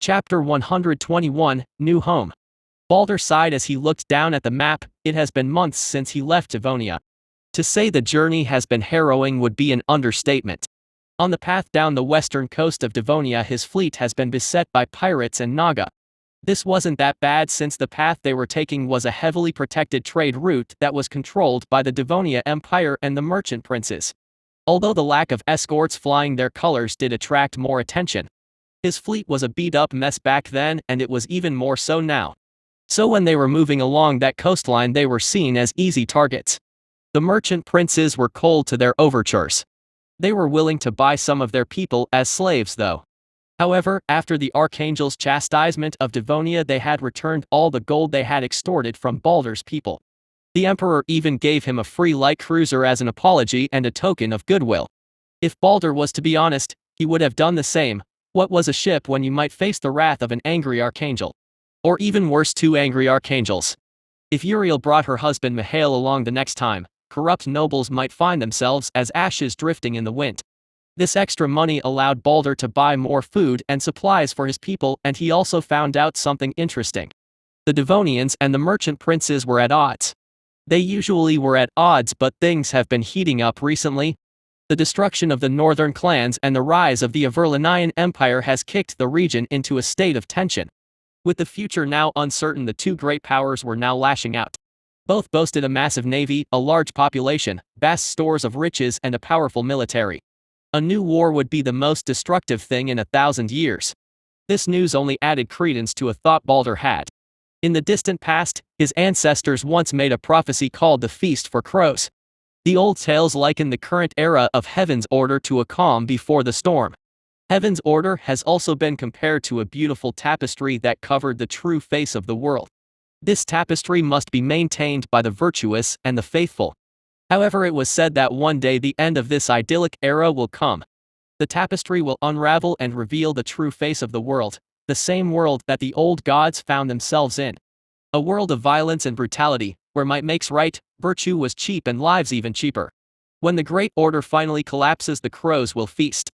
Chapter 121, New Home. Balder sighed as he looked down at the map. It has been months since he left Devonia. To say the journey has been harrowing would be an understatement. On the path down the western coast of Devonia, his fleet has been beset by pirates and Naga. This wasn't that bad since the path they were taking was a heavily protected trade route that was controlled by the Devonia Empire and the merchant princes. Although the lack of escorts flying their colors did attract more attention. His fleet was a beat-up mess back then, and it was even more so now. So when they were moving along that coastline, they were seen as easy targets. The merchant princes were cold to their overtures. They were willing to buy some of their people as slaves though. However, after the Archangel's chastisement of Devonia, they had returned all the gold they had extorted from Balder's people. The Emperor even gave him a free light cruiser as an apology and a token of goodwill. If Balder was to be honest, he would have done the same. What was a ship when you might face the wrath of an angry archangel? Or even worse, two angry archangels. If Uriel brought her husband Mihail along the next time, corrupt nobles might find themselves as ashes drifting in the wind. This extra money allowed Balder to buy more food and supplies for his people, and he also found out something interesting. The Devonians and the merchant princes were at odds. They usually were at odds, but things have been heating up recently. The destruction of the northern clans and the rise of the Averlanian Empire has kicked the region into a state of tension. With the future now uncertain, the two great powers were now lashing out. Both boasted a massive navy, a large population, vast stores of riches, and a powerful military. A new war would be the most destructive thing in 1,000 years. This news only added credence to a thought Balder had. In the distant past, his ancestors once made a prophecy called the Feast for Crows. The old tales liken the current era of Heaven's Order to a calm before the storm. Heaven's Order has also been compared to a beautiful tapestry that covered the true face of the world. This tapestry must be maintained by the virtuous and the faithful. However, it was said that one day the end of this idyllic era will come. The tapestry will unravel and reveal the true face of the world, the same world that the old gods found themselves in. A world of violence and brutality, where might makes right, virtue was cheap and lives even cheaper. When the Great Order finally collapses, the crows will feast.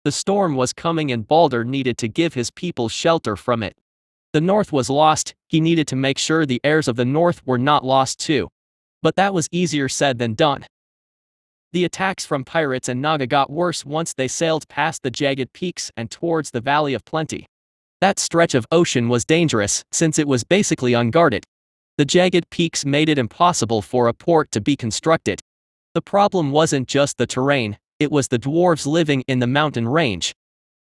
The storm was coming and Balder needed to give his people shelter from it. The North was lost, he needed to make sure the heirs of the North were not lost too. But that was easier said than done. The attacks from pirates and Naga got worse once they sailed past the jagged peaks and towards the Valley of Plenty. That stretch of ocean was dangerous, since it was basically unguarded. The jagged peaks made it impossible for a port to be constructed. The problem wasn't just the terrain, it was the dwarves living in the mountain range.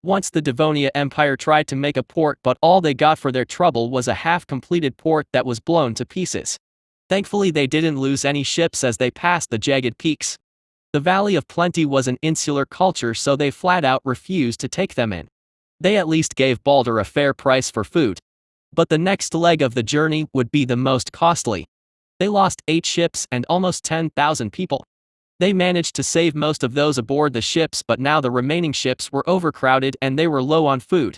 Once the Devonia Empire tried to make a port, but all they got for their trouble was a half-completed port that was blown to pieces. Thankfully they didn't lose any ships as they passed the jagged peaks. The Valley of Plenty was an insular culture, so they flat out refused to take them in. They at least gave Balder a fair price for food. But the next leg of the journey would be the most costly. They lost 8 ships and almost 10,000 people. They managed to save most of those aboard the ships, but now the remaining ships were overcrowded and they were low on food.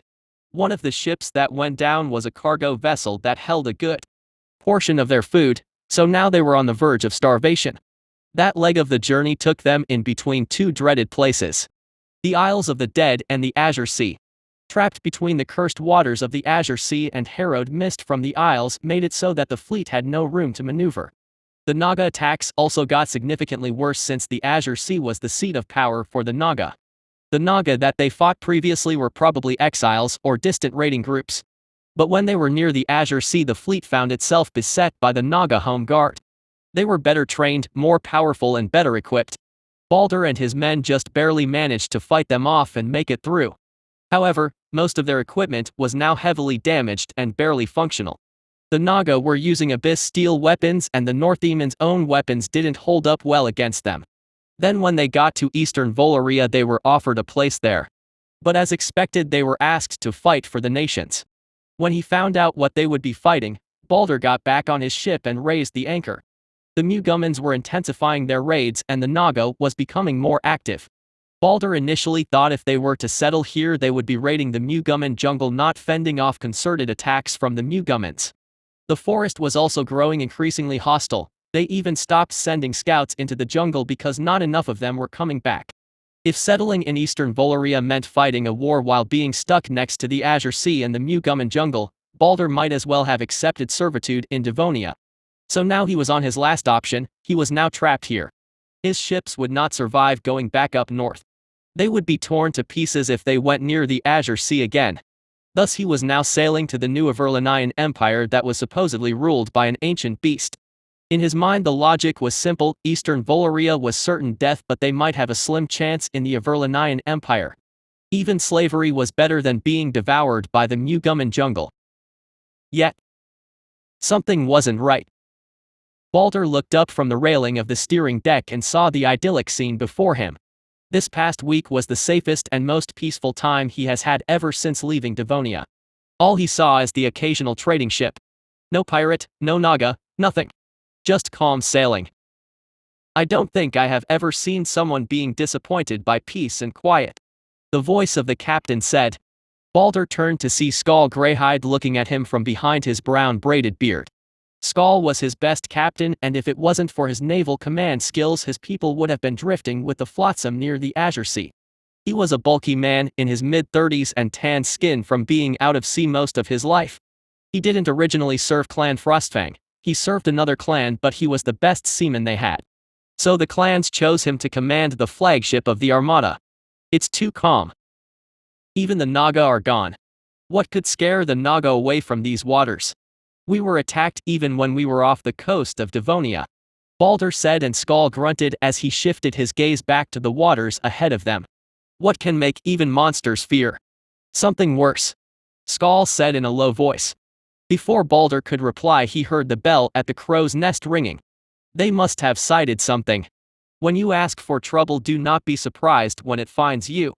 One of the ships that went down was a cargo vessel that held a good portion of their food, so now they were on the verge of starvation. That leg of the journey took them in between two dreaded places. The Isles of the Dead and the Azure Sea. Trapped between the cursed waters of the Azure Sea and harrowed mist from the Isles made it so that the fleet had no room to maneuver. The Naga attacks also got significantly worse since the Azure Sea was the seat of power for the Naga. The Naga that they fought previously were probably exiles or distant raiding groups. But when they were near the Azure Sea, the fleet found itself beset by the Naga home guard. They were better trained, more powerful, and better equipped. Balder and his men just barely managed to fight them off and make it through. However, most of their equipment was now heavily damaged and barely functional. The Naga were using abyss steel weapons and the Northemen's own weapons didn't hold up well against them. Then when they got to eastern Volaria, they were offered a place there. But as expected, they were asked to fight for the nations. When he found out what they would be fighting, Balder got back on his ship and raised the anchor. The Mugumans were intensifying their raids and the Naga was becoming more active. Balder initially thought if they were to settle here they would be raiding the Muguman jungle, not fending off concerted attacks from the Mugumans. The forest was also growing increasingly hostile. They even stopped sending scouts into the jungle because not enough of them were coming back. If settling in eastern Valoria meant fighting a war while being stuck next to the Azure Sea and the Muguman jungle, Balder might as well have accepted servitude in Devonia. So now he was on his last option, he was now trapped here. His ships would not survive going back up north. They would be torn to pieces if they went near the Azure Sea again. Thus he was now sailing to the new Averlanian Empire that was supposedly ruled by an ancient beast. In his mind the logic was simple, Eastern Valoria was certain death but they might have a slim chance in the Averlanian Empire. Even slavery was better than being devoured by the Muguman jungle. Yet, something wasn't right. Balder looked up from the railing of the steering deck and saw the idyllic scene before him. This past week was the safest and most peaceful time he has had ever since leaving Devonia. All he saw is the occasional trading ship. No pirate, no Naga, nothing. Just calm sailing. I don't think I have ever seen someone being disappointed by peace and quiet. The voice of the captain said. Balder turned to see Skull Greyhide looking at him from behind his brown braided beard. Skull was his best captain, and if it wasn't for his naval command skills his people would have been drifting with the flotsam near the Azure Sea. He was a bulky man in his mid-30s and tan skin from being out of sea most of his life. He didn't originally serve Clan Frostfang, he served another clan but he was the best seaman they had. So the clans chose him to command the flagship of the Armada. It's too calm. Even the Naga are gone. What could scare the Naga away from these waters? We were attacked even when we were off the coast of Devonia. Balder said, and Skull grunted as he shifted his gaze back to the waters ahead of them. What can make even monsters fear? Something worse. Skull said in a low voice. Before Balder could reply he heard the bell at the crow's nest ringing. They must have sighted something. When you ask for trouble do not be surprised when it finds you.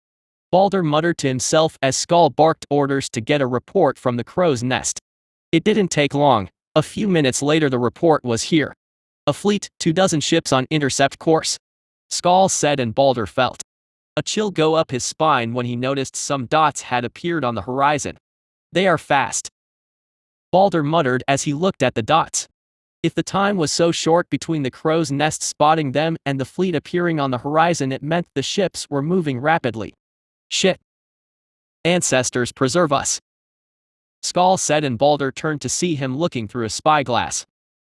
Balder muttered to himself as Skull barked orders to get a report from the crow's nest. It didn't take long, a few minutes later the report was here. A fleet, 24 ships on intercept course. Skull said, and Balder felt a chill go up his spine when he noticed some dots had appeared on the horizon. They are fast. Balder muttered as he looked at the dots. If the time was so short between the crow's nest spotting them and the fleet appearing on the horizon it meant the ships were moving rapidly. Shit. Ancestors preserve us. Skull said, and Balder turned to see him looking through a spyglass.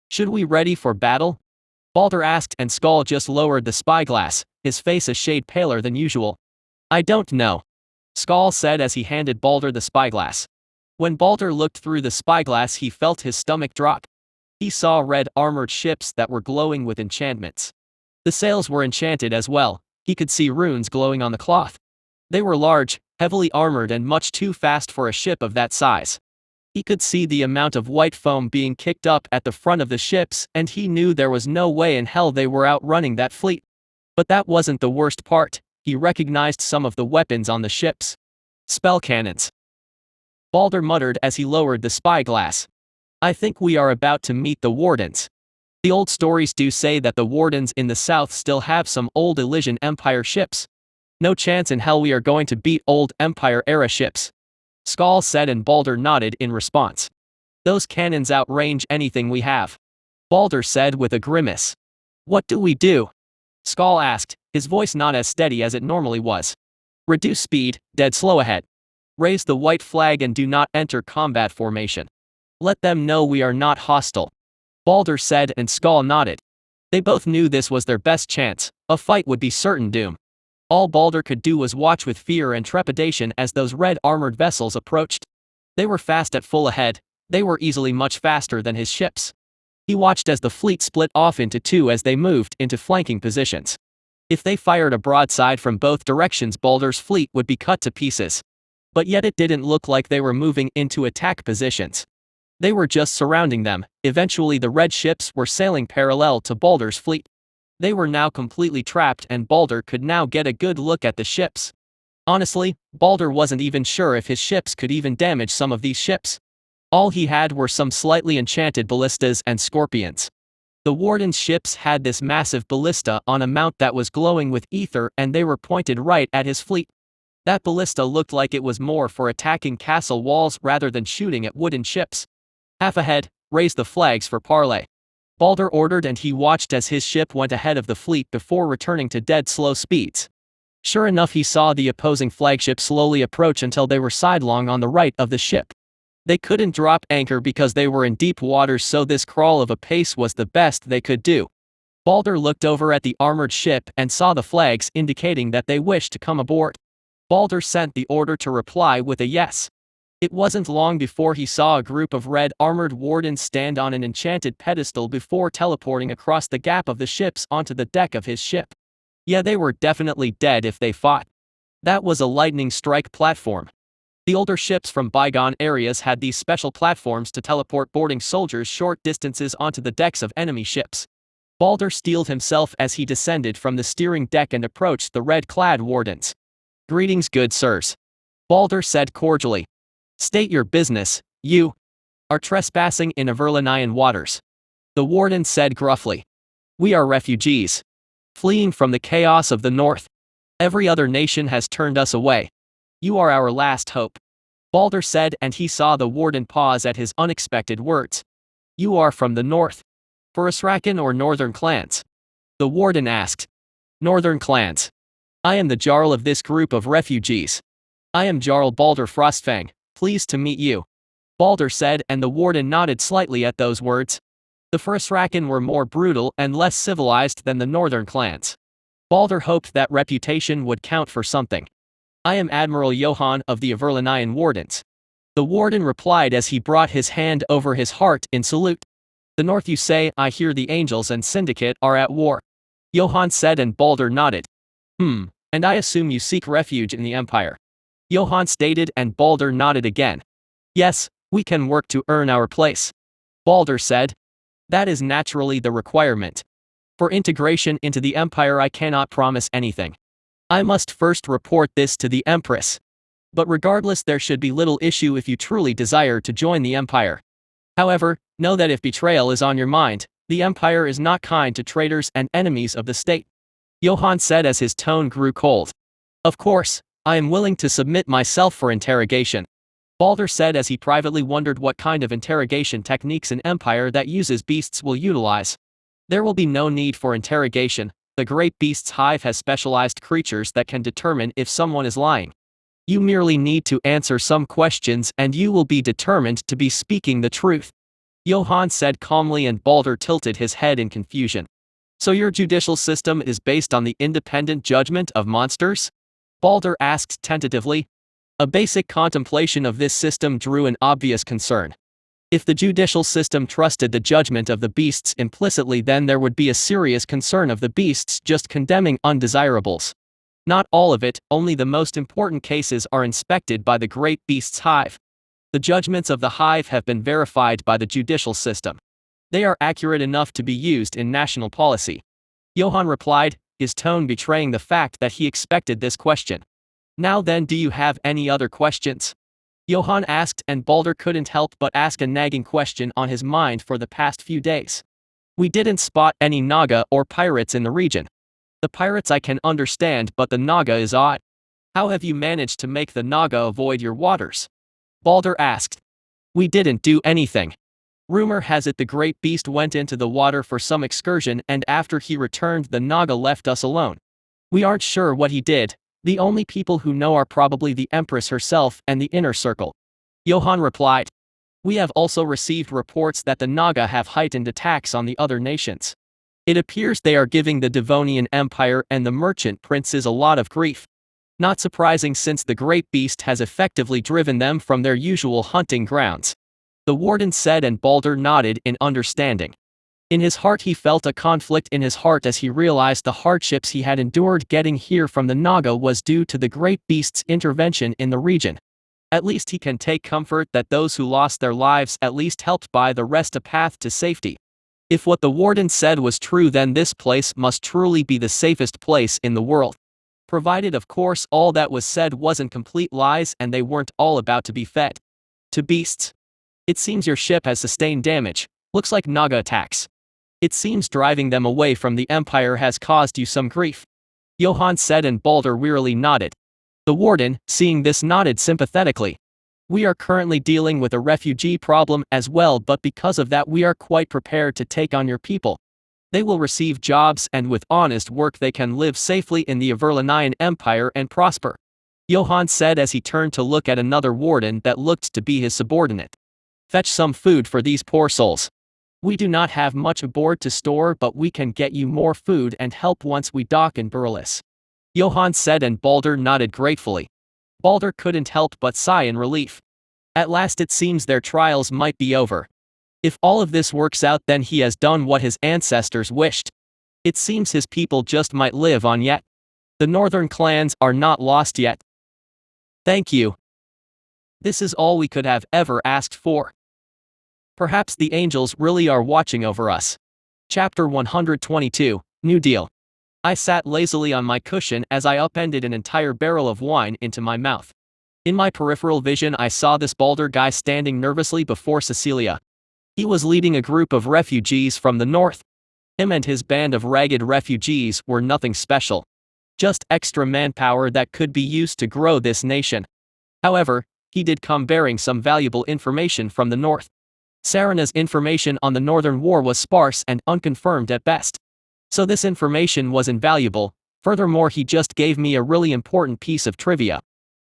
Should we ready for battle? Balder asked, and Skull just lowered the spyglass, his face a shade paler than usual. I don't know. Skull said as he handed Balder the spyglass. When Balder looked through the spyglass he felt his stomach drop. He saw red armored ships that were glowing with enchantments. The sails were enchanted as well, he could see runes glowing on the cloth. They were large, heavily armored and much too fast for a ship of that size. He could see the amount of white foam being kicked up at the front of the ships and he knew there was no way in hell they were outrunning that fleet. But that wasn't the worst part, he recognized some of the weapons on the ships. Spell cannons. Balder muttered as he lowered the spyglass. I think we are about to meet the Wardens. The old stories do say that the Wardens in the south still have some old Elysian Empire ships. No chance in hell we are going to beat old Empire-era ships. Skull said, and Balder nodded in response. Those cannons outrange anything we have. Balder said with a grimace. What do we do? Skull asked, his voice not as steady as it normally was. Reduce speed, dead slow ahead. Raise the white flag and do not enter combat formation. Let them know we are not hostile. Balder said, and Skull nodded. They both knew this was their best chance, a fight would be certain doom. All Balder could do was watch with fear and trepidation as those red armored vessels approached. They were fast at full ahead, they were easily much faster than his ships. He watched as the fleet split off into two as they moved into flanking positions. If they fired a broadside from both directions Balder's fleet would be cut to pieces. But yet it didn't look like they were moving into attack positions. They were just surrounding them. Eventually the red ships were sailing parallel to Balder's fleet. They were now completely trapped and Balder could now get a good look at the ships. Honestly, Balder wasn't even sure if his ships could even damage some of these ships. All he had were some slightly enchanted ballistas and scorpions. The Warden's ships had this massive ballista on a mount that was glowing with ether and they were pointed right at his fleet. That ballista looked like it was more for attacking castle walls rather than shooting at wooden ships. Half ahead, raise the flags for parley. Balder ordered and he watched as his ship went ahead of the fleet before returning to dead slow speeds. Sure enough, he saw the opposing flagship slowly approach until they were sidelong on the right of the ship. They couldn't drop anchor because they were in deep waters, so this crawl of a pace was the best they could do. Balder looked over at the armored ship and saw the flags indicating that they wished to come aboard. Balder sent the order to reply with a yes. It wasn't long before he saw a group of red armored wardens stand on an enchanted pedestal before teleporting across the gap of the ships onto the deck of his ship. Yeah, they were definitely dead if they fought. That was a lightning strike platform. The older ships from bygone areas had these special platforms to teleport boarding soldiers short distances onto the decks of enemy ships. Balder steeled himself as he descended from the steering deck and approached the red-clad wardens. "Greetings, good sirs," Balder said cordially. "State your business. You are trespassing in Averlanian waters," the warden said gruffly. "We are refugees, fleeing from the chaos of the north. Every other nation has turned us away. You are our last hope," Balder said, and he saw the warden pause at his unexpected words. "You are from the north? Forasraken or northern clans?" the warden asked. "Northern clans. I am the Jarl of this group of refugees. I am Jarl Balder Frostfang, pleased to meet you," Balder said, and the warden nodded slightly at those words. The Forasraken were more brutal and less civilized than the northern clans. Balder hoped that reputation would count for something. "I am Admiral Johan of the Averlanian Wardens," the warden replied as he brought his hand over his heart in salute. "The north, you say? I hear the Angels and Syndicate are at war," Johan said, and Balder nodded. And I assume you seek refuge in the Empire," Johan stated, and Balder nodded again. "Yes, we can work to earn our place," Balder said. "That is naturally the requirement. For integration into the Empire, I cannot promise anything. I must first report this to the Empress. But regardless, there should be little issue if you truly desire to join the Empire. However, know that if betrayal is on your mind, the Empire is not kind to traitors and enemies of the state," Johan said as his tone grew cold. "Of course, I am willing to submit myself for interrogation," Balder said as he privately wondered what kind of interrogation techniques an empire that uses beasts will utilize. There will be no need for interrogation. The Great Beast's Hive has specialized creatures that can determine if someone is lying. You merely need to answer some questions and you will be determined to be speaking the truth," Johan said calmly, and Balder tilted his head in confusion. "So your judicial system is based on the independent judgment of monsters?" Balder asked tentatively. A basic contemplation of this system drew an obvious concern. If the judicial system trusted the judgment of the beasts implicitly, then there would be a serious concern of the beasts just condemning undesirables. Not all of it, only the most important cases are inspected by the Great Beast's Hive. The judgments of the Hive have been verified by the judicial system. They are accurate enough to be used in national policy," Johan replied, his tone betraying the fact that he expected this question. "Now then, do you have any other questions?" Johan asked, and Balder couldn't help but ask a nagging question on his mind for the past few days. "We didn't spot any Naga or pirates in the region. The pirates I can understand, but the Naga is odd. How have you managed to make the Naga avoid your waters?" Balder asked. "We didn't do anything. Rumor has it the Great Beast went into the water for some excursion, and after he returned, the Naga left us alone. We aren't sure what he did. The only people who know are probably the Empress herself and the Inner Circle," Johan replied. "We have also received reports that the Naga have heightened attacks on the other nations. It appears they are giving the Devonian Empire and the merchant princes a lot of grief. Not surprising, since the Great Beast has effectively driven them from their usual hunting grounds," the warden said, and Balder nodded in understanding. In his heart he felt a conflict in his heart as he realized the hardships he had endured getting here from the Naga was due to the Great Beast's intervention in the region. At least he can take comfort that those who lost their lives at least helped buy the rest a path to safety. If what the warden said was true, then this place must truly be the safest place in the world. Provided, of course, all that was said wasn't complete lies and they weren't all about to be fed to beasts. "It seems your ship has sustained damage. Looks like Naga attacks. It seems driving them away from the Empire has caused you some grief," Johan said, and Balder wearily nodded. The warden, seeing this, nodded sympathetically. "We are currently dealing with a refugee problem as well, but because of that we are quite prepared to take on your people. They will receive jobs, and with honest work they can live safely in the Averlanian Empire and prosper. Johann said as he turned to look at another warden that looked to be his subordinate. Fetch some food for these poor souls. We do not have much aboard to store, but we can get you more food and help once we dock in Burles. Johann said, and Balder nodded gratefully. Balder couldn't help but sigh in relief. At last it seems their trials might be over. If all of this works out, then he has done what his ancestors wished. It seems his people just might live on yet. The northern clans are not lost yet. Thank you. This is all we could have ever asked for. Perhaps the angels really are watching over us. Chapter 122, New Deal. I sat lazily on my cushion as I upended an entire barrel of wine into my mouth. In my peripheral vision I saw this Balder guy standing nervously before Cecilia. He was leading a group of refugees from the north. Him and his band of ragged refugees were nothing special. Just extra manpower that could be used to grow this nation. However, he did come bearing some valuable information from the north. Sarana's information on the Northern War was sparse and unconfirmed at best. So this information was invaluable. Furthermore, he just gave me a really important piece of trivia.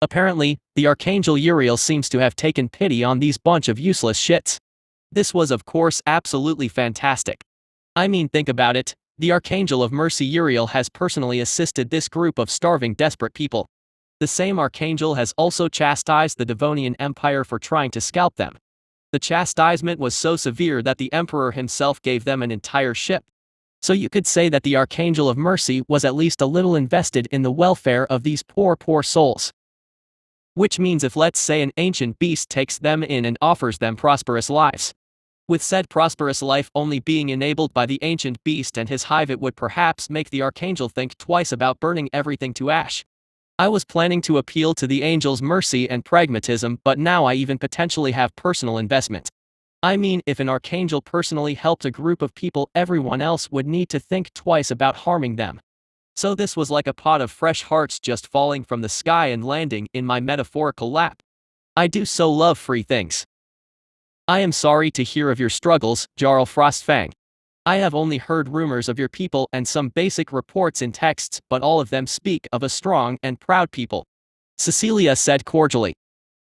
Apparently, the Archangel Uriel seems to have taken pity on these bunch of useless shits. This was of course absolutely fantastic. I mean, think about it, the Archangel of Mercy Uriel has personally assisted this group of starving desperate people. The same Archangel has also chastised the Devonian Empire for trying to scalp them. The chastisement was so severe that the Emperor himself gave them an entire ship. So you could say that the Archangel of Mercy was at least a little invested in the welfare of these poor souls. Which means if, let's say, an ancient beast takes them in and offers them prosperous lives. With said prosperous life only being enabled by the ancient beast and his hive, it would perhaps make the Archangel think twice about burning everything to ash. I was planning to appeal to the angel's mercy and pragmatism, but now I even potentially have personal investment. I mean, if an Archangel personally helped a group of people, everyone else would need to think twice about harming them. So this was like a pot of fresh hearts just falling from the sky and landing in my metaphorical lap. I do so love free things. I am sorry to hear of your struggles, Jarl Frostfang. I have only heard rumors of your people and some basic reports in texts, but all of them speak of a strong and proud people. Cecilia said cordially.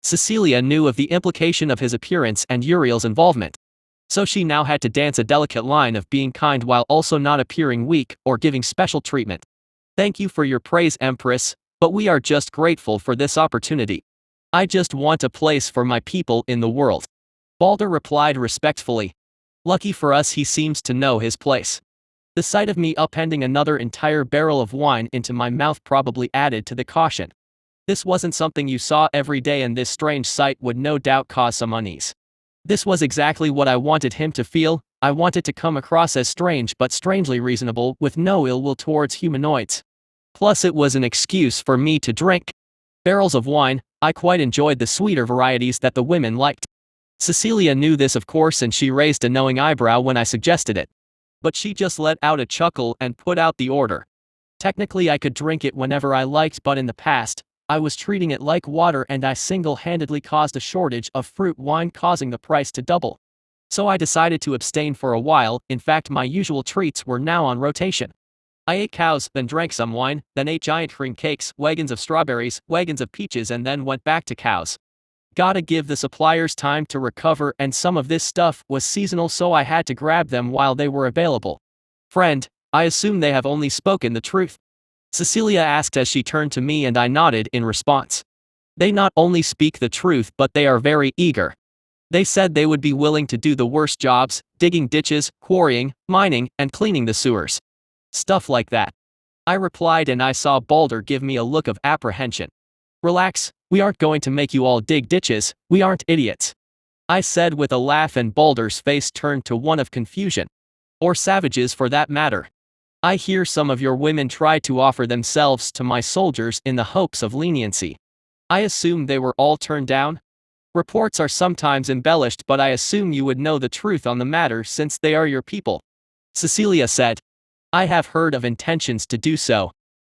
Cecilia knew of the implication of his appearance and Uriel's involvement. So she now had to dance a delicate line of being kind while also not appearing weak or giving special treatment. Thank you for your praise, Empress, but we are just grateful for this opportunity. I just want a place for my people in the world. Balder replied respectfully. Lucky for us, he seems to know his place. The sight of me upending another entire barrel of wine into my mouth probably added to the caution. This wasn't something you saw every day, and this strange sight would no doubt cause some unease. This was exactly what I wanted him to feel. I wanted to come across as strange but strangely reasonable, with no ill will towards humanoids. Plus it was an excuse for me to drink barrels of wine. I quite enjoyed the sweeter varieties that the women liked. Cecilia knew this of course, and she raised a knowing eyebrow when I suggested it. But she just let out a chuckle and put out the order. Technically I could drink it whenever I liked, but in the past, I was treating it like water, and I single-handedly caused a shortage of fruit wine, causing the price to double. So I decided to abstain for a while. In fact, my usual treats were now on rotation. I ate cows, then drank some wine, then ate giant cream cakes, wagons of strawberries, wagons of peaches, and then went back to cows. Gotta give the suppliers time to recover, and some of this stuff was seasonal, so I had to grab them while they were available. Friend, I assume they have only spoken the truth? Cecilia asked as she turned to me, and I nodded in response. They not only speak the truth, but they are very eager. They said they would be willing to do the worst jobs, digging ditches, quarrying, mining, and cleaning the sewers. Stuff like that. I replied, and I saw Balder give me a look of apprehension. Relax, we aren't going to make you all dig ditches, we aren't idiots. I said with a laugh, and Balder's face turned to one of confusion. Or savages for that matter. I hear some of your women try to offer themselves to my soldiers in the hopes of leniency. I assume they were all turned down? Reports are sometimes embellished, but I assume you would know the truth on the matter since they are your people. Cecilia said. I have heard of intentions to do so.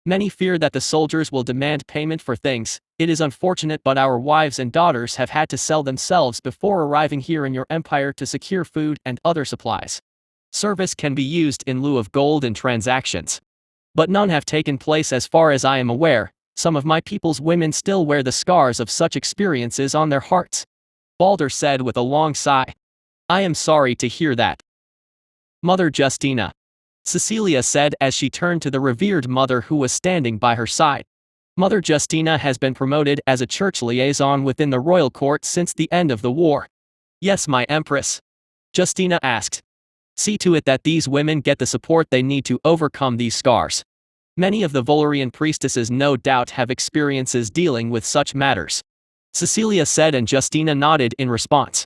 Many fear that the soldiers will demand payment for things. It is unfortunate, but our wives and daughters have had to sell themselves before arriving here in your empire to secure food and other supplies. Service can be used in lieu of gold in transactions. But none have taken place as far as I am aware. Some of my people's women still wear the scars of such experiences on their hearts. Balder said with a long sigh. I am sorry to hear that. Mother Justina. Cecilia said as she turned to the revered mother who was standing by her side. Mother Justina has been promoted as a church liaison within the royal court since the end of the war. Yes, my empress. Justina asked. See to it that these women get the support they need to overcome these scars. Many of the Volurian priestesses no doubt have experiences dealing with such matters. Cecilia said and Justina nodded in response.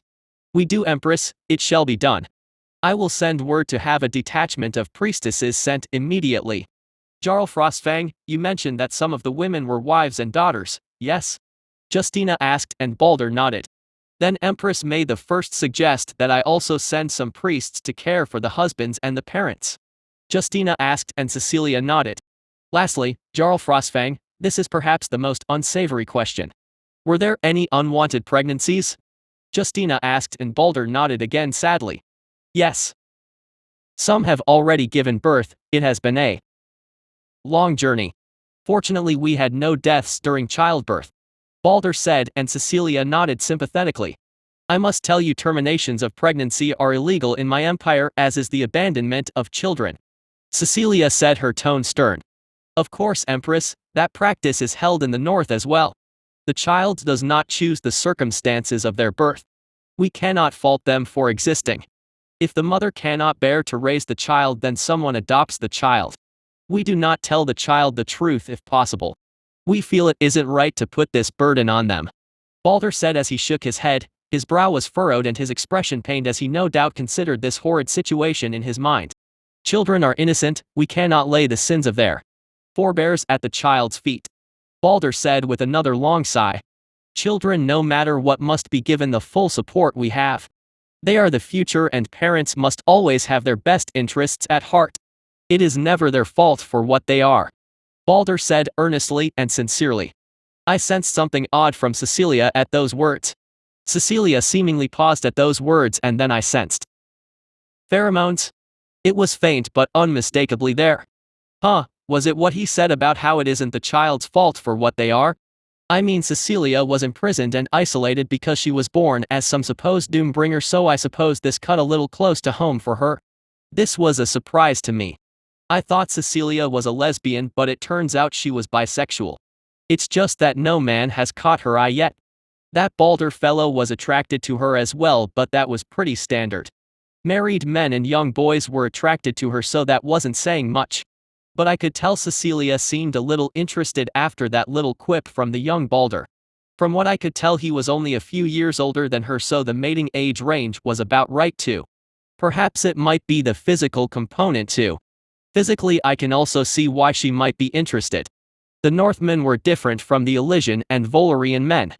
We do, Empress, it shall be done. I will send word to have a detachment of priestesses sent immediately. Jarl Frostfang, you mentioned that some of the women were wives and daughters, yes? Justina asked and Balder nodded. Then Empress may the first suggest that I also send some priests to care for the husbands and the parents. Justina asked and Cecilia nodded. Lastly, Jarl Frostfang, this is perhaps the most unsavory question. Were there any unwanted pregnancies? Justina asked and Balder nodded again sadly. Yes. Some have already given birth, it has been a long journey. Fortunately we had no deaths during childbirth. Balder said and Cecilia nodded sympathetically. I must tell you terminations of pregnancy are illegal in my empire as is the abandonment of children. Cecilia said, her tone stern. Of course, Empress, that practice is held in the north as well. The child does not choose the circumstances of their birth. We cannot fault them for existing. If the mother cannot bear to raise the child, then someone adopts the child. We do not tell the child the truth if possible. We feel it isn't right to put this burden on them. Balder said as he shook his head, his brow was furrowed and his expression pained as he no doubt considered this horrid situation in his mind. Children are innocent, we cannot lay the sins of their forebears at the child's feet. Balder said with another long sigh. Children, no matter what, must be given the full support we have. They are the future and parents must always have their best interests at heart. It is never their fault for what they are. Balder said earnestly and sincerely. I sensed something odd from Cecilia at those words. Cecilia seemingly paused at those words and then I sensed pheromones? It was faint but unmistakably there. Huh, was it what he said about how it isn't the child's fault for what they are? I mean, Cecilia was imprisoned and isolated because she was born as some supposed doom-bringer, so I suppose this cut a little close to home for her. This was a surprise to me. I thought Cecilia was a lesbian, but it turns out she was bisexual. It's just that no man has caught her eye yet. That Balder fellow was attracted to her as well, but that was pretty standard. Married men and young boys were attracted to her, so that wasn't saying much. But I could tell Cecilia seemed a little interested after that little quip from the young Balder. From what I could tell, he was only a few years older than her, so the mating age range was about right too. Perhaps it might be the physical component too. Physically, I can also see why she might be interested. The Northmen were different from the Elysian and Volurian men.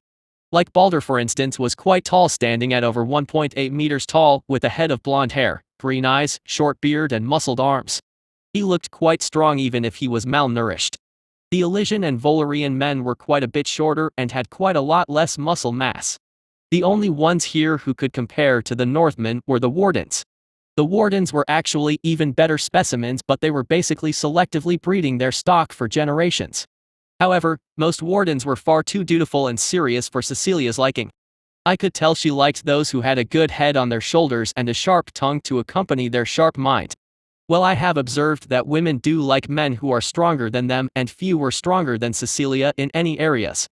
Like Balder, for instance, was quite tall, standing at over 1.8 meters tall, with a head of blonde hair, green eyes, short beard and muscled arms. He looked quite strong even if he was malnourished. The Elysian and Volurian men were quite a bit shorter and had quite a lot less muscle mass. The only ones here who could compare to the Northmen were the Wardens. The Wardens were actually even better specimens, but they were basically selectively breeding their stock for generations. However, most Wardens were far too dutiful and serious for Cecilia's liking. I could tell she liked those who had a good head on their shoulders and a sharp tongue to accompany their sharp mind. Well, I have observed that women do like men who are stronger than them, and few were stronger than Cecilia in any areas.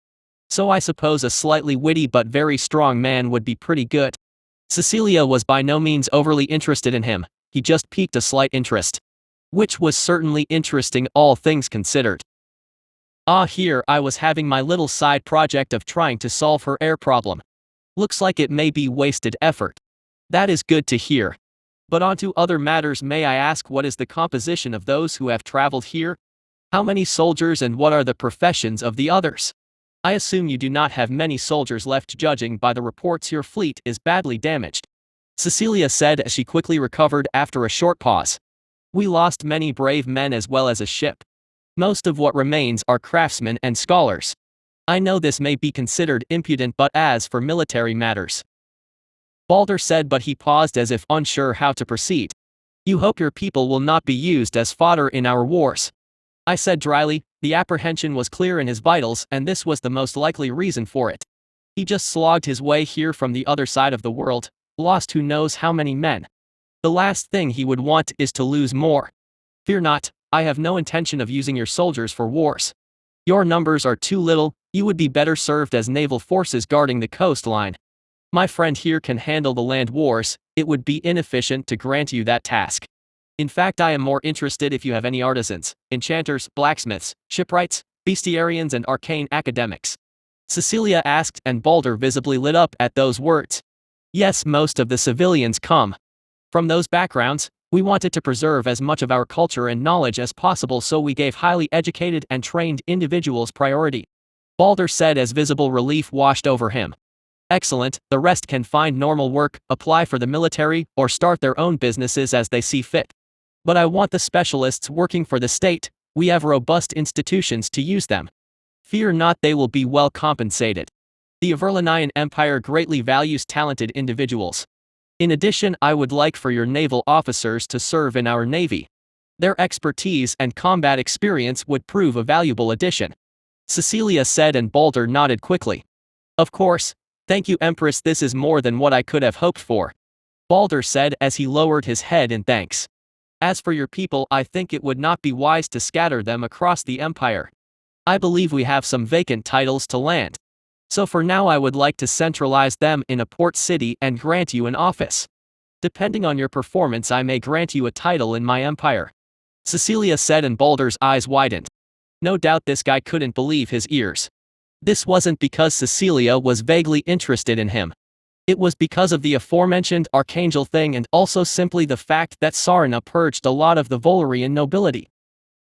So I suppose a slightly witty but very strong man would be pretty good. Cecilia was by no means overly interested in him, he just piqued a slight interest. Which was certainly interesting, all things considered. Here I was having my little side project of trying to solve her air problem. Looks like it may be wasted effort. That is good to hear. But on to other matters. May I ask, what is the composition of those who have traveled here? How many soldiers and what are the professions of the others? I assume you do not have many soldiers left, judging by the reports your fleet is badly damaged. Cecilia said as she quickly recovered after a short pause. We lost many brave men as well as a ship. Most of what remains are craftsmen and scholars. I know this may be considered impudent, but as for military matters, Balder said, but he paused as if unsure how to proceed. You hope your people will not be used as fodder in our wars. I said dryly. The apprehension was clear in his vitals, and this was the most likely reason for it. He just slogged his way here from the other side of the world, lost who knows how many men. The last thing he would want is to lose more. Fear not, I have no intention of using your soldiers for wars. Your numbers are too little, you would be better served as naval forces guarding the coastline. My friend here can handle the land wars, it would be inefficient to grant you that task. In fact, I am more interested if you have any artisans, enchanters, blacksmiths, shipwrights, bestiarians and arcane academics. Cecilia asked, and Balder visibly lit up at those words. Yes, most of the civilians come from those backgrounds. We wanted to preserve as much of our culture and knowledge as possible, so we gave highly educated and trained individuals priority. Balder said as visible relief washed over him. Excellent, the rest can find normal work, apply for the military, or start their own businesses as they see fit. But I want the specialists working for the state. We have robust institutions to use them. Fear not, they will be well compensated. The Averlanian Empire greatly values talented individuals. In addition, I would like for your naval officers to serve in our navy. Their expertise and combat experience would prove a valuable addition. Cecilia said, and Balder nodded quickly. Of course. Thank you, Empress, this is more than what I could have hoped for. Balder said as he lowered his head in thanks. As for your people, I think it would not be wise to scatter them across the empire. I believe we have some vacant titles to land. So for now I would like to centralize them in a port city and grant you an office. Depending on your performance, I may grant you a title in my empire. Cecilia said, and Balder's eyes widened. No doubt this guy couldn't believe his ears. This wasn't because Cecilia was vaguely interested in him. It was because of the aforementioned archangel thing, and also simply the fact that Sarna purged a lot of the Volurian nobility.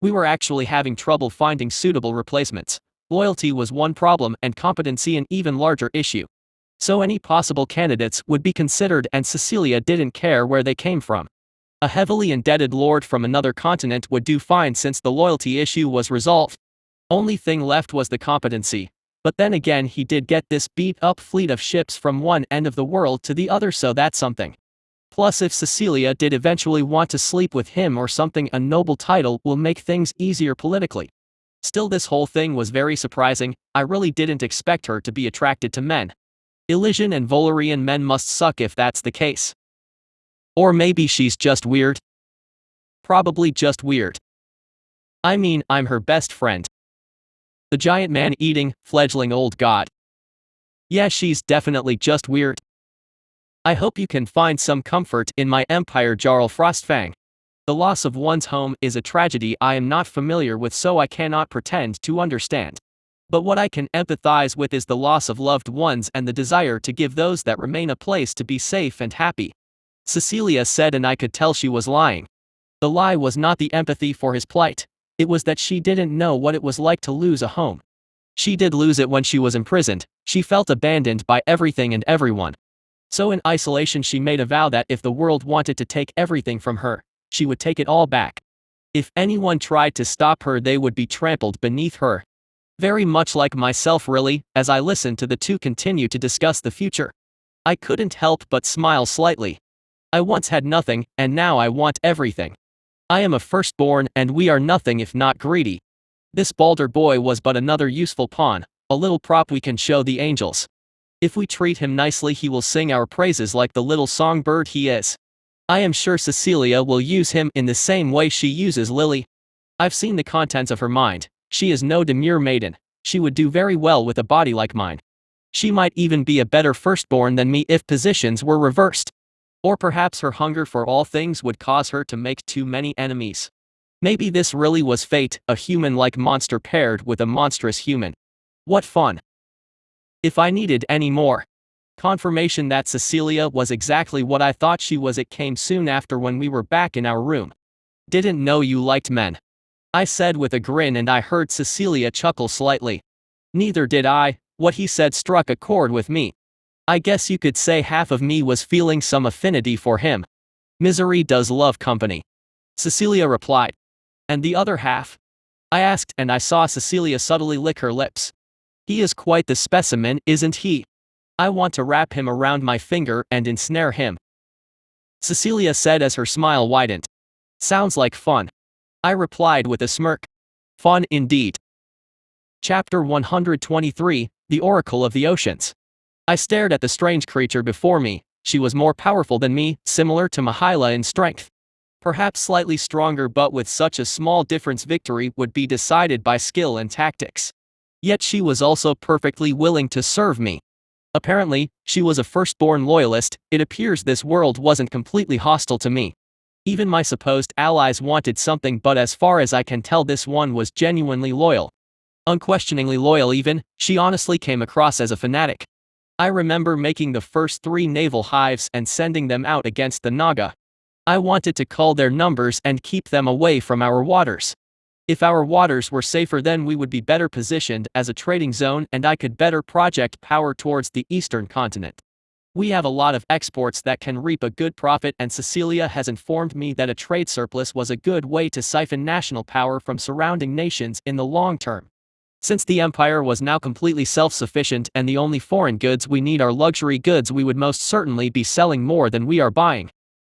We were actually having trouble finding suitable replacements. Loyalty was one problem and competency an even larger issue. So any possible candidates would be considered, and Cecilia didn't care where they came from. A heavily indebted lord from another continent would do fine since the loyalty issue was resolved. Only thing left was the competency. But then again, he did get this beat-up fleet of ships from one end of the world to the other, so that's something. Plus, if Cecilia did eventually want to sleep with him or something, a noble title will make things easier politically. Still, this whole thing was very surprising. I really didn't expect her to be attracted to men. Elysian and Volurian men must suck if that's the case. Or maybe she's just weird. Probably just weird. I mean, I'm her best friend. The giant man-eating, fledgling old god. Yeah, she's definitely just weird. I hope you can find some comfort in my empire, Jarl Frostfang. The loss of one's home is a tragedy I am not familiar with, so I cannot pretend to understand. But what I can empathize with is the loss of loved ones and the desire to give those that remain a place to be safe and happy. Cecilia said, and I could tell she was lying. The lie was not the empathy for his plight. It was that she didn't know what it was like to lose a home. She did lose it when she was imprisoned. She felt abandoned by everything and everyone. So in isolation she made a vow that if the world wanted to take everything from her, she would take it all back. If anyone tried to stop her, they would be trampled beneath her. Very much like myself, really. As I listened to the two continue to discuss the future, I couldn't help but smile slightly. I once had nothing, and now I want everything. I am a firstborn, and we are nothing if not greedy. This Balder boy was but another useful pawn, a little prop we can show the angels. If we treat him nicely, he will sing our praises like the little songbird he is. I am sure Cecilia will use him in the same way she uses Lily. I've seen the contents of her mind. She is no demure maiden. She would do very well with a body like mine. She might even be a better firstborn than me if positions were reversed. Or perhaps her hunger for all things would cause her to make too many enemies. Maybe this really was fate, a human-like monster paired with a monstrous human. What fun! If I needed any more confirmation that Cecilia was exactly what I thought she was, it came soon after when we were back in our room. Didn't know you liked men, I said with a grin, and I heard Cecilia chuckle slightly. Neither did I. What he said struck a chord with me. I guess you could say half of me was feeling some affinity for him. Misery does love company, Cecilia replied. And the other half? I asked, and I saw Cecilia subtly lick her lips. He is quite the specimen, isn't he? I want to wrap him around my finger and ensnare him, Cecilia said as her smile widened. Sounds like fun. I replied with a smirk. Fun indeed. Chapter 123, The Oracle of the Oceans. I stared at the strange creature before me. She was more powerful than me, similar to Mihaela in strength. Perhaps slightly stronger, but with such a small difference victory would be decided by skill and tactics. Yet she was also perfectly willing to serve me. Apparently, she was a firstborn loyalist. It appears this world wasn't completely hostile to me. Even my supposed allies wanted something, but as far as I can tell, this one was genuinely loyal. Unquestioningly loyal even. She honestly came across as a fanatic. I remember making the first 3 naval hives and sending them out against the Naga. I wanted to cull their numbers and keep them away from our waters. If our waters were safer, then we would be better positioned as a trading zone and I could better project power towards the eastern continent. We have a lot of exports that can reap a good profit, and Cecilia has informed me that a trade surplus was a good way to siphon national power from surrounding nations in the long term. Since the empire was now completely self-sufficient and the only foreign goods we need are luxury goods, we would most certainly be selling more than we are buying.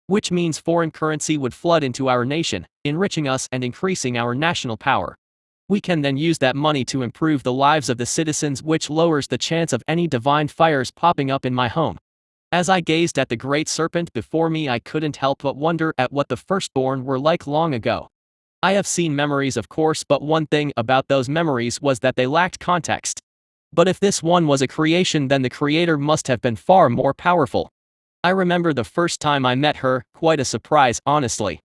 Which means foreign currency would flood into our nation, enriching us and increasing our national power. We can then use that money to improve the lives of the citizens, which lowers the chance of any divine fires popping up in my home. As I gazed at the great serpent before me, I couldn't help but wonder at what the firstborn were like long ago. I have seen memories, of course, but one thing about those memories was that they lacked context. But if this one was a creation, then the creator must have been far more powerful. I remember the first time I met her, quite a surprise, honestly.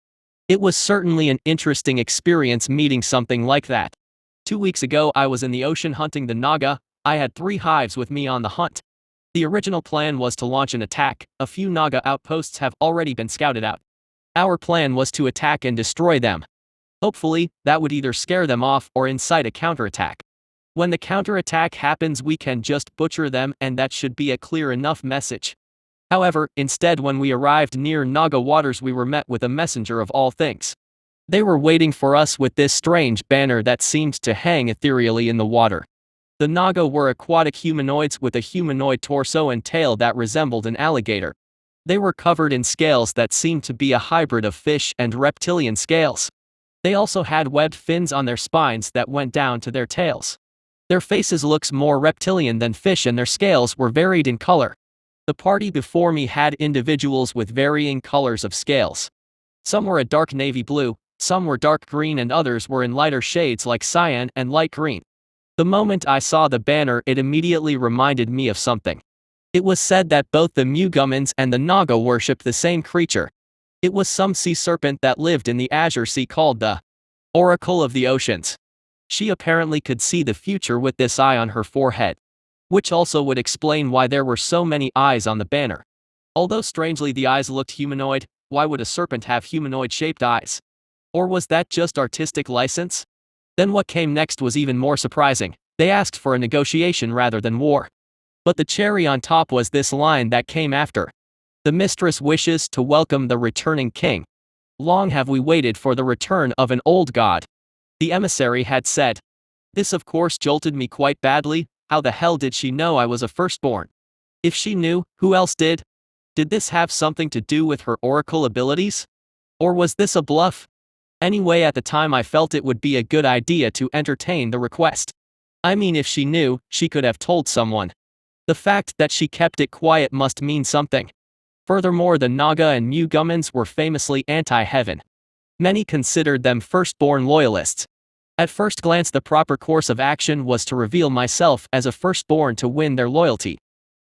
It was certainly an interesting experience meeting something like that. 2 weeks ago I was in the ocean hunting the Naga. I had 3 hives with me on the hunt. The original plan was to launch an attack. A few Naga outposts have already been scouted out. Our plan was to attack and destroy them. Hopefully, that would either scare them off or incite a counterattack. When the counterattack happens, we can just butcher them, and that should be a clear enough message. However, instead, when we arrived near Naga waters, we were met with a messenger of all things. They were waiting for us with this strange banner that seemed to hang ethereally in the water. The Naga were aquatic humanoids with a humanoid torso and tail that resembled an alligator. They were covered in scales that seemed to be a hybrid of fish and reptilian scales. They also had webbed fins on their spines that went down to their tails. Their faces looked more reptilian than fish, and their scales were varied in color. The party before me had individuals with varying colors of scales. Some were a dark navy blue, some were dark green, and others were in lighter shades like cyan and light green. The moment I saw the banner, it immediately reminded me of something. It was said that both the Mugumans and the Naga worshipped the same creature. It was some sea serpent that lived in the Azure Sea called the Oracle of the Oceans. She apparently could see the future with this eye on her forehead. Which also would explain why there were so many eyes on the banner. Although strangely the eyes looked humanoid, why would a serpent have humanoid-shaped eyes? Or was that just artistic license? Then what came next was even more surprising. They asked for a negotiation rather than war. But the cherry on top was this line that came after. The mistress wishes to welcome the returning king. Long have we waited for the return of an old god. The emissary had said. This of course jolted me quite badly. How the hell did she know I was a firstborn? If she knew, who else did? Did this have something to do with her oracle abilities? Or was this a bluff? Anyway, at the time I felt it would be a good idea to entertain the request. I mean, if she knew, she could have told someone. The fact that she kept it quiet must mean something. Furthermore, the Naga and Mugumans were famously anti-heaven. Many considered them firstborn loyalists. At first glance, the proper course of action was to reveal myself as a firstborn to win their loyalty.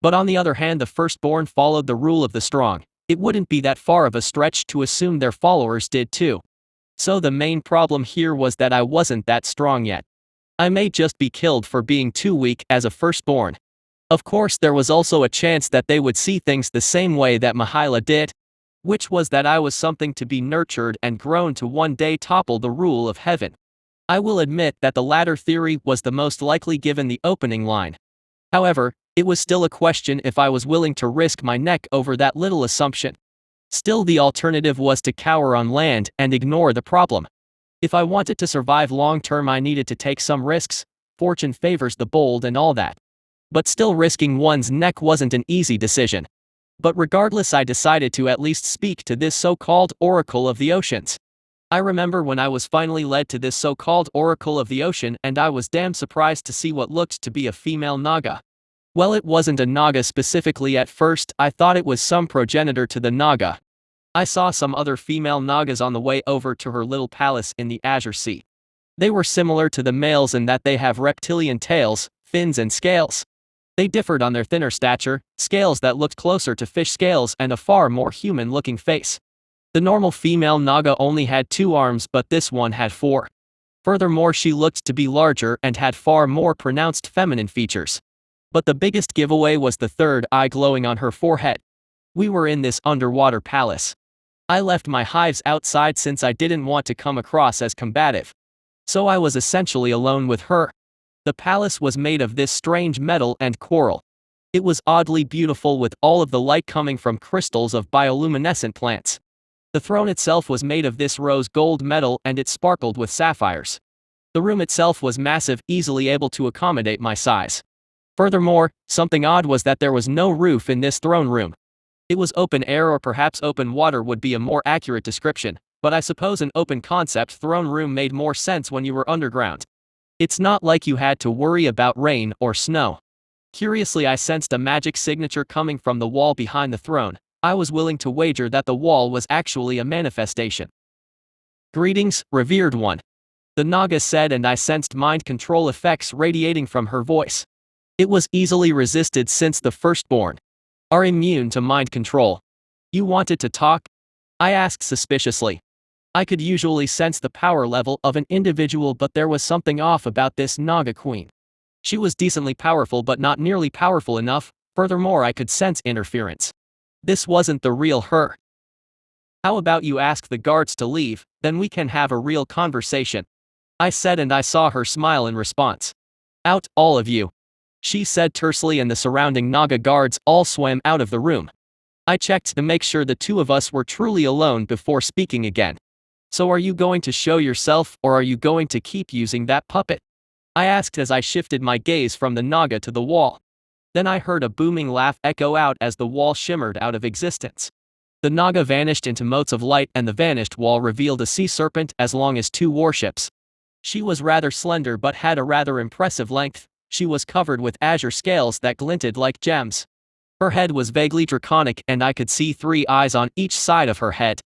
But on the other hand, the firstborn followed the rule of the strong. It wouldn't be that far of a stretch to assume their followers did too. So the main problem here was that I wasn't that strong yet. I may just be killed for being too weak as a firstborn. Of course, there was also a chance that they would see things the same way that Mihaela did, which was that I was something to be nurtured and grown to one day topple the rule of heaven. I will admit that the latter theory was the most likely given the opening line. However, it was still a question if I was willing to risk my neck over that little assumption. Still, the alternative was to cower on land and ignore the problem. If I wanted to survive long term, I needed to take some risks. Fortune favors the bold and all that. But still, risking one's neck wasn't an easy decision. But regardless, I decided to at least speak to this so-called Oracle of the Oceans. I remember when I was finally led to this so-called Oracle of the Ocean and I was damn surprised to see what looked to be a female Naga. Well, it wasn't a Naga specifically at first, I thought it was some progenitor to the Naga. I saw some other female Nagas on the way over to her little palace in the Azure Sea. They were similar to the males in that they have reptilian tails, fins and scales. They differed on their thinner stature, scales that looked closer to fish scales and a far more human-looking face. The normal female Naga only had 2 arms but this one had 4. Furthermore, she looked to be larger and had far more pronounced feminine features. But the biggest giveaway was the third eye glowing on her forehead. We were in this underwater palace. I left my hives outside since I didn't want to come across as combative. So I was essentially alone with her. The palace was made of this strange metal and coral. It was oddly beautiful with all of the light coming from crystals of bioluminescent plants. The throne itself was made of this rose gold metal and it sparkled with sapphires. The room itself was massive, easily able to accommodate my size. Furthermore, something odd was that there was no roof in this throne room. It was open air, or perhaps open water would be a more accurate description, but I suppose an open concept throne room made more sense when you were underground. It's not like you had to worry about rain or snow. Curiously, I sensed a magic signature coming from the wall behind the throne. I was willing to wager that the wall was actually a manifestation. "Greetings, revered one," the Naga said, and I sensed mind control effects radiating from her voice. It was easily resisted since the firstborn are immune to mind control. "You wanted to talk?" I asked suspiciously. I could usually sense the power level of an individual, but there was something off about this Naga queen. She was decently powerful but not nearly powerful enough. Furthermore, I could sense interference. This wasn't the real her. "How about you ask the guards to leave, then we can have a real conversation," I said, and I saw her smile in response. "Out, all of you," she said tersely, and the surrounding Naga guards all swam out of the room. I checked to make sure the 2 of us were truly alone before speaking again. "So are you going to show yourself, or are you going to keep using that puppet?" I asked as I shifted my gaze from the Naga to the wall. Then I heard a booming laugh echo out as the wall shimmered out of existence. The Naga vanished into motes of light, and the vanished wall revealed a sea serpent as long as 2 warships. She was rather slender but had a rather impressive length. She was covered with azure scales that glinted like gems. Her head was vaguely draconic, and I could see 3 eyes on each side of her head.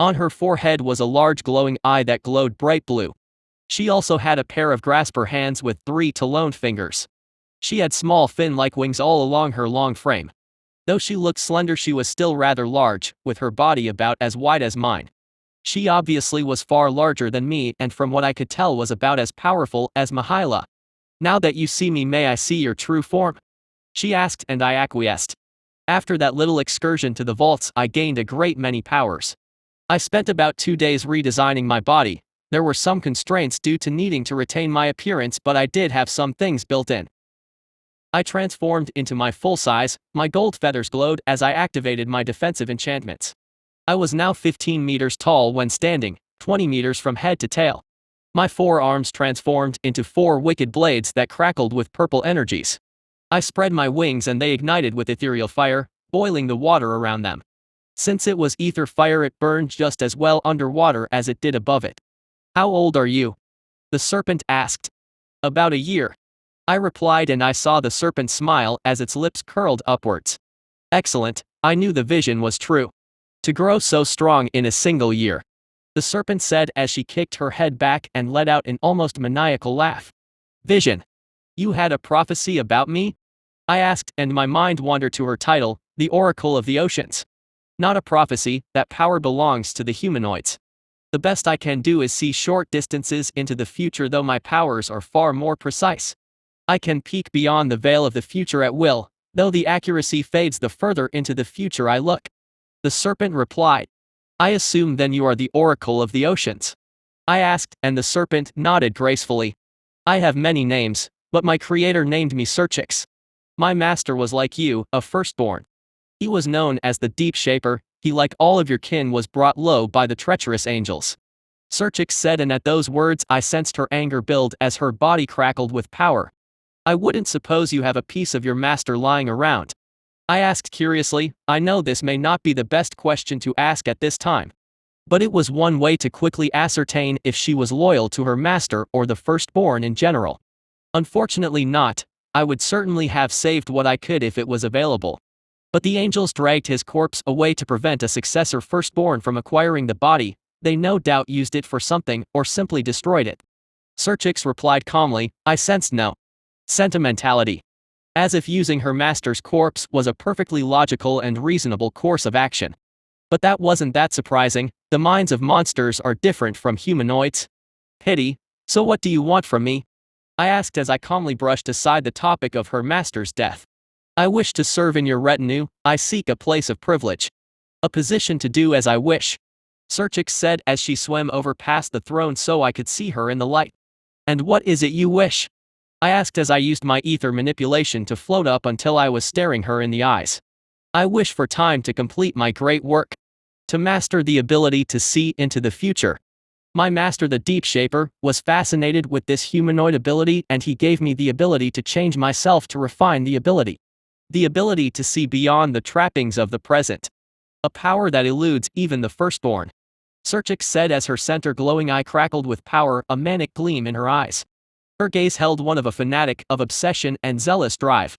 On her forehead was a large glowing eye that glowed bright blue. She also had a pair of grasper hands with 3 taloned fingers. She had small fin-like wings all along her long frame. Though she looked slender, she was still rather large, with her body about as wide as mine. She obviously was far larger than me, and from what I could tell was about as powerful as Mahila. "Now that you see me, may I see your true form?" she asked, and I acquiesced. After that little excursion to the vaults, I gained a great many powers. I spent about 2 days redesigning my body. There were some constraints due to needing to retain my appearance, but I did have some things built in. I transformed into my full size. My gold feathers glowed as I activated my defensive enchantments. I was now 15 meters tall when standing, 20 meters from head to tail. My 4 arms transformed into 4 wicked blades that crackled with purple energies. I spread my wings and they ignited with ethereal fire, boiling the water around them. Since it was ether fire, it burned just as well underwater as it did above it. "How old are you?" the serpent asked. "About a year," I replied, and I saw the serpent smile as its lips curled upwards. "Excellent," I knew the vision was true. "To grow so strong in a single year," the serpent said as she kicked her head back and let out an almost maniacal laugh. "Vision? You had a prophecy about me?" I asked, and my mind wandered to her title, the Oracle of the Oceans. "Not a prophecy, that power belongs to the humanoids. The best I can do is see short distances into the future, though my powers are far more precise. I can peek beyond the veil of the future at will, though the accuracy fades the further into the future I look," the serpent replied. "I assume then you are the Oracle of the Oceans?" I asked, and the serpent nodded gracefully. "I have many names, but my creator named me Syndicate. My master was like you, a firstborn. He was known as the Deep Shaper. He, like all of your kin, was brought low by the treacherous angels," Syndicate said, and at those words I sensed her anger build as her body crackled with power. "I wouldn't suppose you have a piece of your master lying around?" I asked curiously. I know this may not be the best question to ask at this time. But it was one way to quickly ascertain if she was loyal to her master or the firstborn in general. Unfortunately not, I would certainly have saved what I could if it was available. But the angels dragged his corpse away to prevent a successor firstborn from acquiring the body. They no doubt used it for something or simply destroyed it. Syndicate replied calmly, I sensed no sentimentality. As if using her master's corpse was a perfectly logical and reasonable course of action. But that wasn't that surprising, the minds of monsters are different from humanoids. Pity, so what do you want from me? I asked as I calmly brushed aside the topic of her master's death. I wish to serve in your retinue, I seek a place of privilege. A position to do as I wish. Syndicate said as she swam over past the throne so I could see her in the light. And what is it you wish? I asked as I used my ether manipulation to float up until I was staring her in the eyes. I wish for time to complete my great work. To master the ability to see into the future. My master the Deep Shaper was fascinated with this humanoid ability and he gave me the ability to change myself to refine the ability. The ability to see beyond the trappings of the present. A power that eludes even the firstborn. Syndicate said as her center glowing eye crackled with power, a manic gleam in her eyes. Her gaze held one of a fanatic of obsession and zealous drive.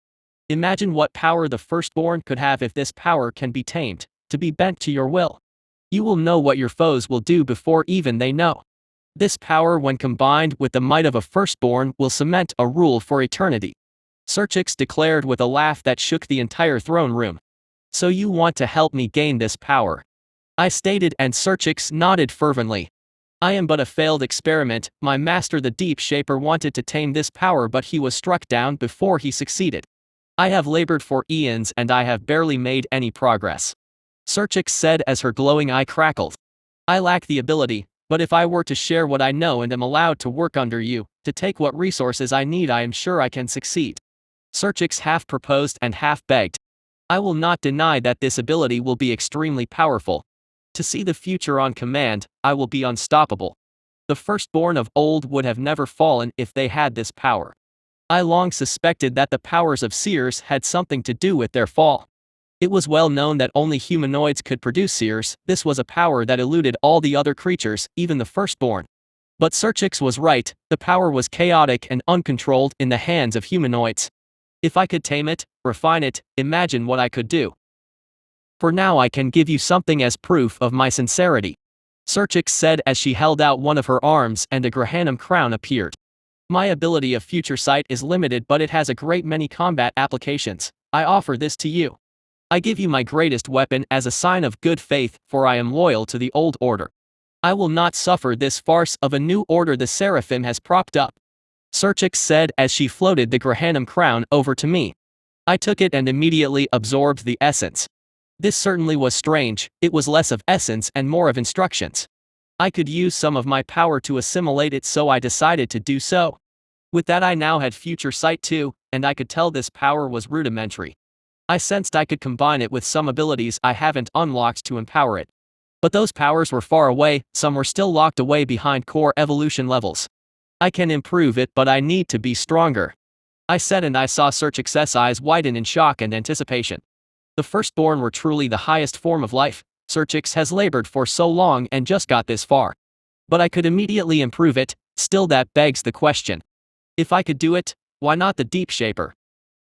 Imagine what power the firstborn could have if this power can be tamed, to be bent to your will. You will know what your foes will do before even they know. This power when combined with the might of a firstborn will cement a rule for eternity. Syndicate declared with a laugh that shook the entire throne room. So you want to help me gain this power? I stated and Syndicate nodded fervently. I am but a failed experiment, my master the Deep Shaper wanted to tame this power but he was struck down before he succeeded. I have labored for eons and I have barely made any progress. Syndicate said as her glowing eye crackled. I lack the ability, but if I were to share what I know and am allowed to work under you, to take what resources I need I am sure I can succeed. Syndicate half proposed and half begged. I will not deny that this ability will be extremely powerful. To see the future on command, I will be unstoppable. The firstborn of old would have never fallen if they had this power. I long suspected that the powers of seers had something to do with their fall. It was well known that only humanoids could produce seers, this was a power that eluded all the other creatures, even the firstborn. But Syndicate was right, the power was chaotic and uncontrolled in the hands of humanoids. If I could tame it, refine it, imagine what I could do. For now I can give you something as proof of my sincerity. Syndicate said as she held out one of her arms and a Grahanum crown appeared. My ability of future sight is limited but it has a great many combat applications. I offer this to you. I give you my greatest weapon as a sign of good faith, for I am loyal to the old order. I will not suffer this farce of a new order the Seraphim has propped up. Syndicate said as she floated the Grahanum crown over to me. I took it and immediately absorbed the essence. This certainly was strange, it was less of essence and more of instructions. I could use some of my power to assimilate it so I decided to do so. With that I now had future sight too, and I could tell this power was rudimentary. I sensed I could combine it with some abilities I haven't unlocked to empower it. But those powers were far away, some were still locked away behind core evolution levels. I can improve it but I need to be stronger. I said and I saw Syndicate eyes widen in shock and anticipation. The firstborn were truly the highest form of life. Syndicate has labored for so long and just got this far. But I could immediately improve it, still that begs the question. If I could do it, why not the Deep Shaper?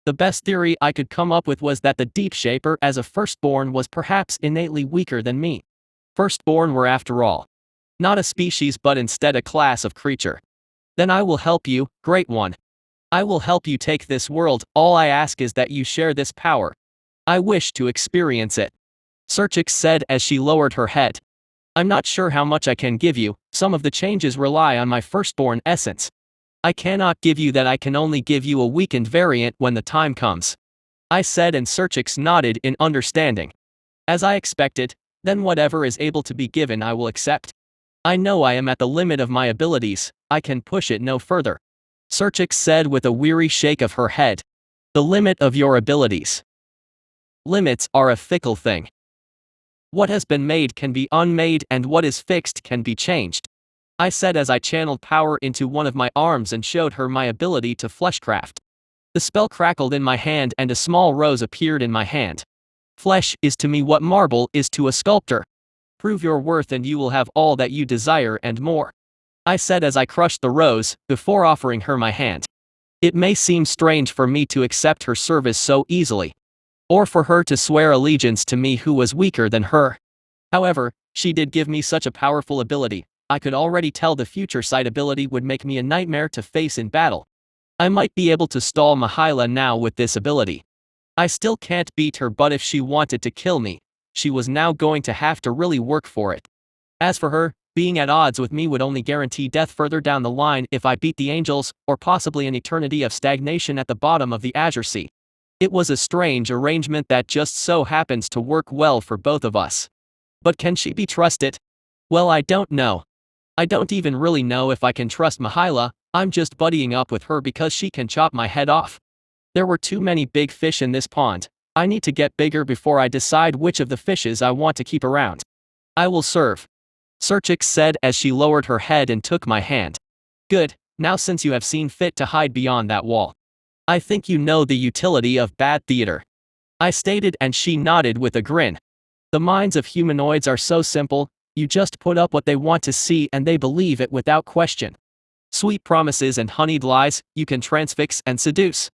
The best theory I could come up with was that the Deep Shaper as a firstborn was perhaps innately weaker than me. Firstborn were after all not a species but instead a class of creature. Then I will help you, Great One. I will help you take this world, all I ask is that you share this power. I wish to experience it. Syndicate said as she lowered her head. I'm not sure how much I can give you, some of the changes rely on my firstborn essence. I cannot give you that I can only give you a weakened variant when the time comes. I said and Syndicate nodded in understanding. As I expected, then whatever is able to be given I will accept. I know I am at the limit of my abilities, I can push it no further. Syndicate said with a weary shake of her head. The limit of your abilities. Limits are a fickle thing. What has been made can be unmade and what is fixed can be changed. I said as I channeled power into one of my arms and showed her my ability to fleshcraft. The spell crackled in my hand and a small rose appeared in my hand. Flesh is to me what marble is to a sculptor. Prove your worth and you will have all that you desire and more. I said as I crushed the rose, before offering her my hand. It may seem strange for me to accept her service so easily. Or for her to swear allegiance to me who was weaker than her. However, she did give me such a powerful ability. I could already tell the future sight ability would make me a nightmare to face in battle. I might be able to stall Mihaela now with this ability. I still can't beat her, but if she wanted to kill me, she was now going to have to really work for it. As for her, being at odds with me would only guarantee death further down the line if I beat the angels, or possibly an eternity of stagnation at the bottom of the Azure Sea. It was a strange arrangement that just so happens to work well for both of us. But can she be trusted? Well, I don't know. I don't even really know if I can trust Mihaela. I'm just buddying up with her because she can chop my head off. There were too many big fish in this pond. I need to get bigger before I decide which of the fishes I want to keep around. I will serve. Serchix said as she lowered her head and took my hand. Good, now since you have seen fit to hide beyond that wall. I think you know the utility of bad theater. I stated and she nodded with a grin. The minds of humanoids are so simple, you just put up what they want to see and they believe it without question. Sweet promises and honeyed lies, you can transfix and seduce.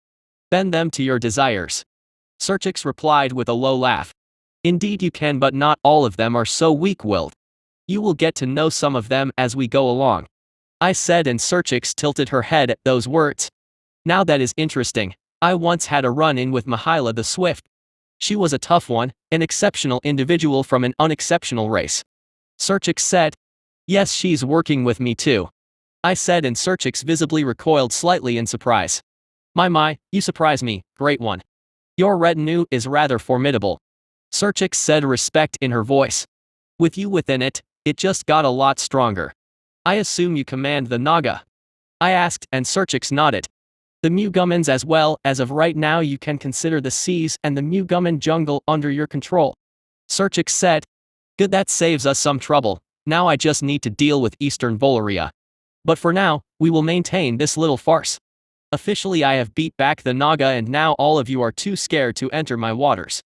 Bend them to your desires. Serchix replied with a low laugh. Indeed you can, but not all of them are so weak-willed. You will get to know some of them as we go along. I said, and Serchix tilted her head at those words. Now that is interesting. I once had a run-in with Mihaela the Swift. She was a tough one, an exceptional individual from an unexceptional race. Serchix said. Yes, she's working with me too. I said, and Serchix visibly recoiled slightly in surprise. My, you surprise me, great one. Your retinue is rather formidable. Serchix said, respect in her voice. With you within it, it just got a lot stronger. I assume you command the Naga? I asked, and Serchix nodded. The Mugumans as well. As of right now you can consider the seas and the Muguman jungle under your control. Serchix said. Good, that saves us some trouble. Now I just need to deal with Eastern Volaria. But for now, we will maintain this little farce. Officially I have beat back the Naga and now all of you are too scared to enter my waters.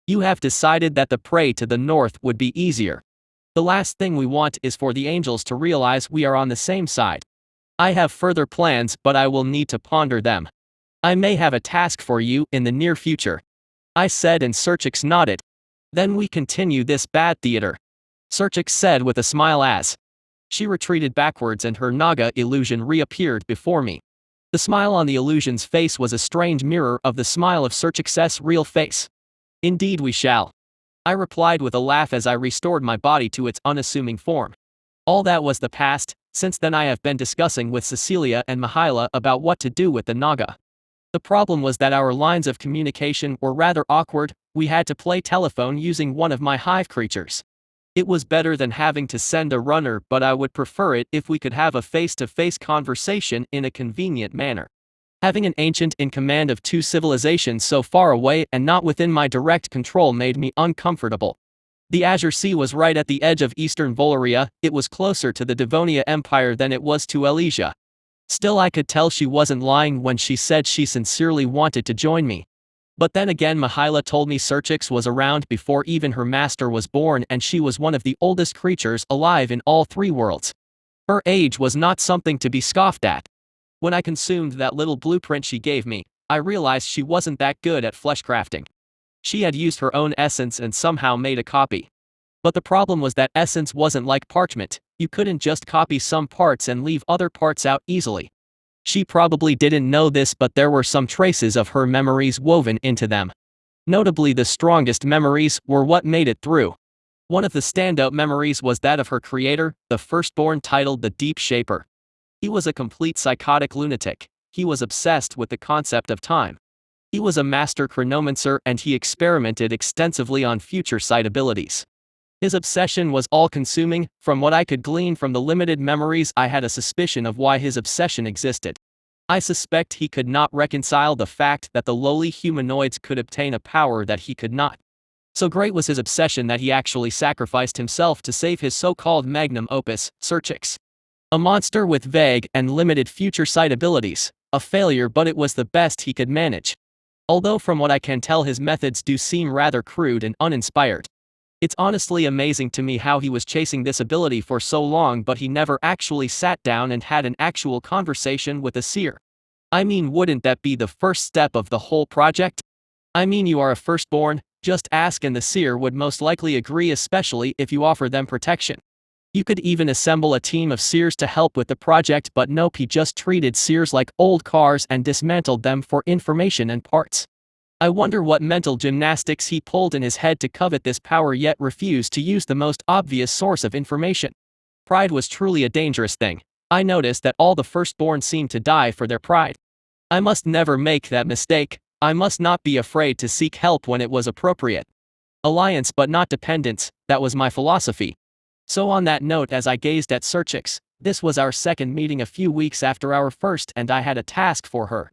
You have decided that the prey to the north would be easier. The last thing we want is for the angels to realize we are on the same side. I have further plans, but I will need to ponder them. I may have a task for you in the near future. I said, and Serchix nodded. Then we continue this bad theater. Serchix said with a smile as she retreated backwards and her Naga illusion reappeared before me. The smile on the illusion's face was a strange mirror of the smile of Serchix's real face. Indeed we shall. I replied with a laugh as I restored my body to its unassuming form. All that was the past. Since then I have been discussing with Cecilia and Mihaela about what to do with the Naga. The problem was that our lines of communication were rather awkward. We had to play telephone using one of my hive creatures. It was better than having to send a runner, but I would prefer it if we could have a face-to-face conversation in a convenient manner. Having an ancient in command of two civilizations so far away and not within my direct control made me uncomfortable. The Azure Sea was right at the edge of Eastern Volaria. It was closer to the Devonia Empire than it was to Elysia. Still, I could tell she wasn't lying when she said she sincerely wanted to join me. But then again, Mihaela told me Serchix was around before even her master was born and she was one of the oldest creatures alive in all three worlds. Her age was not something to be scoffed at. When I consumed that little blueprint she gave me, I realized she wasn't that good at flesh crafting. She had used her own essence and somehow made a copy. But the problem was that essence wasn't like parchment. You couldn't just copy some parts and leave other parts out easily. She probably didn't know this, but there were some traces of her memories woven into them. Notably, the strongest memories were what made it through. One of the standout memories was that of her creator, the firstborn, titled the Deep Shaper. He was a complete psychotic lunatic. He was obsessed with the concept of time. He was a master chronomancer and he experimented extensively on future sight abilities. His obsession was all-consuming. From what I could glean from the limited memories, I had a suspicion of why his obsession existed. I suspect he could not reconcile the fact that the lowly humanoids could obtain a power that he could not. So great was his obsession that he actually sacrificed himself to save his so-called magnum opus, Serchix. A monster with vague and limited future sight abilities, a failure, but it was the best he could manage. Although from what I can tell his methods do seem rather crude and uninspired. It's honestly amazing to me how he was chasing this ability for so long but he never actually sat down and had an actual conversation with a seer. I mean, wouldn't that be the first step of the whole project? I mean, you are a firstborn, just ask and the seer would most likely agree, especially if you offer them protection. You could even assemble a team of seers to help with the project, but nope, he just treated seers like old cars and dismantled them for information and parts. I wonder what mental gymnastics he pulled in his head to covet this power yet refused to use the most obvious source of information. Pride was truly a dangerous thing. I noticed that all the firstborn seemed to die for their pride. I must never make that mistake. I must not be afraid to seek help when it was appropriate. Alliance but not dependence, that was my philosophy. So on that note, as I gazed at Syndicate, this was our second meeting a few weeks after our first, and I had a task for her.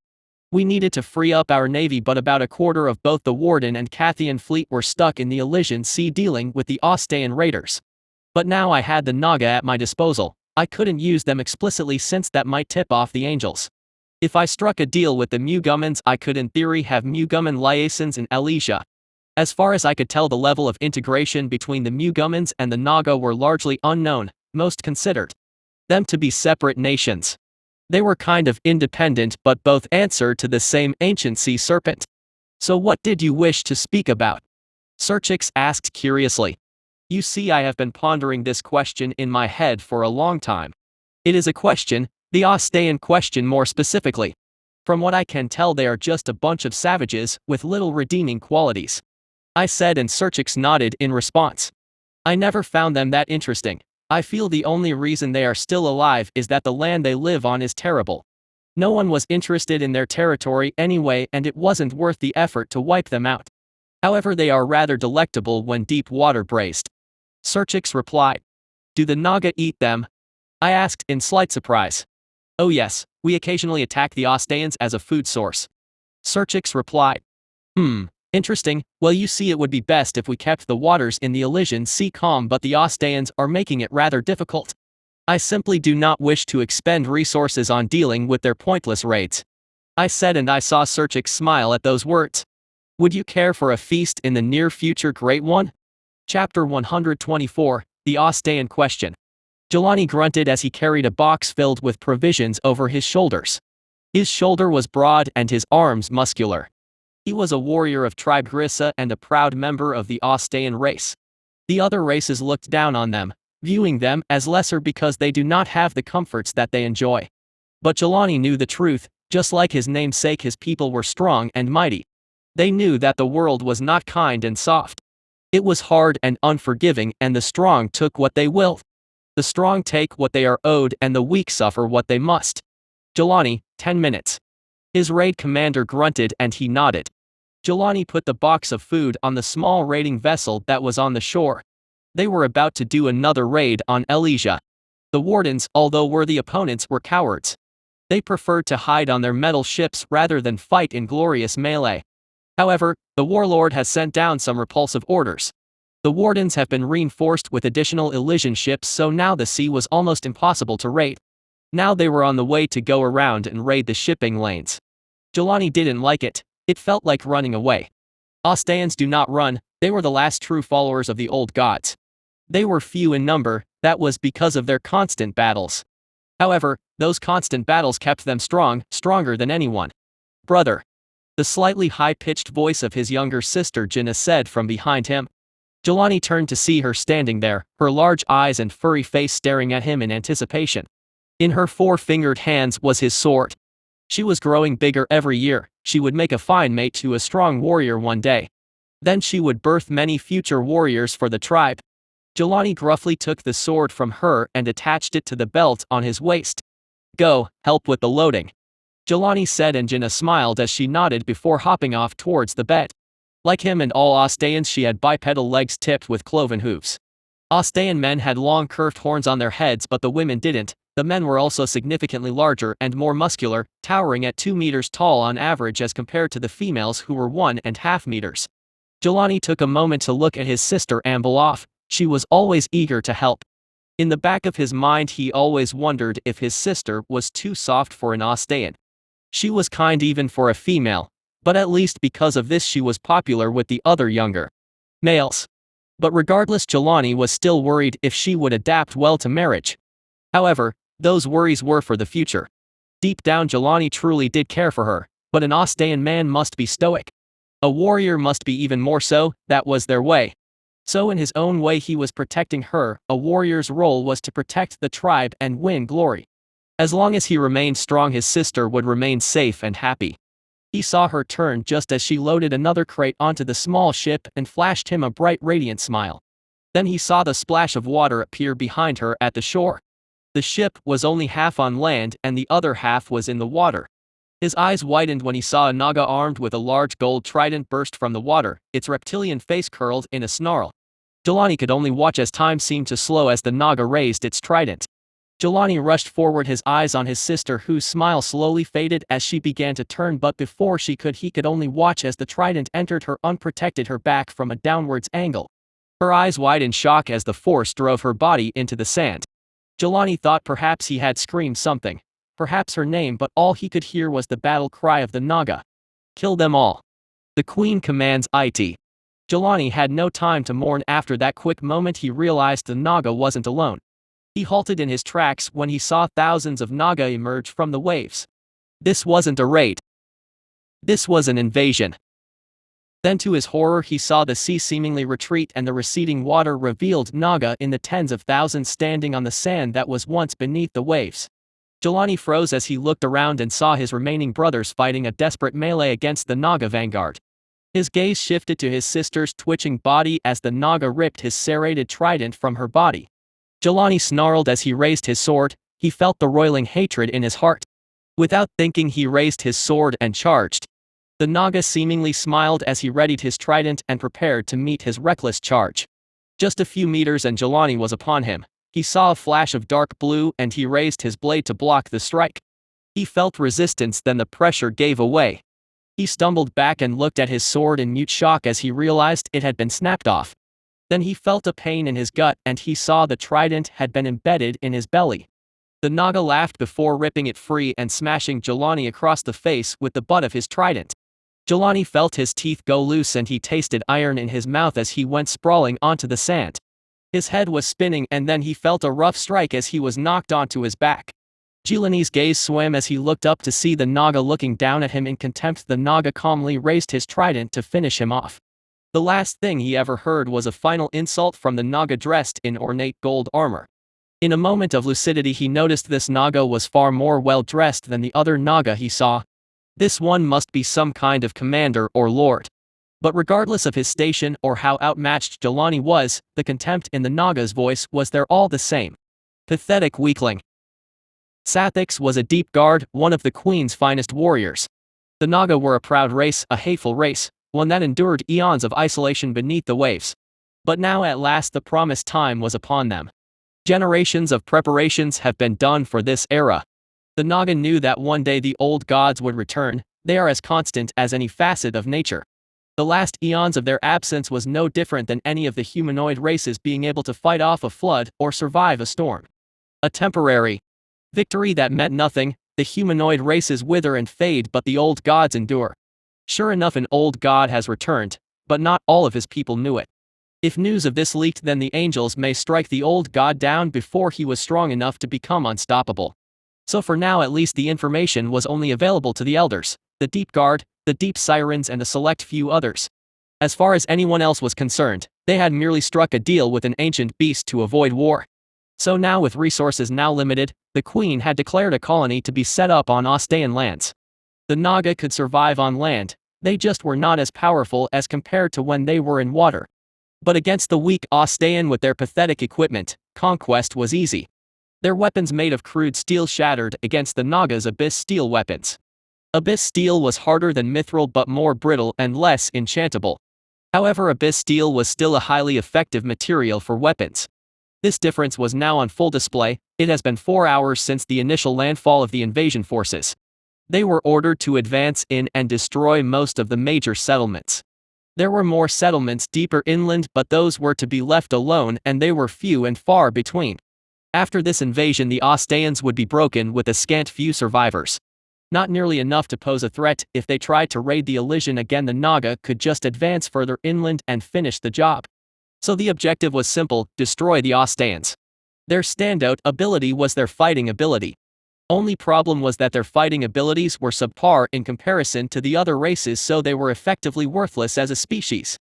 We needed to free up our navy, but about a quarter of both the Warden and Aean fleet were stuck in the Elysian Sea dealing with the Aean raiders. But now I had the Naga at my disposal. I couldn't use them explicitly since that might tip off the angels. If I struck a deal with the Mugumans, I could in theory have Muguman liaisons in Elysia. As far as I could tell, the level of integration between the Mugumans and the Naga were largely unknown. Most considered them to be separate nations. They were kind of independent but both answered to the same ancient sea serpent. So what did you wish to speak about? Syndicate asked curiously. You see, I have been pondering this question in my head for a long time. It is a question, the Aean question more specifically. From what I can tell, they are just a bunch of savages with little redeeming qualities, I said, and Syndicate nodded in response. I never found them that interesting. I feel the only reason they are still alive is that the land they live on is terrible. No one was interested in their territory anyway, and it wasn't worth the effort to wipe them out. However, they are rather delectable when deep water braised. Syndicate replied. Do the Naga eat them? I asked in slight surprise. Oh yes, we occasionally attack the Aeans as a food source. Syndicate replied. Interesting. Well, you see, it would be best if we kept the waters in the Elysian Sea calm, but the Aeans are making it rather difficult. I simply do not wish to expend resources on dealing with their pointless raids, I said, and I saw Syndicate smile at those words. Would you care for a feast in the near future, Great One? Chapter 124, The Aean Question. Jelani grunted as he carried a box filled with provisions over his shoulders. His shoulder was broad and his arms muscular. He was a warrior of tribe Grissa and a proud member of the Aean race. The other races looked down on them, viewing them as lesser because they do not have the comforts that they enjoy. But Jelani knew the truth. Just like his namesake, his people were strong and mighty. They knew that the world was not kind and soft. It was hard and unforgiving, and the strong took what they will. The strong take what they are owed, and the weak suffer what they must. Jelani, 10 minutes. His raid commander grunted and he nodded. Jelani put the box of food on the small raiding vessel that was on the shore. They were about to do another raid on Elysia. The Wardens, although worthy opponents, were cowards. They preferred to hide on their metal ships rather than fight in glorious melee. However, the warlord has sent down some repulsive orders. The Wardens have been reinforced with additional Elysian ships, so now the sea was almost impossible to raid. Now they were on the way to go around and raid the shipping lanes. Jelani didn't like it. It felt like running away. Aeans do not run. They were the last true followers of the old gods. They were few in number. That was because of their constant battles. However, those constant battles kept them strong, stronger than anyone. Brother. The slightly high-pitched voice of his younger sister Jinna said from behind him. Jelani turned to see her standing there, her large eyes and furry face staring at him in anticipation. In her four-fingered hands was his sword. She was growing bigger every year. She would make a fine mate to a strong warrior one day. Then she would birth many future warriors for the tribe. Jelani gruffly took the sword from her and attached it to the belt on his waist. Go, help with the loading, Jelani said, and Jinna smiled as she nodded before hopping off towards the bed. Like him and all Aeans, she had bipedal legs tipped with cloven hooves. Aean men had long curved horns on their heads, but the women didn't. The men were also significantly larger and more muscular, towering at 2 meters tall on average as compared to the females who were 1.5 meters. Jelani took a moment to look at his sister amble off. She was always eager to help. In the back of his mind, he always wondered if his sister was too soft for an Aean. She was kind even for a female, but at least because of this she was popular with the other younger males. But regardless, Jelani was still worried if she would adapt well to marriage. However, those worries were for the future. Deep down, Jelani truly did care for her, but an Aean man must be stoic. A warrior must be even more so. That was their way. So in his own way he was protecting her. A warrior's role was to protect the tribe and win glory. As long as he remained strong, his sister would remain safe and happy. He saw her turn just as she loaded another crate onto the small ship and flashed him a bright radiant smile. Then he saw the splash of water appear behind her at the shore. The ship was only half on land and the other half was in the water. His eyes widened when he saw a Naga armed with a large gold trident burst from the water, its reptilian face curled in a snarl. Jelani could only watch as time seemed to slow as the Naga raised its trident. Jelani rushed forward, his eyes on his sister, whose smile slowly faded as she began to turn, but before she could, he could only watch as the trident entered her, unprotected her back from a downwards angle. Her eyes wide in shock as the force drove her body into the sand. Jelani thought perhaps he had screamed something. Perhaps her name, but all he could hear was the battle cry of the Naga. Kill them all. The Queen commands it. Jelani had no time to mourn. After that quick moment he realized the Naga wasn't alone. He halted in his tracks when he saw thousands of Naga emerge from the waves. This wasn't a raid. This was an invasion. Then to his horror he saw the sea seemingly retreat and the receding water revealed Naga in the tens of thousands standing on the sand that was once beneath the waves. Jelani froze as he looked around and saw his remaining brothers fighting a desperate melee against the Naga vanguard. His gaze shifted to his sister's twitching body as the Naga ripped his serrated trident from her body. Jelani snarled as he raised his sword. He felt the roiling hatred in his heart. Without thinking he raised his sword and charged. The Naga seemingly smiled as he readied his trident and prepared to meet his reckless charge. Just a few meters and Jelani was upon him. He saw a flash of dark blue and he raised his blade to block the strike. He felt resistance, then the pressure gave away. He stumbled back and looked at his sword in mute shock as he realized it had been snapped off. Then he felt a pain in his gut and he saw the trident had been embedded in his belly. The Naga laughed before ripping it free and smashing Jelani across the face with the butt of his trident. Jelani felt his teeth go loose and he tasted iron in his mouth as he went sprawling onto the sand. His head was spinning and then he felt a rough strike as he was knocked onto his back. Jelani's gaze swam as he looked up to see the Naga looking down at him in contempt. The Naga calmly raised his trident to finish him off. The last thing he ever heard was a final insult from the Naga dressed in ornate gold armor. In a moment of lucidity he noticed this Naga was far more well dressed than the other Naga he saw. This one must be some kind of commander or lord. But regardless of his station or how outmatched Jelani was, the contempt in the Naga's voice was there all the same. Pathetic weakling. Sathix was a deep guard, one of the Queen's finest warriors. The Naga were a proud race, a hateful race, one that endured eons of isolation beneath the waves. But now at last the promised time was upon them. Generations of preparations have been done for this era. The Naga knew that one day the old gods would return. They are as constant as any facet of nature. The last eons of their absence was no different than any of the humanoid races being able to fight off a flood or survive a storm. A temporary victory that meant nothing. The humanoid races wither and fade, but the old gods endure. Sure enough, an old god has returned, but not all of his people knew it. If news of this leaked, then the angels may strike the old god down before he was strong enough to become unstoppable. So for now at least the information was only available to the elders, the deep guard, the deep sirens and a select few others. As far as anyone else was concerned, they had merely struck a deal with an ancient beast to avoid war. So now, with resources now limited, the Queen had declared a colony to be set up on Aean lands. The Naga could survive on land, they just were not as powerful as compared to when they were in water. But against the weak Aean with their pathetic equipment, conquest was easy. Their weapons made of crude steel shattered against the Naga's abyss steel weapons. Abyss steel was harder than mithril but more brittle and less enchantable. However, abyss steel was still a highly effective material for weapons. This difference was now on full display. It has been 4 hours since the initial landfall of the invasion forces. They were ordered to advance in and destroy most of the major settlements. There were more settlements deeper inland, but those were to be left alone and they were few and far between. After this invasion the Aeans would be broken with a scant few survivors. Not nearly enough to pose a threat. If they tried to raid the Elysian again, the Naga could just advance further inland and finish the job. So the objective was simple: destroy the Aeans. Their standout ability was their fighting ability. Only problem was that their fighting abilities were subpar in comparison to the other races, so they were effectively worthless as a species.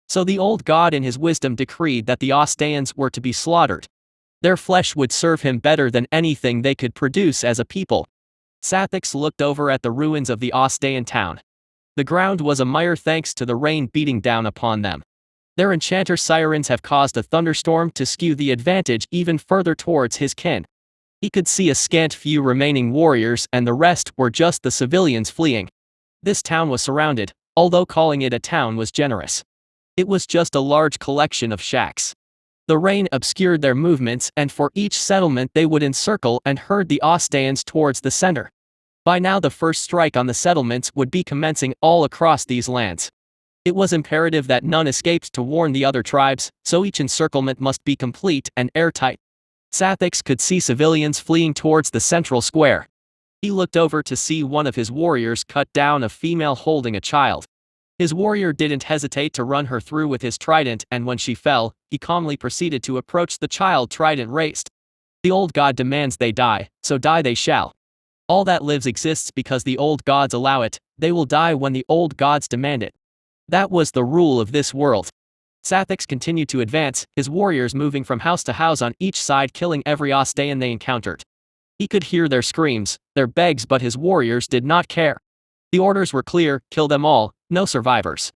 So the old god in his wisdom decreed that the Aeans were to be slaughtered. Their flesh would serve him better than anything they could produce as a people. Sathix looked over at the ruins of the Aean town. The ground was a mire thanks to the rain beating down upon them. Their enchanter sirens have caused a thunderstorm to skew the advantage even further towards his kin. He could see a scant few remaining warriors, and the rest were just the civilians fleeing. This town was surrounded, although calling it a town was generous. It was just a large collection of shacks. The rain obscured their movements, and for each settlement they would encircle and herd the Aeans towards the center. By now the first strike on the settlements would be commencing all across these lands. It was imperative that none escaped to warn the other tribes, so each encirclement must be complete and airtight. Sathix could see civilians fleeing towards the central square. He looked over to see one of his warriors cut down a female holding a child. His warrior didn't hesitate to run her through with his trident, and when she fell, he calmly proceeded to approach the child, trident raised. The old god demands they die, so die they shall. All that lives exists because the old gods allow it. They will die when the old gods demand it. That was the rule of this world. Sathix continued to advance, his warriors moving from house to house on each side, killing every Aean they encountered. He could hear their screams, their begs, but his warriors did not care. The orders were clear: kill them all, no survivors.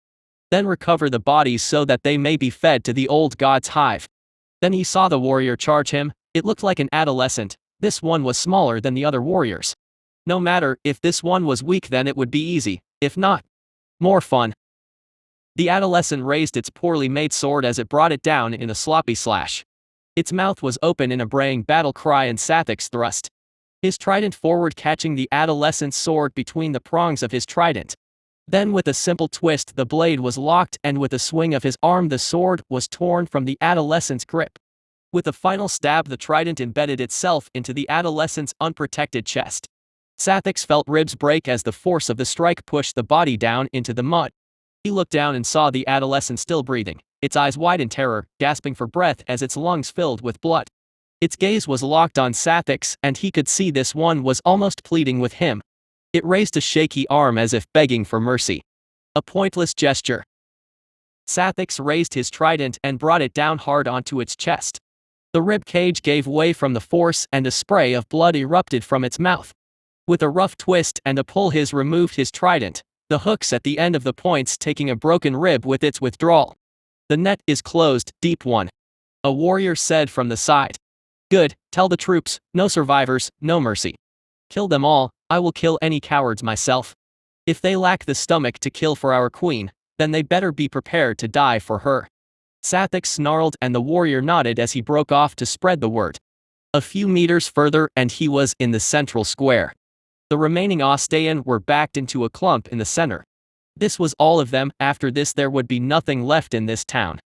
Then recover the bodies so that they may be fed to the old god's hive. Then he saw the warrior charge him. It looked like an adolescent. This one was smaller than the other warriors. No matter, if this one was weak then it would be easy, if not, more fun. The adolescent raised its poorly made sword as it brought it down in a sloppy slash. Its mouth was open in a braying battle cry, and Sathix thrust his trident forward, catching the adolescent's sword between the prongs of his trident. Then with a simple twist the blade was locked, and with a swing of his arm the sword was torn from the adolescent's grip. With a final stab the trident embedded itself into the adolescent's unprotected chest. Sathix felt ribs break as the force of the strike pushed the body down into the mud. He looked down and saw the adolescent still breathing, its eyes wide in terror, gasping for breath as its lungs filled with blood. Its gaze was locked on Sathix, and he could see this one was almost pleading with him. It raised a shaky arm as if begging for mercy. A pointless gesture. Sathix raised his trident and brought it down hard onto its chest. The rib cage gave way from the force, and a spray of blood erupted from its mouth. With a rough twist and a pull he removed his trident, the hooks at the end of the points taking a broken rib with its withdrawal. The net is closed, deep one. A warrior said from the side. Good, tell the troops, no survivors, no mercy. Kill them all, I will kill any cowards myself. If they lack the stomach to kill for our queen, then they better be prepared to die for her. Sathix snarled, and the warrior nodded as he broke off to spread the word. A few meters further and he was in the central square. The remaining Aean were backed into a clump in the center. This was all of them. After this there would be nothing left in this town.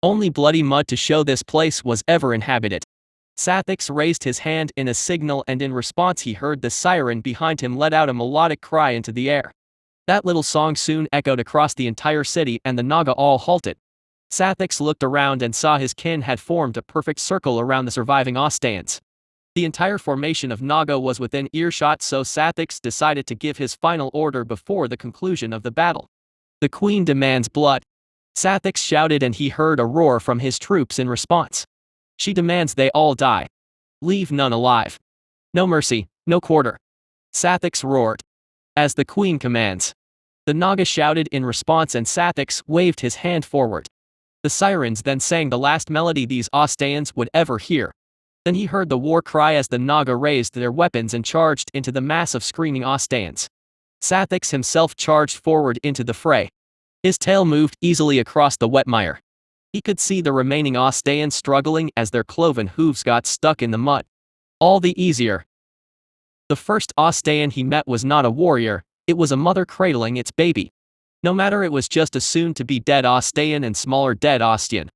Only bloody mud to show this place was ever inhabited. Sathix raised his hand in a signal, and in response he heard the siren behind him let out a melodic cry into the air. That little song soon echoed across the entire city, and the Naga all halted. Sathix looked around and saw his kin had formed a perfect circle around the surviving Aeans. The entire formation of Naga was within earshot, so Sathix decided to give his final order before the conclusion of the battle. The queen demands blood. Sathix shouted, and he heard a roar from his troops in response. She demands they all die. Leave none alive. No mercy, no quarter. Sathix roared. As the queen commands. The Naga shouted in response, and Sathix waved his hand forward. The sirens then sang the last melody these Aeans would ever hear. Then he heard the war cry as the Naga raised their weapons and charged into the mass of screaming Aeans. Sathix himself charged forward into the fray. His tail moved easily across the wet mire. He could see the remaining Aeans struggling as their cloven hooves got stuck in the mud. All the easier. The first Aean he met was not a warrior, it was a mother cradling its baby. No matter, it was just a soon-to-be dead Aean and smaller dead Aean.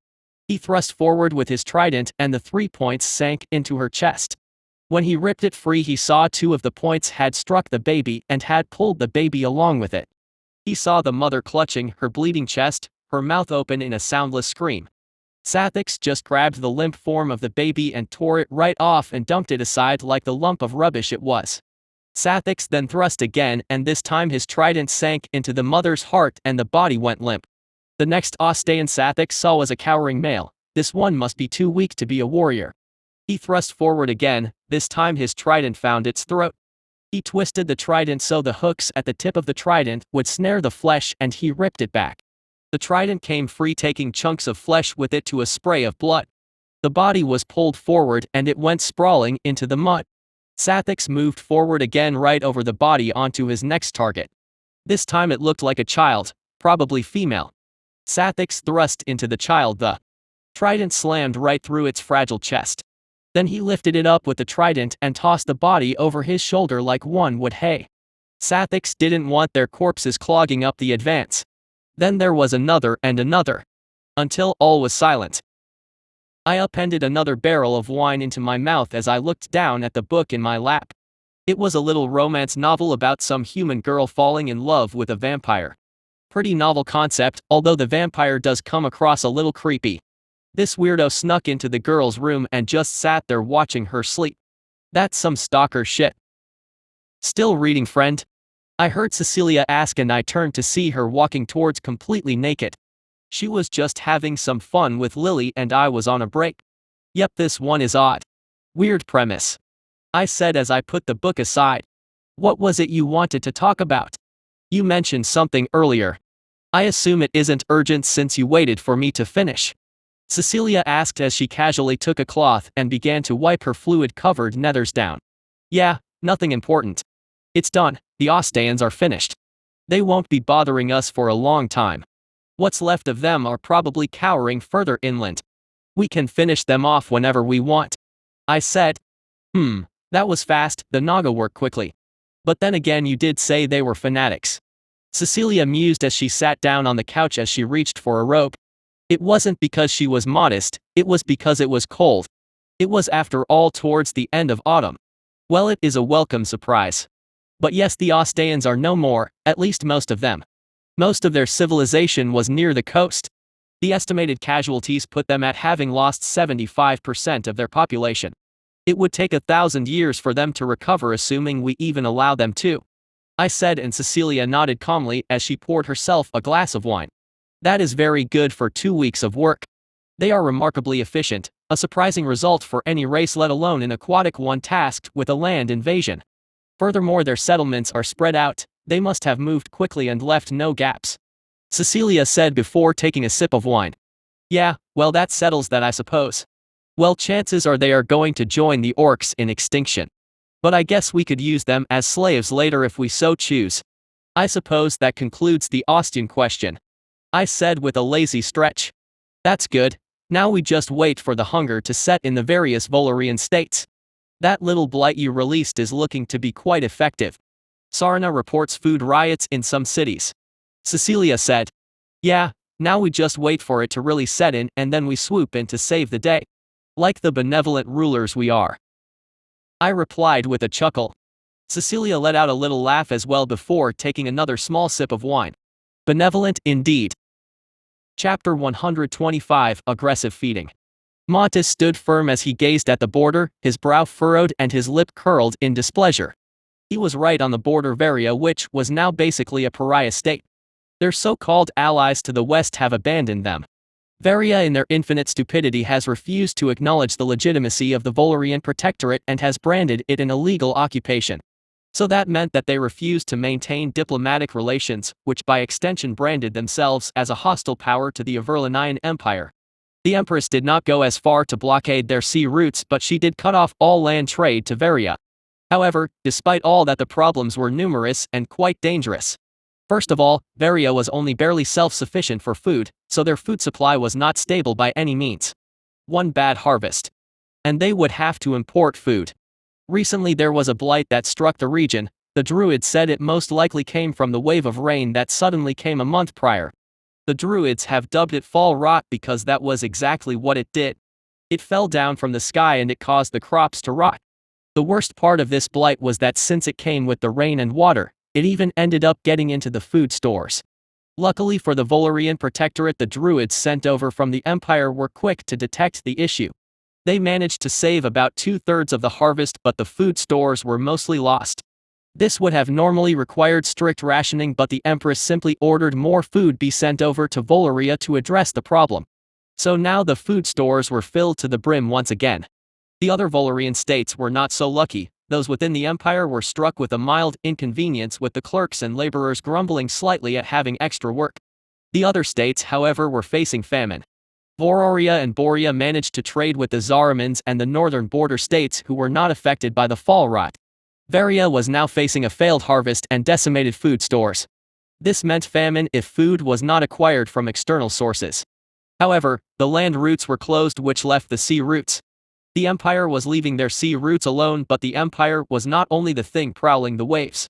He thrust forward with his trident, and the 3 points sank into her chest. When he ripped it free he saw 2 of the points had struck the baby and had pulled the baby along with it. He saw the mother clutching her bleeding chest, her mouth open in a soundless scream. Sathix just grabbed the limp form of the baby and tore it right off and dumped it aside like the lump of rubbish it was. Sathix then thrust again, and this time his trident sank into the mother's heart and the body went limp. The next Aean Sathix saw was a cowering male. This one must be too weak to be a warrior. He thrust forward again, this time his trident found its throat. He twisted the trident so the hooks at the tip of the trident would snare the flesh, and he ripped it back. The trident came free, taking chunks of flesh with it to a spray of blood. The body was pulled forward and it went sprawling into the mud. Sathix moved forward again right over the body onto his next target. This time it looked like a child, probably female. Sathix thrust into the child. The trident slammed right through its fragile chest. Then he lifted it up with the trident and tossed the body over his shoulder like one would hay. Sathix didn't want their corpses clogging up the advance. Then there was another and another. Until all was silent. I appended another barrel of wine into my mouth as I looked down at the book in my lap. It was a little romance novel about some human girl falling in love with a vampire. Pretty novel concept, although the vampire does come across a little creepy. This weirdo snuck into the girl's room and just sat there watching her sleep. That's some stalker shit. Still reading, friend? I heard Cecilia ask, and I turned to see her walking towards completely naked. She was just having some fun with Lily and I was on a break. Yep, this one is odd. Weird premise. I said as I put the book aside. What was it you wanted to talk about? You mentioned something earlier. I assume it isn't urgent since you waited for me to finish. Cecilia asked as she casually took a cloth and began to wipe her fluid-covered nethers down. Yeah, nothing important. It's done, the Aeans are finished. They won't be bothering us for a long time. What's left of them are probably cowering further inland. We can finish them off whenever we want. I said. That was fast. The Naga worked quickly. But then again, you did say they were fanatics. Cecilia mused as she sat down on the couch as she reached for a robe. It wasn't because she was modest, it was because it was cold. It was after all towards the end of autumn. Well, it is a welcome surprise. But yes, the Aeans are no more, at least most of them. Most of their civilization was near the coast. The estimated casualties put them at having lost 75% of their population. It would take 1,000 years for them to recover, assuming we even allow them to. I said, and Cecilia nodded calmly as she poured herself a glass of wine. That is very good for 2 weeks of work. They are remarkably efficient, a surprising result for any race, let alone an aquatic one tasked with a land invasion. Furthermore, their settlements are spread out, they must have moved quickly and left no gaps. Cecilia said before taking a sip of wine. Yeah, well, that settles that, I suppose. Well, chances are they are going to join the orcs in extinction. But I guess we could use them as slaves later if we so choose. I suppose that concludes the Aean question. I said with a lazy stretch. That's good. Now we just wait for the hunger to set in the various Volarian states. That little blight you released is looking to be quite effective. Sarna reports food riots in some cities. Cecilia said. Yeah, now we just wait for it to really set in and then we swoop in to save the day. Like the benevolent rulers we are. I replied with a chuckle. Cecilia let out a little laugh as well before taking another small sip of wine. Benevolent indeed. Chapter 125, Aggressive Feeding. Montes stood firm as he gazed at the border, his brow furrowed and his lip curled in displeasure. He was right on the border. Varia, which was now basically a pariah state. Their so-called allies to the west have abandoned them. Varia, in their infinite stupidity, has refused to acknowledge the legitimacy of the Volarian Protectorate and has branded it an illegal occupation. So that meant that they refused to maintain diplomatic relations, which by extension branded themselves as a hostile power to the Averlanian Empire. The Empress did not go as far to blockade their sea routes, but she did cut off all land trade to Varia. However, despite all that, the problems were numerous and quite dangerous. First of all, Varia was only barely self-sufficient for food, so their food supply was not stable by any means. One bad harvest. And they would have to import food. Recently there was a blight that struck the region. The Druids said it most likely came from the wave of rain that suddenly came a month prior. The Druids have dubbed it fall rot because that was exactly what it did. It fell down from the sky and it caused the crops to rot. The worst part of this blight was that since it came with the rain and water, it even ended up getting into the food stores. Luckily for the Volarian Protectorate, the Druids sent over from the Empire were quick to detect the issue. They managed to save about 2/3 of the harvest, but the food stores were mostly lost. This would have normally required strict rationing, but the Empress simply ordered more food be sent over to Volaria to address the problem. So now the food stores were filled to the brim once again. The other Volarian states were not so lucky. Those within the Empire were struck with a mild inconvenience, with the clerks and laborers grumbling slightly at having extra work. The other states, however, were facing famine. Vororia and Boria managed to trade with the Zaramans and the northern border states, who were not affected by the fall rot. Varia was now facing a failed harvest and decimated food stores. This meant famine if food was not acquired from external sources. However, the land routes were closed, which left the sea routes. The Empire was leaving their sea routes alone, but the Empire was not only the thing prowling the waves.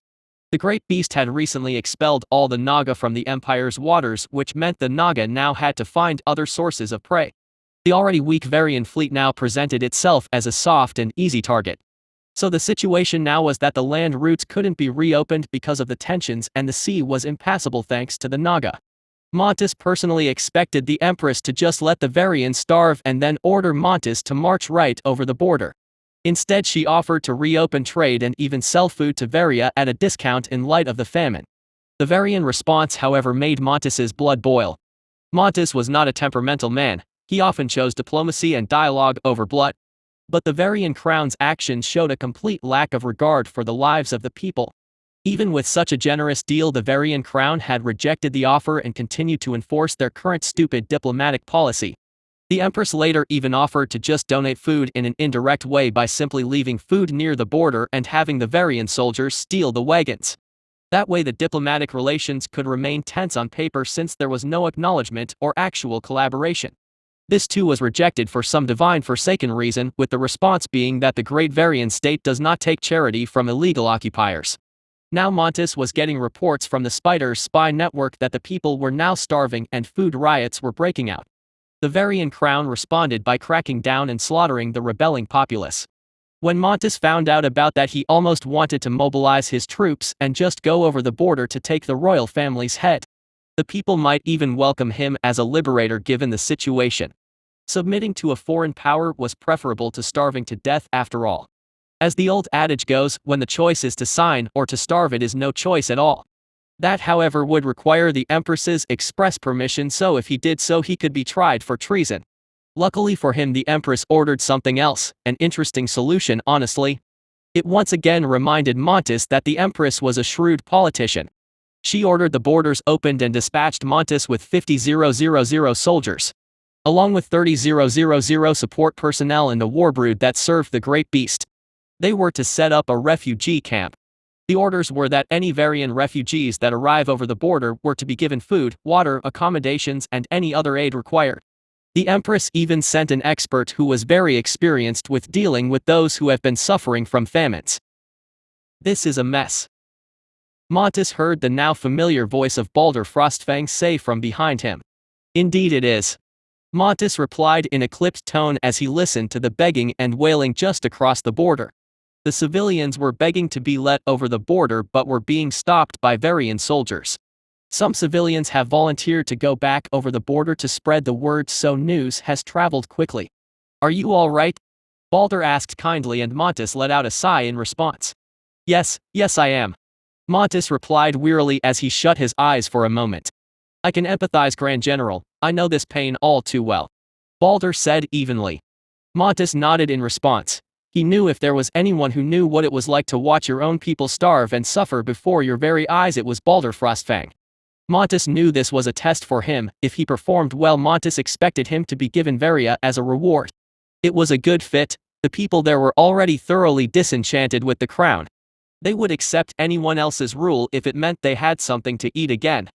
The Great Beast had recently expelled all the Naga from the Empire's waters, which meant the Naga now had to find other sources of prey. The already weak Varian fleet now presented itself as a soft and easy target. So the situation now was that the land routes couldn't be reopened because of the tensions, and the sea was impassable thanks to the Naga. Montis personally expected the Empress to just let the Varians starve and then order Montis to march right over the border. Instead, she offered to reopen trade and even sell food to Varia at a discount in light of the famine. The Varian response, however, made Montis's blood boil. Montis was not a temperamental man. He often chose diplomacy and dialogue over blood. But the Varian crown's actions showed a complete lack of regard for the lives of the people. Even with such a generous deal, the Varian crown had rejected the offer and continued to enforce their current stupid diplomatic policy. The Empress later even offered to just donate food in an indirect way by simply leaving food near the border and having the Varian soldiers steal the wagons. That way the diplomatic relations could remain tense on paper, since there was no acknowledgement or actual collaboration. This too was rejected for some divine forsaken reason, with the response being that the Great Varian State does not take charity from illegal occupiers. Now Montis was getting reports from the Spider's spy network that the people were now starving and food riots were breaking out. The Varian crown responded by cracking down and slaughtering the rebelling populace. When Montis found out about that, he almost wanted to mobilize his troops and just go over the border to take the royal family's head. The people might even welcome him as a liberator given the situation. Submitting to a foreign power was preferable to starving to death after all. As the old adage goes, when the choice is to sign or to starve, it is no choice at all. That, however, would require the Empress's express permission, so if he did so, he could be tried for treason. Luckily for him, the Empress ordered something else, an interesting solution, honestly. It once again reminded Montis that the Empress was a shrewd politician. She ordered the borders opened and dispatched Montis with 50,000 soldiers, along with 30,000 support personnel in the warbrood that served the Great Beast. They were to set up a refugee camp. The orders were that any Varian refugees that arrive over the border were to be given food, water, accommodations, and any other aid required. The Empress even sent an expert who was very experienced with dealing with those who have been suffering from famines. This is a mess. Montis heard the now familiar voice of Balder Frostfang say from behind him. Indeed it is. Montis replied in a clipped tone as he listened to the begging and wailing just across the border. The civilians were begging to be let over the border but were being stopped by Varian soldiers. Some civilians have volunteered to go back over the border to spread the word, so news has traveled quickly. Are you all right? Balder asked kindly, and Montis let out a sigh in response. Yes I am. Montis replied wearily as he shut his eyes for a moment. I can empathize, Grand General. I know this pain all too well. Balder said evenly. Montis nodded in response. He knew if there was anyone who knew what it was like to watch your own people starve and suffer before your very eyes, it was Balder Frostfang. Montis knew this was a test for him. If he performed well, Montis expected him to be given Varia as a reward. It was a good fit. The people there were already thoroughly disenchanted with the crown. They would accept anyone else's rule if it meant they had something to eat again.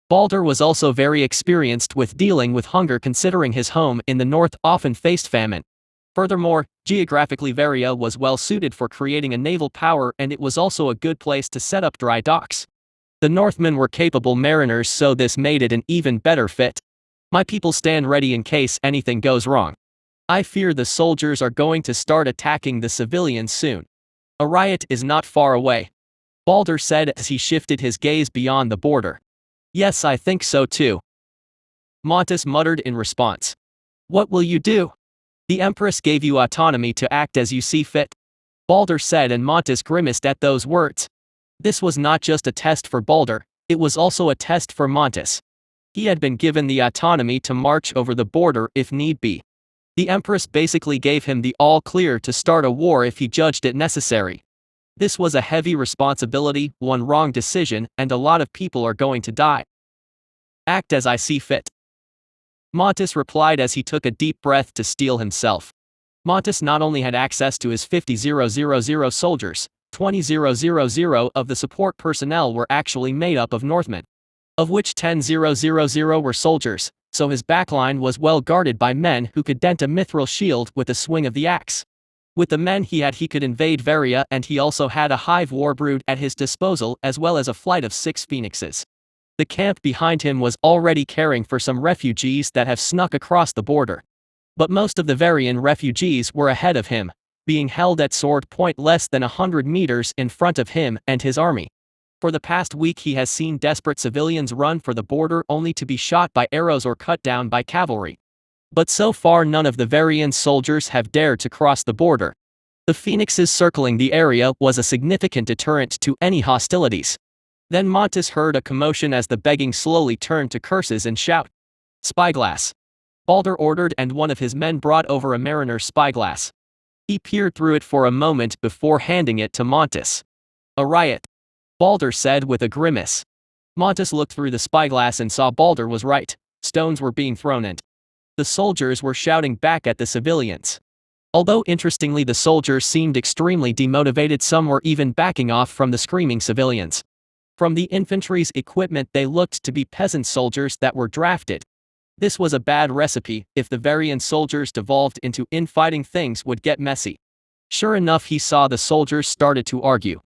Balder was also very experienced with dealing with hunger, considering his home in the north often faced famine. Furthermore, geographically Varia was well suited for creating a naval power, and it was also a good place to set up dry docks. The Northmen were capable mariners, so this made it an even better fit. My people stand ready in case anything goes wrong. I fear the soldiers are going to start attacking the civilians soon. A riot is not far away, Balder said as he shifted his gaze beyond the border. Yes, I think so too. Montes muttered in response. What will you do? The Empress gave you autonomy to act as you see fit. Balder said, and Montes grimaced at those words. This was not just a test for Balder, it was also a test for Montes. He had been given the autonomy to march over the border if need be. The Empress basically gave him the all-clear to start a war if he judged it necessary. This was a heavy responsibility, one wrong decision, and a lot of people are going to die. Act as I see fit. Montes replied as he took a deep breath to steel himself. Montes not only had access to his 50,000 soldiers, 20,000 of the support personnel were actually made up of Northmen, of which 10,000 were soldiers, so his backline was well guarded by men who could dent a mithril shield with a swing of the axe. With the men he had, he could invade Varia, and he also had a hive warbrood at his disposal as well as a flight of 6 phoenixes. The camp behind him was already caring for some refugees that have snuck across the border. But most of the Varian refugees were ahead of him, being held at sword point less than 100 meters in front of him and his army. For the past week he has seen desperate civilians run for the border only to be shot by arrows or cut down by cavalry. But so far none of the Varian soldiers have dared to cross the border. The phoenixes circling the area was a significant deterrent to any hostilities. Then Montes heard a commotion as the begging slowly turned to curses and shout. Spyglass. Balder ordered, and one of his men brought over a mariner's spyglass. He peered through it for a moment before handing it to Montes. A riot. Balder said with a grimace. Montes looked through the spyglass and saw Balder was right. Stones were being thrown and the soldiers were shouting back at the civilians. Although interestingly the soldiers seemed extremely demotivated, some were even backing off from the screaming civilians. From the infantry's equipment they looked to be peasant soldiers that were drafted. This was a bad recipe. If the Varian soldiers devolved into infighting, things would get messy. Sure enough, he saw the soldiers started to argue.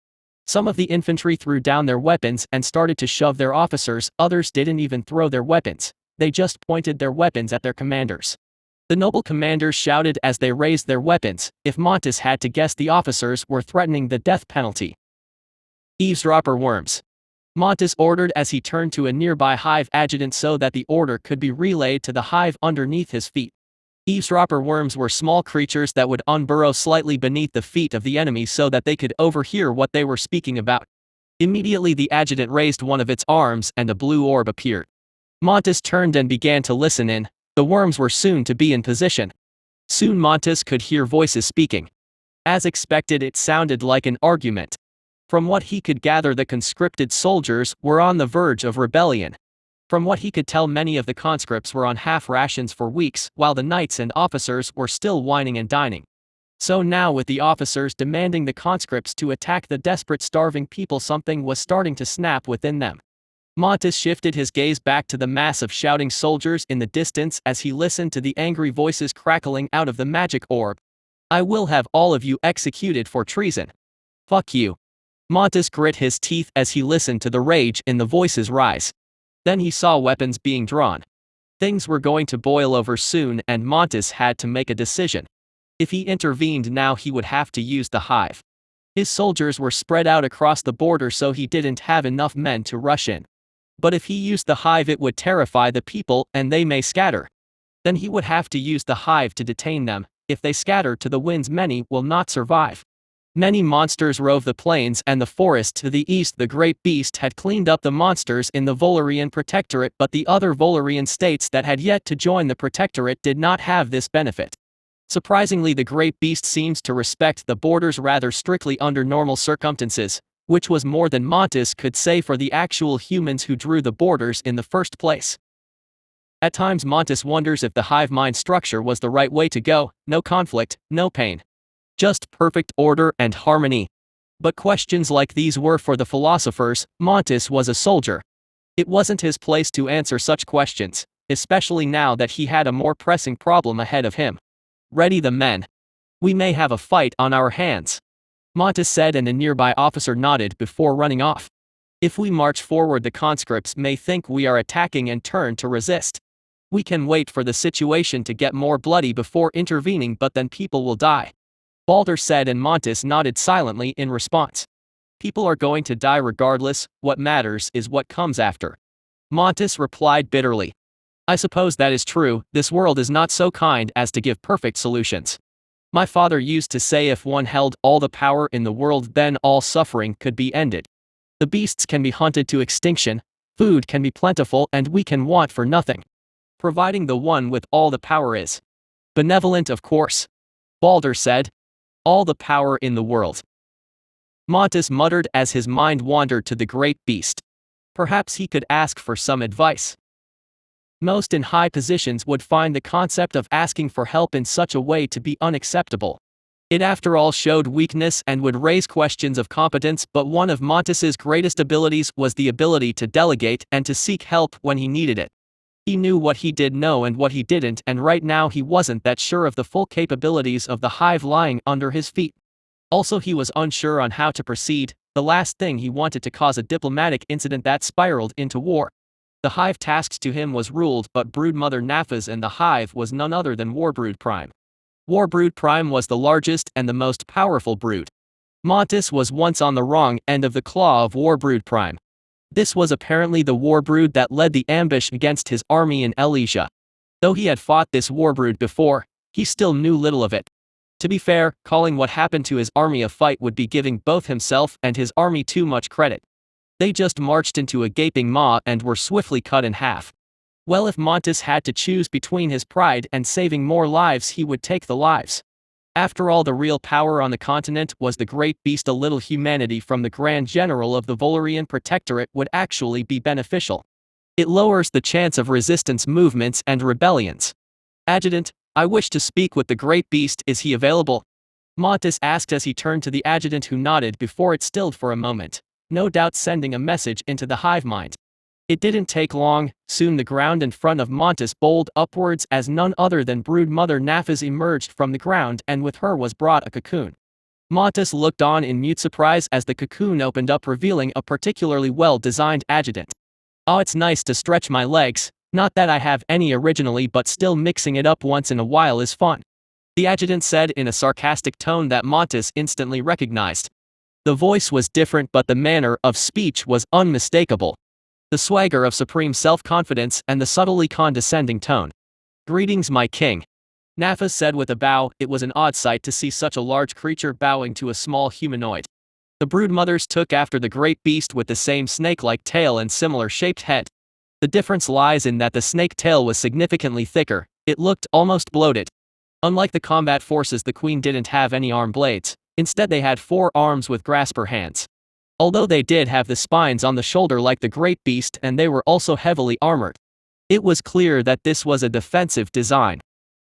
Some of the infantry threw down their weapons and started to shove their officers, others didn't even throw their weapons, they just pointed their weapons at their commanders. The noble commanders shouted as they raised their weapons. If Montes had to guess, the officers were threatening the death penalty. Eavesdropper worms. Montes ordered as he turned to a nearby hive adjutant so that the order could be relayed to the hive underneath his feet. Eavesdropper worms were small creatures that would unburrow slightly beneath the feet of the enemy so that they could overhear what they were speaking about. Immediately the adjutant raised one of its arms and a blue orb appeared. Montes turned and began to listen in. The worms were soon to be in position. Soon Montes could hear voices speaking. As expected, it sounded like an argument. From what he could gather, the conscripted soldiers were on the verge of rebellion. From what he could tell, many of the conscripts were on half rations for weeks, while the knights and officers were still whining and dining. So now, with the officers demanding the conscripts to attack the desperate starving people, something was starting to snap within them. Montes shifted his gaze back to the mass of shouting soldiers in the distance as he listened to the angry voices crackling out of the magic orb. I will have all of you executed for treason. Fuck you. Montes grit his teeth as he listened to the rage in the voices rise. Then he saw weapons being drawn. Things were going to boil over soon, and Montes had to make a decision. If he intervened now, he would have to use the hive. His soldiers were spread out across the border, so he didn't have enough men to rush in. But if he used the hive, it would terrify the people and they may scatter. Then he would have to use the hive to detain them. If they scatter to the winds, many will not survive. Many monsters rove the plains and the forest to the east. The great beast had cleaned up the monsters in the Volarian Protectorate, but the other Volarian states that had yet to join the Protectorate did not have this benefit. Surprisingly, the great beast seems to respect the borders rather strictly under normal circumstances, which was more than Montes could say for the actual humans who drew the borders in the first place. At times Montes wonders if the hive mind structure was the right way to go. No conflict, no pain. Just perfect order and harmony. But questions like these were for the philosophers. Montes was a soldier. It wasn't his place to answer such questions, especially now that he had a more pressing problem ahead of him. Ready the men. We may have a fight on our hands. Montes said, and a nearby officer nodded before running off. If we march forward, the conscripts may think we are attacking and turn to resist. We can wait for the situation to get more bloody before intervening, but then people will die. Balder said, and Montes nodded silently in response. People are going to die regardless. What matters is what comes after. Montes replied bitterly. I suppose that is true, this world is not so kind as to give perfect solutions. My father used to say if one held all the power in the world then all suffering could be ended. The beasts can be hunted to extinction, food can be plentiful and we can want for nothing. Providing the one with all the power is benevolent of course. Balder said. All the power in the world. Montes muttered as his mind wandered to the great beast. Perhaps he could ask for some advice. Most in high positions would find the concept of asking for help in such a way to be unacceptable. It after all showed weakness and would raise questions of competence, but one of Montes's greatest abilities was the ability to delegate and to seek help when he needed it. He knew what he did know and what he didn't, and right now he wasn't that sure of the full capabilities of the hive lying under his feet. Also he was unsure on how to proceed. The last thing he wanted to cause a diplomatic incident that spiraled into war. The hive tasked to him was ruled but Broodmother Nafas, and the hive was none other than Warbrood Prime. Warbrood Prime was the largest and the most powerful brood. Montes was once on the wrong end of the claw of Warbrood Prime. This was apparently the warbrood that led the ambush against his army in Elysia. Though he had fought this warbrood before, he still knew little of it. To be fair, calling what happened to his army a fight would be giving both himself and his army too much credit. They just marched into a gaping maw and were swiftly cut in half. Well, if Montes had to choose between his pride and saving more lives, he would take the lives. After all, the real power on the continent was the great beast. A little humanity from the Grand General of the Volarian Protectorate would actually be beneficial. It lowers the chance of resistance movements and rebellions. Adjutant, I wish to speak with the great beast, is he available? Montes asked as he turned to the adjutant, who nodded before it stilled for a moment, no doubt sending a message into the hive mind. It didn't take long, soon the ground in front of Montes bowled upwards as none other than Broodmother Nafas emerged from the ground, and with her was brought a cocoon. Montes looked on in mute surprise as the cocoon opened up, revealing a particularly well-designed adjutant. Oh, it's nice to stretch my legs, not that I have any originally, but still mixing it up once in a while is fun. The adjutant said in a sarcastic tone that Montes instantly recognized. The voice was different, but the manner of speech was unmistakable. The swagger of supreme self-confidence and the subtly condescending tone. Greetings, my king. Nafas said with a bow. It was an odd sight to see such a large creature bowing to a small humanoid. The broodmothers took after the great beast with the same snake-like tail and similar shaped head. The difference lies in that the snake tail was significantly thicker. It looked almost bloated. Unlike the combat forces, the queen didn't have any arm blades. Instead they had 4 arms with grasper hands. Although they did have the spines on the shoulder like the great beast, and they were also heavily armored. It was clear that this was a defensive design.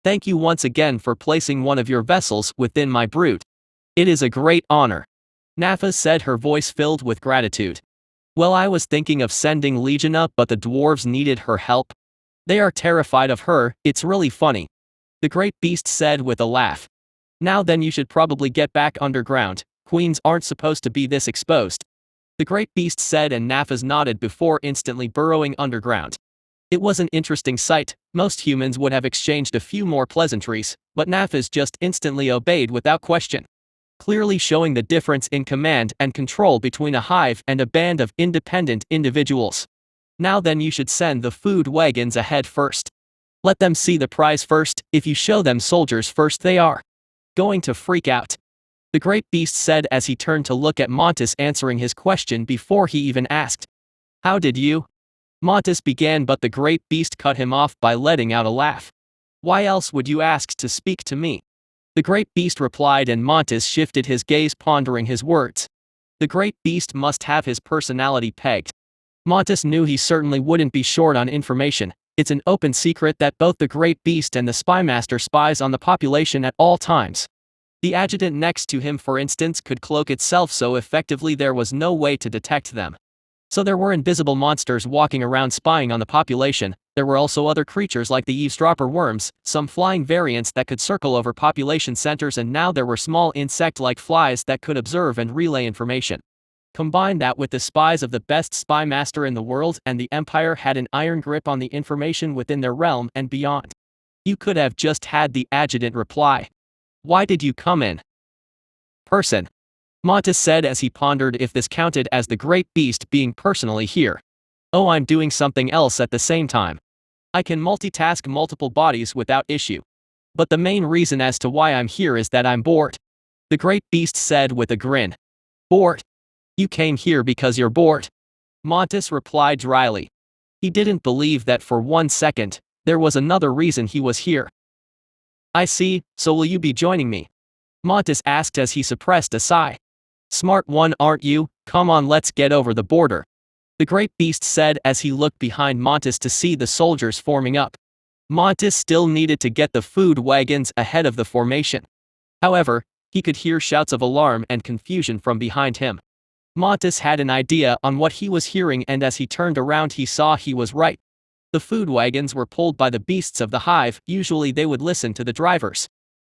Thank you once again for placing one of your vessels within my brood. It is a great honor. Nafas said, her voice filled with gratitude. Well, I was thinking of sending Legiona, but the dwarves needed her help. They are terrified of her, it's really funny. The great beast said with a laugh. Now then, you should probably get back underground. Queens aren't supposed to be this exposed. The great beast said, and Nafas nodded before instantly burrowing underground. It was an interesting sight. Most humans would have exchanged a few more pleasantries, but Nafas just instantly obeyed without question. Clearly showing the difference in command and control between a hive and a band of independent individuals. Now then, you should send the food wagons ahead first. Let them see the prize first. If you show them soldiers first, they are going to freak out. The great beast said as he turned to look at Montes, answering his question before he even asked. How did you? Montes began, but the great beast cut him off by letting out a laugh. Why else would you ask to speak to me? The great beast replied, and Montes shifted his gaze, pondering his words. The great beast must have his personality pegged. Montes knew he certainly wouldn't be short on information. It's an open secret that both the great beast and the spymaster spies on the population at all times. The adjutant next to him, for instance, could cloak itself so effectively there was no way to detect them. So there were invisible monsters walking around spying on the population. There were also other creatures like the eavesdropper worms, some flying variants that could circle over population centers, and now there were small insect-like flies that could observe and relay information. Combine that with the spies of the best spy master in the world, and the Empire had an iron grip on the information within their realm and beyond. You could have just had the adjutant reply. Why did you come in person? Montes said as he pondered if this counted as the great beast being personally here. Oh, I'm doing something else at the same time. I can multitask multiple bodies without issue. But the main reason as to why I'm here is that I'm bored. The great beast said with a grin. Bored? You came here because you're bored. Montes replied dryly. He didn't believe that for 1 second, there was another reason he was here. I see, so will you be joining me? Montes asked as he suppressed a sigh. Smart one, aren't you? Come on, let's get over the border. The great beast said as he looked behind Montes to see the soldiers forming up. Montes still needed to get the food wagons ahead of the formation. However, he could hear shouts of alarm and confusion from behind him. Montes had an idea on what he was hearing, and as he turned around he saw he was right. The food wagons were pulled by the beasts of the hive. Usually they would listen to the drivers.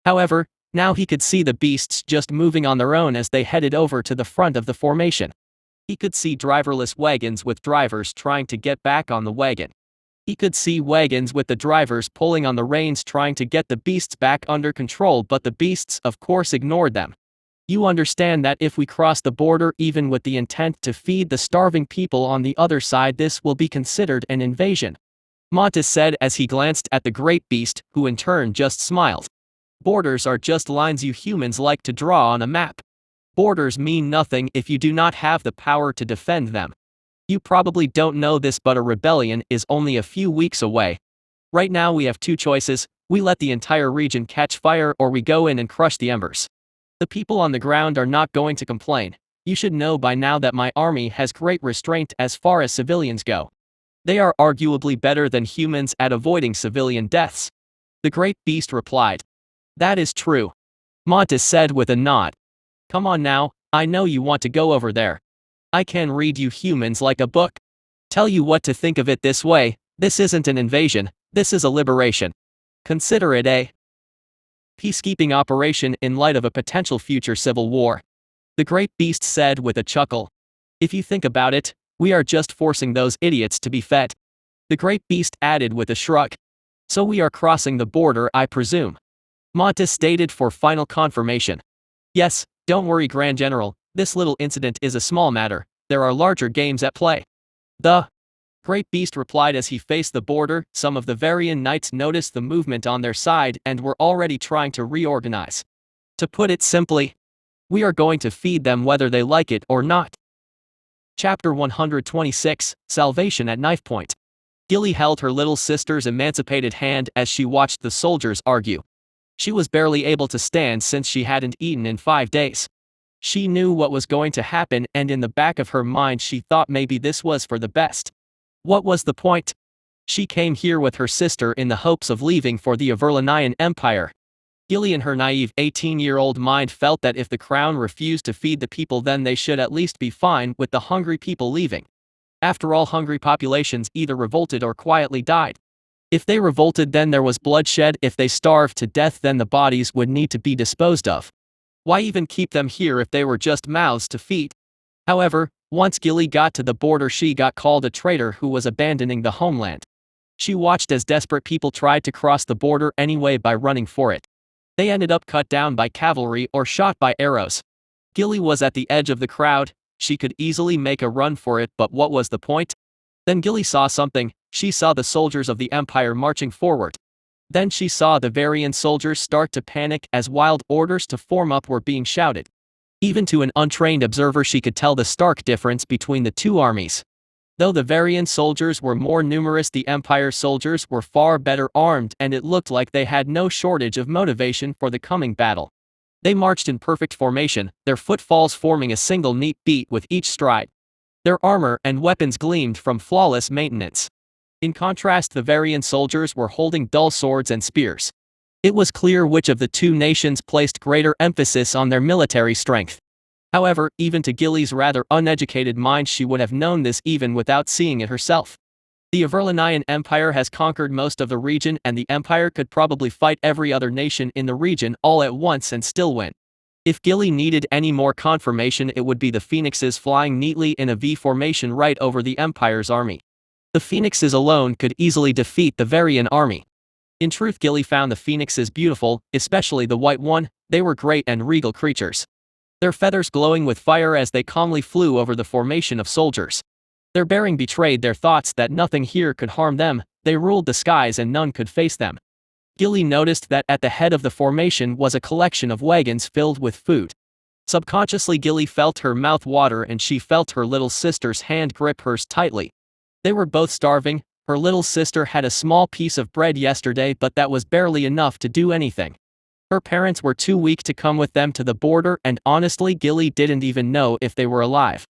However, now he could see the beasts just moving on their own as they headed over to the front of the formation. He could see driverless wagons with drivers trying to get back on the wagon. He could see wagons with the drivers pulling on the reins trying to get the beasts back under control, but the beasts of course ignored them. You understand that if we cross the border even with the intent to feed the starving people on the other side, this will be considered an invasion. Montes said as he glanced at the great beast, who in turn just smiled. Borders are just lines you humans like to draw on a map. Borders mean nothing if you do not have the power to defend them. You probably don't know this, but a rebellion is only a few weeks away. Right now we have two choices: we let the entire region catch fire, or we go in and crush the embers. The people on the ground are not going to complain. You should know by now that my army has great restraint as far as civilians go. They are arguably better than humans at avoiding civilian deaths. The great beast replied. That is true. Montes said with a nod. Come on now, I know you want to go over there. I can read you humans like a book. Tell you what to think of it this way: this isn't an invasion, this is a liberation. Consider it a peacekeeping operation in light of a potential future civil war. The great beast said with a chuckle. If you think about it, we are just forcing those idiots to be fed. The great beast added with a shrug. So we are crossing the border, I presume. Montes stated for final confirmation. Yes, don't worry, Grand General, this little incident is a small matter, there are larger games at play. The great beast replied as he faced the border. Some of the Varian knights noticed the movement on their side and were already trying to reorganize. To put it simply, we are going to feed them whether they like it or not. Chapter 126, Salvation at Knife Point. Gilly held her little sister's emancipated hand as she watched the soldiers argue. She was barely able to stand since she hadn't eaten in 5 days. She knew what was going to happen, and in the back of her mind she thought maybe this was for the best. What was the point? She came here with her sister in the hopes of leaving for the Averlanian Empire. Gilly in her naive 18-year-old mind felt that if the crown refused to feed the people, then they should at least be fine with the hungry people leaving. After all, hungry populations either revolted or quietly died. If they revolted, then there was bloodshed. If they starved to death, then the bodies would need to be disposed of. Why even keep them here if they were just mouths to feed? However, once Gilly got to the border, she got called a traitor who was abandoning the homeland. She watched as desperate people tried to cross the border anyway by running for it. They ended up cut down by cavalry or shot by arrows. Gilly was at the edge of the crowd. She could easily make a run for it, but what was the point? Then Gilly saw something. She saw the soldiers of the Empire marching forward. Then she saw the Varian soldiers start to panic as wild orders to form up were being shouted. Even to an untrained observer she could tell the stark difference between the two armies. Though the Varian soldiers were more numerous, the Empire soldiers were far better armed, and it looked like they had no shortage of motivation for the coming battle. They marched in perfect formation, their footfalls forming a single neat beat with each stride. Their armor and weapons gleamed from flawless maintenance. In contrast, the Varian soldiers were holding dull swords and spears. It was clear which of the two nations placed greater emphasis on their military strength. However, even to Gilly's rather uneducated mind, she would have known this even without seeing it herself. The Averlanian Empire has conquered most of the region, and the Empire could probably fight every other nation in the region all at once and still win. If Gilly needed any more confirmation, it would be the phoenixes flying neatly in a V formation right over the Empire's army. The phoenixes alone could easily defeat the Varian army. In truth, Gilly found the phoenixes beautiful, especially the white one. They were great and regal creatures. Their feathers glowing with fire as they calmly flew over the formation of soldiers. Their bearing betrayed their thoughts that nothing here could harm them, they ruled the skies and none could face them. Gilly noticed that at the head of the formation was a collection of wagons filled with food. Subconsciously Gilly felt her mouth water and she felt her little sister's hand grip hers tightly. They were both starving. Her little sister had a small piece of bread yesterday, but that was barely enough to do anything. Her parents were too weak to come with them to the border, and honestly Gilly didn't even know if they were alive.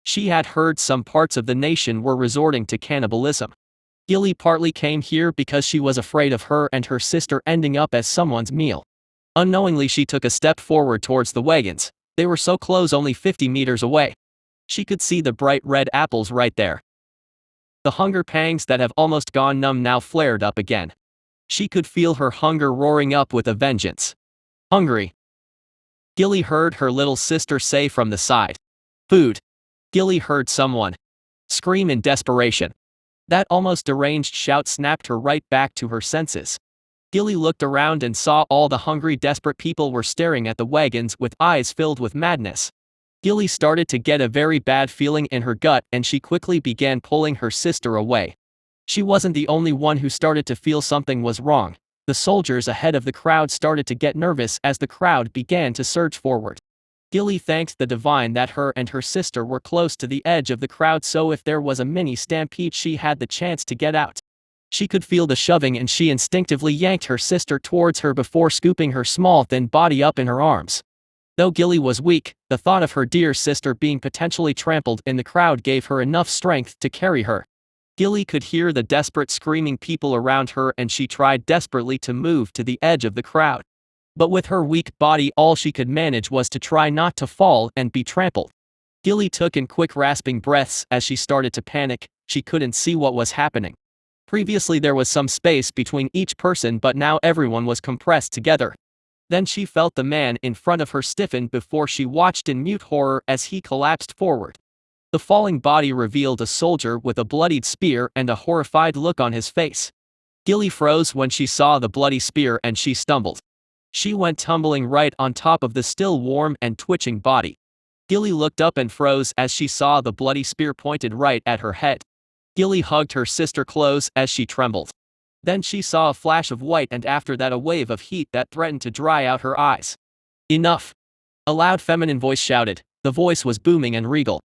She had heard some parts of the nation were resorting to cannibalism. Gilly partly came here because she was afraid of her and her sister ending up as someone's meal. Unknowingly she took a step forward towards the wagons. They were so close, only 50 meters away. She could see the bright red apples right there. The hunger pangs that have almost gone numb now flared up again. She could feel her hunger roaring up with a vengeance. Hungry. Gilly heard her little sister say from the side. Food. Gilly heard someone scream in desperation. That almost deranged shout snapped her right back to her senses. Gilly looked around and saw all the hungry, desperate people were staring at the wagons with eyes filled with madness. Gilly started to get a very bad feeling in her gut and she quickly began pulling her sister away. She wasn't the only one who started to feel something was wrong. The soldiers ahead of the crowd started to get nervous as the crowd began to surge forward. Gilly thanked the divine that her and her sister were close to the edge of the crowd, so if there was a mini stampede she had the chance to get out. She could feel the shoving and she instinctively yanked her sister towards her before scooping her small thin body up in her arms. Though Gilly was weak, the thought of her dear sister being potentially trampled in the crowd gave her enough strength to carry her. Gilly could hear the desperate screaming people around her and she tried desperately to move to the edge of the crowd. But with her weak body all she could manage was to try not to fall and be trampled. Gilly took in quick rasping breaths as she started to panic. She couldn't see what was happening. Previously there was some space between each person, but now everyone was compressed together. Then she felt the man in front of her stiffen before she watched in mute horror as he collapsed forward. The falling body revealed a soldier with a bloodied spear and a horrified look on his face. Gilly froze when she saw the bloody spear and she stumbled. She went tumbling right on top of the still warm and twitching body. Gilly looked up and froze as she saw the bloody spear pointed right at her head. Gilly hugged her sister close as she trembled. Then she saw a flash of white and after that a wave of heat that threatened to dry out her eyes. Enough! A loud feminine voice shouted. The voice was booming and regal.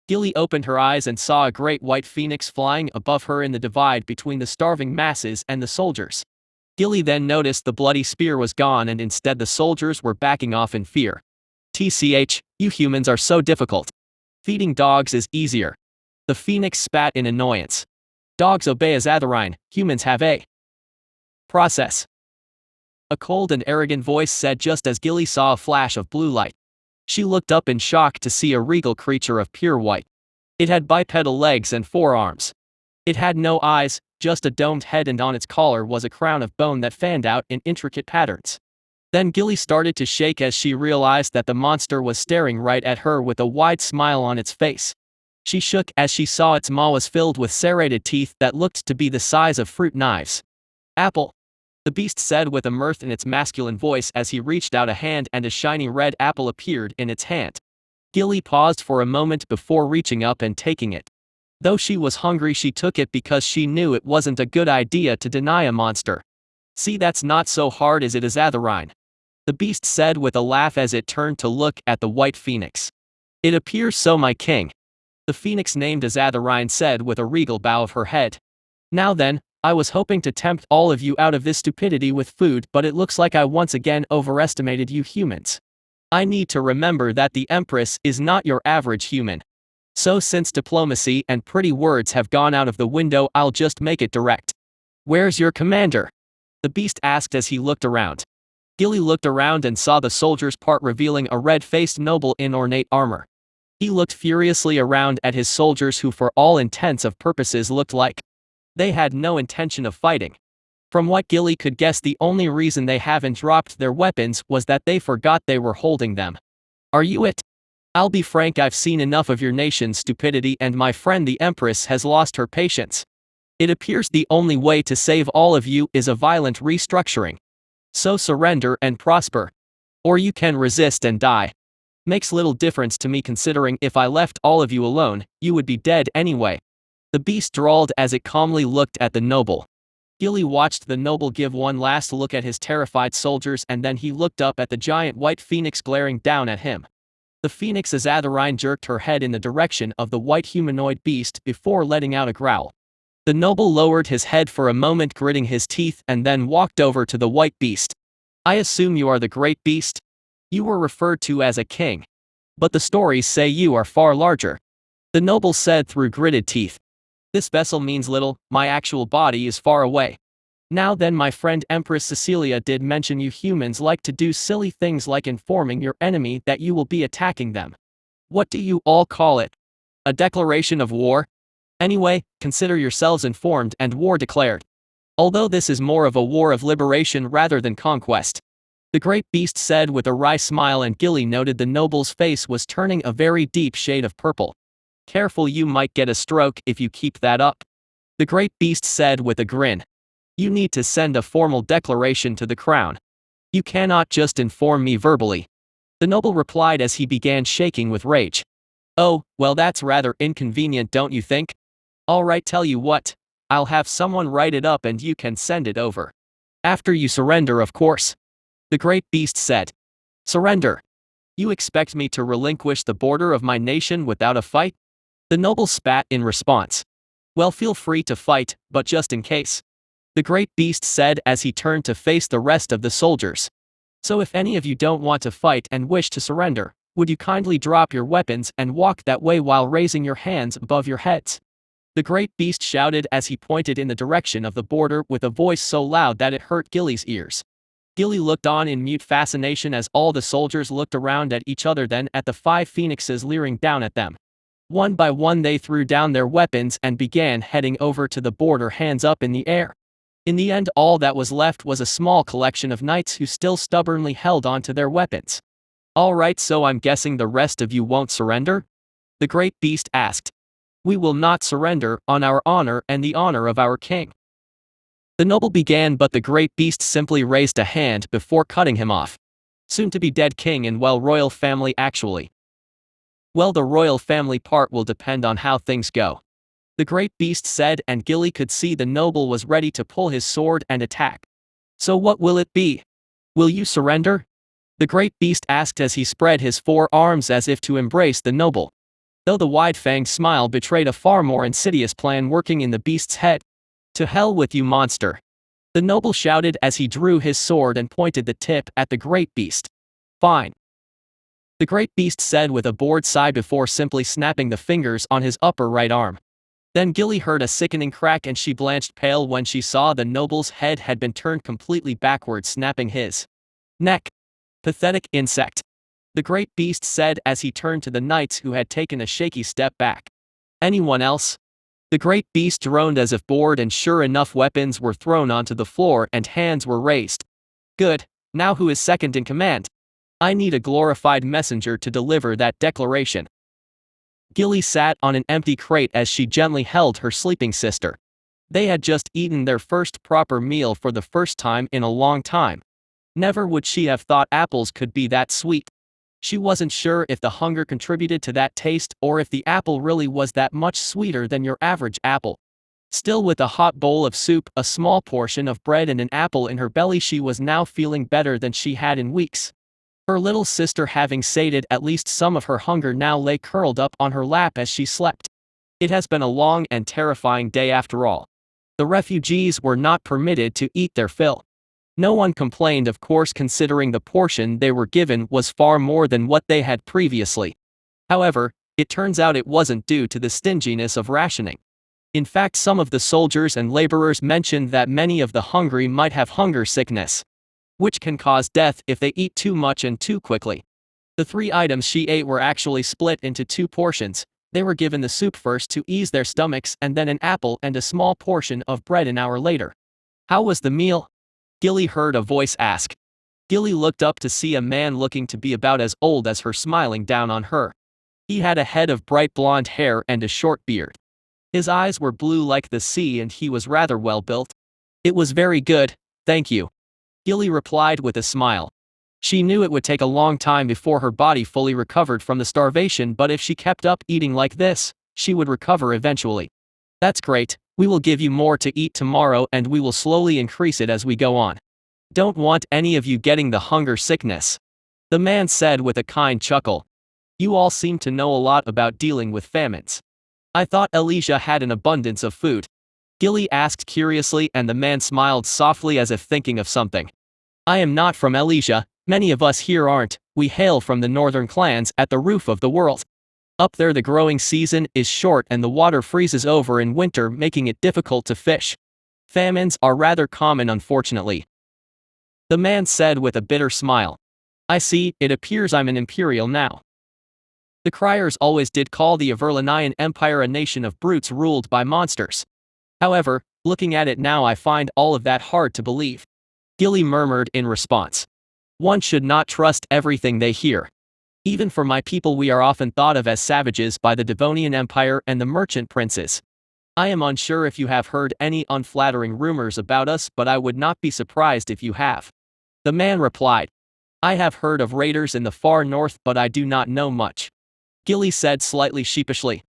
Gilly opened her eyes and saw a great white phoenix flying above her in the divide between the starving masses and the soldiers. Gilly then noticed the bloody spear was gone and instead the soldiers were backing off in fear. TCH, you humans are so difficult. Feeding dogs is easier. The phoenix spat in annoyance. Dogs obey Azatharine, humans have a process. A cold and arrogant voice said just as Gilly saw a flash of blue light. She looked up in shock to see a regal creature of pure white. It had bipedal legs and forearms. It had no eyes, just a domed head, and on its collar was a crown of bone that fanned out in intricate patterns. Then Gilly started to shake as she realized that the monster was staring right at her with a wide smile on its face. She shook as she saw its maw was filled with serrated teeth that looked to be the size of fruit knives. Apple. The beast said with a mirth in its masculine voice as he reached out a hand and a shiny red apple appeared in its hand. Gilly paused for a moment before reaching up and taking it. Though she was hungry she took it because she knew it wasn't a good idea to deny a monster. See, that's not so hard as it is, Azatharine. The beast said with a laugh as it turned to look at the white phoenix. It appears so, my king. The phoenix named Azatharine said with a regal bow of her head. Now then, I was hoping to tempt all of you out of this stupidity with food, but it looks like I once again overestimated you humans. I need to remember that the Empress is not your average human. So since diplomacy and pretty words have gone out of the window, I'll just make it direct. Where's your commander? The beast asked as he looked around. Gilly looked around and saw the soldiers part, revealing a red-faced noble in ornate armor. He looked furiously around at his soldiers who for all intents and purposes looked like they had no intention of fighting. From what Gilly could guess, the only reason they haven't dropped their weapons was that they forgot they were holding them. Are you it? I'll be frank, I've seen enough of your nation's stupidity and my friend the Empress has lost her patience. It appears the only way to save all of you is a violent restructuring. So surrender and prosper. Or you can resist and die. Makes little difference to me considering if I left all of you alone, you would be dead anyway. The beast drawled as it calmly looked at the noble. Gilly watched the noble give one last look at his terrified soldiers and then he looked up at the giant white phoenix glaring down at him. The phoenix Azatharine jerked her head in the direction of the white humanoid beast before letting out a growl. The noble lowered his head for a moment, gritting his teeth, and then walked over to the white beast. I assume you are the great beast? You were referred to as a king. But the stories say you are far larger. The noble said through gritted teeth. This vessel means little, my actual body is far away. Now then, my friend Empress Cecilia did mention you humans like to do silly things like informing your enemy that you will be attacking them. What do you all call it? A declaration of war? Anyway, consider yourselves informed and war declared. Although this is more of a war of liberation rather than conquest. The great beast said with a wry smile, and Gilly noted the noble's face was turning a very deep shade of purple. Careful, you might get a stroke if you keep that up. The great beast said with a grin. You need to send a formal declaration to the crown. You cannot just inform me verbally. The noble replied as he began shaking with rage. Oh, well, that's rather inconvenient, don't you think? Alright, tell you what. I'll have someone write it up and you can send it over. After you surrender, of course. The great beast said. Surrender? You expect me to relinquish the border of my nation without a fight? The noble spat in response. Well, feel free to fight, but just in case. The great beast said as he turned to face the rest of the soldiers. So if any of you don't want to fight and wish to surrender, would you kindly drop your weapons and walk that way while raising your hands above your heads? The great beast shouted as he pointed in the direction of the border with a voice so loud that it hurt Gilly's ears. Gilly looked on in mute fascination as all the soldiers looked around at each other, then at the 5 phoenixes leering down at them. One by one they threw down their weapons and began heading over to the border, hands up in the air. In the end, all that was left was a small collection of knights who still stubbornly held on to their weapons. Alright, so I'm guessing the rest of you won't surrender? The great beast asked. We will not surrender, on our honor and the honor of our king. The noble began, but the great beast simply raised a hand before cutting him off. Soon to be dead king and well, royal family actually. Well, the royal family part will depend on how things go. The great beast said, and Gilly could see the noble was ready to pull his sword and attack. So what will it be? Will you surrender? The great beast asked as he spread his 4 arms as if to embrace the noble. Though the wide-fanged smile betrayed a far more insidious plan working in the beast's head. To hell with you, monster! The noble shouted as he drew his sword and pointed the tip at the great beast. Fine. The great beast said with a bored sigh before simply snapping the fingers on his upper right arm. Then Gilly heard a sickening crack and she blanched pale when she saw the noble's head had been turned completely backward, snapping his neck. Pathetic insect. The great beast said as he turned to the knights who had taken a shaky step back. Anyone else? The great beast droned as if bored, and sure enough weapons were thrown onto the floor and hands were raised. Good, now who is second in command? I need a glorified messenger to deliver that declaration. Gilly sat on an empty crate as she gently held her sleeping sister. They had just eaten their first proper meal for the first time in a long time. Never would she have thought apples could be that sweet. She wasn't sure if the hunger contributed to that taste or if the apple really was that much sweeter than your average apple. Still, with a hot bowl of soup, a small portion of bread and an apple in her belly, she was now feeling better than she had in weeks. Her little sister, having sated at least some of her hunger, now lay curled up on her lap as she slept. It has been a long and terrifying day after all. The refugees were not permitted to eat their fill. No one complained, of course, considering the portion they were given was far more than what they had previously. However, it turns out it wasn't due to the stinginess of rationing. In fact, some of the soldiers and laborers mentioned that many of the hungry might have hunger sickness, which can cause death if they eat too much and too quickly. The 3 items she ate were actually split into 2 portions. They were given the soup first to ease their stomachs and then an apple and a small portion of bread an hour later. How was the meal? Gilly heard a voice ask. Gilly looked up to see a man looking to be about as old as her smiling down on her. He had a head of bright blonde hair and a short beard. His eyes were blue like the sea and he was rather well built. It was very good, thank you. Gilly replied with a smile. She knew it would take a long time before her body fully recovered from the starvation, but if she kept up eating like this, she would recover eventually. That's great, we will give you more to eat tomorrow and we will slowly increase it as we go on. Don't want any of you getting the hunger sickness. The man said with a kind chuckle. You all seem to know a lot about dealing with famines. I thought Elysia had an abundance of food. Gilly asked curiously, and the man smiled softly as if thinking of something. I am not from Elysia, many of us here aren't, we hail from the northern clans at the roof of the world. Up there the growing season is short and the water freezes over in winter, making it difficult to fish. Famines are rather common, unfortunately. The man said with a bitter smile. I see, it appears I'm an imperial now. The criers always did call the Averlanian Empire a nation of brutes ruled by monsters. However, looking at it now I find all of that hard to believe. Gilly murmured in response. One should not trust everything they hear. Even for my people we are often thought of as savages by the Devonian Empire and the merchant princes. I am unsure if you have heard any unflattering rumors about us, but I would not be surprised if you have. The man replied. I have heard of raiders in the far north, but I do not know much. Gilly said slightly sheepishly.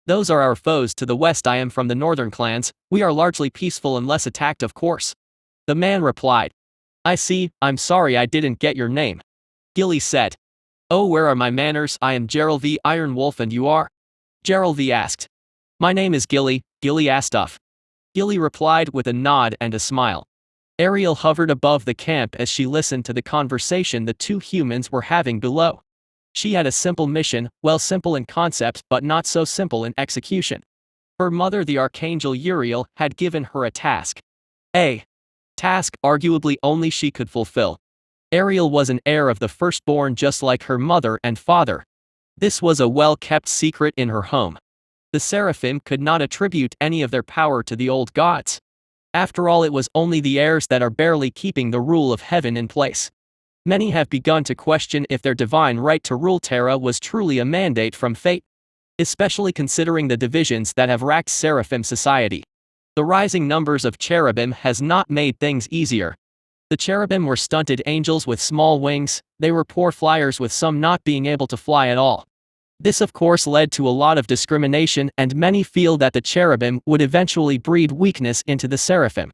Those are our foes to the west. I am from the northern clans, we are largely peaceful unless attacked, of course. The man replied. I see, I'm sorry I didn't get your name. Gilly said. Oh, where are my manners? I am Gerald V. Iron Wolf, and you are? Gerald V. asked. My name is Gilly, Gilly Astuff. Gilly replied with a nod and a smile. Ariel hovered above the camp as she listened to the conversation the two humans were having below. She had a simple mission, well, simple in concept but not so simple in execution. Her mother, the Archangel Uriel, had given her a task. A task arguably only she could fulfill. Ariel was an heir of the firstborn just like her mother and father. This was a well-kept secret in her home. The Seraphim could not attribute any of their power to the old gods. After all, it was only the heirs that are barely keeping the rule of heaven in place. Many have begun to question if their divine right to rule Terra was truly a mandate from fate, especially considering the divisions that have racked Seraphim society. The rising numbers of cherubim has not made things easier. The cherubim were stunted angels with small wings, they were poor flyers with some not being able to fly at all. This of course led to a lot of discrimination, and many feel that the cherubim would eventually breed weakness into the seraphim.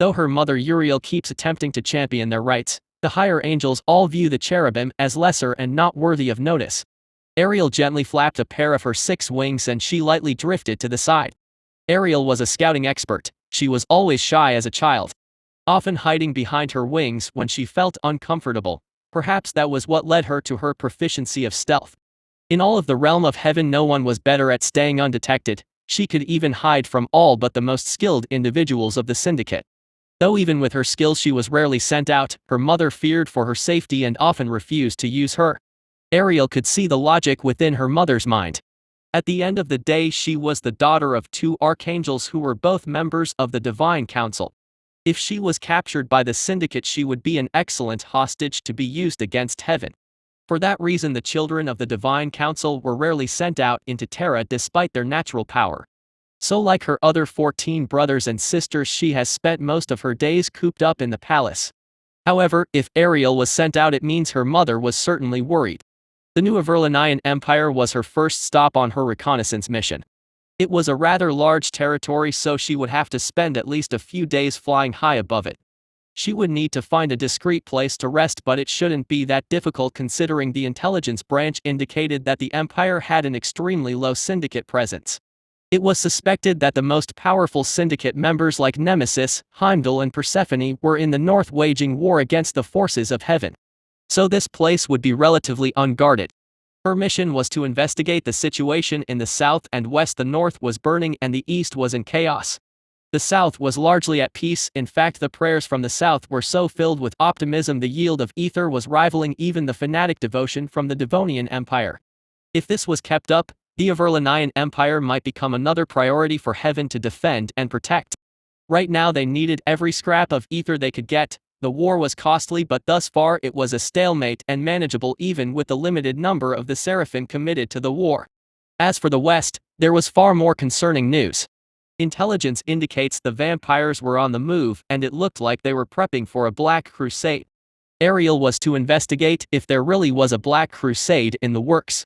Though her mother Uriel keeps attempting to champion their rights, the higher angels all view the cherubim as lesser and not worthy of notice. Ariel gently flapped a pair of her 6 wings and she lightly drifted to the side. Ariel was a scouting expert, she was always shy as a child, often hiding behind her wings when she felt uncomfortable. Perhaps that was what led her to her proficiency of stealth. In all of the realm of heaven no one was better at staying undetected, she could even hide from all but the most skilled individuals of the Syndicate. Though even with her skills she was rarely sent out, her mother feared for her safety and often refused to use her. Ariel could see the logic within her mother's mind. At the end of the day she was the daughter of 2 archangels who were both members of the Divine Council. If she was captured by the Syndicate she would be an excellent hostage to be used against heaven. For that reason the children of the Divine Council were rarely sent out into Terra despite their natural power. So like her other 14 brothers and sisters she has spent most of her days cooped up in the palace. However, if Ariel was sent out it means her mother was certainly worried. The new Averlanian Empire was her first stop on her reconnaissance mission. It was a rather large territory, so she would have to spend at least a few days flying high above it. She would need to find a discreet place to rest, but it shouldn't be that difficult considering the intelligence branch indicated that the Empire had an extremely low Syndicate presence. It was suspected that the most powerful Syndicate members like Nemesis, Heimdall and Persephone were in the north waging war against the forces of heaven. So this place would be relatively unguarded. Her mission was to investigate the situation in the south and west. The north was burning and the east was in chaos. The south was largely at peace. In fact, the prayers from the south were so filled with optimism the yield of ether was rivaling even the fanatic devotion from the Devonian Empire. If this was kept up, the Averlanian Empire might become another priority for heaven to defend and protect. Right now they needed every scrap of ether they could get. The war was costly, but thus far it was a stalemate and manageable even with the limited number of the Seraphim committed to the war. As for the west, there was far more concerning news. Intelligence indicates the vampires were on the move and it looked like they were prepping for a black crusade. Ariel was to investigate if there really was a Black Crusade in the works.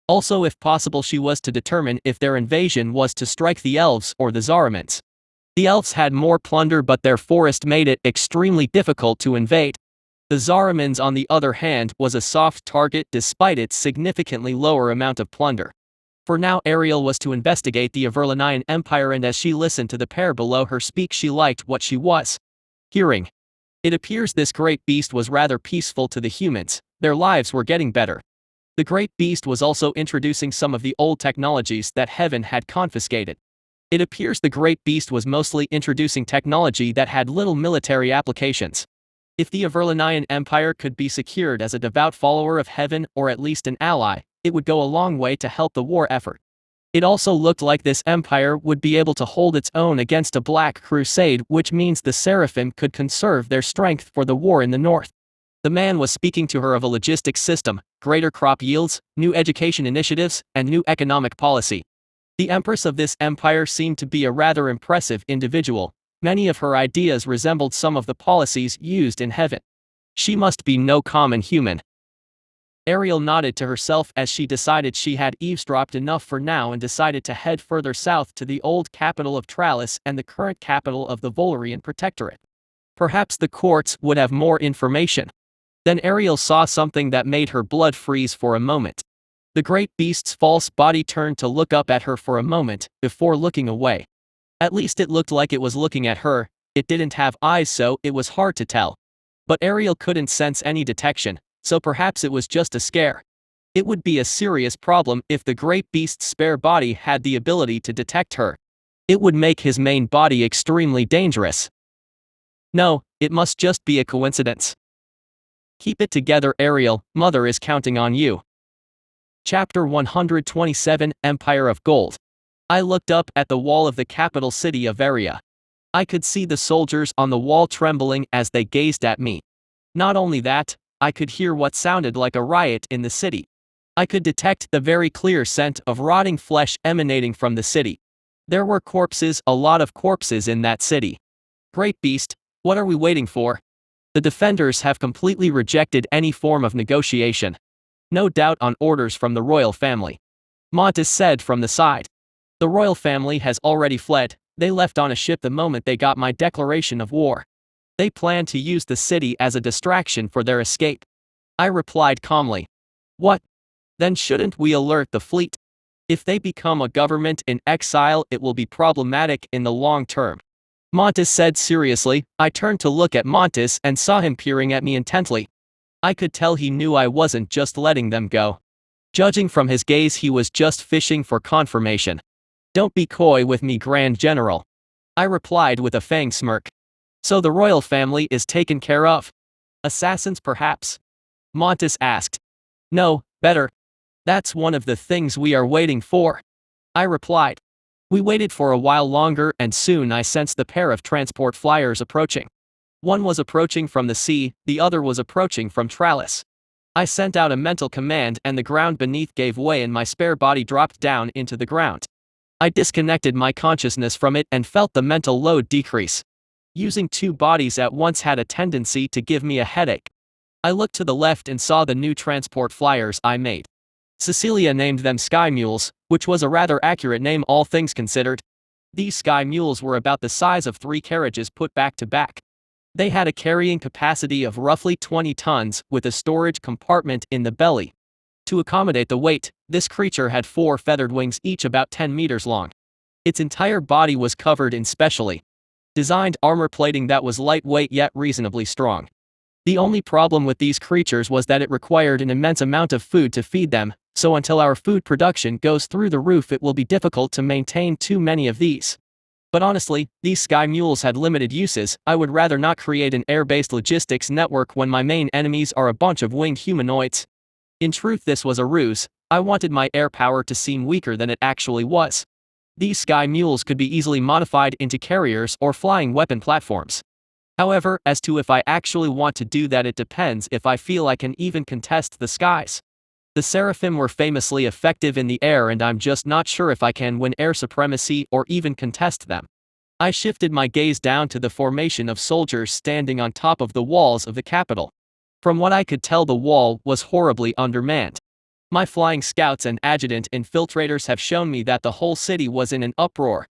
Also, if possible, she was to determine if their invasion was to strike the elves or the Zaramans. The elves had more plunder, but their forest made it extremely difficult to invade. The Zaramans, on the other hand, was a soft target despite its significantly lower amount of plunder. For now, Ariel was to investigate the Averlanian Empire, and as she listened to the pair below her speak, she liked what she was hearing. It appears this great beast was rather peaceful to the humans. Their lives were getting better. The great beast was also introducing some of the old technologies that Heaven had confiscated. It appears the great beast was mostly introducing technology that had little military applications. If the Averlanian Empire could be secured as a devout follower of Heaven, or at least an ally, it would go a long way to help the war effort. It also looked like this empire would be able to hold its own against a Black Crusade, which means the Seraphim could conserve their strength for the war in the north. The man was speaking to her of a logistics system, greater crop yields, new education initiatives, and new economic policy. The empress of this empire seemed to be a rather impressive individual. Many of her ideas resembled some of the policies used in Heaven. She must be no common human. Ariel nodded to herself as she decided she had eavesdropped enough for now and decided to head further south to the old capital of Tralis and the current capital of the Volarian Protectorate. Perhaps the courts would have more information. Then Ariel saw something that made her blood freeze for a moment. The great beast's false body turned to look up at her for a moment, before looking away. At least it looked like it was looking at her. It didn't have eyes, so it was hard to tell. But Ariel couldn't sense any detection, so perhaps it was just a scare. It would be a serious problem if the great beast's spare body had the ability to detect her. It would make his main body extremely dangerous. No, it must just be a coincidence. Keep it together, Ariel, Mother is counting on you. Chapter 127, Empire of Gold. I looked up at the wall of the capital city of Aria. I could see the soldiers on the wall trembling as they gazed at me. Not only that, I could hear what sounded like a riot in the city. I could detect the very clear scent of rotting flesh emanating from the city. There were corpses, a lot of corpses in that city. Great beast, what are we waiting for? The defenders have completely rejected any form of negotiation. No doubt on orders from the royal family. Montes said from the side. The royal family has already fled. They left on a ship the moment they got my declaration of war. They plan to use the city as a distraction for their escape. I replied calmly. What? Then shouldn't we alert the fleet? If they become a government in exile, it will be problematic in the long term. Montes said seriously. I turned to look at Montes and saw him peering at me intently. I could tell he knew I wasn't just letting them go. Judging from his gaze, he was just fishing for confirmation. Don't be coy with me, Grand General. I replied with a fang smirk. So the royal family is taken care of? Assassins perhaps? Montes asked. No, better. That's one of the things we are waiting for. I replied. We waited for a while longer and soon I sensed the pair of transport flyers approaching. One was approaching from the sea, the other was approaching from Tralis. I sent out a mental command and the ground beneath gave way and my spare body dropped down into the ground. I disconnected my consciousness from it and felt the mental load decrease. Using two bodies at once had a tendency to give me a headache. I looked to the left and saw the new transport flyers I made. Cecilia named them Sky Mules, which was a rather accurate name all things considered. These Sky Mules were about the size of 3 carriages put back to back. They had a carrying capacity of roughly 20 tons, with a storage compartment in the belly. To accommodate the weight, this creature had 4 feathered wings, each about 10 meters long. Its entire body was covered in specially designed armor plating that was lightweight yet reasonably strong. The only problem with these creatures was that it required an immense amount of food to feed them, so until our food production goes through the roof it will be difficult to maintain too many of these. But honestly, these Sky Mules had limited uses. I would rather not create an air-based logistics network when my main enemies are a bunch of winged humanoids. In truth, this was a ruse. I wanted my air power to seem weaker than it actually was. These Sky Mules could be easily modified into carriers or flying weapon platforms. However, as to if I actually want to do that, it depends if I feel I can even contest the skies. The Seraphim were famously effective in the air and I'm just not sure if I can win air supremacy or even contest them. I shifted my gaze down to the formation of soldiers standing on top of the walls of the capital. From what I could tell, the wall was horribly undermanned. My flying scouts and adjutant infiltrators have shown me that the whole city was in an uproar.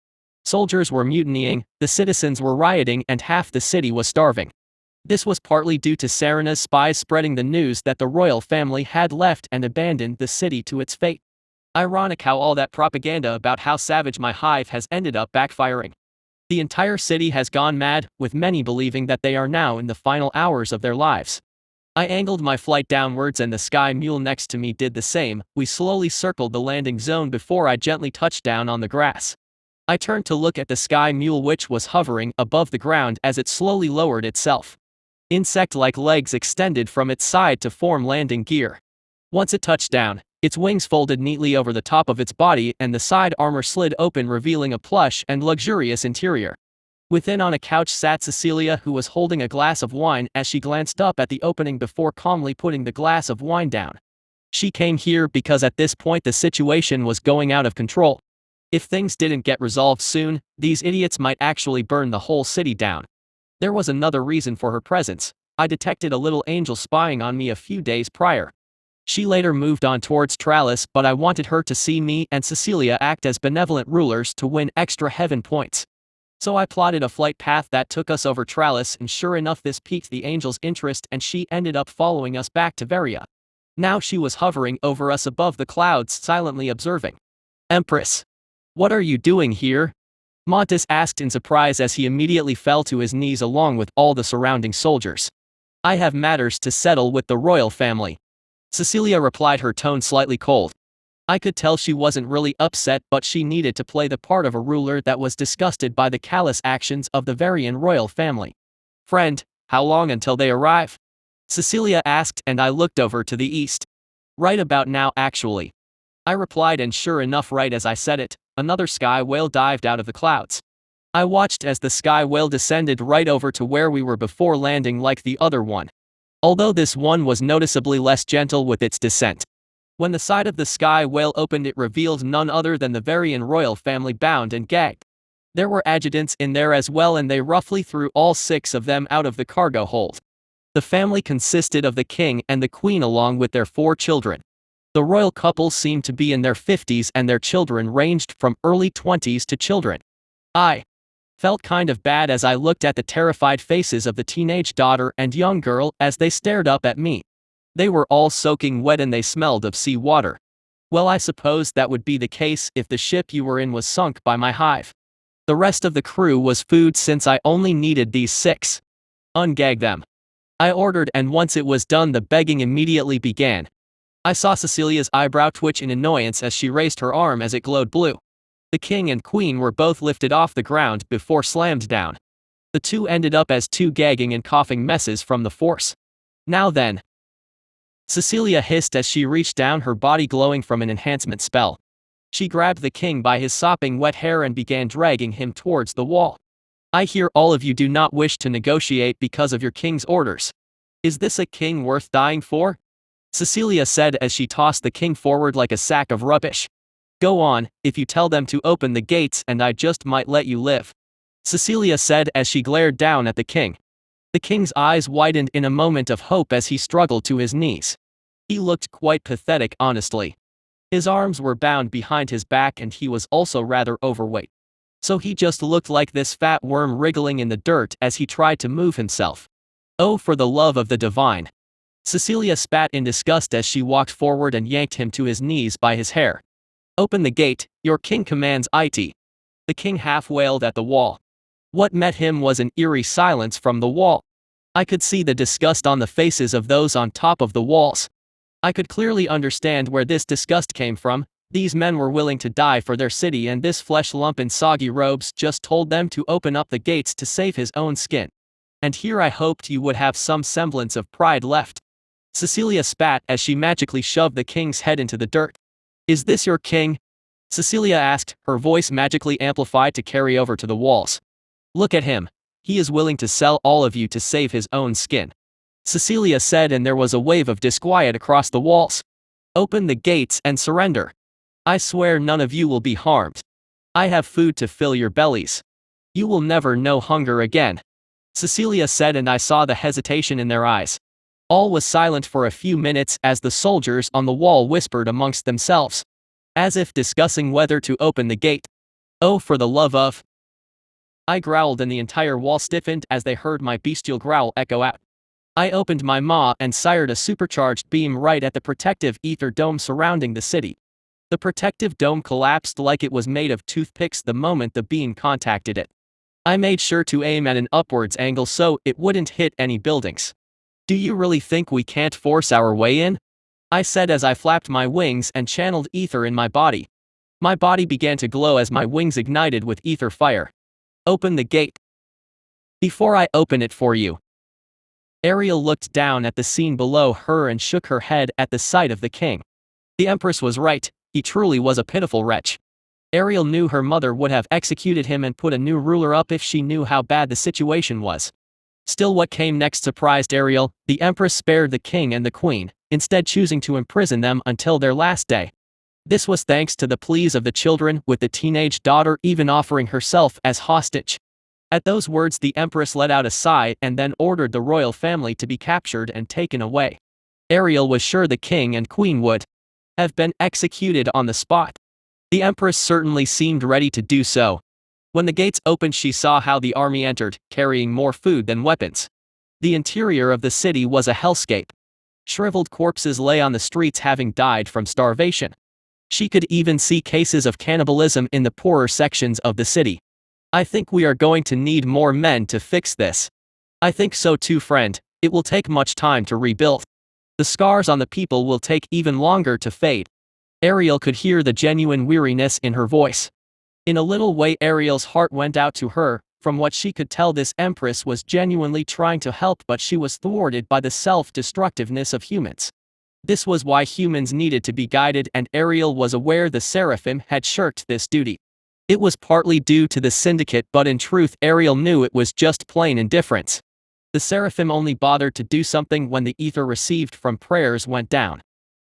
Soldiers were mutinying, the citizens were rioting, and half the city was starving. This was partly due to Serena's spies spreading the news that the royal family had left and abandoned the city to its fate. Ironic how all that propaganda about how savage my hive has ended up backfiring. The entire city has gone mad, with many believing that they are now in the final hours of their lives. I angled my flight downwards and the sky mule next to me did the same. We slowly circled the landing zone before I gently touched down on the grass. I turned to look at the sky mule, which was hovering above the ground as it slowly lowered itself. Insect-like legs extended from its side to form landing gear. Once it touched down, its wings folded neatly over the top of its body and the side armor slid open, revealing a plush and luxurious interior. Within on a couch sat Cecilia, who was holding a glass of wine as she glanced up at the opening before calmly putting the glass of wine down. She came here because at this point the situation was going out of control. If things didn't get resolved soon, these idiots might actually burn the whole city down. There was another reason for her presence. I detected a little angel spying on me a few days prior. She later moved on towards Trallis, but I wanted her to see me and Cecilia act as benevolent rulers to win extra heaven points. So I plotted a flight path that took us over Trallis, and sure enough this piqued the angel's interest and she ended up following us back to Veria. Now she was hovering over us above the clouds, silently observing. "Empress, what are you doing here?" Montes asked in surprise as he immediately fell to his knees along with all the surrounding soldiers. "I have matters to settle with the royal family," Cecilia replied, her tone slightly cold. I could tell she wasn't really upset, but she needed to play the part of a ruler that was disgusted by the callous actions of the Varian royal family. "Friend, how long until they arrive?" Cecilia asked, and I looked over to the east. "Right about now, actually," I replied, and sure enough, right as I said it, another sky whale dived out of the clouds. I watched as the sky whale descended right over to where we were before landing like the other one. Although this one was noticeably less gentle with its descent. When the side of the sky whale opened, it revealed none other than the Varian royal family, bound and gagged. There were adjutants in there as well, and they roughly threw all 6 of them out of the cargo hold. The family consisted of the king and the queen along with their 4 children. The royal couple seemed to be in their 50s and their children ranged from early 20s to children. I felt kind of bad as I looked at the terrified faces of the teenage daughter and young girl as they stared up at me. They were all soaking wet and they smelled of sea water. Well, I suppose that would be the case if the ship you were in was sunk by my hive. The rest of the crew was food since I only needed these 6. "Ungag them," I ordered, and once it was done the begging immediately began. I saw Cecilia's eyebrow twitch in annoyance as she raised her arm as it glowed blue. The king and queen were both lifted off the ground before slammed down. The 2 ended up as 2 gagging and coughing messes from the force. "Now then," Cecilia hissed as she reached down, her body glowing from an enhancement spell. She grabbed the king by his sopping wet hair and began dragging him towards the wall. "I hear all of you do not wish to negotiate because of your king's orders. Is this a king worth dying for?" Cecilia said as she tossed the king forward like a sack of rubbish. "Go on, if you tell them to open the gates and I just might let you live," Cecilia said as she glared down at the king. The king's eyes widened in a moment of hope as he struggled to his knees. He looked quite pathetic, honestly. His arms were bound behind his back and he was also rather overweight. So he just looked like this fat worm wriggling in the dirt as he tried to move himself. "Oh, for the love of the divine," Cecilia spat in disgust as she walked forward and yanked him to his knees by his hair. "Open the gate, your king commands it." The king half wailed at the wall. What met him was an eerie silence from the wall. I could see the disgust on the faces of those on top of the walls. I could clearly understand where this disgust came from. These men were willing to die for their city, and this flesh lump in soggy robes just told them to open up the gates to save his own skin. And here I hoped you would have some semblance of pride left. Cecilia spat as she magically shoved the king's head into the dirt. "Is this your king?" Cecilia asked, her voice magically amplified to carry over to the walls. "Look at him. He is willing to sell all of you to save his own skin," Cecilia said, and there was a wave of disquiet across the walls. "Open the gates and surrender. I swear none of you will be harmed. I have food to fill your bellies. You will never know hunger again," Cecilia said, and I saw the hesitation in their eyes. All was silent for a few minutes as the soldiers on the wall whispered amongst themselves, as if discussing whether to open the gate. "Oh, for the love of—" I growled, and the entire wall stiffened as they heard my bestial growl echo out. I opened my maw and sired a supercharged beam right at the protective ether dome surrounding the city. The protective dome collapsed like it was made of toothpicks the moment the beam contacted it. I made sure to aim at an upwards angle so it wouldn't hit any buildings. "Do you really think we can't force our way in?" I said as I flapped my wings and channeled ether in my body. My body began to glow as my wings ignited with ether fire. "Open the gate." "Before I open it for you." Ariel looked down at the scene below her and shook her head at the sight of the king. The Empress was right, he truly was a pitiful wretch. Ariel knew her mother would have executed him and put a new ruler up if she knew how bad the situation was. Still, what came next surprised Ariel. The Empress spared the king and the queen, instead choosing to imprison them until their last day. This was thanks to the pleas of the children, with the teenage daughter even offering herself as hostage. At those words, the Empress let out a sigh and then ordered the royal family to be captured and taken away. Ariel was sure the king and queen would have been executed on the spot. The Empress certainly seemed ready to do so. When the gates opened, she saw how the army entered, carrying more food than weapons. The interior of the city was a hellscape. Shriveled corpses lay on the streets, having died from starvation. She could even see cases of cannibalism in the poorer sections of the city. "I think we are going to need more men to fix this." "I think so too, friend. It will take much time to rebuild. The scars on the people will take even longer to fade." Ariel could hear the genuine weariness in her voice. In a little way, Ariel's heart went out to her. From what she could tell, this Empress was genuinely trying to help, but she was thwarted by the self-destructiveness of humans. This was why humans needed to be guided, and Ariel was aware the Seraphim had shirked this duty. It was partly due to the Syndicate, but in truth Ariel knew it was just plain indifference. The Seraphim only bothered to do something when the ether received from prayers went down.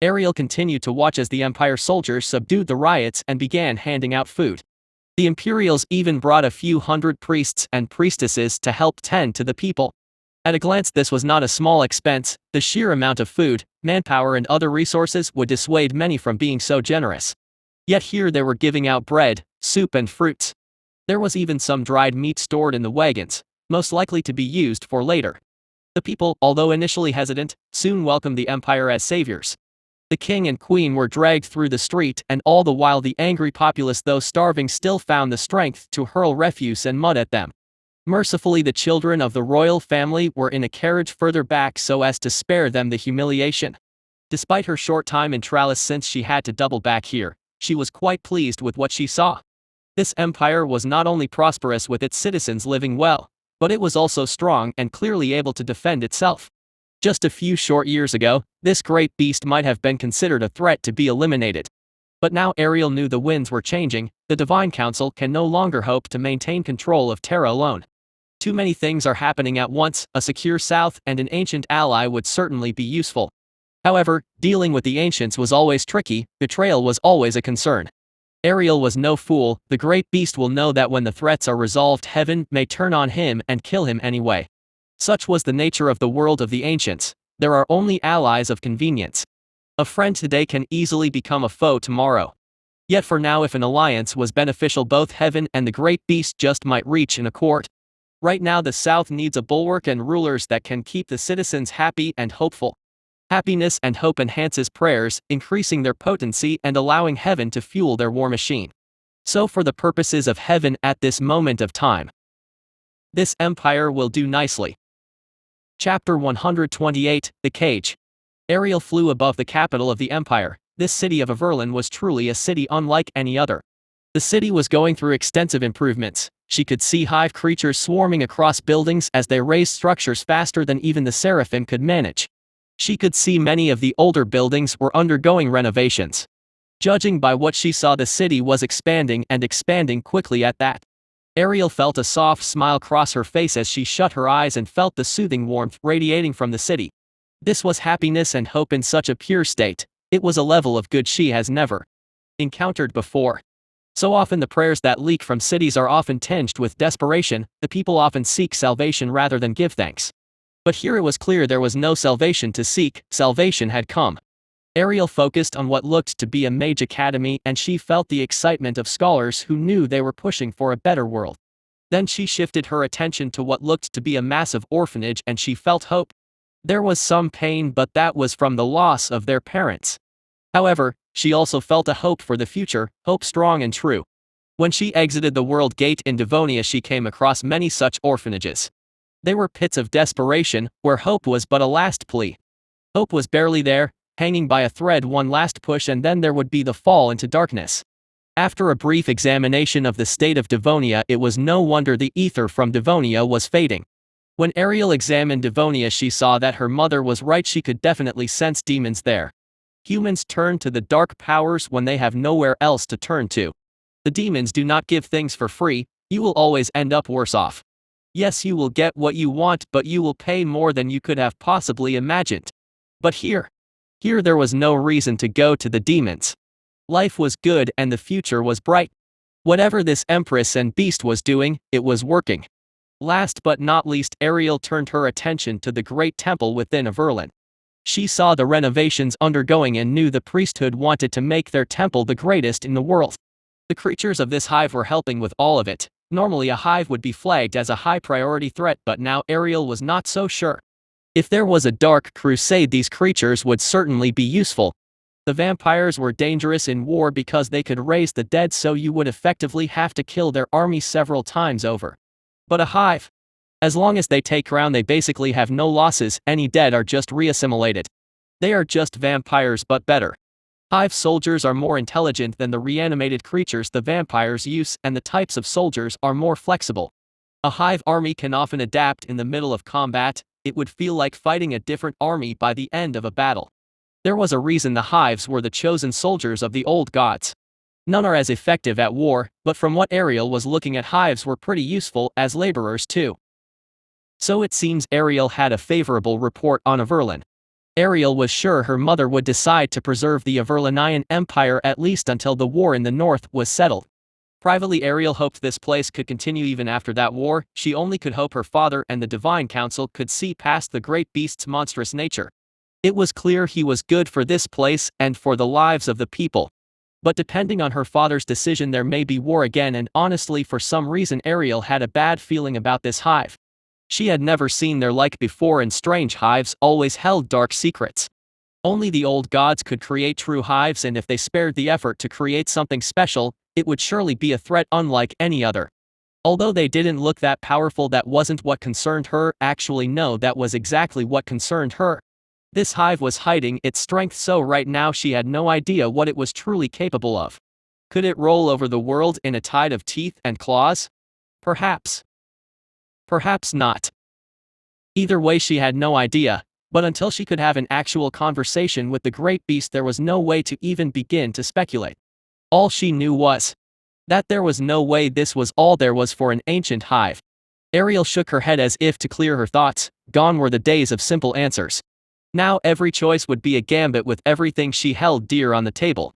Ariel continued to watch as the Empire soldiers subdued the riots and began handing out food. The Imperials even brought a few hundred priests and priestesses to help tend to the people. At a glance, this was not a small expense. The sheer amount of food, manpower and other resources would dissuade many from being so generous. Yet here they were giving out bread, soup and fruits. There was even some dried meat stored in the wagons, most likely to be used for later. The people, although initially hesitant, soon welcomed the Empire as saviors. The king and queen were dragged through the street, and all the while the angry populace, though starving, still found the strength to hurl refuse and mud at them. Mercifully, the children of the royal family were in a carriage further back so as to spare them the humiliation. Despite her short time in Tralles since she had to double back here, she was quite pleased with what she saw. This empire was not only prosperous with its citizens living well, but it was also strong and clearly able to defend itself. Just a few short years ago, this great beast might have been considered a threat to be eliminated. But now Ariel knew the winds were changing. The Divine Council can no longer hope to maintain control of Terra alone. Too many things are happening at once. A secure south and an ancient ally would certainly be useful. However, dealing with the ancients was always tricky. Betrayal was always a concern. Ariel was no fool. The great beast will know that when the threats are resolved, heaven may turn on him and kill him anyway. Such was the nature of the world of the ancients. There are only allies of convenience. A friend today can easily become a foe tomorrow. Yet for now, if an alliance was beneficial, both heaven and the great beast just might reach an accord. Right now the South needs a bulwark and rulers that can keep the citizens happy and hopeful. Happiness and hope enhances prayers, increasing their potency and allowing heaven to fuel their war machine. So for the purposes of heaven at this moment of time, this empire will do nicely. Chapter 128, The Cage. Ariel flew above the capital of the empire. This city of Everlyn was truly a city unlike any other. The city was going through extensive improvements. She could see hive creatures swarming across buildings as they raised structures faster than even the Seraphim could manage. She could see many of the older buildings were undergoing renovations. Judging by what she saw, the city was expanding and expanding quickly at that. Ariel felt a soft smile cross her face as she shut her eyes and felt the soothing warmth radiating from the city. This was happiness and hope in such a pure state. It was a level of good she has never encountered before. So often the prayers that leak from cities are often tinged with desperation. The people often seek salvation rather than give thanks. But here it was clear there was no salvation to seek, salvation had come. Ariel focused on what looked to be a mage academy, and she felt the excitement of scholars who knew they were pushing for a better world. Then she shifted her attention to what looked to be a massive orphanage, and she felt hope. There was some pain, but that was from the loss of their parents. However, she also felt a hope for the future, hope strong and true. When she exited the World Gate in Devonia, she came across many such orphanages. They were pits of desperation, where hope was but a last plea. Hope was barely there, hanging by a thread, one last push, and then there would be the fall into darkness. After a brief examination of the state of Devonia, it was no wonder the ether from Devonia was fading. When Ariel examined Devonia, she saw that her mother was right. She could definitely sense demons there. Humans turn to the dark powers when they have nowhere else to turn to. The demons do not give things for free. You will always end up worse off. Yes, you will get what you want, but you will pay more than you could have possibly imagined. But here there was no reason to go to the demons. Life was good and the future was bright. Whatever this Empress and Beast was doing, it was working. Last but not least, Ariel turned her attention to the great temple within Averlin. She saw the renovations undergoing and knew the priesthood wanted to make their temple the greatest in the world. The creatures of this hive were helping with all of it. Normally a hive would be flagged as a high priority threat, but now Ariel was not so sure. If there was a dark crusade, these creatures would certainly be useful. The vampires were dangerous in war because they could raise the dead, so you would effectively have to kill their army several times over. But a hive? As long as they take ground, they basically have no losses. Any dead are just reassimilated. They are just vampires but better. Hive soldiers are more intelligent than the reanimated creatures the vampires use, and the types of soldiers are more flexible. A hive army can often adapt in the middle of combat. It would feel like fighting a different army by the end of a battle. There was a reason the hives were the chosen soldiers of the old gods. None are as effective at war, but from what Ariel was looking at, hives were pretty useful as laborers too. So it seems Ariel had a favorable report on Averlin. Ariel was sure her mother would decide to preserve the Averlinian Empire at least until the war in the north was settled. Privately, Ariel hoped this place could continue even after that war. She only could hope her father and the Divine Council could see past the great beast's monstrous nature. It was clear he was good for this place and for the lives of the people. But depending on her father's decision, there may be war again, and honestly, for some reason Ariel had a bad feeling about this hive. She had never seen their like before, and strange hives always held dark secrets. Only the old gods could create true hives, and if they spared the effort to create something special, it would surely be a threat unlike any other. Although they didn't look that powerful, that wasn't what concerned her. Actually, no, that was exactly what concerned her. This hive was hiding its strength, so right now she had no idea what it was truly capable of. Could it roll over the world in a tide of teeth and claws? Perhaps. Perhaps not. Either way, she had no idea, but until she could have an actual conversation with the great beast, there was no way to even begin to speculate. All she knew was that there was no way this was all there was for an ancient hive. Ariel shook her head as if to clear her thoughts. Gone were the days of simple answers. Now every choice would be a gambit with everything she held dear on the table.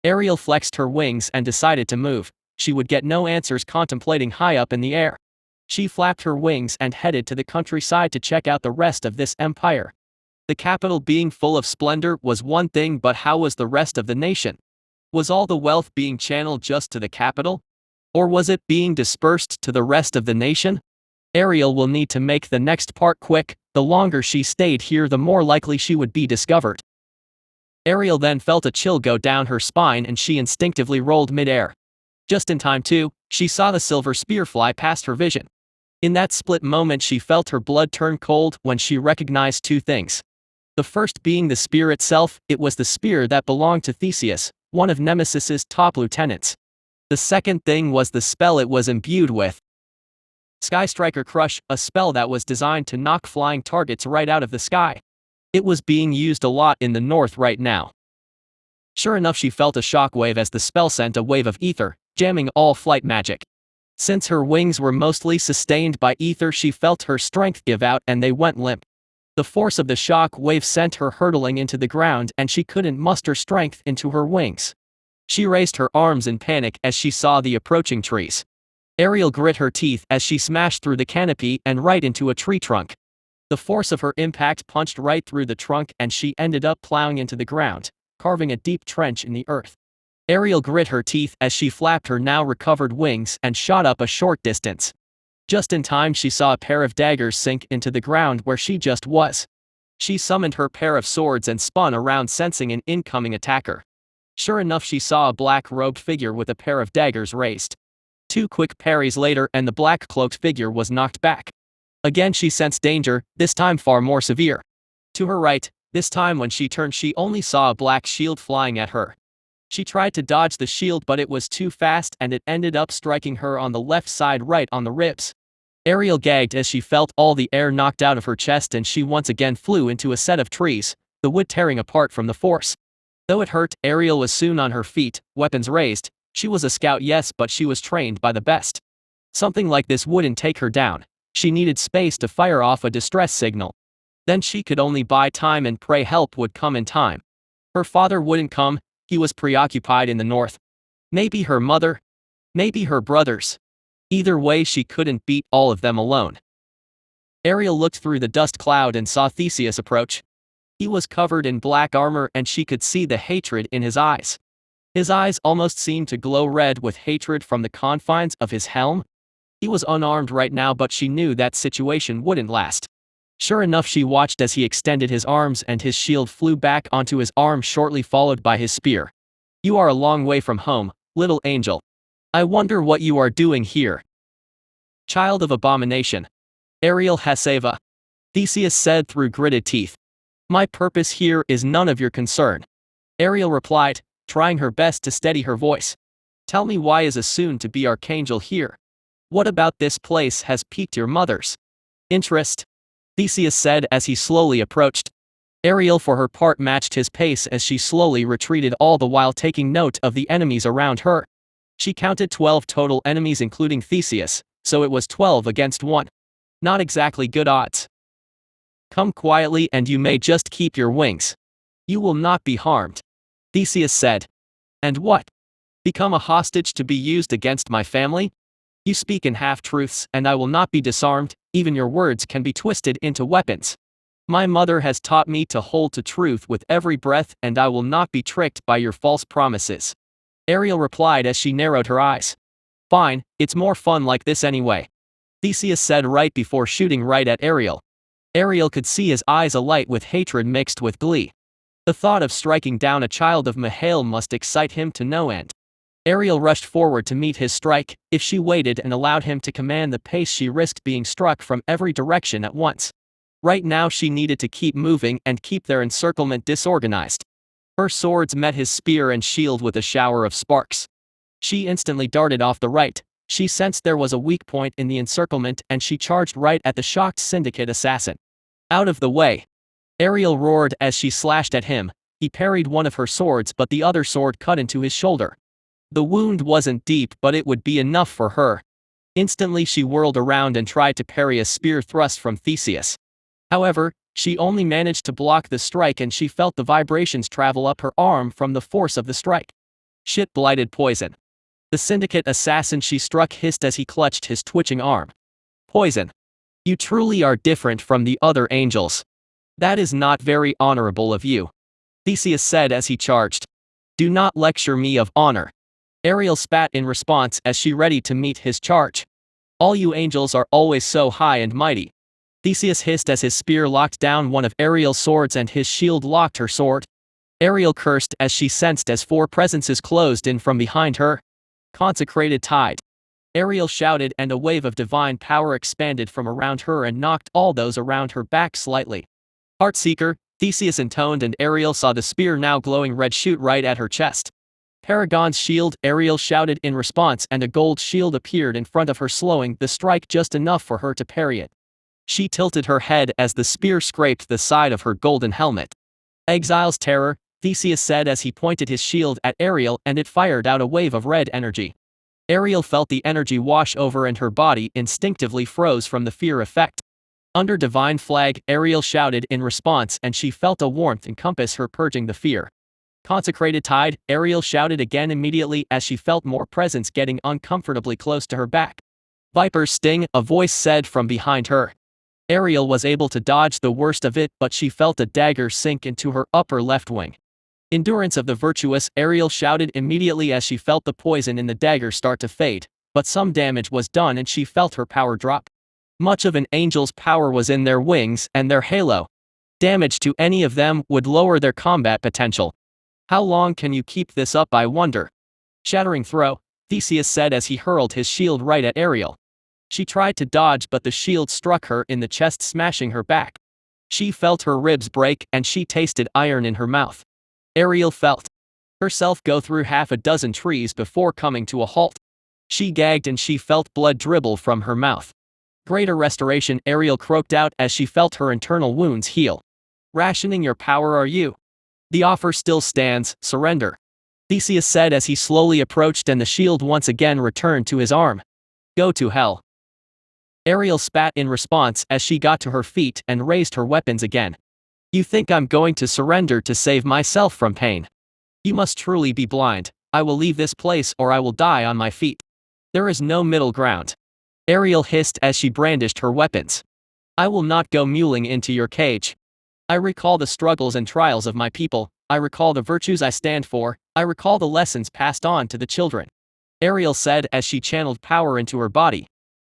Ariel flexed her wings and decided to move. She would get no answers contemplating high up in the air. She flapped her wings and headed to the countryside to check out the rest of this empire. The capital being full of splendor was one thing, but how was the rest of the nation? Was all the wealth being channeled just to the capital? Or was it being dispersed to the rest of the nation? Ariel will need to make the next part quick. The longer she stayed here, the more likely she would be discovered. Ariel then felt a chill go down her spine and she instinctively rolled mid-air. Just in time too, she saw the silver spear fly past her vision. In that split moment, she felt her blood turn cold when she recognized two things. The first being the spear itself. It was the spear that belonged to Theseus, one of Nemesis's top lieutenants. The second thing was the spell it was imbued with. Sky Striker Crush, a spell that was designed to knock flying targets right out of the sky. It was being used a lot in the north right now. Sure enough, she felt a shockwave as the spell sent a wave of ether, jamming all flight magic. Since her wings were mostly sustained by ether, she felt her strength give out and they went limp. The force of the shock wave sent her hurtling into the ground and she couldn't muster strength into her wings. She raised her arms in panic as she saw the approaching trees. Ariel grit her teeth as she smashed through the canopy and right into a tree trunk. The The force of her impact punched right through the trunk and she ended up plowing into the ground, carving a deep trench in the earth. Aerial grit her teeth as she flapped her now recovered wings and shot up a short distance. Just in time she saw a pair of daggers sink into the ground where she just was. She summoned her pair of swords and spun around sensing an incoming attacker. Sure enough she saw a black-robed figure with a pair of daggers raised. 2 quick parries later and the black-cloaked figure was knocked back. Again she sensed danger, this time far more severe. To her right, this time when she turned she only saw a black shield flying at her. She tried to dodge the shield but it was too fast and it ended up striking her on the left side right on the ribs. Aerial gagged as she felt all the air knocked out of her chest and she once again flew into a set of trees, the wood tearing apart from the force. Though it hurt, Aerial was soon on her feet, weapons raised. She was a scout, yes, but she was trained by the best. Something like this wouldn't take her down. She needed space to fire off a distress signal. Then she could only buy time and pray help would come in time. Her father wouldn't come, he was preoccupied in the north. Maybe her mother? Maybe her brothers? Either way she couldn't beat all of them alone. Aerial looked through the dust cloud and saw Theseus approach. He was covered in black armor and she could see the hatred in his eyes. His eyes almost seemed to glow red with hatred from the confines of his helm. He was unarmed right now but she knew that situation wouldn't last. Sure enough she watched as he extended his arms and his shield flew back onto his arm shortly followed by his spear. You are a long way from home, little angel. I wonder what you are doing here. Child of abomination. Aerial Haseva. Theseus said through gritted teeth. My purpose here is none of your concern. Aerial replied, trying her best to steady her voice. Tell me why is a soon-to-be archangel here? What about this place has piqued your mother's interest? Theseus said as he slowly approached. Aerial for her part matched his pace as she slowly retreated all the while taking note of the enemies around her. She counted 12 total enemies including Theseus, so it was 12 against 1. Not exactly good odds. Come quietly and you may just keep your wings. You will not be harmed. Theseus said. And what? Become a hostage to be used against my family? You speak in half-truths and I will not be disarmed, even your words can be twisted into weapons. My mother has taught me to hold to truth with every breath and I will not be tricked by your false promises. Aerial replied as she narrowed her eyes. Fine, it's more fun like this anyway. Theseus said right before shooting right at Aerial. Aerial could see his eyes alight with hatred mixed with glee. The thought of striking down a child of Mihail must excite him to no end. Aerial rushed forward to meet his strike. If she waited and allowed him to command the pace she risked being struck from every direction at once. Right now she needed to keep moving and keep their encirclement disorganized. Her swords met his spear and shield with a shower of sparks. She instantly darted off the right. She sensed there was a weak point in the encirclement and she charged right at the shocked Syndicate assassin. Out of the way. Aerial roared as she slashed at him. He parried one of her swords but the other sword cut into his shoulder. The wound wasn't deep but it would be enough for her. Instantly she whirled around and tried to parry a spear thrust from Theseus. However, she only managed to block the strike and she felt the vibrations travel up her arm from the force of the strike. Shit blighted poison. The Syndicate assassin she struck hissed as he clutched his twitching arm. Poison. You truly are different from the other angels. That is not very honorable of you. Theseus said as he charged. Do not lecture me of honor. Aerial spat in response as she ready to meet his charge. All you angels are always so high and mighty. Theseus hissed as his spear locked down one of Aerial's swords and his shield locked her sword. Aerial cursed as she sensed as 4 presences closed in from behind her. Consecrated tide. Aerial shouted and a wave of divine power expanded from around her and knocked all those around her back slightly. Heartseeker, Theseus intoned and Aerial saw the spear now glowing red shoot right at her chest. Paragon's shield, Aerial shouted in response and a gold shield appeared in front of her slowing the strike just enough for her to parry it. She tilted her head as the spear scraped the side of her golden helmet. Exile's terror, Theseus said as he pointed his shield at Aerial and it fired out a wave of red energy. Aerial felt the energy wash over and her body instinctively froze from the fear effect. Under divine flag, Aerial shouted in response and she felt a warmth encompass her purging the fear. Consecrated tide, Aerial shouted again immediately as she felt more presence getting uncomfortably close to her back. Viper's sting, a voice said from behind her. Ariel was able to dodge the worst of it, but she felt a dagger sink into her upper left wing. Endurance of the virtuous, Ariel shouted immediately as she felt the poison in the dagger start to fade, but some damage was done and she felt her power drop. Much of an angel's power was in their wings and their halo. Damage to any of them would lower their combat potential. How long can you keep this up, I wonder? Shattering throw, Theseus said as he hurled his shield right at Ariel. She tried to dodge, but the shield struck her in the chest, smashing her back. She felt her ribs break and she tasted iron in her mouth. Ariel felt herself go through half a dozen trees before coming to a halt. She gagged and she felt blood dribble from her mouth. Greater restoration, Ariel croaked out as she felt her internal wounds heal. Rationing your power, are you? The offer still stands, surrender. Theseus said as he slowly approached and the shield once again returned to his arm. Go to hell. Ariel spat in response as she got to her feet and raised her weapons again. You think I'm going to surrender to save myself from pain? You must truly be blind. I will leave this place or I will die on my feet. There is no middle ground. Ariel hissed as she brandished her weapons. I will not go mewling into your cage. I recall the struggles and trials of my people. I recall the virtues I stand for. I recall the lessons passed on to the children. Ariel said as she channeled power into her body.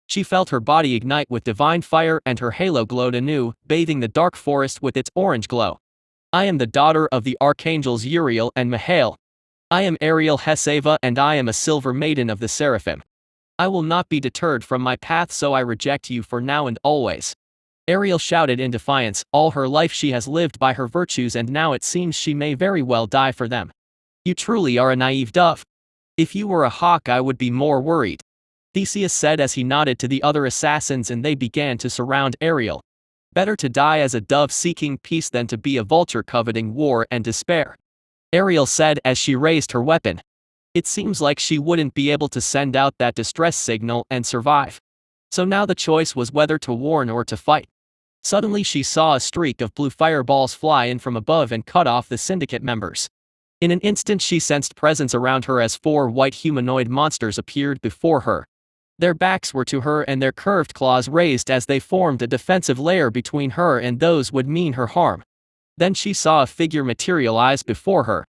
She felt her body ignite with divine fire and her halo glowed anew, bathing the dark forest with its orange glow. I am the daughter of the archangels Uriel and Mihail. I am Ariel Heseva and I am a silver maiden of the seraphim. I will not be deterred from my path, so I reject you for now and always. Ariel shouted in defiance. All her life she has lived by her virtues and now it seems she may very well die for them. You truly are a naive dove. If you were a hawk I would be more worried. Theseus said as he nodded to the other assassins and they began to surround Ariel. Better to die as a dove seeking peace than to be a vulture coveting war and despair. Ariel said as she raised her weapon. It seems like she wouldn't be able to send out that distress signal and survive. So now the choice was whether to warn or to fight. Suddenly she saw a streak of blue fireballs fly in from above and cut off the Syndicate members. In an instant she sensed presence around her as 4 white humanoid monsters appeared before her. Their backs were to her and their curved claws raised as they formed a defensive layer between her and those would mean her harm. Then she saw a figure materialize before her.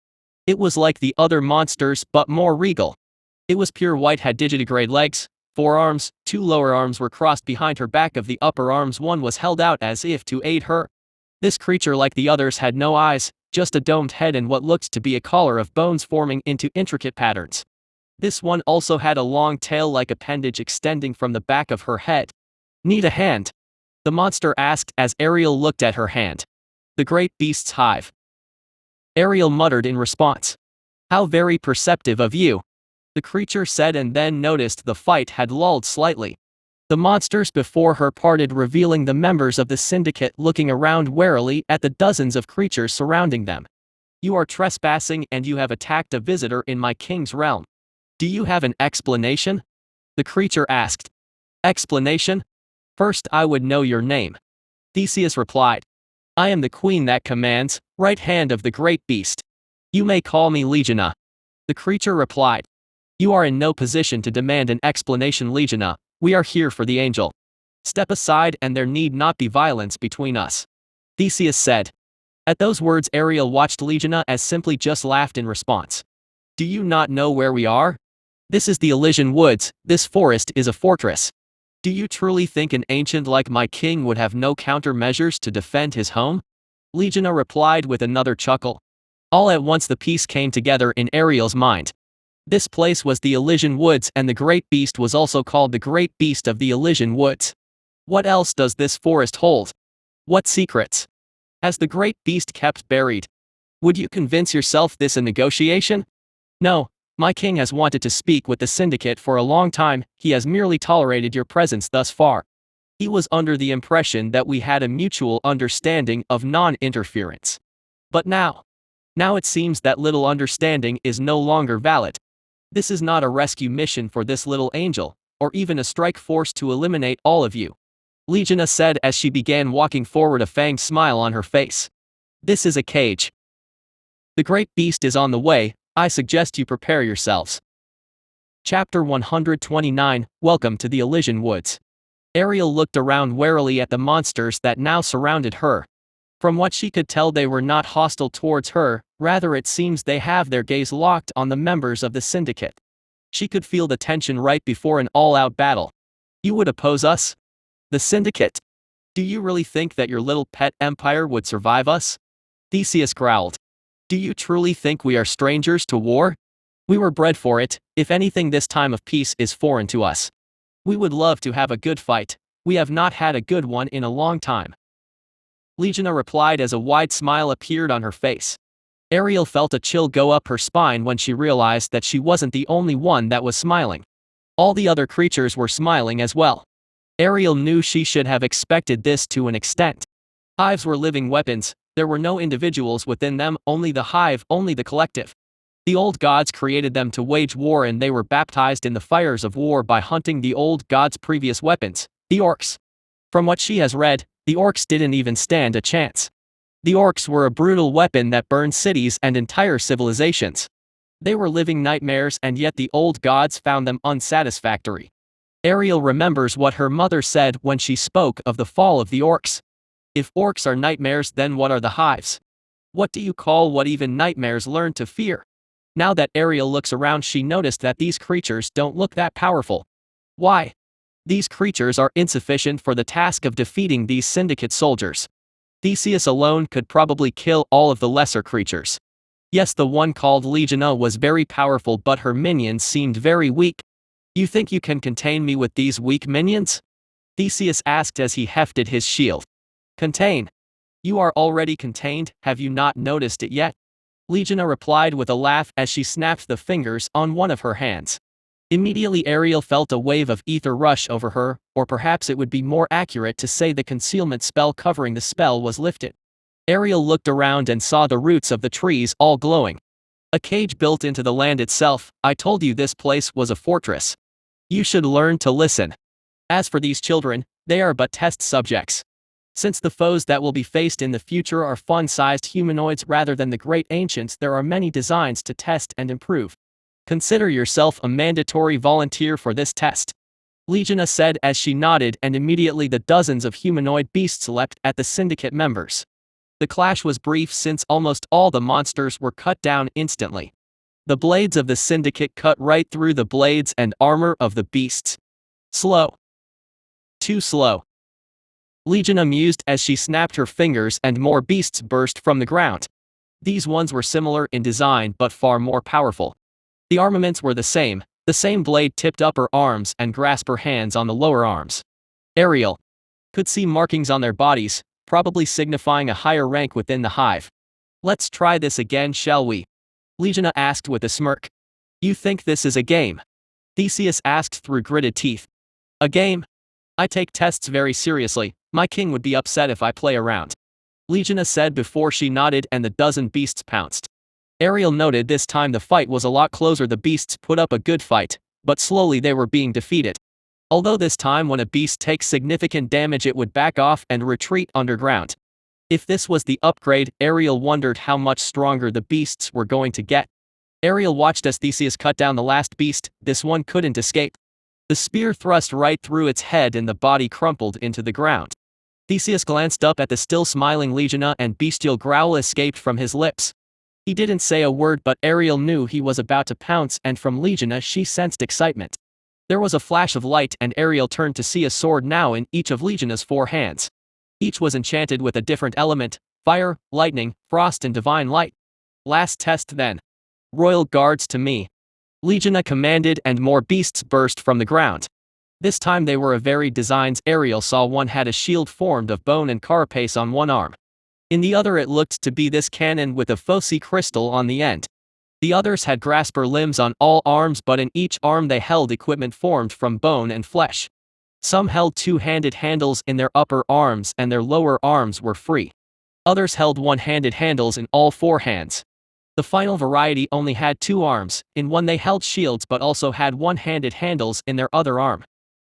It was like the other monsters but more regal. It was pure white, had digitigrade legs, 4 arms, 2 lower arms were crossed behind her back of the upper arms, one was held out as if to aid her. This creature, like the others, had no eyes, just a domed head and what looked to be a collar of bones forming into intricate patterns. This one also had a long tail-like appendage extending from the back of her head. Need a hand? The monster asked as Ariel looked at her hand. The great beast's hive. Ariel muttered in response. How very perceptive of you. The creature said and then noticed the fight had lulled slightly. The monsters before her parted, revealing the members of the Syndicate looking around warily at the dozens of creatures surrounding them. You are trespassing and you have attacked a visitor in my king's realm. Do you have an explanation? The creature asked. Explanation? First I would know your name. Theseus replied. I am the queen that commands, right hand of the great beast. You may call me Legina. The creature replied. You are in no position to demand an explanation, Legina. We are here for the angel. Step aside and there need not be violence between us. Theseus said. At those words Ariel watched Legina as simply just laughed in response. Do you not know where we are? This is the Elysian Woods, this forest is a fortress. Do you truly think an ancient like my king would have no countermeasures to defend his home? Legina replied with another chuckle. All at once the piece came together in Ariel's mind. This place was the Elysian Woods and the great beast was also called the great beast of the Elysian Woods. What else does this forest hold? What secrets has the great beast kept buried? Would you convince yourself this a negotiation? No. My king has wanted to speak with the Syndicate for a long time, he has merely tolerated your presence thus far. He was under the impression that we had a mutual understanding of non-interference. But now it seems that little understanding is no longer valid. This is not a rescue mission for this little angel, or even a strike force to eliminate all of you. Legina said as she began walking forward, a fanged smile on her face. This is a cage. The great beast is on the way. I suggest you prepare yourselves. Chapter 129, Welcome to the Elysian Woods. Ariel looked around warily at the monsters that now surrounded her. From what she could tell, they were not hostile towards her, rather it seems they have their gaze locked on the members of the Syndicate. She could feel the tension right before an all-out battle. You would oppose us? The Syndicate? Do you really think that your little pet empire would survive us? Theseus growled. Do you truly think we are strangers to war? We were bred for it. If anything, this time of peace is foreign to us. We would love to have a good fight. We have not had a good one in a long time. Legina replied as a wide smile appeared on her face. Ariel felt a chill go up her spine when she realized that she wasn't the only one that was smiling. All the other creatures were smiling as well. Ariel knew she should have expected this to an extent. Hives were living weapons, there were no individuals within them, only the hive, only the collective. The old gods created them to wage war, and they were baptized in the fires of war by hunting the old gods' previous weapons, the orcs. From what she has read, the orcs didn't even stand a chance. The orcs were a brutal weapon that burned cities and entire civilizations. They were living nightmares, and yet the old gods found them unsatisfactory. Ariel remembers what her mother said when she spoke of the fall of the orcs. If orcs are nightmares, then what are the hives? What do you call what even nightmares learn to fear? Now that Ariel looks around, she noticed that these creatures don't look that powerful. Why? These creatures are insufficient for the task of defeating these Syndicate soldiers. Theseus alone could probably kill all of the lesser creatures. Yes, the one called Legina was very powerful, but her minions seemed very weak. You think you can contain me with these weak minions? Theseus asked as he hefted his shield. Contain? You are already contained, have you not noticed it yet? Legina replied with a laugh as she snapped the fingers on one of her hands. Immediately Ariel felt a wave of ether rush over her, or perhaps it would be more accurate to say the concealment spell covering the spell was lifted. Ariel looked around and saw the roots of the trees all glowing. A cage built into the land itself. I told you this place was a fortress. You should learn to listen. As for these children, they are but test subjects. Since the foes that will be faced in the future are fun-sized humanoids rather than the great ancients, there are many designs to test and improve. Consider yourself a mandatory volunteer for this test. Legina said as she nodded, and immediately the dozens of humanoid beasts leapt at the Syndicate members. The clash was brief since almost all the monsters were cut down instantly. The blades of the Syndicate cut right through the blades and armor of the beasts. Slow. Too slow. Legina mused as she snapped her fingers and more beasts burst from the ground. These ones were similar in design but far more powerful. The armaments were the same blade tipped upper arms and grasper hands on the lower arms. Ariel could see markings on their bodies, probably signifying a higher rank within the hive. Let's try this again, shall we? Legina asked with a smirk. You think this is a game? Theseus asked through gritted teeth. A game? I take tests very seriously, my king would be upset if I play around. Legina said before she nodded and the dozen beasts pounced. Ariel noted this time the fight was a lot closer. The beasts put up a good fight, but slowly they were being defeated. Although this time when a beast takes significant damage it would back off and retreat underground. If this was the upgrade, Ariel wondered how much stronger the beasts were going to get. Ariel watched as Theseus cut down the last beast. This one couldn't escape. The spear thrust right through its head and the body crumpled into the ground. Theseus glanced up at the still smiling Legina and bestial growl escaped from his lips. He didn't say a word, but Ariel knew he was about to pounce, and from Legina she sensed excitement. There was a flash of light and Ariel turned to see a sword now in each of Legina's 4 hands. Each was enchanted with a different element: fire, lightning, frost and divine light. Last test then. Royal guards to me. Legina commanded and more beasts burst from the ground. This time they were of varied designs. Ariel saw one had a shield formed of bone and carapace on one arm. In the other it looked to be this cannon with a foci crystal on the end. The others had grasper limbs on all arms, but in each arm they held equipment formed from bone and flesh. Some held 2-handed handles in their upper arms and their lower arms were free. Others held 1-handed handles in all 4 hands. The final variety only had 2 arms, in one they held shields but also had 1-handed handles in their other arm.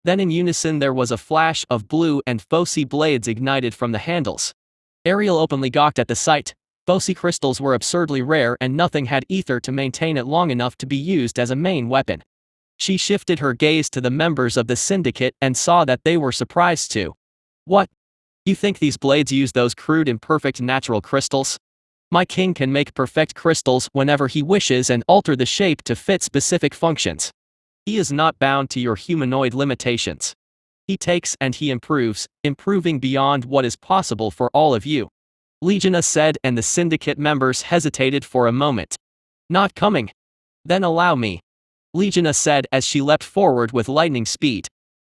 Then in unison there was a flash of blue and foci blades ignited from the handles. Ariel openly gawked at the sight. Foci crystals were absurdly rare and nothing had ether to maintain it long enough to be used as a main weapon. She shifted her gaze to the members of the Syndicate and saw that they were surprised too. What? You think these blades use those crude imperfect natural crystals? My king can make perfect crystals whenever he wishes and alter the shape to fit specific functions. He is not bound to your humanoid limitations. He takes and he improves, improving beyond what is possible for all of you. Legiona said, and the Syndicate members hesitated for a moment. Not coming. Then allow me. Legiona said as she leapt forward with lightning speed.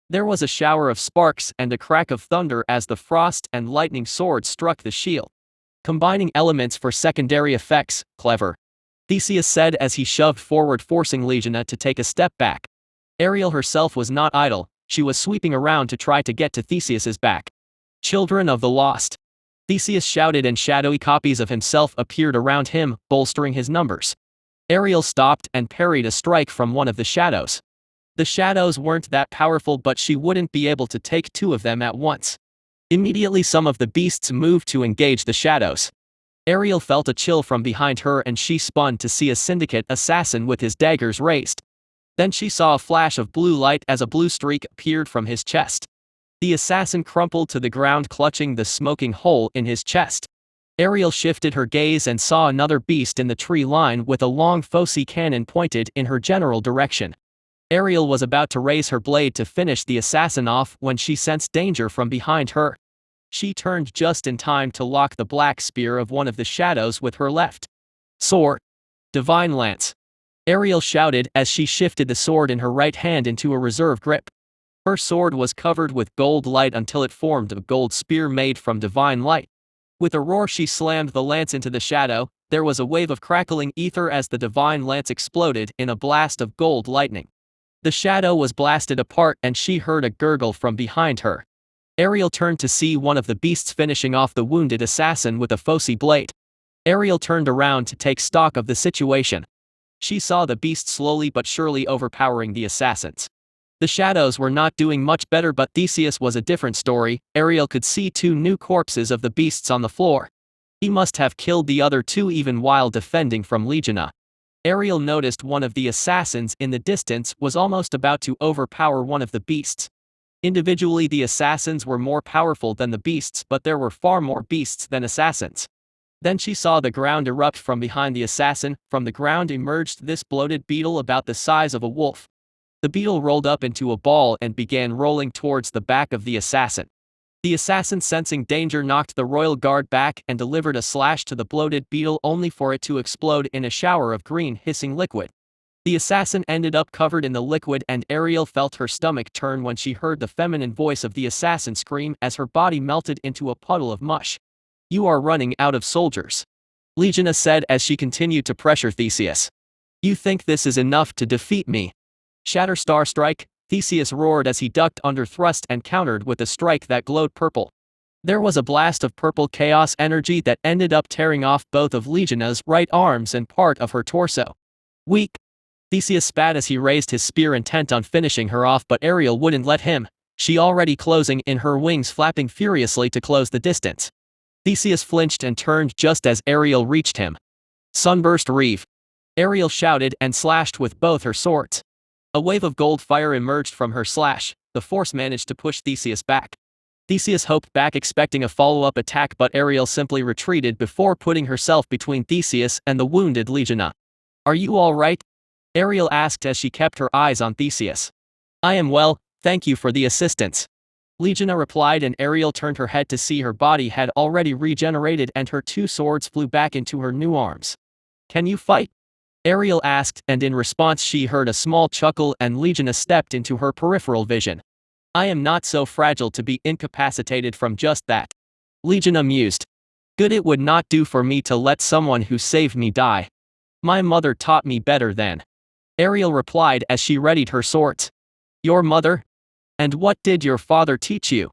There was a shower of sparks and a crack of thunder as the frost and lightning sword struck the shield. Combining elements for secondary effects, clever. Theseus said as he shoved forward, forcing Legiona to take a step back. Ariel herself was not idle, she was sweeping around to try to get to Theseus's back. Children of the Lost. Theseus shouted, and shadowy copies of himself appeared around him, bolstering his numbers. Ariel stopped and parried a strike from one of the shadows. The shadows weren't that powerful, but she wouldn't be able to take two of them at once. Immediately some of the beasts moved to engage the shadows. Ariel felt a chill from behind her and she spun to see a Syndicate assassin with his daggers raised. Then she saw a flash of blue light as a blue streak appeared from his chest. The assassin crumpled to the ground, clutching the smoking hole in his chest. Ariel shifted her gaze and saw another beast in the tree line with a long foci cannon pointed in her general direction. Ariel was about to raise her blade to finish the assassin off when she sensed danger from behind her. She turned just in time to lock the black spear of one of the shadows with her left sword. Divine Lance. Ariel shouted as she shifted the sword in her right hand into a reserve grip. Her sword was covered with gold light until it formed a gold spear made from divine light. With a roar she slammed the lance into the shadow. There was a wave of crackling ether as the divine lance exploded in a blast of gold lightning. The shadow was blasted apart and she heard a gurgle from behind her. Ariel turned to see one of the beasts finishing off the wounded assassin with a foci blade. Ariel turned around to take stock of the situation. She saw the beast slowly but surely overpowering the assassins. The shadows were not doing much better, but Theseus was a different story. Ariel could see two new corpses of the beasts on the floor. He must have killed the other two even while defending from Legiona. Ariel noticed one of the assassins in the distance was almost about to overpower one of the beasts. Individually the assassins were more powerful than the beasts, but there were far more beasts than assassins. Then she saw the ground erupt from behind the assassin. From the ground emerged this bloated beetle about the size of a wolf. The beetle rolled up into a ball and began rolling towards the back of the assassin. The assassin, sensing danger, knocked the royal guard back and delivered a slash to the bloated beetle, only for it to explode in a shower of green hissing liquid. The assassin ended up covered in the liquid, and Ariel felt her stomach turn when she heard the feminine voice of the assassin scream as her body melted into a puddle of mush. You are running out of soldiers. Legiona said as she continued to pressure Theseus. You think this is enough to defeat me? Shatterstar Strike, Theseus roared as he ducked under thrust and countered with a strike that glowed purple. There was a blast of purple chaos energy that ended up tearing off both of Legiona's right arms and part of her torso. Weak. Theseus spat as he raised his spear, intent on finishing her off, but Ariel wouldn't let him, she already closing in, her wings flapping furiously to close the distance. Theseus flinched and turned just as Ariel reached him. Sunburst Reeve. Ariel shouted and slashed with both her swords. A wave of gold fire emerged from her slash. The force managed to push Theseus back. Theseus hoped back, expecting a follow-up attack, but Ariel simply retreated before putting herself between Theseus and the wounded Legiona. Are you all right? Ariel asked as she kept her eyes on Theseus. I am well, thank you for the assistance. Legiona replied, and Ariel turned her head to see her body had already regenerated and her two swords flew back into her new arms. Can you fight? Ariel asked, and in response she heard a small chuckle and Legiona stepped into her peripheral vision. I am not so fragile to be incapacitated from just that. Legiona mused. Good, it would not do for me to let someone who saved me die. My mother taught me better than. Ariel replied as she readied her swords. Your mother? And what did your father teach you?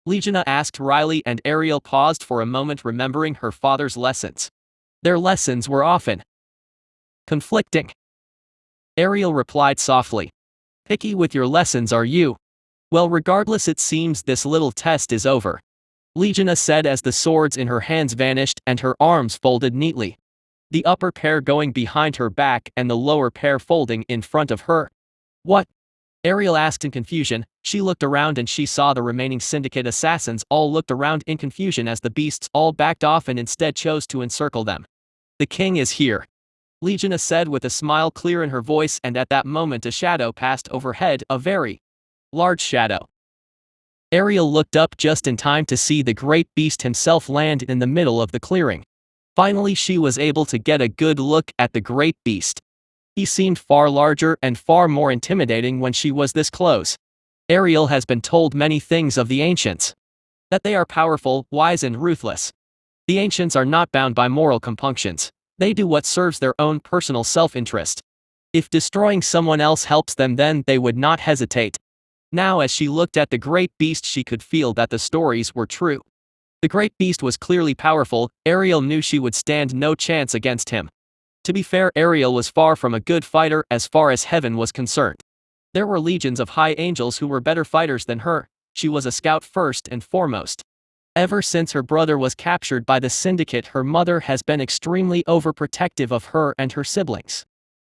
Legiona asked wryly, and Ariel paused for a moment, remembering her father's lessons. Their lessons were often conflicting. Ariel replied softly. Picky with your lessons, are you? Well, regardless, it seems this little test is over. Legiona said as the swords in her hands vanished and her arms folded neatly. The upper pair going behind her back and the lower pair folding in front of her. What? Ariel asked in confusion. She looked around and she saw the remaining Syndicate assassins all looked around in confusion as the beasts all backed off and instead chose to encircle them. The king is here, Legiona said with a smile clear in her voice, and at that moment a shadow passed overhead, a very large shadow. Ariel looked up just in time to see the great beast himself land in the middle of the clearing. Finally she was able to get a good look at the great beast. He seemed far larger and far more intimidating when she was this close. Ariel has been told many things of the ancients. That they are powerful, wise and ruthless. The ancients are not bound by moral compunctions. They do what serves their own personal self-interest. If destroying someone else helps them, then they would not hesitate. Now as she looked at the great beast she could feel that the stories were true. The great beast was clearly powerful. Ariel knew she would stand no chance against him. To be fair, Ariel was far from a good fighter as far as heaven was concerned. There were legions of high angels who were better fighters than her. She was a scout first and foremost. Ever since her brother was captured by the Syndicate, her mother has been extremely overprotective of her and her siblings.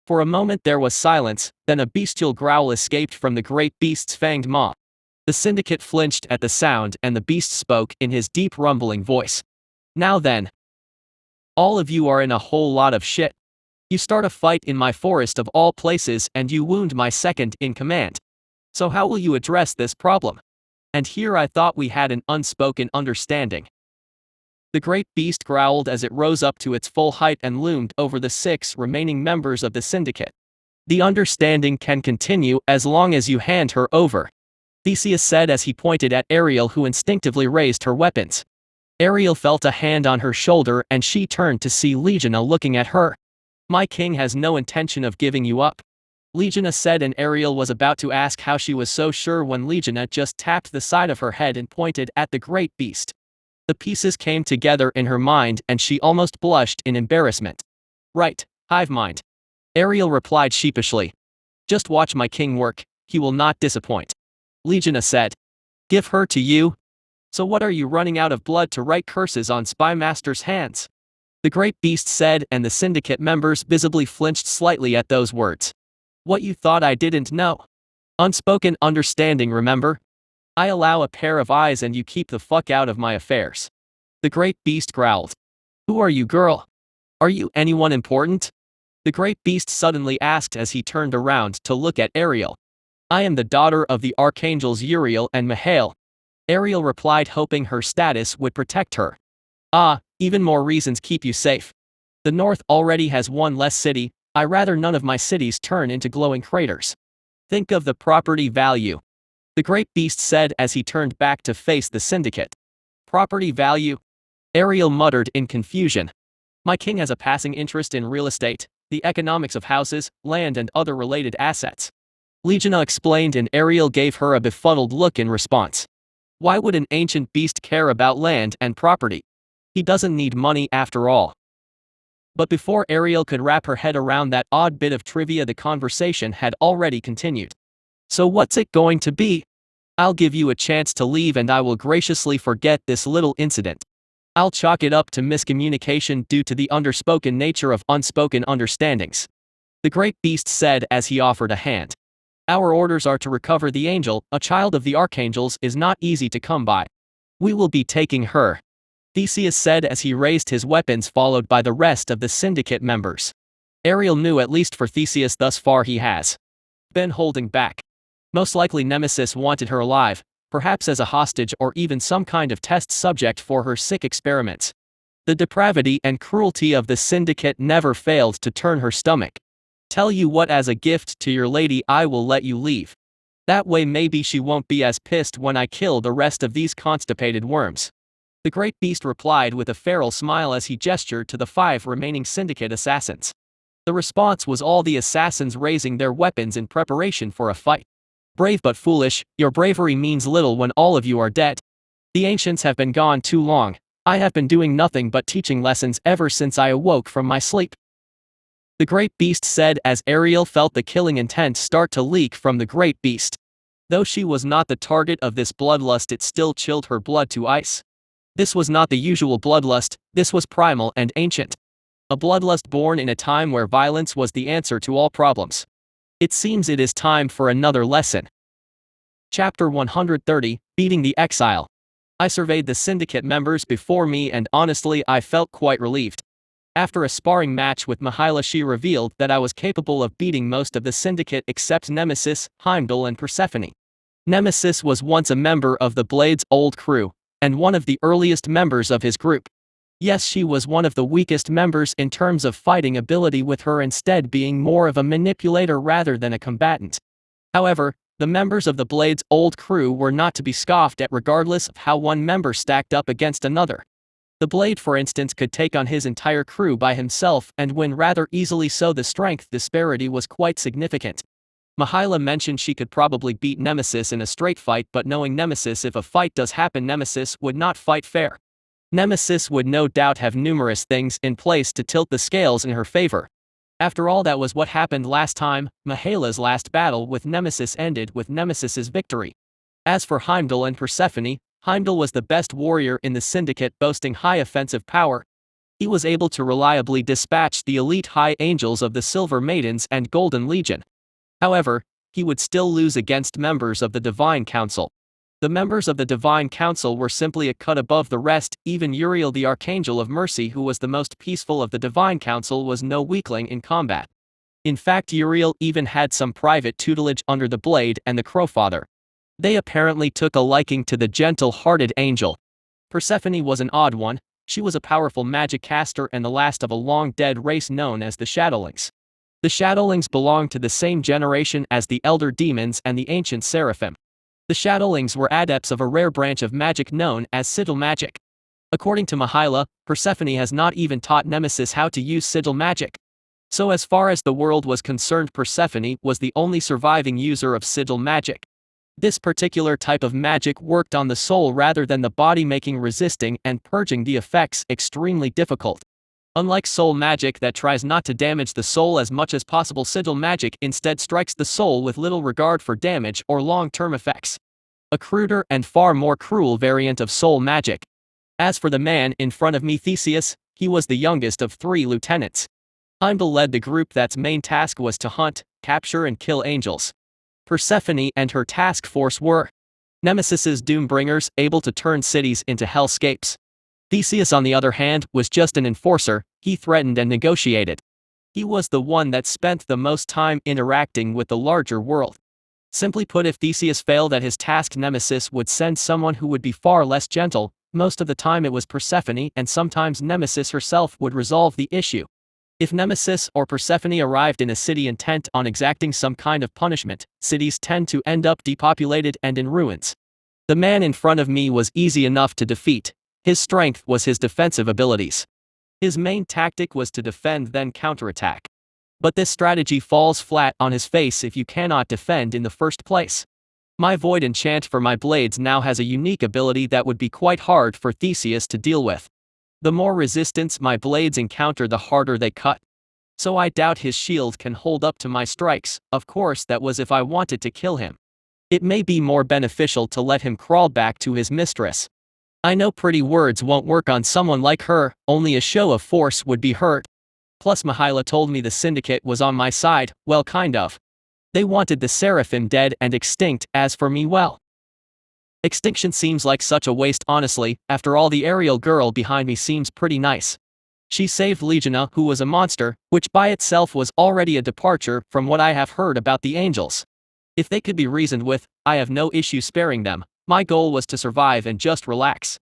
For a moment there was silence, then a bestial growl escaped from the great beast's fanged maw. The Syndicate flinched at the sound and the beast spoke in his deep rumbling voice. Now then. All of you are in a whole lot of shit. You start a fight in my forest of all places and you wound my second in command. So how will you address this problem? And here I thought we had an unspoken understanding. The great beast growled as it rose up to its full height and loomed over the 6 remaining members of the Syndicate. The understanding can continue as long as you hand her over, Theseus said as he pointed at Ariel, who instinctively raised her weapons. Ariel felt a hand on her shoulder and she turned to see Legiona looking at her. My king has no intention of giving you up, Legiona said, and Ariel was about to ask how she was so sure when Legiona just tapped the side of her head and pointed at the great beast. The pieces came together in her mind and she almost blushed in embarrassment. Right, hive mind, Ariel replied sheepishly. Just watch my king work, he will not disappoint, Legiona said. Give her to you? So what, are you running out of blood to write curses on Spymaster's hands? The great beast said, and the Syndicate members visibly flinched slightly at those words. What, you thought I didn't know? Unspoken understanding, remember? I allow a pair of eyes and you keep the fuck out of my affairs, the great beast growled. Who are you, girl? Are you anyone important? The great beast suddenly asked as he turned around to look at Ariel. I am the daughter of the archangels Uriel and Mihail, Ariel replied, hoping her status would protect her. Ah, even more reasons keep you safe. The north already has one less city. I rather none of my cities turn into glowing craters. Think of the property value, the great beast said as he turned back to face the Syndicate. Property value? Ariel muttered in confusion. My king has a passing interest in real estate, the economics of houses, land and other related assets, Legiona explained, and Ariel gave her a befuddled look in response. Why would an ancient beast care about land and property? He doesn't need money after all. But before Ariel could wrap her head around that odd bit of trivia, the conversation had already continued. So what's it going to be? I'll give you a chance to leave and I will graciously forget this little incident. I'll chalk it up to miscommunication due to the underspoken nature of unspoken understandings, the great beast said as he offered a hand. Our orders are to recover the angel. A child of the archangels is not easy to come by. We will be taking her, Theseus said as he raised his weapons, followed by the rest of the Syndicate members. Ariel knew, at least for Theseus thus far, he has been holding back. Most likely Nemesis wanted her alive, perhaps as a hostage or even some kind of test subject for her sick experiments. The depravity and cruelty of the Syndicate never failed to turn her stomach. Tell you what, as a gift to your lady I will let you leave. That way maybe she won't be as pissed when I kill the rest of these constipated worms, the great beast replied with a feral smile as he gestured to the 5 remaining Syndicate assassins. The response was all the assassins raising their weapons in preparation for a fight. Brave but foolish, your bravery means little when all of you are dead. The ancients have been gone too long. I have been doing nothing but teaching lessons ever since I awoke from my sleep, the great beast said as Ariel felt the killing intent start to leak from the great beast. Though she was not the target of this bloodlust, it still chilled her blood to ice. This was not the usual bloodlust, this was primal and ancient. A bloodlust born in a time where violence was the answer to all problems. It seems it is time for another lesson. Chapter 130, Beating the Exile. I surveyed the Syndicate members before me and honestly I felt quite relieved. After a sparring match with Mihaela, she revealed that I was capable of beating most of the Syndicate except Nemesis, Heimdall and Persephone. Nemesis was once a member of the Blade's old crew, and one of the earliest members of his group. Yes, she was one of the weakest members in terms of fighting ability, with her instead being more of a manipulator rather than a combatant. However, the members of the Blade's old crew were not to be scoffed at regardless of how one member stacked up against another. The Blade, for instance, could take on his entire crew by himself and win rather easily, so the strength disparity was quite significant. Mihaela mentioned she could probably beat Nemesis in a straight fight, but knowing Nemesis, if a fight does happen, Nemesis would not fight fair. Nemesis would no doubt have numerous things in place to tilt the scales in her favor. After all, that was what happened last time. Mihaela's last battle with Nemesis ended with Nemesis's victory. As for Heimdall and Persephone, Heimdall was the best warrior in the Syndicate, boasting high offensive power. He was able to reliably dispatch the elite High Angels of the Silver Maidens and Golden Legion. However, he would still lose against members of the Divine Council. The members of the Divine Council were simply a cut above the rest. Even Uriel, the Archangel of Mercy, who was the most peaceful of the Divine Council, was no weakling in combat. In fact, Uriel even had some private tutelage under the Blade and the Crowfather. They apparently took a liking to the gentle-hearted angel. Persephone was an odd one. She was a powerful magic caster and the last of a long-dead race known as the Shadowlings. The Shadowlings belonged to the same generation as the Elder Demons and the Ancient Seraphim. The Shadowlings were adepts of a rare branch of magic known as sigil magic. According to Mihaela, Persephone has not even taught Nemesis how to use sigil magic. So as far as the world was concerned, Persephone was the only surviving user of sigil magic. This particular type of magic worked on the soul rather than the body, making resisting and purging the effects extremely difficult. Unlike soul magic that tries not to damage the soul as much as possible, sigil magic instead strikes the soul with little regard for damage or long-term effects. A cruder and far more cruel variant of soul magic. As for the man in front of me, Theseus, he was the youngest of 3 lieutenants. Heimdall led the group that's main task was to hunt, capture and kill angels. Persephone and her task force were Nemesis's Doombringers, able to turn cities into hellscapes. Theseus, on the other hand, was just an enforcer. He threatened and negotiated. He was the one that spent the most time interacting with the larger world. Simply put, if Theseus failed at his task, Nemesis would send someone who would be far less gentle. Most of the time it was Persephone, and sometimes Nemesis herself would resolve the issue. If Nemesis or Persephone arrived in a city intent on exacting some kind of punishment, cities tend to end up depopulated and in ruins. The man in front of me was easy enough to defeat. His strength was his defensive abilities. His main tactic was to defend then counterattack. But this strategy falls flat on his face if you cannot defend in the first place. My Void Enchant for my blades now has a unique ability that would be quite hard for Theseus to deal with. The more resistance my blades encounter, the harder they cut. So I doubt his shield can hold up to my strikes. Of course, that was if I wanted to kill him. It may be more beneficial to let him crawl back to his mistress. I know pretty words won't work on someone like her, only a show of force would be hurt. Plus Mihaela told me the Syndicate was on my side. Well, kind of. They wanted the Seraphim dead and extinct. As for me, well, extinction seems like such a waste, honestly. After all, the aerial girl behind me seems pretty nice. She saved Legina, who was a monster, which by itself was already a departure from what I have heard about the angels. If they could be reasoned with, I have no issue sparing them. My goal was to survive and just relax.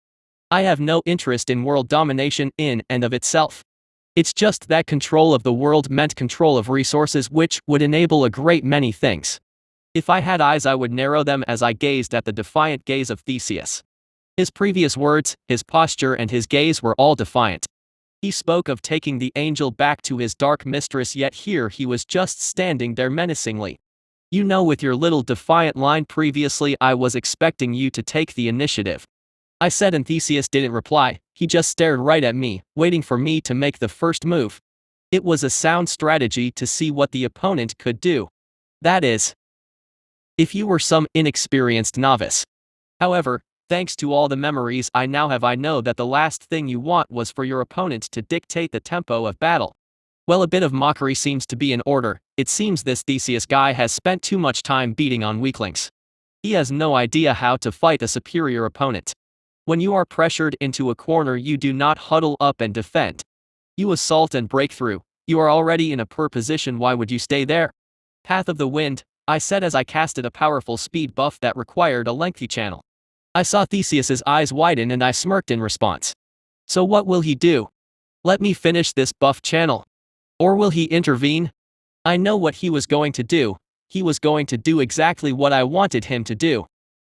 I have no interest in world domination in and of itself. It's just that control of the world meant control of resources, which would enable a great many things. If I had eyes, I would narrow them as I gazed at the defiant gaze of Theseus. His previous words, his posture and his gaze were all defiant. He spoke of taking the angel back to his dark mistress, yet here he was just standing there menacingly. You know, with your little defiant line previously, I was expecting you to take the initiative. I said, and Theseus didn't reply. He just stared right at me, waiting for me to make the first move. It was a sound strategy to see what the opponent could do. That is, if you were some inexperienced novice. However, thanks to all the memories I now have, I know that the last thing you want was for your opponent to dictate the tempo of battle. Well, a bit of mockery seems to be in order. It seems this Theseus guy has spent too much time beating on weaklings. He has no idea how to fight a superior opponent. When you are pressured into a corner, you do not huddle up and defend. You assault and break through. You are already in a poor position, why would you stay there? Path of the Wind, I said as I casted a powerful speed buff that required a lengthy channel. I saw Theseus's eyes widen and I smirked in response. So what will he do? Let me finish this buff channel. Or will he intervene? I know what he was going to do. He was going to do exactly what I wanted him to do.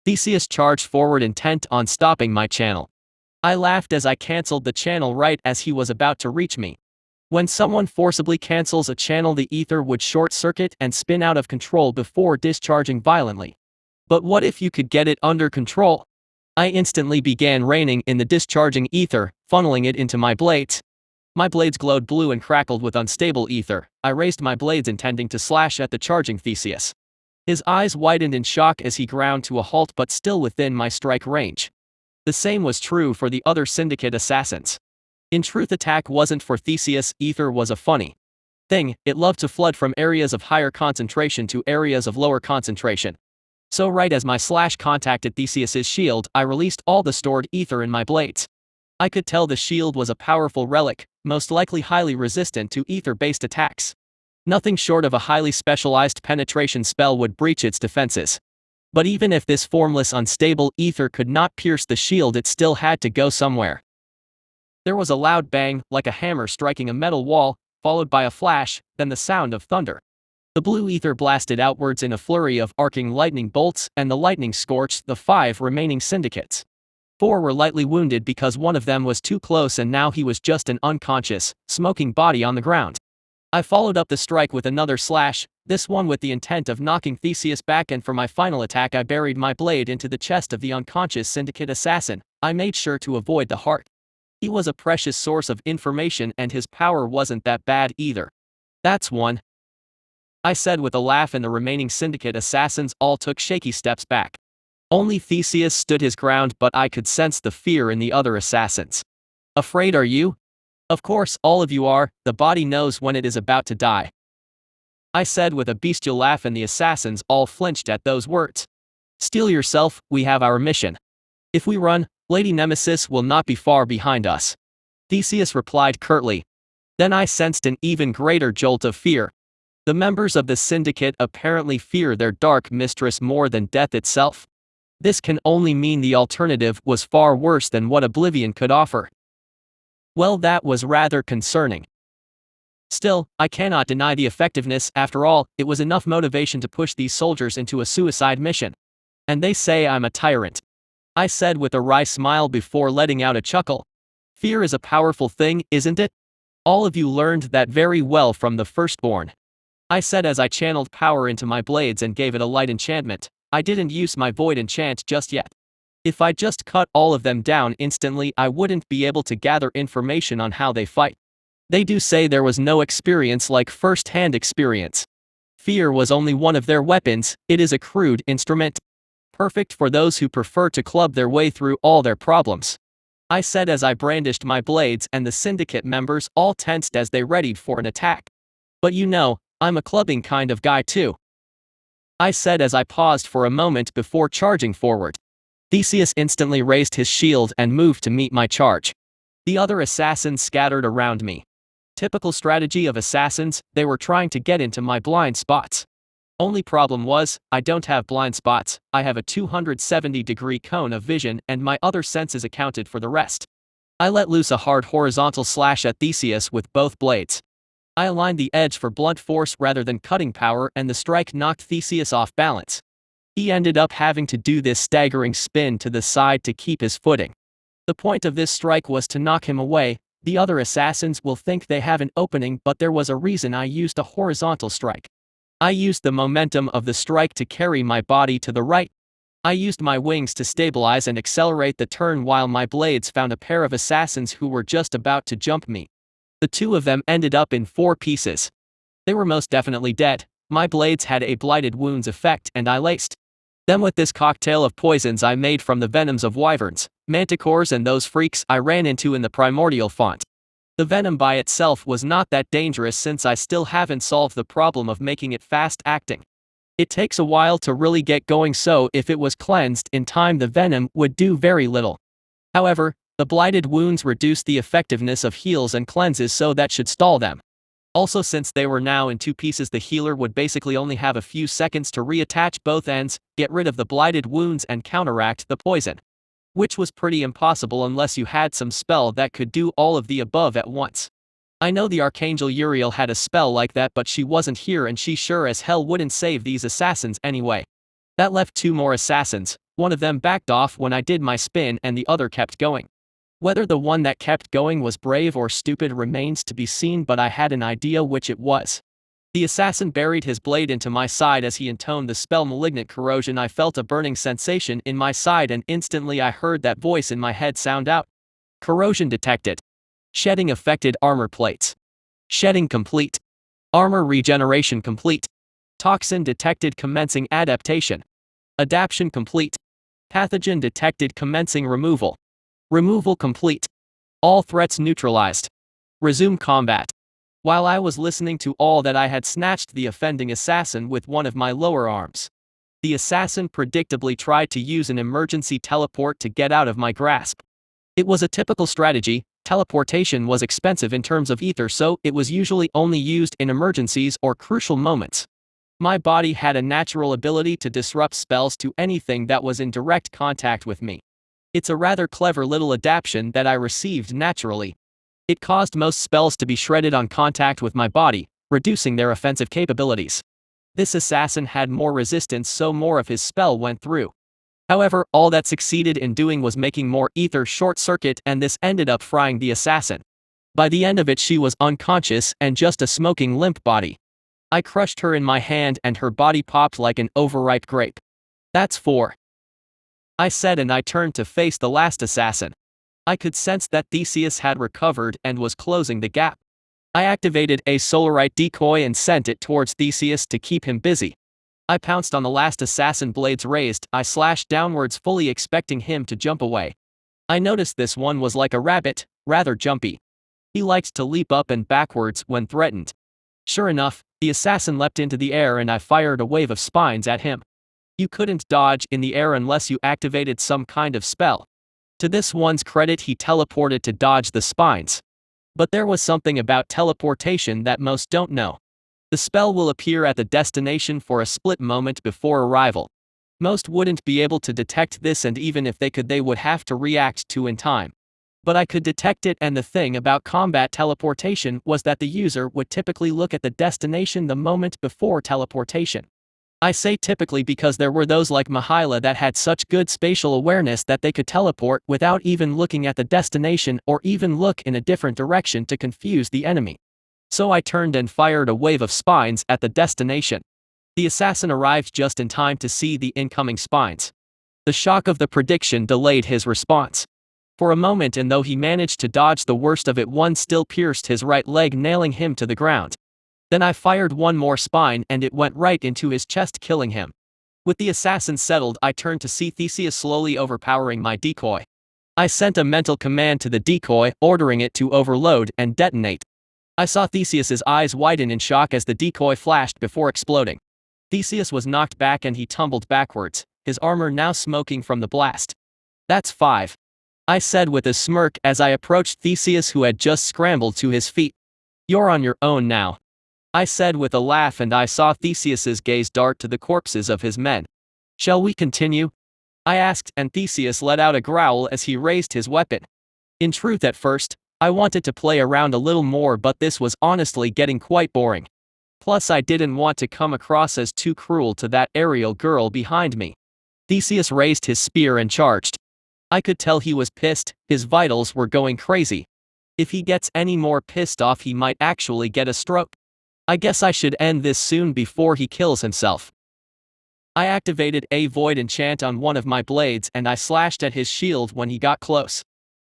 Theseus charged forward intent on stopping my channel. I laughed as I cancelled the channel right as he was about to reach me. When someone forcibly cancels a channel, the ether would short-circuit and spin out of control before discharging violently. But what if you could get it under control? I instantly began raining in the discharging ether, funneling it into my blades. My blades glowed blue and crackled with unstable ether. I raised my blades intending to slash at the charging Theseus. His eyes widened in shock as he ground to a halt, but still within my strike range. The same was true for the other Syndicate assassins. In truth, attack wasn't for Theseus. Ether was a funny thing. It loved to flood from areas of higher concentration to areas of lower concentration. So right as my slash contacted Theseus's shield, I released all the stored ether in my blades. I could tell the shield was a powerful relic, most likely highly resistant to ether-based attacks. Nothing short of a highly specialized penetration spell would breach its defenses. But even if this formless, unstable ether could not pierce the shield, it still had to go somewhere. There was a loud bang, like a hammer striking a metal wall, followed by a flash, then the sound of thunder. The blue ether blasted outwards in a flurry of arcing lightning bolts, and the lightning scorched the 5 remaining syndicates. 4 were lightly wounded because one of them was too close, and now he was just an unconscious, smoking body on the ground. I followed up the strike with another slash, this one with the intent of knocking Theseus back, and for my final attack I buried my blade into the chest of the unconscious Syndicate assassin. I made sure to avoid the heart. He was a precious source of information, and his power wasn't that bad either. That's one, I said with a laugh, and the remaining Syndicate assassins all took shaky steps back. Only Theseus stood his ground, but I could sense the fear in the other assassins. Afraid, are you? Of course, all of you are. The body knows when it is about to die, I said with a bestial laugh, and the assassins all flinched at those words. Steel yourself, we have our mission. If we run, Lady Nemesis will not be far behind us, Theseus replied curtly. Then I sensed an even greater jolt of fear. The members of the Syndicate apparently fear their dark mistress more than death itself. This can only mean the alternative was far worse than what Oblivion could offer. Well, that was rather concerning. Still, I cannot deny the effectiveness. After all, it was enough motivation to push these soldiers into a suicide mission. And they say I'm a tyrant, I said with a wry smile before letting out a chuckle. Fear is a powerful thing, isn't it? All of you learned that very well from the Firstborn, I said as I channeled power into my blades and gave it a light enchantment. I didn't use my void enchant just yet. If I just cut all of them down instantly, I wouldn't be able to gather information on how they fight. They do say there was no experience like first-hand experience. Fear was only one of their weapons. It is a crude instrument, perfect for those who prefer to club their way through all their problems, I said as I brandished my blades, and the Syndicate members all tensed as they readied for an attack. But you know, I'm a clubbing kind of guy too, I said as I paused for a moment before charging forward. Theseus instantly raised his shield and moved to meet my charge. The other assassins scattered around me. Typical strategy of assassins, they were trying to get into my blind spots. Only problem was, I don't have blind spots. I have a 270-degree cone of vision, and my other senses accounted for the rest. I let loose a hard horizontal slash at Theseus with both blades. I aligned the edge for blunt force rather than cutting power, and the strike knocked Theseus off balance. He ended up having to do this staggering spin to the side to keep his footing. The point of this strike was to knock him away. The other assassins will think they have an opening, but there was a reason I used a horizontal strike. I used the momentum of the strike to carry my body to the right. I used my wings to stabilize and accelerate the turn while my blades found a pair of assassins who were just about to jump me. The 2 of them ended up in 4 pieces. They were most definitely dead. My blades had a blighted wounds effect, and I laced them with this cocktail of poisons I made from the venoms of wyverns, manticores, and those freaks I ran into in the primordial font. The venom by itself was not that dangerous since I still haven't solved the problem of making it fast acting. It takes a while to really get going, so if it was cleansed in time the venom would do very little. However, the blighted wounds reduce the effectiveness of heals and cleanses, so that should stall them. Also, since they were now in two pieces, the healer would basically only have a few seconds to reattach both ends, get rid of the blighted wounds and counteract the poison. Which was pretty impossible unless you had some spell that could do all of the above at once. I know the Archangel Uriel had a spell like that, but she wasn't here and she sure as hell wouldn't save these assassins anyway. That left two more assassins. One of them backed off when I did my spin and the other kept going. Whether the one that kept going was brave or stupid remains to be seen, but I had an idea which it was. The assassin buried his blade into my side as he intoned the spell Malignant Corrosion. I felt a burning sensation in my side and instantly I heard that voice in my head sound out. Corrosion detected. Shedding affected armor plates. Shedding complete. Armor regeneration complete. Toxin detected commencing adaptation. Adaptation complete. Pathogen detected commencing removal. Removal complete. All threats neutralized. Resume combat. While I was listening to all that, I had snatched the offending assassin with one of my lower arms. The assassin predictably tried to use an emergency teleport to get out of my grasp. It was a typical strategy. Teleportation was expensive in terms of ether, so it was usually only used in emergencies or crucial moments. My body had a natural ability to disrupt spells to anything that was in direct contact with me. It's a rather clever little adaptation that I received naturally. It caused most spells to be shredded on contact with my body, reducing their offensive capabilities. This assassin had more resistance, so more of his spell went through. However, all that succeeded in doing was making more ether short-circuit, and this ended up frying the assassin. By the end of it she was unconscious and just a smoking limp body. I crushed her in my hand and her body popped like an overripe grape. That's 4. I said, and I turned to face the last assassin. I could sense that Theseus had recovered and was closing the gap. I activated a solarite decoy and sent it towards Theseus to keep him busy. I pounced on the last assassin, blades raised. I slashed downwards, fully expecting him to jump away. I noticed this one was like a rabbit, rather jumpy. He liked to leap up and backwards when threatened. Sure enough, the assassin leapt into the air and I fired a wave of spines at him. You couldn't dodge in the air unless you activated some kind of spell. To this one's credit, he teleported to dodge the spines. But there was something about teleportation that most don't know. The spell will appear at the destination for a split moment before arrival. Most wouldn't be able to detect this, and even if they could, they would have to react to in time. But I could detect it, and the thing about combat teleportation was that the user would typically look at the destination the moment before teleportation. I say typically because there were those like Mihaila that had such good spatial awareness that they could teleport without even looking at the destination or even look in a different direction to confuse the enemy. So I turned and fired a wave of spines at the destination. The assassin arrived just in time to see the incoming spines. The shock of the prediction delayed his response. For a moment, and though he managed to dodge the worst of it, one still pierced his right leg, nailing him to the ground. Then I fired one more spine and it went right into his chest, killing him. With the assassin settled, I turned to see Theseus slowly overpowering my decoy. I sent a mental command to the decoy, ordering it to overload and detonate. I saw Theseus's eyes widen in shock as the decoy flashed before exploding. Theseus was knocked back and he tumbled backwards, his armor now smoking from the blast. That's 5. I said with a smirk as I approached Theseus, who had just scrambled to his feet. You're on your own now, I said with a laugh, and I saw Theseus's gaze dart to the corpses of his men. Shall we continue? I asked, and Theseus let out a growl as he raised his weapon. In truth, at first, I wanted to play around a little more, but this was honestly getting quite boring. Plus, I didn't want to come across as too cruel to that aerial girl behind me. Theseus raised his spear and charged. I could tell he was pissed, his vitals were going crazy. If he gets any more pissed off, he might actually get a stroke. I guess I should end this soon before he kills himself. I activated a void enchant on one of my blades and I slashed at his shield when he got close.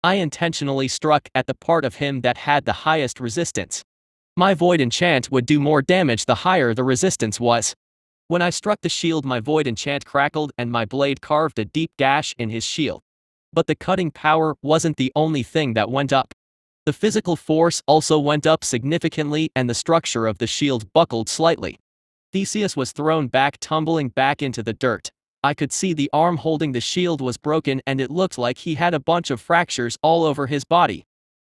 I intentionally struck at the part of him that had the highest resistance. My void enchant would do more damage the higher the resistance was. When I struck the shield, my void enchant crackled and my blade carved a deep gash in his shield. But the cutting power wasn't the only thing that went up. The physical force also went up significantly and the structure of the shield buckled slightly. Theseus was thrown back, tumbling back into the dirt. I could see the arm holding the shield was broken and it looked like he had a bunch of fractures all over his body.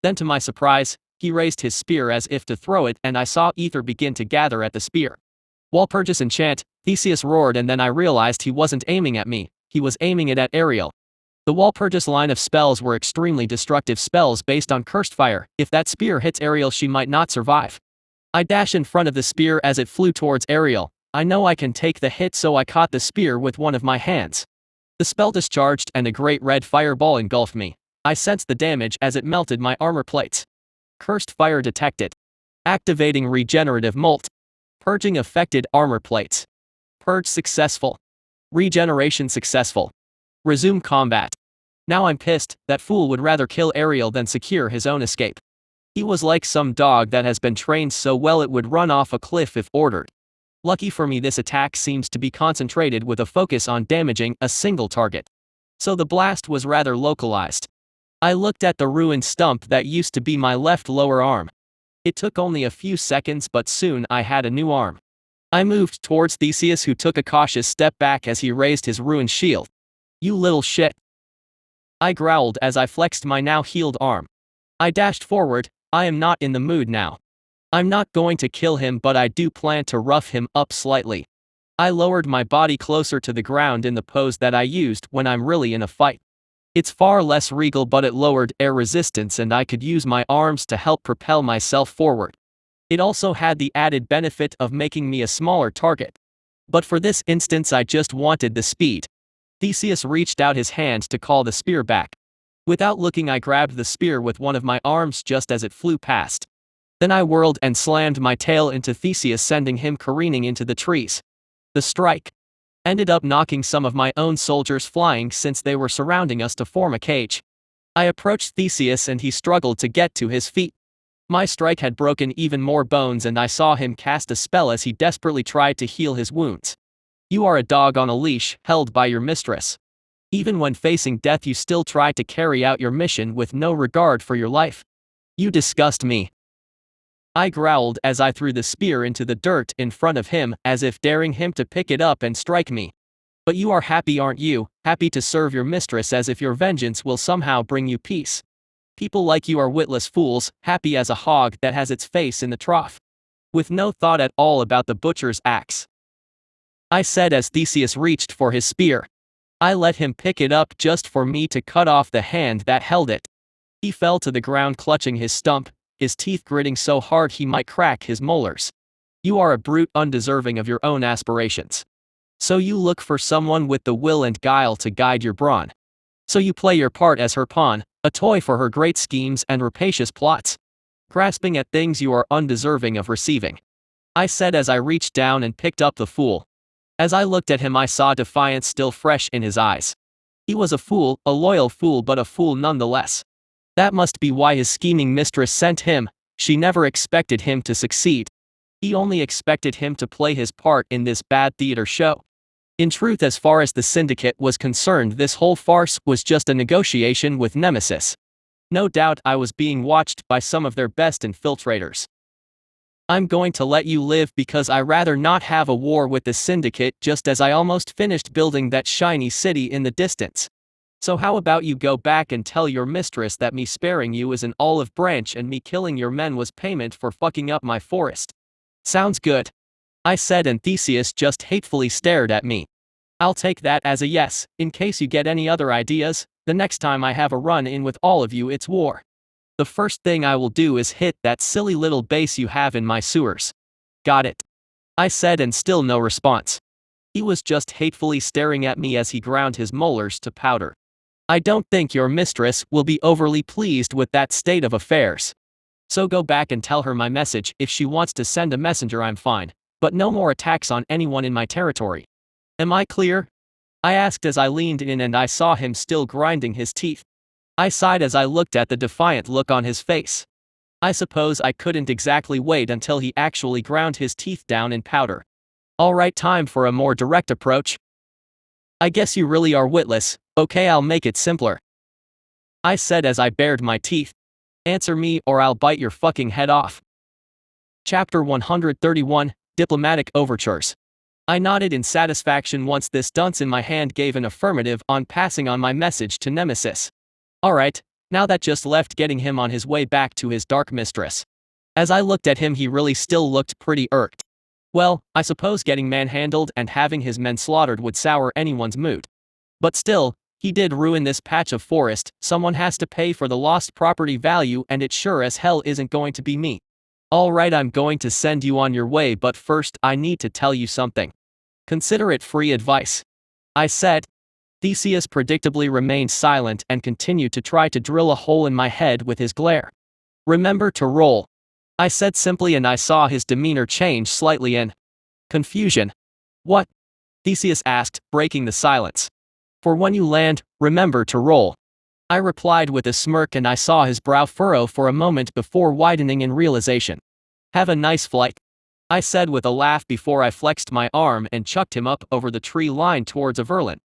Then to my surprise, he raised his spear as if to throw it and I saw ether begin to gather at the spear. Walpurgis enchant, Theseus roared, and then I realized he wasn't aiming at me, he was aiming it at Ariel. The Walpurgis line of spells were extremely destructive spells based on cursed fire. If that spear hits Ariel, she might not survive. I dash in front of the spear as it flew towards Ariel. I know I can take the hit, so I caught the spear with one of my hands. The spell discharged and a great red fireball engulfed me. I sensed the damage as it melted my armor plates. Cursed fire detected. Activating regenerative molt. Purging affected armor plates. Purge successful. Regeneration successful. Resume combat. Now I'm pissed. That fool would rather kill Ariel than secure his own escape. He was like some dog that has been trained so well it would run off a cliff if ordered. Lucky for me, this attack seems to be concentrated with a focus on damaging a single target. So the blast was rather localized. I looked at the ruined stump that used to be my left lower arm. It took only a few seconds, but soon I had a new arm. I moved towards Theseus, who took a cautious step back as he raised his ruined shield. "You little shit," I growled as I flexed my now healed arm. I dashed forward. I am not in the mood now. I'm not going to kill him, but I do plan to rough him up slightly. I lowered my body closer to the ground in the pose that I used when I'm really in a fight. It's far less regal, but it lowered air resistance and I could use my arms to help propel myself forward. It also had the added benefit of making me a smaller target. But for this instance I just wanted the speed. Theseus reached out his hand to call the spear back. Without looking, I grabbed the spear with one of my arms just as it flew past. Then I whirled and slammed my tail into Theseus, sending him careening into the trees. The strike ended up knocking some of my own soldiers flying since they were surrounding us to form a cage. I approached Theseus and he struggled to get to his feet. My strike had broken even more bones and I saw him cast a spell as he desperately tried to heal his wounds. You are a dog on a leash, held by your mistress. Even when facing death you still try to carry out your mission with no regard for your life. You disgust me. I growled as I threw the spear into the dirt in front of him, as if daring him to pick it up and strike me. But you are happy, aren't you? Happy to serve your mistress, as if your vengeance will somehow bring you peace. People like you are witless fools, happy as a hog that has its face in the trough. With no thought at all about the butcher's axe, I said as Theseus reached for his spear. I let him pick it up just for me to cut off the hand that held it. He fell to the ground clutching his stump, his teeth gritting so hard he might crack his molars. You are a brute, undeserving of your own aspirations. So you look for someone with the will and guile to guide your brawn. So you play your part as her pawn, a toy for her great schemes and rapacious plots. Grasping at things you are undeserving of receiving. I said as I reached down and picked up the fool. As I looked at him I saw defiance still fresh in his eyes. He was a fool, a loyal fool, but a fool nonetheless. That must be why his scheming mistress sent him. She never expected him to succeed. He only expected him to play his part in this bad theater show. In truth, as far as the Syndicate was concerned, this whole farce was just a negotiation with Nemesis. No doubt I was being watched by some of their best infiltrators. I'm going to let you live because I rather not have a war with the Syndicate, just as I almost finished building that shiny city in the distance. So how about you go back and tell your mistress that me sparing you is an olive branch and me killing your men was payment for fucking up my forest. Sounds good, I said, and Theseus just hatefully stared at me. I'll take that as a yes. In case you get any other ideas, the next time I have a run-in with all of you it's war. The first thing I will do is hit that silly little base you have in my sewers. Got it, I said, and still no response. He was just hatefully staring at me as he ground his molars to powder. I don't think your mistress will be overly pleased with that state of affairs. So go back and tell her my message. If she wants to send a messenger I'm fine, but no more attacks on anyone in my territory. Am I clear? I asked as I leaned in and I saw him still grinding his teeth. I sighed as I looked at the defiant look on his face. I suppose I couldn't exactly wait until he actually ground his teeth down in powder. Alright, time for a more direct approach. I guess you really are witless. Okay, I'll make it simpler, I said as I bared my teeth. Answer me or I'll bite your fucking head off. Chapter 131, Diplomatic Overtures. I nodded in satisfaction once this dunce in my hand gave an affirmative on passing on my message to Nemesis. Alright, now that just left getting him on his way back to his dark mistress. As I looked at him, he really still looked pretty irked. Well, I suppose getting manhandled and having his men slaughtered would sour anyone's mood. But still, he did ruin this patch of forest. Someone has to pay for the lost property value, and it sure as hell isn't going to be me. Alright, I'm going to send you on your way, but first I need to tell you something. Consider it free advice. I said. Theseus predictably remained silent and continued to try to drill a hole in my head with his glare. Remember to roll. I said simply, and I saw his demeanor change slightly in confusion. What? Theseus asked, breaking the silence. For when you land, remember to roll. I replied with a smirk, and I saw his brow furrow for a moment before widening in realization. Have a nice flight, I said with a laugh before I flexed my arm and chucked him up over the tree line towards a verlin.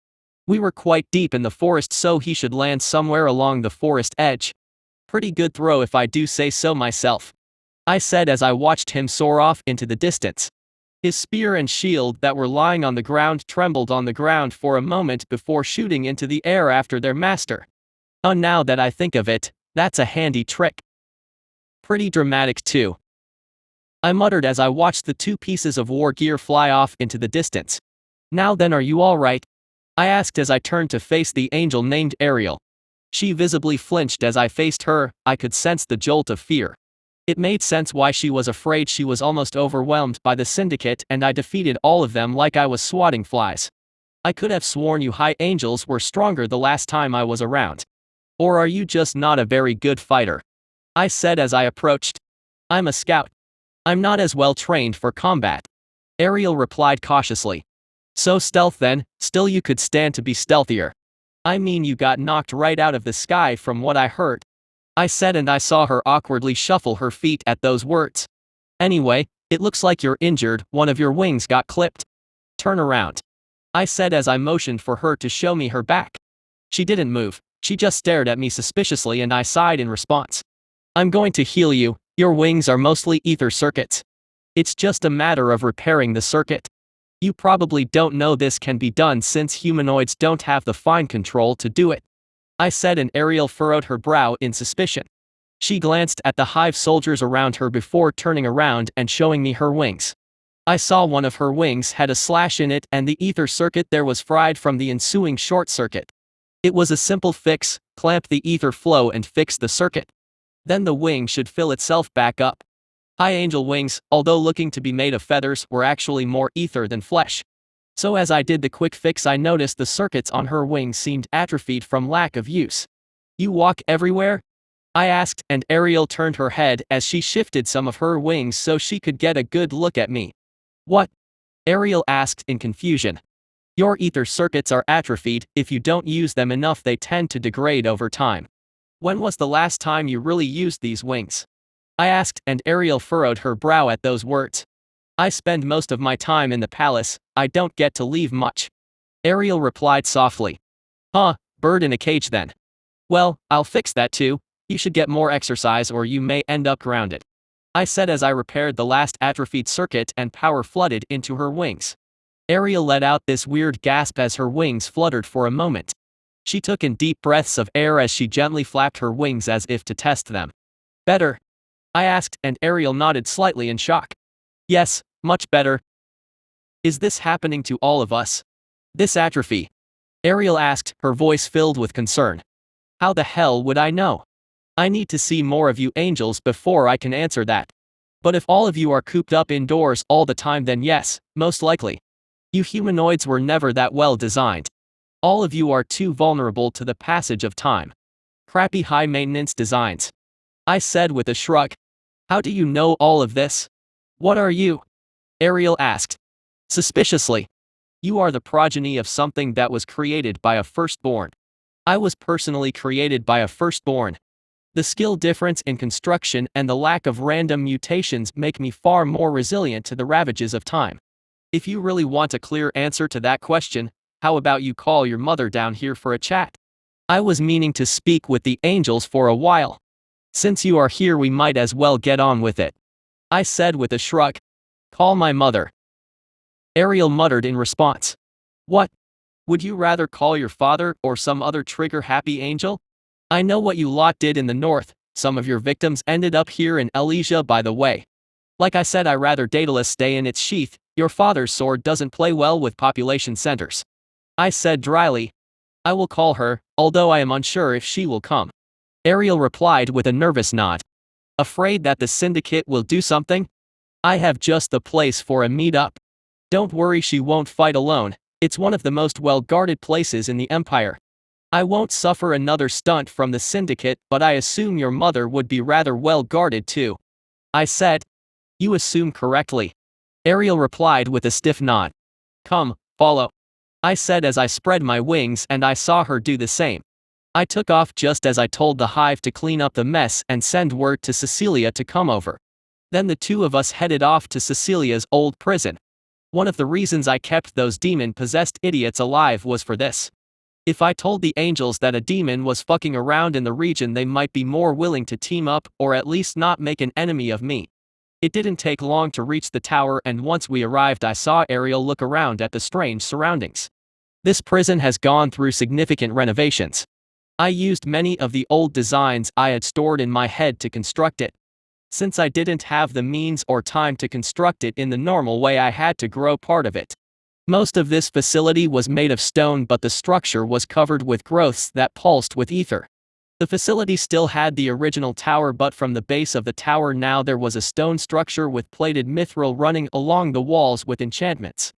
We were quite deep in the forest, so he should land somewhere along the forest edge. Pretty good throw if I do say so myself, I said as I watched him soar off into the distance. His spear and shield that were lying on the ground trembled on the ground for a moment before shooting into the air after their master. Oh, now that I think of it, that's a handy trick. Pretty dramatic too, I muttered as I watched the two pieces of war gear fly off into the distance. Now then, are you all right? I asked as I turned to face the angel named Ariel. She visibly flinched as I faced her. I could sense the jolt of fear. It made sense why she was afraid. She was almost overwhelmed by the Syndicate, and I defeated all of them like I was swatting flies. I could have sworn you high angels were stronger the last time I was around. Or are you just not a very good fighter? I said as I approached. I'm a scout. I'm not as well trained for combat, Ariel replied cautiously. So stealth then, still you could stand to be stealthier. I mean, you got knocked right out of the sky from what I heard, I said, and I saw her awkwardly shuffle her feet at those words. Anyway, it looks like you're injured. One of your wings got clipped. Turn around, I said as I motioned for her to show me her back. She didn't move. She just stared at me suspiciously, and I sighed in response. I'm going to heal you. Your wings are mostly ether circuits. It's just a matter of repairing the circuit. You probably don't know this can be done since humanoids don't have the fine control to do it, I said, and Ariel furrowed her brow in suspicion. She glanced at the hive soldiers around her before turning around and showing me her wings. I saw one of her wings had a slash in it, and the ether circuit there was fried from the ensuing short circuit. It was a simple fix: clamp the ether flow and fix the circuit. Then the wing should fill itself back up. High angel wings, although looking to be made of feathers, were actually more ether than flesh. So as I did the quick fix, I noticed the circuits on her wings seemed atrophied from lack of use. You walk everywhere? I asked, and Ariel turned her head as she shifted some of her wings so she could get a good look at me. What? Ariel asked in confusion. Your ether circuits are atrophied. If you don't use them enough, they tend to degrade over time. When was the last time you really used these wings? I asked, and Ariel furrowed her brow at those words. I spend most of my time in the palace. I don't get to leave much, Ariel replied softly. Huh, bird in a cage then. Well, I'll fix that too. You should get more exercise or you may end up grounded, I said as I repaired the last atrophied circuit and power flooded into her wings. Ariel let out this weird gasp as her wings fluttered for a moment. She took in deep breaths of air as she gently flapped her wings as if to test them. Better? I asked, and Ariel nodded slightly in shock. Yes, much better. Is this happening to all of us? This atrophy? Ariel asked, her voice filled with concern. How the hell would I know? I need to see more of you angels before I can answer that. But if all of you are cooped up indoors all the time, then yes, most likely. You humanoids were never that well designed. All of you are too vulnerable to the passage of time. Crappy high-maintenance designs, I said with a shrug. How do you know all of this? What are you? Ariel asked suspiciously. You are the progeny of something that was created by a firstborn. I was personally created by a firstborn. The skill difference in construction and the lack of random mutations make me far more resilient to the ravages of time. If you really want a clear answer to that question, how about you call your mother down here for a chat? I was meaning to speak with the angels for a while. Since you are here, we might as well get on with it, I said with a shrug. Call my mother, Ariel muttered in response. What? Would you rather call your father or some other trigger-happy angel? I know what you lot did in the north. Some of your victims ended up here in Elysia, by the way. Like I said, I rather Daedalus stay in its sheath. Your father's sword doesn't play well with population centers, I said dryly. I will call her, although I am unsure if she will come, Ariel replied with a nervous nod. Afraid that the Syndicate will do something? I have just the place for a meet-up. Don't worry, she won't fight alone. It's one of the most well-guarded places in the Empire. I won't suffer another stunt from the Syndicate, but I assume your mother would be rather well-guarded too, I said. You assume correctly, Ariel replied with a stiff nod. Come, follow, I said as I spread my wings, and I saw her do the same. I took off just as I told the hive to clean up the mess and send word to Cecilia to come over. Then the two of us headed off to Cecilia's old prison. One of the reasons I kept those demon-possessed idiots alive was for this. If I told the angels that a demon was fucking around in the region, they might be more willing to team up, or at least not make an enemy of me. It didn't take long to reach the tower, and once we arrived, I saw Ariel look around at the strange surroundings. This prison has gone through significant renovations. I used many of the old designs I had stored in my head to construct it. Since I didn't have the means or time to construct it in the normal way, I had to grow part of it. Most of this facility was made of stone, but the structure was covered with growths that pulsed with ether. The facility still had the original tower, but from the base of the tower now there was a stone structure with plated mithril running along the walls with enchantments.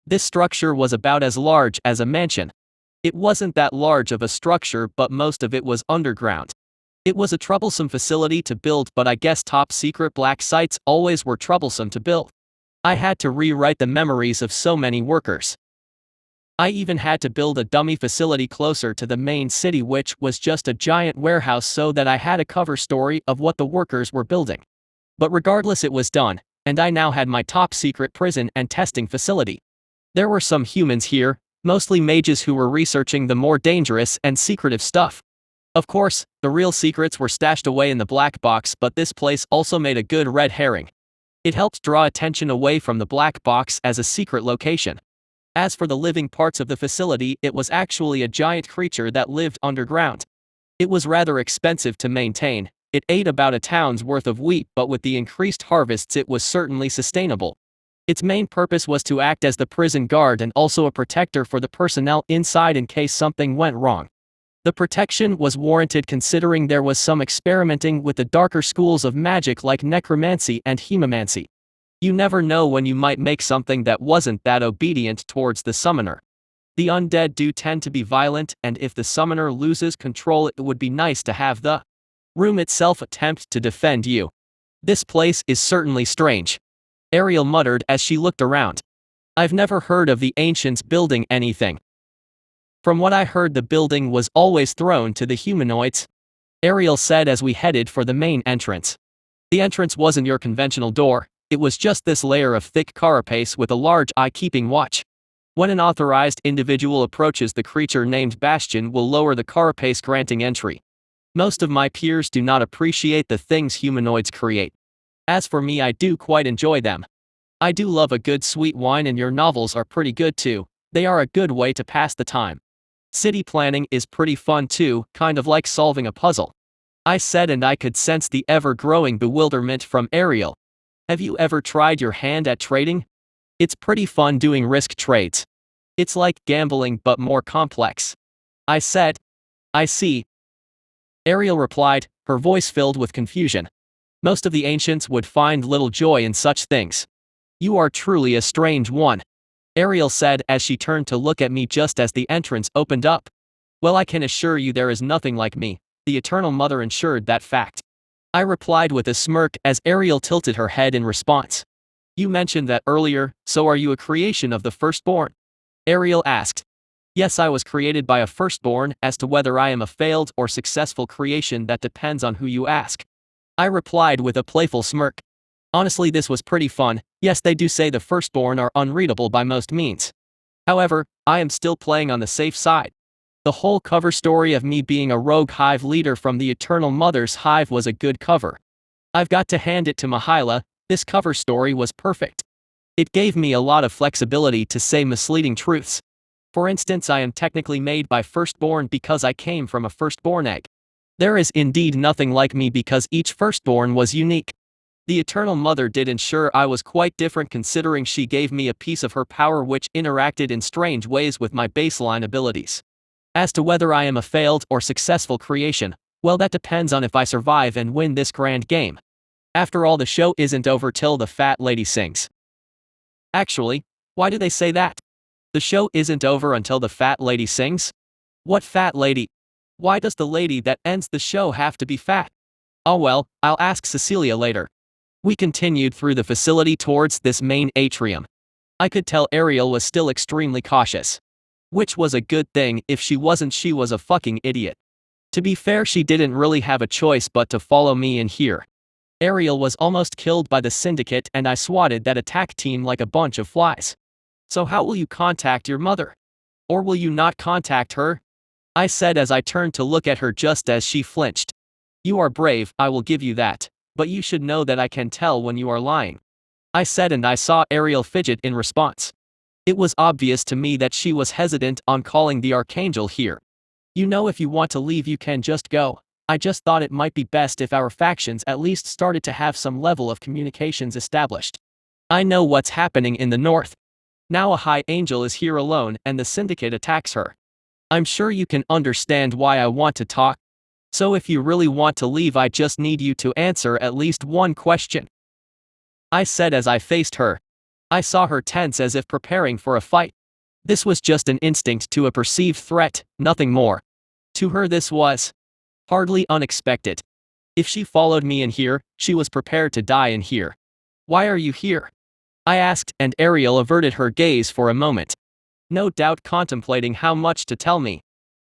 This structure was about as large as a mansion. It wasn't that large of a structure, but most of it was underground. It was a troublesome facility to build, but I guess top secret black sites always were troublesome to build. I had to rewrite the memories of so many workers. I even had to build a dummy facility closer to the main city, which was just a giant warehouse, so that I had a cover story of what the workers were building. But regardless, it was done, and I now had my top secret prison and testing facility. There were some humans here, mostly mages, who were researching the more dangerous and secretive stuff. Of course, the real secrets were stashed away in the black box, but this place also made a good red herring. It helped draw attention away from the black box as a secret location. As for the living parts of the facility, it was actually a giant creature that lived underground. It was rather expensive to maintain. It ate about a town's worth of wheat, but with the increased harvests it was certainly sustainable. Its main purpose was to act as the prison guard and also a protector for the personnel inside in case something went wrong. The protection was warranted considering there was some experimenting with the darker schools of magic like necromancy and hemomancy. You never know when you might make something that wasn't that obedient towards the summoner. The undead do tend to be violent, and if the summoner loses control, it would be nice to have the room itself attempt to defend you. This place is certainly strange, Ariel muttered as she looked around. I've never heard of the ancients building anything. From what I heard, the building was always thrown to the humanoids, Ariel said as we headed for the main entrance. The entrance wasn't your conventional door. It was just this layer of thick carapace with a large eye keeping watch. When an authorized individual approaches, the creature named Bastion will lower the carapace, granting entry. Most of my peers do not appreciate the things humanoids create. As for me, I do quite enjoy them. I do love a good sweet wine, and your novels are pretty good too. They are a good way to pass the time. City planning is pretty fun too, kind of like solving a puzzle, I said, and I could sense the ever-growing bewilderment from Ariel. Have you ever tried your hand at trading? It's pretty fun doing risk trades. It's like gambling but more complex, I said. I see, Ariel replied, her voice filled with confusion. Most of the ancients would find little joy in such things. You are truly a strange one, Ariel said as she turned to look at me just as the entrance opened up. Well, I can assure you there is nothing like me. The Eternal Mother ensured that fact, I replied with a smirk as Ariel tilted her head in response. You mentioned that earlier, so are you a creation of the Firstborn? Ariel asked. Yes, I was created by a Firstborn. As to whether I am a failed or successful creation, that depends on who you ask, I replied with a playful smirk. Honestly, this was pretty fun. Yes, they do say the Firstborn are unreadable by most means. However, I am still playing on the safe side. The whole cover story of me being a rogue hive leader from the Eternal Mother's hive was a good cover. I've got to hand it to Mahila, this cover story was perfect. It gave me a lot of flexibility to say misleading truths. For instance, I am technically made by firstborn because I came from a firstborn egg. There is indeed nothing like me because each firstborn was unique. The Eternal Mother did ensure I was quite different considering she gave me a piece of her power which interacted in strange ways with my baseline abilities. As to whether I am a failed or successful creation, well, that depends on if I survive and win this grand game. After all, the show isn't over till the fat lady sings. Actually, why do they say that? The show isn't over until the fat lady sings? What fat lady? Why does the lady that ends the show have to be fat? Oh well, I'll ask Cecilia later. We continued through the facility towards this main atrium. I could tell Ariel was still extremely cautious. Which was a good thing. If she wasn't, she was a fucking idiot. To be fair, she didn't really have a choice but to follow me in here. Ariel was almost killed by the Syndicate and I swatted that attack team like a bunch of flies. So how will you contact your mother? Or will you not contact her? I said as I turned to look at her just as she flinched. You are brave, I will give you that, but you should know that I can tell when you are lying. I said, and I saw Ariel fidget in response. It was obvious to me that she was hesitant on calling the Archangel here. You know, if you want to leave you can just go. I just thought it might be best if our factions at least started to have some level of communications established. I know what's happening in the north. Now a high angel is here alone and the Syndicate attacks her. I'm sure you can understand why I want to talk. So if you really want to leave, I just need you to answer at least one question. I said as I faced her. I saw her tense as if preparing for a fight. This was just an instinct to a perceived threat, nothing more. To her this was hardly unexpected. If she followed me in here, she was prepared to die in here. Why are you here? I asked, and Ariel averted her gaze for a moment. No doubt contemplating how much to tell me.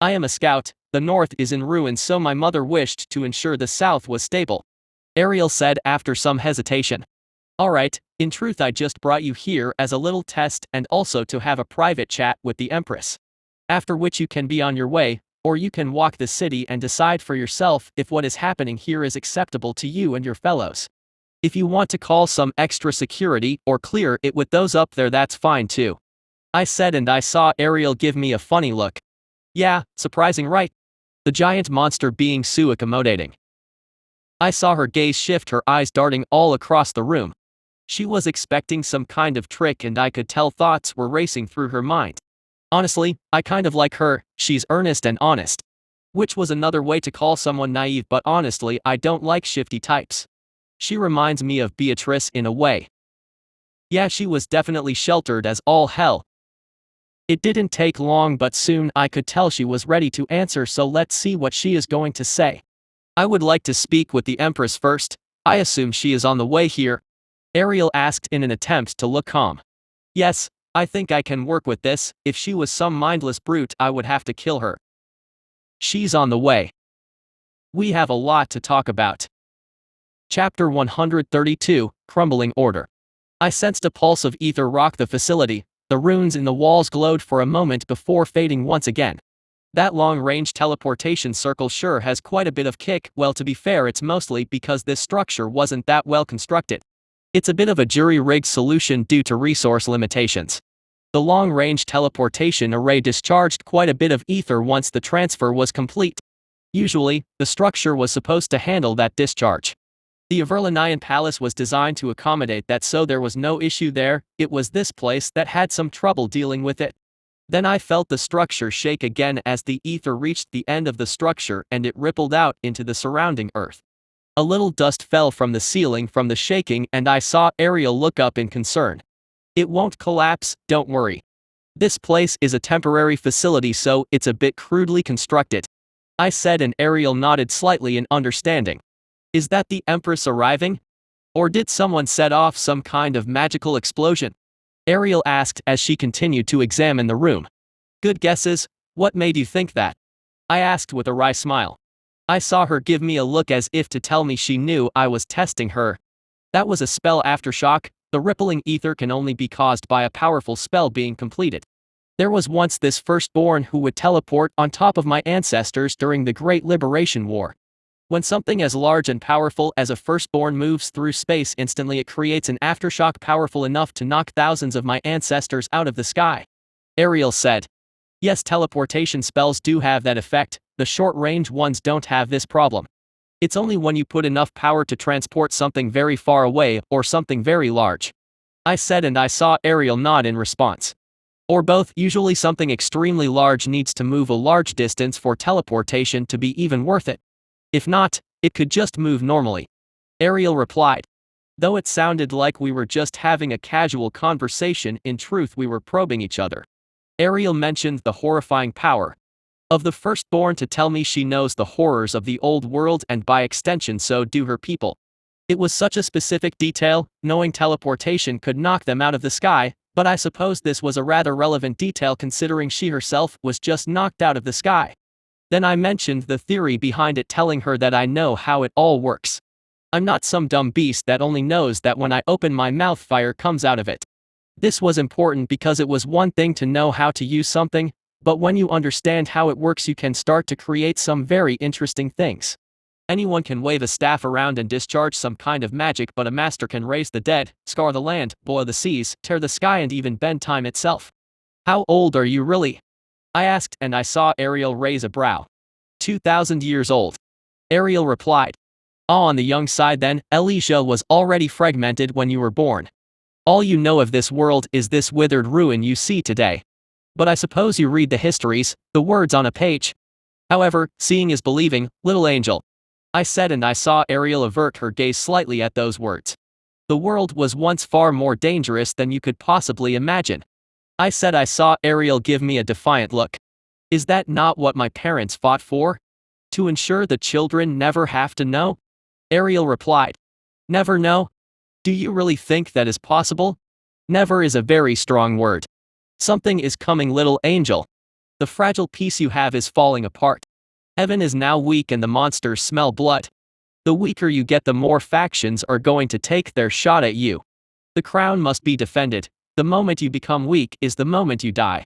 I am a scout, the north is in ruins, so my mother wished to ensure the south was stable. Ariel said after some hesitation. Alright, in truth I just brought you here as a little test and also to have a private chat with the Empress. After which you can be on your way, or you can walk the city and decide for yourself if what is happening here is acceptable to you and your fellows. If you want to call some extra security or clear it with those up there, that's fine too. I said, and I saw Ariel give me a funny look. Yeah, surprising, right? The giant monster being so accommodating. I saw her gaze shift, her eyes darting all across the room. She was expecting some kind of trick and I could tell thoughts were racing through her mind. Honestly, I kind of like her, she's earnest and honest. Which was another way to call someone naive, but honestly I don't like shifty types. She reminds me of Beatrice in a way. Yeah, she was definitely sheltered as all hell. It didn't take long, but soon I could tell she was ready to answer, so let's see what she is going to say. I would like to speak with the Empress first. I assume she is on the way here. Ariel asked in an attempt to look calm. Yes, I think I can work with this. If she was some mindless brute, I would have to kill her. She's on the way. We have a lot to talk about. Chapter 132, Crumbling Order. I sensed a pulse of ether rock the facility. The runes in the walls glowed for a moment before fading once again. That long-range teleportation circle sure has quite a bit of kick. Well, to be fair, it's mostly because this structure wasn't that well constructed. It's a bit of a jury-rigged solution due to resource limitations. The long-range teleportation array discharged quite a bit of ether once the transfer was complete. Usually, the structure was supposed to handle that discharge. The Averlanian Palace was designed to accommodate that, so there was no issue there. It was this place that had some trouble dealing with it. Then I felt the structure shake again as the ether reached the end of the structure and it rippled out into the surrounding earth. A little dust fell from the ceiling from the shaking and I saw Ariel look up in concern. It won't collapse, don't worry. This place is a temporary facility, so it's a bit crudely constructed. I said, and Ariel nodded slightly in understanding. Is that the Empress arriving? Or did someone set off some kind of magical explosion? Ariel asked as she continued to examine the room. Good guesses, what made you think that? I asked with a wry smile. I saw her give me a look as if to tell me she knew I was testing her. That was a spell aftershock. The rippling ether can only be caused by a powerful spell being completed. There was once this firstborn who would teleport on top of my ancestors during the Great Liberation War. When something as large and powerful as a firstborn moves through space instantly, it creates an aftershock powerful enough to knock thousands of my ancestors out of the sky. Ariel said. Yes, teleportation spells do have that effect, the short-range ones don't have this problem. It's only when you put enough power to transport something very far away or something very large. I said, and I saw Ariel nod in response. Or both. Usually something extremely large needs to move a large distance for teleportation to be even worth it. If not, it could just move normally. Ariel replied. Though it sounded like we were just having a casual conversation, in truth we were probing each other. Ariel mentioned the horrifying power of the firstborn to tell me she knows the horrors of the old world, and by extension so do her people. It was such a specific detail, knowing teleportation could knock them out of the sky, but I suppose this was a rather relevant detail considering she herself was just knocked out of the sky. Then I mentioned the theory behind it, telling her that I know how it all works. I'm not some dumb beast that only knows that when I open my mouth fire comes out of it. This was important because it was one thing to know how to use something, but when you understand how it works you can start to create some very interesting things. Anyone can wave a staff around and discharge some kind of magic, but a master can raise the dead, scar the land, boil the seas, tear the sky, and even bend time itself. How old are you really? I asked, and I saw Ariel raise a brow. 2,000 years old. Ariel replied. Oh, on the young side then. Elysia was already fragmented when you were born. All you know of this world is this withered ruin you see today. But I suppose you read the histories, the words on a page. However, seeing is believing, little angel. I said, and I saw Ariel avert her gaze slightly at those words. The world was once far more dangerous than you could possibly imagine. I said. I saw Ariel give me a defiant look. Is that not what my parents fought for? To ensure the children never have to know? Ariel replied. Never know? Do you really think that is possible? Never is a very strong word. Something is coming, little angel. The fragile piece you have is falling apart. Heaven is now weak and the monsters smell blood. The weaker you get, the more factions are going to take their shot at you. The crown must be defended. The moment you become weak is the moment you die.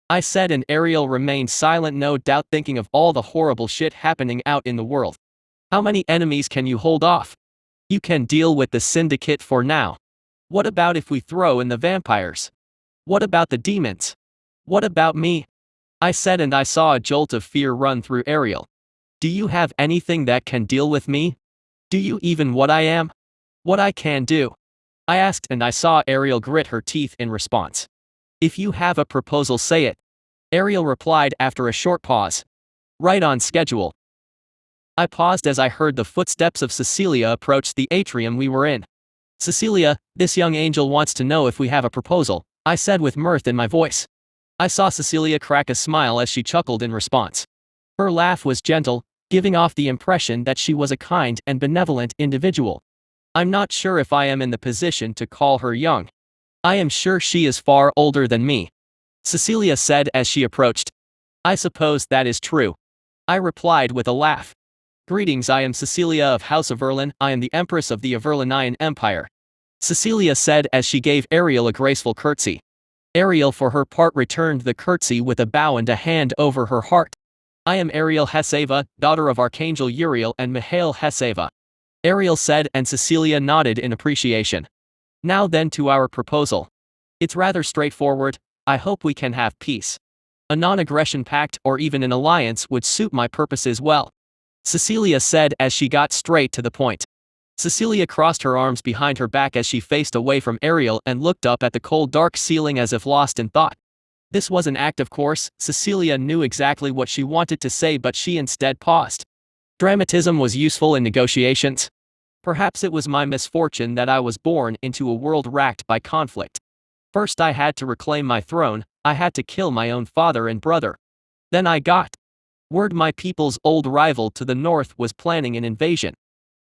I said, and Ariel remained silent, no doubt thinking of all the horrible shit happening out in the world. How many enemies can you hold off? You can deal with the Syndicate for now. What about if we throw in the vampires? What about the demons? What about me? I said, and I saw a jolt of fear run through Ariel. Do you have anything that can deal with me? Do you even what I am? What I can do? I asked, and I saw Ariel grit her teeth in response. If you have a proposal, say it. Ariel replied after a short pause. Right on schedule. I paused as I heard the footsteps of Cecilia approach the atrium we were in. Cecilia, this young angel wants to know if we have a proposal, I said with mirth in my voice. I saw Cecilia crack a smile as she chuckled in response. Her laugh was gentle, giving off the impression that she was a kind and benevolent individual. I'm not sure if I am in the position to call her young. I am sure she is far older than me. Cecilia said as she approached. I suppose that is true. I replied with a laugh. Greetings, I am Cecilia of House of Erlin, I am the Empress of the Averlanian Empire. Cecilia said as she gave Ariel a graceful curtsy. Ariel for her part returned the curtsy with a bow and a hand over her heart. I am Ariel Heseva, daughter of Archangel Uriel and Mihail Heseva. Ariel said, and Cecilia nodded in appreciation. Now then to our proposal. It's rather straightforward. I hope we can have peace. A non-aggression pact or even an alliance would suit my purposes well. Cecilia said as she got straight to the point. Cecilia crossed her arms behind her back as she faced away from Ariel and looked up at the cold dark ceiling as if lost in thought. This was an act, of course. Cecilia knew exactly what she wanted to say, but she instead paused. Dramatism was useful in negotiations. Perhaps it was my misfortune that I was born into a world racked by conflict. First I had to reclaim my throne, I had to kill my own father and brother. Then I got word my people's old rival to the north was planning an invasion.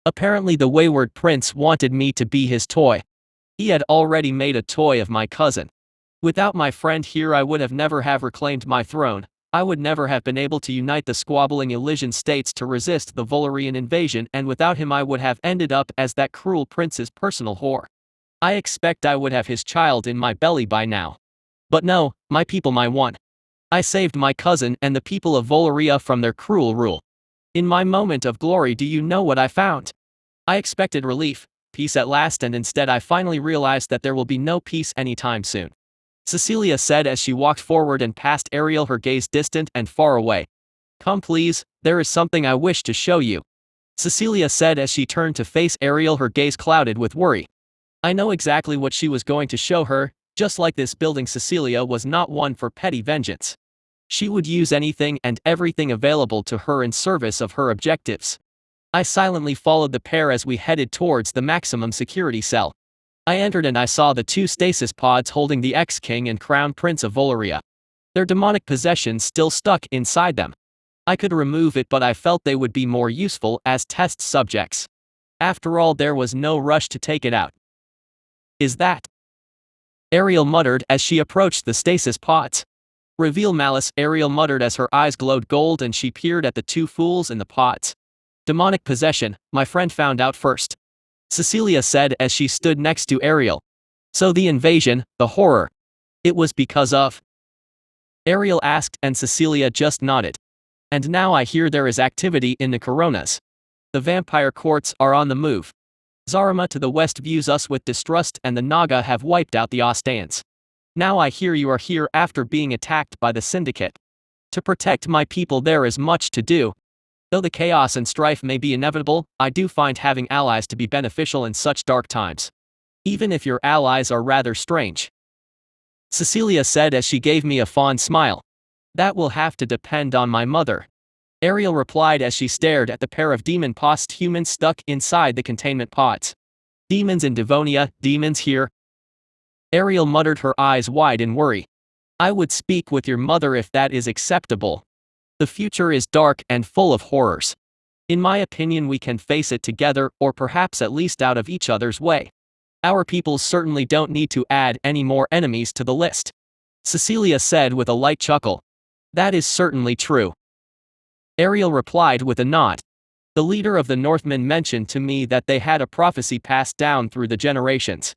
Apparently the wayward prince wanted me to be his toy. He had already made a toy of my cousin. Without my friend here I would have never have reclaimed my throne, I would never have been able to unite the squabbling Elysian states to resist the Volarian invasion, and without him I would have ended up as that cruel prince's personal whore. I expect I would have his child in my belly by now. But no, my people my one. I saved my cousin and the people of Volaria from their cruel rule. In my moment of glory, do you know what I found? I expected relief, peace at last, and instead I finally realized that there will be no peace anytime soon. Cecilia said as she walked forward and past Ariel, her gaze distant and far away. Come please, there is something I wish to show you. Cecilia said as she turned to face Ariel, her gaze clouded with worry. I know exactly what she was going to show her. Just like this building, Cecilia was not one for petty vengeance. She would use anything and everything available to her in service of her objectives. I silently followed the pair as we headed towards the maximum security cell. I entered and I saw the two stasis pods holding the ex-king and crown prince of Volaria. Their demonic possessions still stuck inside them. I could remove it, but I felt they would be more useful as test subjects. After all, there was no rush to take it out. Is that? Ariel muttered as she approached the stasis pods. Reveal malice, Ariel muttered as her eyes glowed gold and she peered at the two fools in the pods. Demonic possession, my friend found out first. Cecilia said as she stood next to Ariel. So the invasion, the horror. It was because of? Ariel asked and Cecilia just nodded. And now I hear there is activity in the Coronas. The vampire courts are on the move. Zarama to the west views us with distrust and the Naga have wiped out the Aeans. Now I hear you are here after being attacked by the Syndicate. To protect my people there is much to do. Though the chaos and strife may be inevitable, I do find having allies to be beneficial in such dark times. Even if your allies are rather strange. Cecilia said as she gave me a fond smile. That will have to depend on my mother. Ariel replied as she stared at the pair of demon-possessed humans stuck inside the containment pods. Demons in Devonia, demons here. Ariel muttered, her eyes wide in worry. I would speak with your mother if that is acceptable. The future is dark and full of horrors. In my opinion, we can face it together, or perhaps at least out of each other's way. Our peoples certainly don't need to add any more enemies to the list. Cecilia said with a light chuckle. That is certainly true. Ariel replied with a nod. The leader of the Northmen mentioned to me that they had a prophecy passed down through the generations.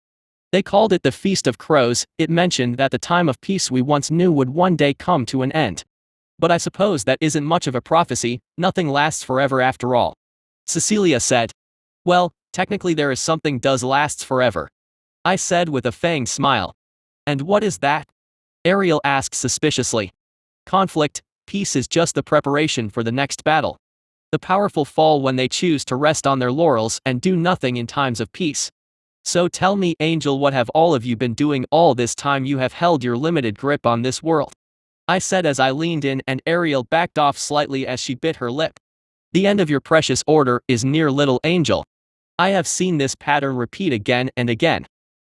They called it the Feast of Crows. It mentioned that the time of peace we once knew would one day come to an end. But I suppose that isn't much of a prophecy, nothing lasts forever after all. Cecilia said. Well, technically there is something does lasts forever. I said with a fanged smile. And what is that? Ariel asked suspiciously. Conflict, peace is just the preparation for the next battle. The powerful fall when they choose to rest on their laurels and do nothing in times of peace. So tell me, Angel, what have all of you been doing all this time you have held your limited grip on this world? I said as I leaned in and Ariel backed off slightly as she bit her lip. The end of your precious order is near, little angel. I have seen this pattern repeat again and again.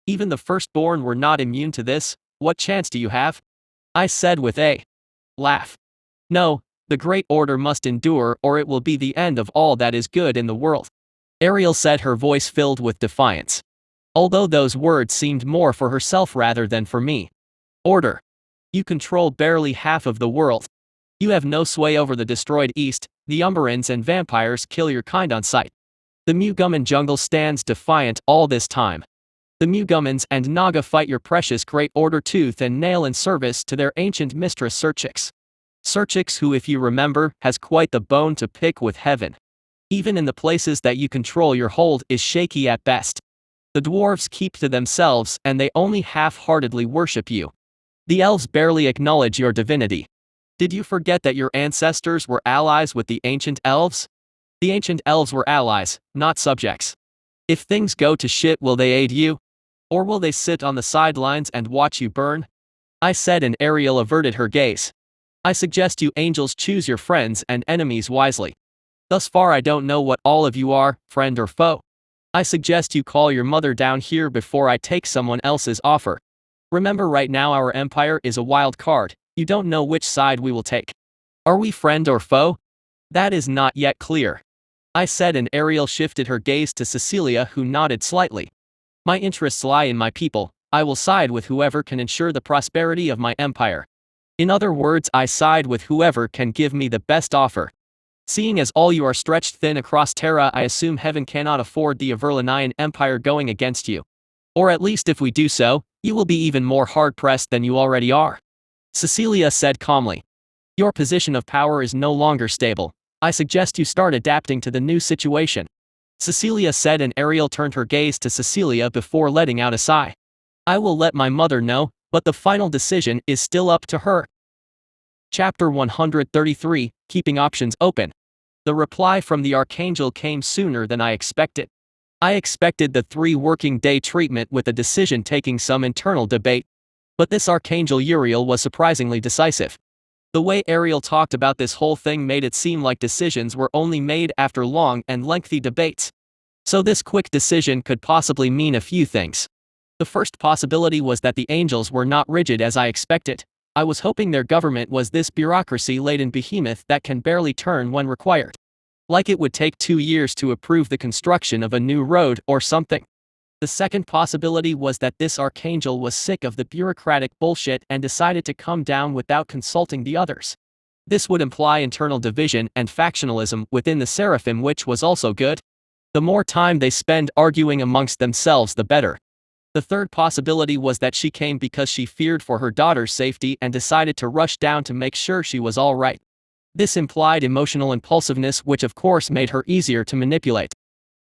Even the firstborn were not immune to this. What chance do you have? I said with a laugh. No, the great order must endure or it will be the end of all that is good in the world. Ariel said, her voice filled with defiance. Although those words seemed more for herself rather than for me. Order. You control barely half of the world. You have no sway over the destroyed East. The Umberans and vampires kill your kind on sight. The Muguman jungle stands defiant all this time. The Mugumans and Naga fight your precious great order tooth and nail in service to their ancient mistress Syndicate. Syndicate, who, if you remember, has quite the bone to pick with heaven. Even in the places that you control, your hold is shaky at best. The dwarves keep to themselves and they only half-heartedly worship you. The elves barely acknowledge your divinity. Did you forget that your ancestors were allies with the ancient elves? The ancient elves were allies, not subjects. If things go to shit, will they aid you? Or will they sit on the sidelines and watch you burn? I said, and Ariel averted her gaze. I suggest you angels choose your friends and enemies wisely. Thus far I don't know what all of you are, friend or foe. I suggest you call your mother down here before I take someone else's offer. Remember, right now our empire is a wild card. You don't know which side we will take. Are we friend or foe? That is not yet clear. I said, and Ariel shifted her gaze to Cecilia, who nodded slightly. My interests lie in my people. I will side with whoever can ensure the prosperity of my empire. In other words, I side with whoever can give me the best offer. Seeing as all you are stretched thin across Terra, I assume heaven cannot afford the Averlanian Empire going against you. Or at least if we do so, You will be even more hard-pressed than you already are. Cecilia said calmly. Your position of power is no longer stable. I suggest you start adapting to the new situation. Cecilia said, and Ariel turned her gaze to Cecilia before letting out a sigh. I will let my mother know, but the final decision is still up to her. Chapter 133, Keeping Options Open. The reply from the Archangel came sooner than I expected. I expected the 3-working-day treatment with a decision taking some internal debate. But this Archangel Uriel was surprisingly decisive. The way Ariel talked about this whole thing made it seem like decisions were only made after long and lengthy debates. So this quick decision could possibly mean a few things. The first possibility was that the angels were not rigid as I expected. I was hoping their government was this bureaucracy-laden behemoth that can barely turn when required. Like it would take 2 years to approve the construction of a new road or something. The second possibility was that this Archangel was sick of the bureaucratic bullshit and decided to come down without consulting the others. This would imply internal division and factionalism within the Seraphim, which was also good. The more time they spend arguing amongst themselves, the better. The third possibility was that she came because she feared for her daughter's safety and decided to rush down to make sure she was all right. This implied emotional impulsiveness, which of course made her easier to manipulate.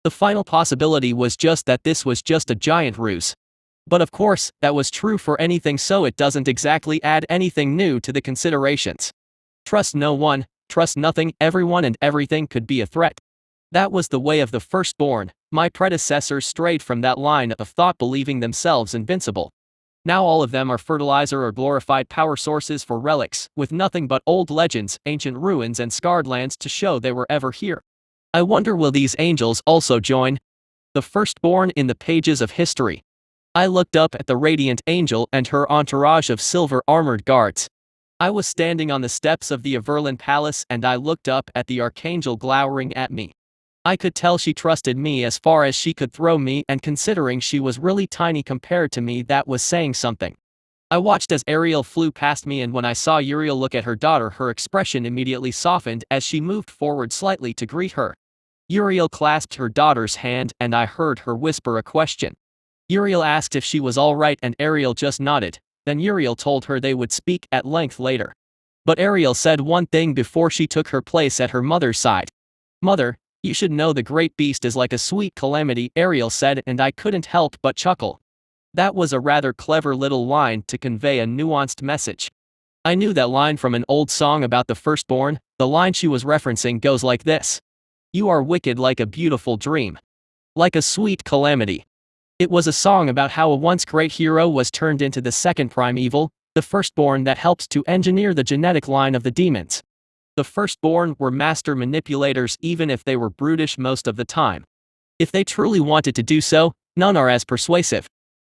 The final possibility was just that this was just a giant ruse. But of course, that was true for anything, so it doesn't exactly add anything new to the considerations. Trust no one, trust nothing, everyone and everything could be a threat. That was the way of the firstborn. My predecessors strayed from that line of thought, believing themselves invincible. Now all of them are fertilizer or glorified power sources for relics, with nothing but old legends, ancient ruins and scarred lands to show they were ever here. I wonder, will these angels also join the firstborn in the pages of history? I looked up at the radiant angel and her entourage of silver-armored guards. I was standing on the steps of the Everlyn Palace and I looked up at the Archangel glowering at me. I could tell she trusted me as far as she could throw me, and considering she was really tiny compared to me, that was saying something. I watched as Ariel flew past me, and when I saw Uriel look at her daughter, her expression immediately softened as she moved forward slightly to greet her. Uriel clasped her daughter's hand and I heard her whisper a question. Uriel asked if she was all right and Ariel just nodded. Then Uriel told her they would speak at length later. But Ariel said one thing before she took her place at her mother's side. Mother, you should know the great beast is like a sweet calamity, Ariel said, and I couldn't help but chuckle. That was a rather clever little line to convey a nuanced message. I knew that line from an old song about the firstborn. The line she was referencing goes like this. You are wicked like a beautiful dream. Like a sweet calamity. It was a song about how a once great hero was turned into the second prime evil, the firstborn that helped to engineer the genetic line of the demons. The firstborn were master manipulators, even if they were brutish most of the time. If they truly wanted to do so, none are as persuasive.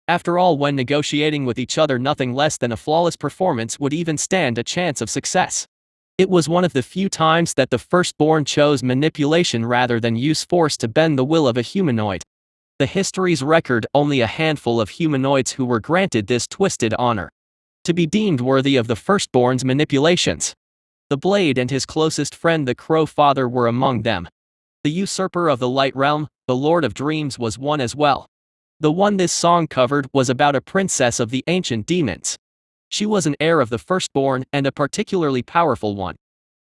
After all, when negotiating with each other, nothing less than a flawless performance would even stand a chance of success. It was one of the few times that the firstborn chose manipulation rather than use force to bend the will of a humanoid. The histories record only a handful of humanoids who were granted this twisted honor. To be deemed worthy of the firstborn's manipulations. The Blade and his closest friend the Crow Father were among them. The usurper of the Light Realm, the Lord of Dreams, was one as well. The one this song covered was about a princess of the ancient demons. She was an heir of the firstborn and a particularly powerful one.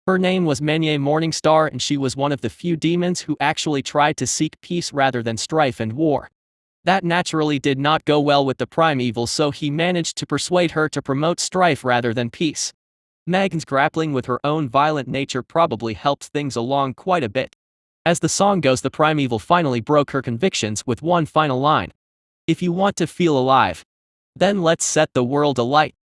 Her name was Menyé Morningstar, and she was one of the few demons who actually tried to seek peace rather than strife and war. That naturally did not go well with the primeval, so he managed to persuade her to promote strife rather than peace. Megan's grappling with her own violent nature probably helped things along quite a bit. As the song goes, the primeval finally broke her convictions with one final line. If you want to feel alive, then let's set the world alight.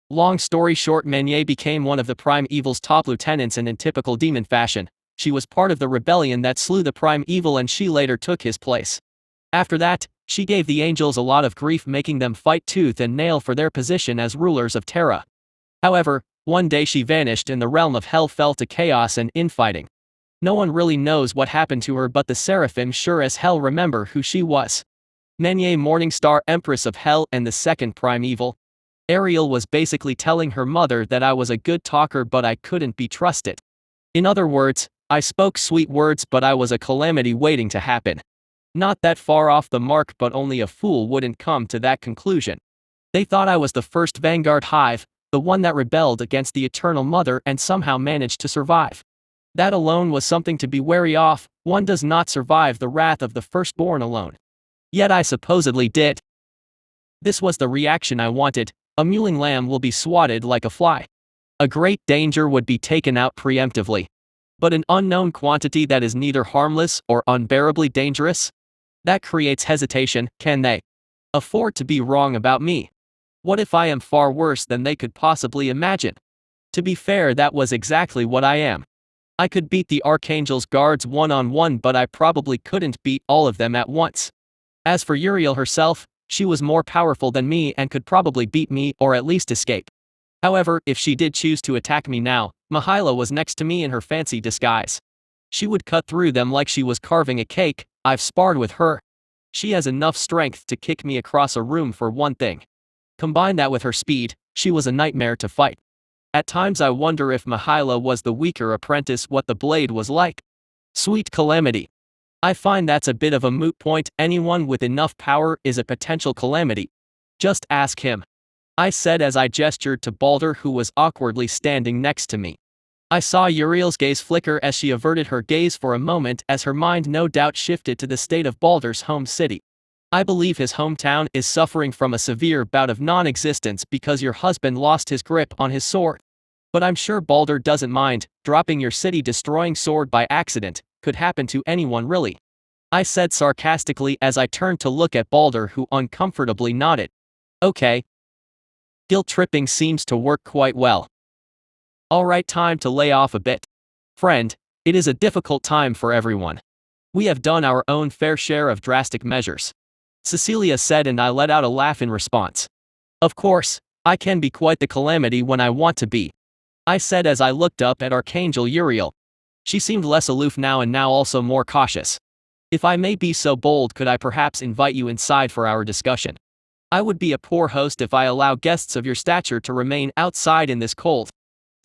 Long story short, Menyé became one of the primeval's top lieutenants, and in typical demon fashion, she was part of the rebellion that slew the primeval, and she later took his place. After that, she gave the angels a lot of grief, making them fight tooth and nail for their position as rulers of Terra. However, one day she vanished and the realm of hell fell to chaos and infighting. No one really knows what happened to her, but the Seraphim sure as hell remember who she was. Menyé Morningstar, Empress of Hell and the second primeval. Ariel was basically telling her mother that I was a good talker but I couldn't be trusted. In other words, I spoke sweet words but I was a calamity waiting to happen. Not that far off the mark, but only a fool wouldn't come to that conclusion. They thought I was the first Vanguard hive, the one that rebelled against the Eternal Mother and somehow managed to survive. That alone was something to be wary of. One does not survive the wrath of the firstborn alone. Yet I supposedly did. This was the reaction I wanted. A mewling lamb will be swatted like a fly. A great danger would be taken out preemptively. But an unknown quantity that is neither harmless or unbearably dangerous? That creates hesitation. Can they afford to be wrong about me? What if I am far worse than they could possibly imagine? To be fair, that was exactly what I am. I could beat the Archangel's guards one-on-one, but I probably couldn't beat all of them at once. As for Uriel herself, she was more powerful than me and could probably beat me or at least escape. However, if she did choose to attack me now, Mahila was next to me in her fancy disguise. She would cut through them like she was carving a cake. I've sparred with her. She has enough strength to kick me across a room for one thing. Combine that with her speed, she was a nightmare to fight. At times I wonder if Mahila was the weaker apprentice, what the blade was like. Sweet calamity. I find that's a bit of a moot point. Anyone with enough power is a potential calamity. Just ask him. I said as I gestured to Balder, who was awkwardly standing next to me. I saw Uriel's gaze flicker as she averted her gaze for a moment, as her mind no doubt shifted to the state of Balder's home city. I believe his hometown is suffering from a severe bout of non-existence because your husband lost his grip on his sword. But I'm sure Balder doesn't mind. Dropping your city-destroying sword by accident could happen to anyone, really. I said sarcastically as I turned to look at Balder, who uncomfortably nodded. Okay. Guilt tripping seems to work quite well. Alright, time to lay off a bit. Friend, it is a difficult time for everyone. We have done our own fair share of drastic measures. Cecilia said, and I let out a laugh in response. Of course, I can be quite the calamity when I want to be. I said as I looked up at Archangel Uriel. She seemed less aloof now, and now also more cautious. If I may be so bold, could I perhaps invite you inside for our discussion? I would be a poor host if I allow guests of your stature to remain outside in this cold.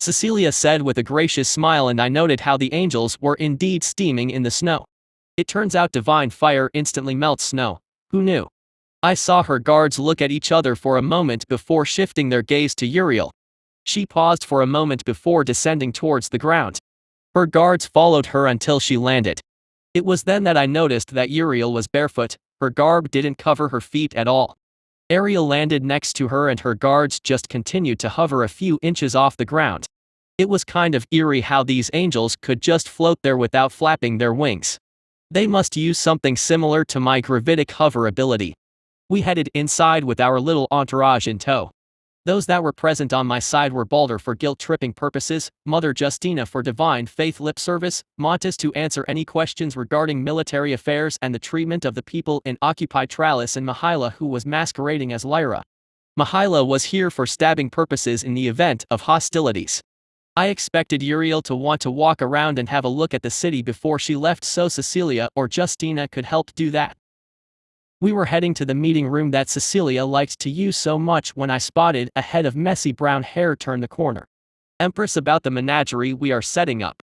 Cecilia said with a gracious smile, and I noted how the angels were indeed steaming in the snow. It turns out divine fire instantly melts snow. Who knew? I saw her guards look at each other for a moment before shifting their gaze to Uriel. She paused for a moment before descending towards the ground. Her guards followed her until she landed. It was then that I noticed that Uriel was barefoot. Her garb didn't cover her feet at all. Ariel landed next to her and her guards just continued to hover a few inches off the ground. It was kind of eerie how these angels could just float there without flapping their wings. They must use something similar to my gravitic hover ability. We headed inside with our little entourage in tow. Those that were present on my side were Balder for guilt-tripping purposes, Mother Justina for divine faith lip service, Montes to answer any questions regarding military affairs and the treatment of the people in Occupy Tralis, and Mahila, who was masquerading as Lyra. Mahila was here for stabbing purposes in the event of hostilities. I expected Uriel to want to walk around and have a look at the city before she left, so Cecilia or Justina could help do that. We were heading to the meeting room that Cecilia liked to use so much when I spotted a head of messy brown hair turn the corner. Empress, about the menagerie we are setting up.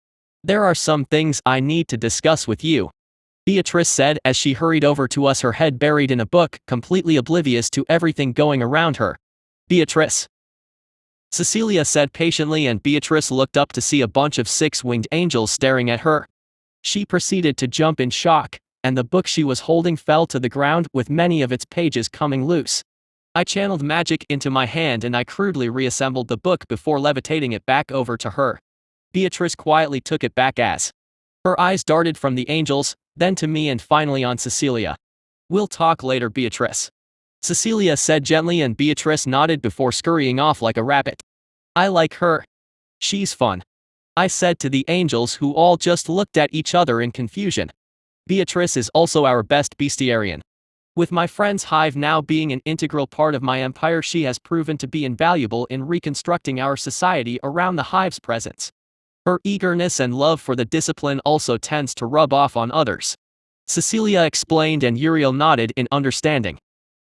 There are some things I need to discuss with you, Beatrice said as she hurried over to us, her head buried in a book, completely oblivious to everything going around her. Beatrice, Cecilia said patiently, and Beatrice looked up to see a bunch of six-winged angels staring at her. She proceeded to jump in shock, and the book she was holding fell to the ground, with many of its pages coming loose. I channeled magic into my hand and I crudely reassembled the book before levitating it back over to her. Beatrice quietly took it back as her eyes darted from the angels, then to me, and finally on Cecilia. We'll talk later, Beatrice, Cecilia said gently, and Beatrice nodded before scurrying off like a rabbit. I like her. She's fun, I said to the angels, who all just looked at each other in confusion. Beatrice is also our best bestiarian. With my friend's hive now being an integral part of my empire, she has proven to be invaluable in reconstructing our society around the hive's presence. Her eagerness and love for the discipline also tends to rub off on others, Cecilia explained, and Uriel nodded in understanding.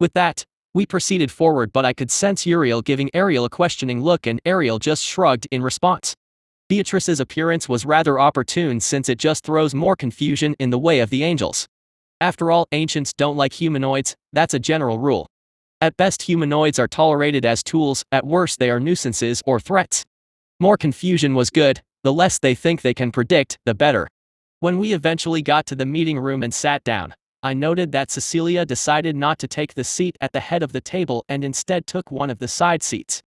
With that, we proceeded forward, but I could sense Uriel giving Ariel a questioning look, and Ariel just shrugged in response. Beatrice's appearance was rather opportune, since it just throws more confusion in the way of the angels. After all, ancients don't like humanoids, that's a general rule. At best humanoids are tolerated as tools, at worst they are nuisances or threats. More confusion was good, the less they think they can predict, the better. When we eventually got to the meeting room and sat down, I noted that Cecilia decided not to take the seat at the head of the table and instead took one of the side seats.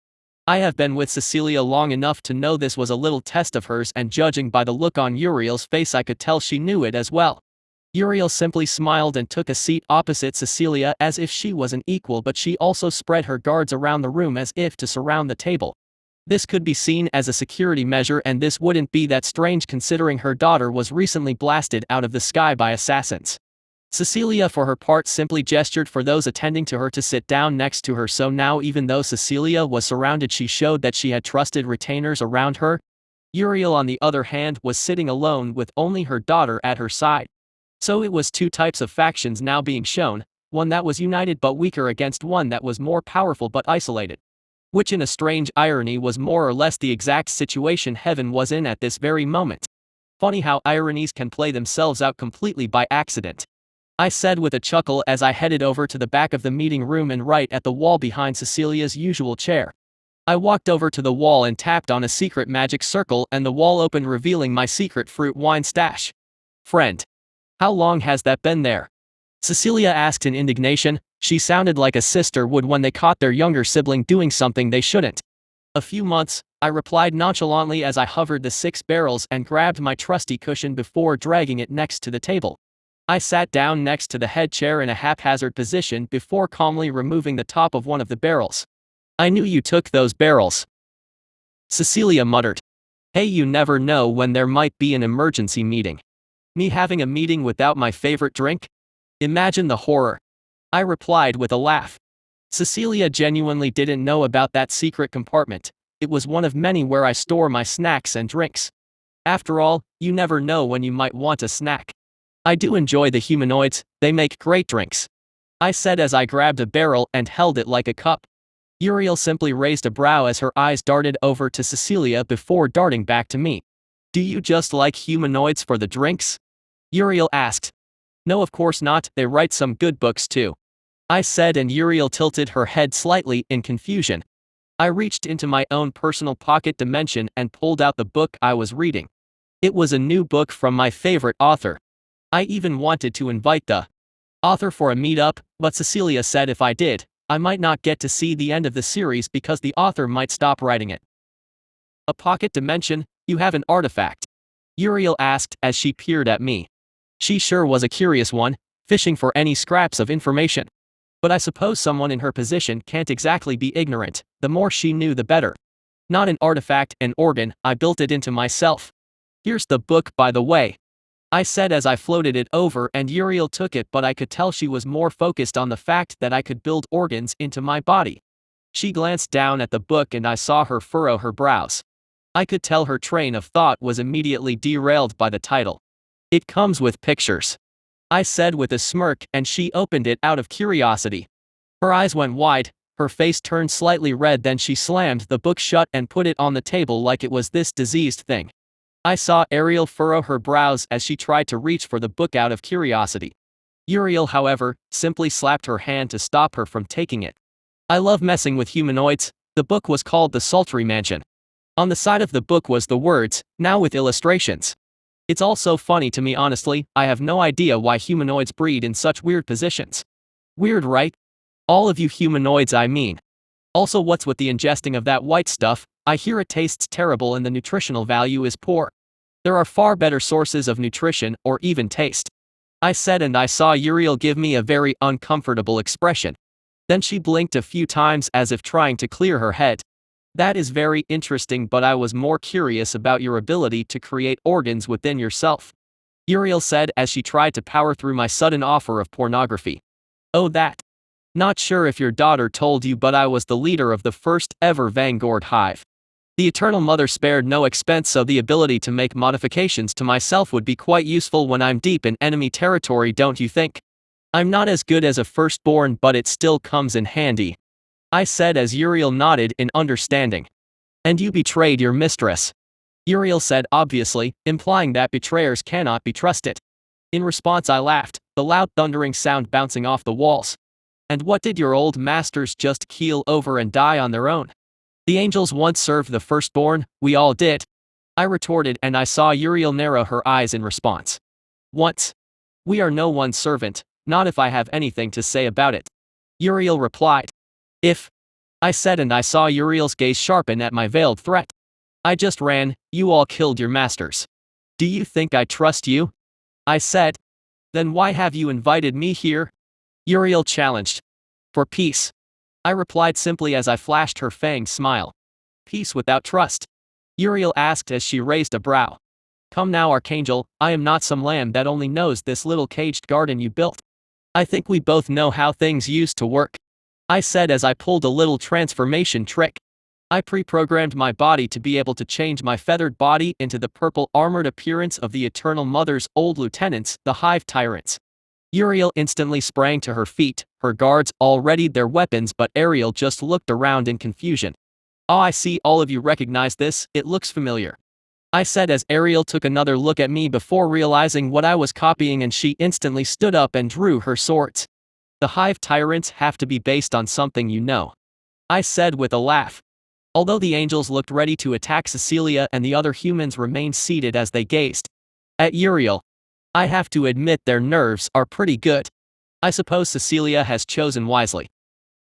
I have been with Cecilia long enough to know this was a little test of hers, and judging by the look on Uriel's face I could tell she knew it as well. Uriel simply smiled and took a seat opposite Cecilia as if she was an equal, but she also spread her guards around the room as if to surround the table. This could be seen as a security measure, and this wouldn't be that strange considering her daughter was recently blasted out of the sky by assassins. Cecilia for her part simply gestured for those attending to her to sit down next to her, so now even though Cecilia was surrounded she showed that she had trusted retainers around her. Uriel on the other hand was sitting alone with only her daughter at her side. So it was two types of factions now being shown, one that was united but weaker against one that was more powerful but isolated. Which in a strange irony was more or less the exact situation Heaven was in at this very moment. Funny how ironies can play themselves out completely by accident. I said with a chuckle as I headed over to the back of the meeting room and right at the wall behind Cecilia's usual chair. I walked over to the wall and tapped on a secret magic circle, and the wall opened, revealing my secret fruit wine stash. Friend. How long has that been there? Cecilia asked in indignation. She sounded like a sister would when they caught their younger sibling doing something they shouldn't. A few months, I replied nonchalantly as I hovered the 6 barrels and grabbed my trusty cushion before dragging it next to the table. I sat down next to the head chair in a haphazard position before calmly removing the top of one of the barrels. I knew you took those barrels, Cecilia muttered. Hey, you never know when there might be an emergency meeting. Me having a meeting without my favorite drink? Imagine the horror. I replied with a laugh. Cecilia genuinely didn't know about that secret compartment. It was one of many where I store my snacks and drinks. After all, you never know when you might want a snack. I do enjoy the humanoids, they make great drinks, I said as I grabbed a barrel and held it like a cup. Uriel simply raised a brow as her eyes darted over to Cecilia before darting back to me. Do you just like humanoids for the drinks? Uriel asked. No, of course not, they write some good books too, I said, and Uriel tilted her head slightly in confusion. I reached into my own personal pocket dimension and pulled out the book I was reading. It was a new book from my favorite author. I even wanted to invite the author for a meetup, but Cecilia said if I did, I might not get to see the end of the series because the author might stop writing it. A pocket dimension? You have an artifact? Uriel asked as she peered at me. She sure was a curious one, fishing for any scraps of information. But I suppose someone in her position can't exactly be ignorant, the more she knew the better. Not an artifact, an organ, I built it into myself. Here's the book, by the way, I said as I floated it over, and Uriel took it, but I could tell she was more focused on the fact that I could build organs into my body. She glanced down at the book and I saw her furrow her brows. I could tell her train of thought was immediately derailed by the title. It comes with pictures, I said with a smirk, and she opened it out of curiosity. Her eyes went wide, her face turned slightly red, then she slammed the book shut and put it on the table like it was this diseased thing. I saw Uriel furrow her brows as she tried to reach for the book out of curiosity. Uriel, however, simply slapped her hand to stop her from taking it. I love messing with humanoids. The book was called The Sultry Mansion. On the side of the book was the words, now with illustrations. It's all so funny to me, honestly. I have no idea why humanoids breed in such weird positions. Weird, right? All of you humanoids, I mean. Also, what's with the ingesting of that white stuff? I hear it tastes terrible and the nutritional value is poor. There are far better sources of nutrition, or even taste, I said, and I saw Uriel give me a very uncomfortable expression. Then she blinked a few times as if trying to clear her head. That is very interesting, but I was more curious about your ability to create organs within yourself, Uriel said as she tried to power through my sudden offer of pornography. Oh, that. Not sure if your daughter told you, but I was the leader of the first ever Vanguard hive. The Eternal Mother spared no expense, so the ability to make modifications to myself would be quite useful when I'm deep in enemy territory, don't you think? I'm not as good as a firstborn, but it still comes in handy, I said as Uriel nodded in understanding. And you betrayed your mistress, Uriel said, obviously, implying that betrayers cannot be trusted. In response I laughed, the loud thundering sound bouncing off the walls. And what did your old masters just keel over and die on their own? The angels once served the firstborn, we all did. I retorted, and I saw Uriel narrow her eyes in response. Once. We are no one's servant, not if I have anything to say about it. Uriel replied. If. I said, and I saw Uriel's gaze sharpen at my veiled threat. I just ran, you all killed your masters. Do you think I trust you? I said. Then why have you invited me here? Uriel challenged. For peace. I replied simply as I flashed her fanged smile. Peace without trust? Uriel asked as she raised a brow. Come now, Archangel, I am not some lamb that only knows this little caged garden you built. I think we both know how things used to work. I said as I pulled a little transformation trick. I pre-programmed my body to be able to change my feathered body into the purple armored appearance of the Eternal Mother's old lieutenants, the Hive Tyrants. Uriel instantly sprang to her feet, her guards all readied their weapons, but Ariel just looked around in confusion. Oh, I see all of you recognize this, it looks familiar. I said as Ariel took another look at me before realizing what I was copying, and she instantly stood up and drew her swords. The Hive Tyrants have to be based on something you know. I said with a laugh. Although the angels looked ready to attack Cecilia and the other humans remained seated as they gazed at Uriel. I have to admit their nerves are pretty good. I suppose Cecilia has chosen wisely.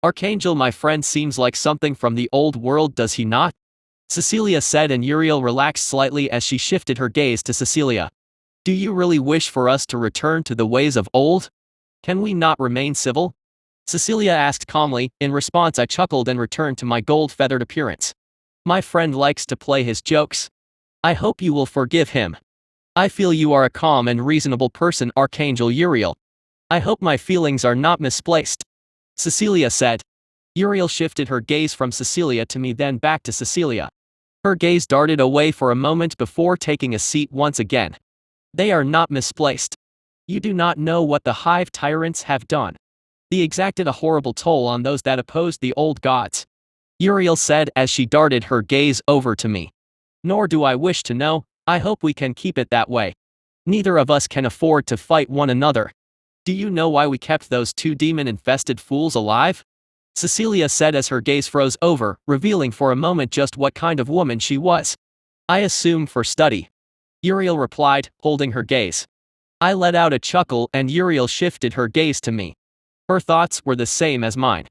Archangel, my friend seems like something from the old world, does he not? Cecilia said, and Uriel relaxed slightly as she shifted her gaze to Cecilia. Do you really wish for us to return to the ways of old? Can we not remain civil? Cecilia asked calmly. In response, I chuckled and returned to my gold-feathered appearance. My friend likes to play his jokes. I hope you will forgive him. I feel you are a calm and reasonable person, Archangel Uriel. I hope my feelings are not misplaced. Cecilia said. Uriel shifted her gaze from Cecilia to me, then back to Cecilia. Her gaze darted away for a moment before taking a seat once again. They are not misplaced. You do not know what the Hive Tyrants have done. They exacted a horrible toll on those that opposed the old gods. Uriel said as she darted her gaze over to me. Nor do I wish to know, I hope we can keep it that way. Neither of us can afford to fight one another. Do you know why we kept those two demon-infested fools alive? Cecilia said as her gaze froze over, revealing for a moment just what kind of woman she was. I assume for study. Uriel replied, holding her gaze. I let out a chuckle and Uriel shifted her gaze to me. Her thoughts were the same as mine.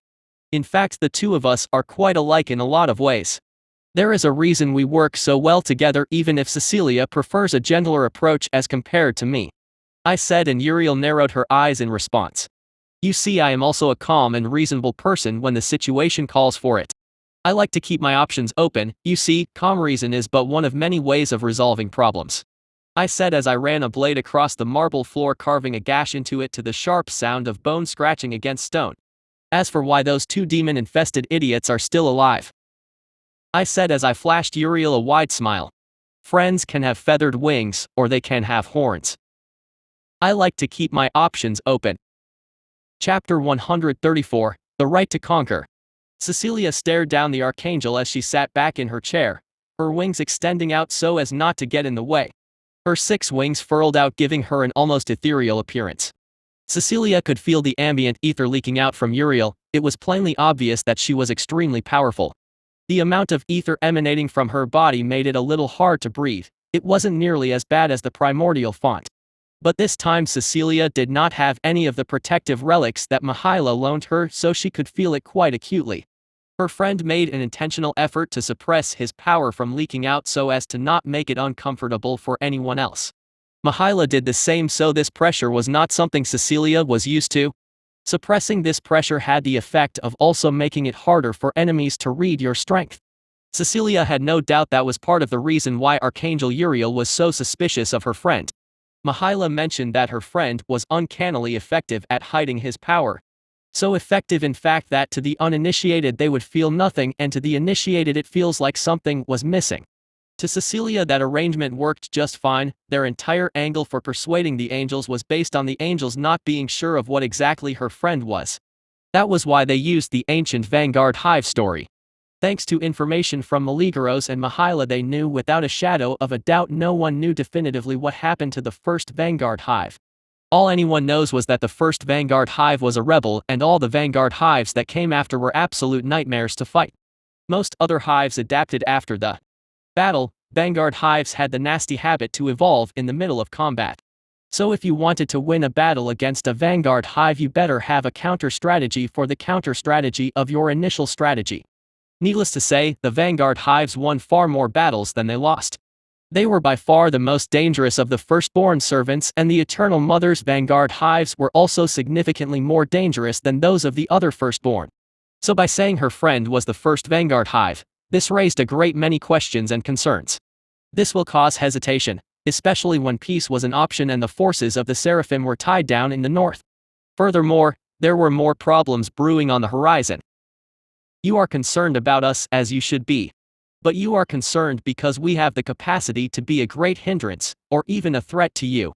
In fact, the two of us are quite alike in a lot of ways. There is a reason we work so well together, even if Cecilia prefers a gentler approach as compared to me. I said, and Uriel narrowed her eyes in response. You see, I am also a calm and reasonable person when the situation calls for it. I like to keep my options open. You see, calm reason is but one of many ways of resolving problems. I said as I ran a blade across the marble floor, carving a gash into it to the sharp sound of bone scratching against stone. As for why those two demon-infested idiots are still alive, I said as I flashed Uriel a wide smile. Friends can have feathered wings, or they can have horns. I like to keep my options open. Chapter 134, The Right to Conquer. Cecilia stared down the Archangel as she sat back in her chair, her wings extending out so as not to get in the way. Her 6 wings furled out, giving her an almost ethereal appearance. Cecilia could feel the ambient ether leaking out from Uriel. It was plainly obvious that she was extremely powerful. The amount of ether emanating from her body made it a little hard to breathe. It wasn't nearly as bad as the primordial font. But this time Cecilia did not have any of the protective relics that Mihaela loaned her, so she could feel it quite acutely. Her friend made an intentional effort to suppress his power from leaking out so as to not make it uncomfortable for anyone else. Mihaela did the same, so this pressure was not something Cecilia was used to. Suppressing this pressure had the effect of also making it harder for enemies to read your strength. Cecilia had no doubt that was part of the reason why Archangel Uriel was so suspicious of her friend. Mihaela mentioned that her friend was uncannily effective at hiding his power. So effective in fact that to the uninitiated they would feel nothing, and to the initiated it feels like something was missing. To Cecilia that arrangement worked just fine. Their entire angle for persuading the angels was based on the angels not being sure of what exactly her friend was. That was why they used the ancient Vanguard Hive story. Thanks to information from Maligaros and Mihaela, they knew without a shadow of a doubt no one knew definitively what happened to the first Vanguard Hive. All anyone knows was that the first Vanguard hive was a rebel and all the Vanguard hives that came after were absolute nightmares to fight. Most other hives adapted after the battle. Vanguard hives had the nasty habit to evolve in the middle of combat. So if you wanted to win a battle against a Vanguard hive, you better have a counter strategy for the counter strategy of your initial strategy. Needless to say, the Vanguard hives won far more battles than they lost. They were by far the most dangerous of the firstborn servants, and the Eternal Mother's Vanguard hives were also significantly more dangerous than those of the other firstborn. So by saying her friend was the first Vanguard hive, this raised a great many questions and concerns. This will cause hesitation, especially when peace was an option and the forces of the Seraphim were tied down in the north. Furthermore, there were more problems brewing on the horizon. You are concerned about us, as you should be. But you are concerned because we have the capacity to be a great hindrance, or even a threat to you.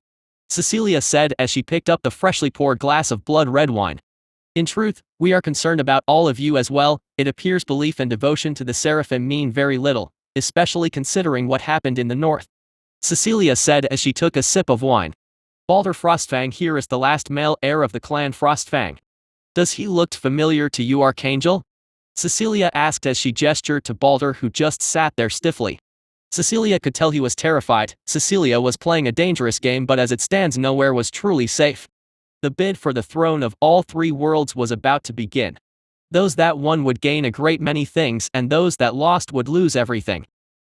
Cecilia said as she picked up the freshly poured glass of blood red wine. In truth, we are concerned about all of you as well. It appears belief and devotion to the Seraphim mean very little, especially considering what happened in the north. Cecilia said as she took a sip of wine. Balder Frostfang here is the last male heir of the clan Frostfang. Does he look familiar to you, Archangel? Cecilia asked as she gestured to Balder, who just sat there stiffly. Cecilia could tell he was terrified. Cecilia was playing a dangerous game, but as it stands, nowhere was truly safe. The bid for the throne of all three worlds was about to begin. Those that won would gain a great many things, and those that lost would lose everything.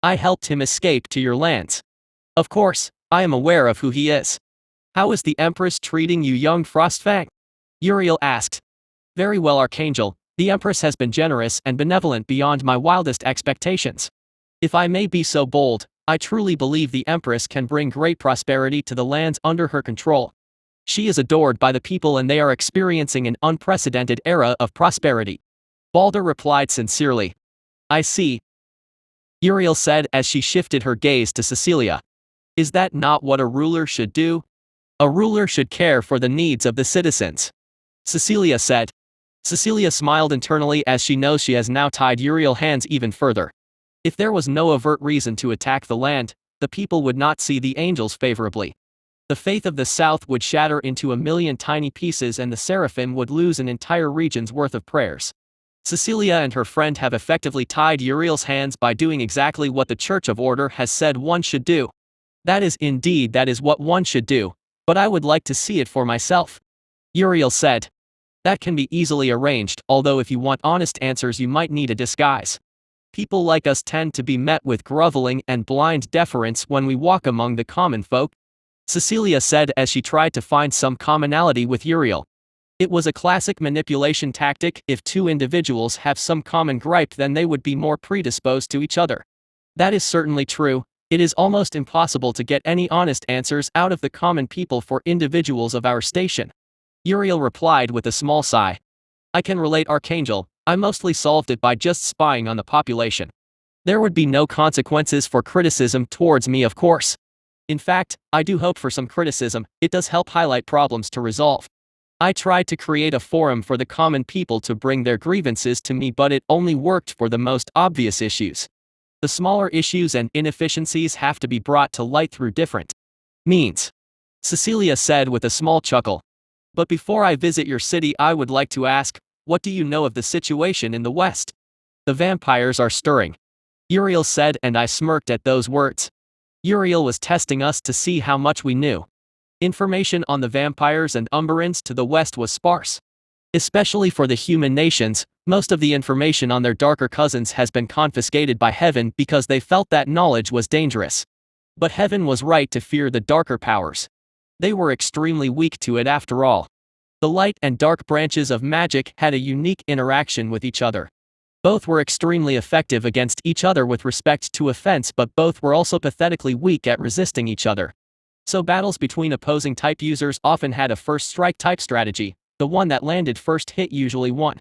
I helped him escape to your lands. Of course, I am aware of who he is. How is the Empress treating you, young Frostfang? Uriel asked. Very well, Archangel. The Empress has been generous and benevolent beyond my wildest expectations. If I may be so bold, I truly believe the Empress can bring great prosperity to the lands under her control. She is adored by the people and they are experiencing an unprecedented era of prosperity. Balder replied sincerely. I see. Uriel said as she shifted her gaze to Cecilia. Is that not what a ruler should do? A ruler should care for the needs of the citizens. Cecilia said. Cecilia smiled internally as she knows she has now tied Uriel's hands even further. If there was no overt reason to attack the land, the people would not see the angels favorably. The faith of the south would shatter into a million tiny pieces and the Seraphim would lose an entire region's worth of prayers. Cecilia and her friend have effectively tied Uriel's hands by doing exactly what the Church of Order has said one should do. That is what one should do, but I would like to see it for myself. Uriel said. That can be easily arranged, although if you want honest answers you might need a disguise. People like us tend to be met with groveling and blind deference when we walk among the common folk. Cecilia said as she tried to find some commonality with Uriel. It was a classic manipulation tactic. If two individuals have some common gripe, then they would be more predisposed to each other. That is certainly true. It is almost impossible to get any honest answers out of the common people for individuals of our station. Uriel replied with a small sigh. I can relate, Archangel. I mostly solved it by just spying on the population. There would be no consequences for criticism towards me, of course. In fact, I do hope for some criticism. It does help highlight problems to resolve. I tried to create a forum for the common people to bring their grievances to me, but it only worked for the most obvious issues. The smaller issues and inefficiencies have to be brought to light through different means. Cecilia said with a small chuckle. But before I visit your city, I would like to ask, what do you know of the situation in the west? The vampires are stirring. Uriel said, and I smirked at those words. Uriel was testing us to see how much we knew. Information on the vampires and Umberans to the west was sparse. Especially for the human nations, most of the information on their darker cousins has been confiscated by Heaven because they felt that knowledge was dangerous. But Heaven was right to fear the darker powers. They were extremely weak to it after all. The light and dark branches of magic had a unique interaction with each other. Both were extremely effective against each other with respect to offense, but both were also pathetically weak at resisting each other. So battles between opposing type users often had a first strike type strategy. The one that landed first hit usually won.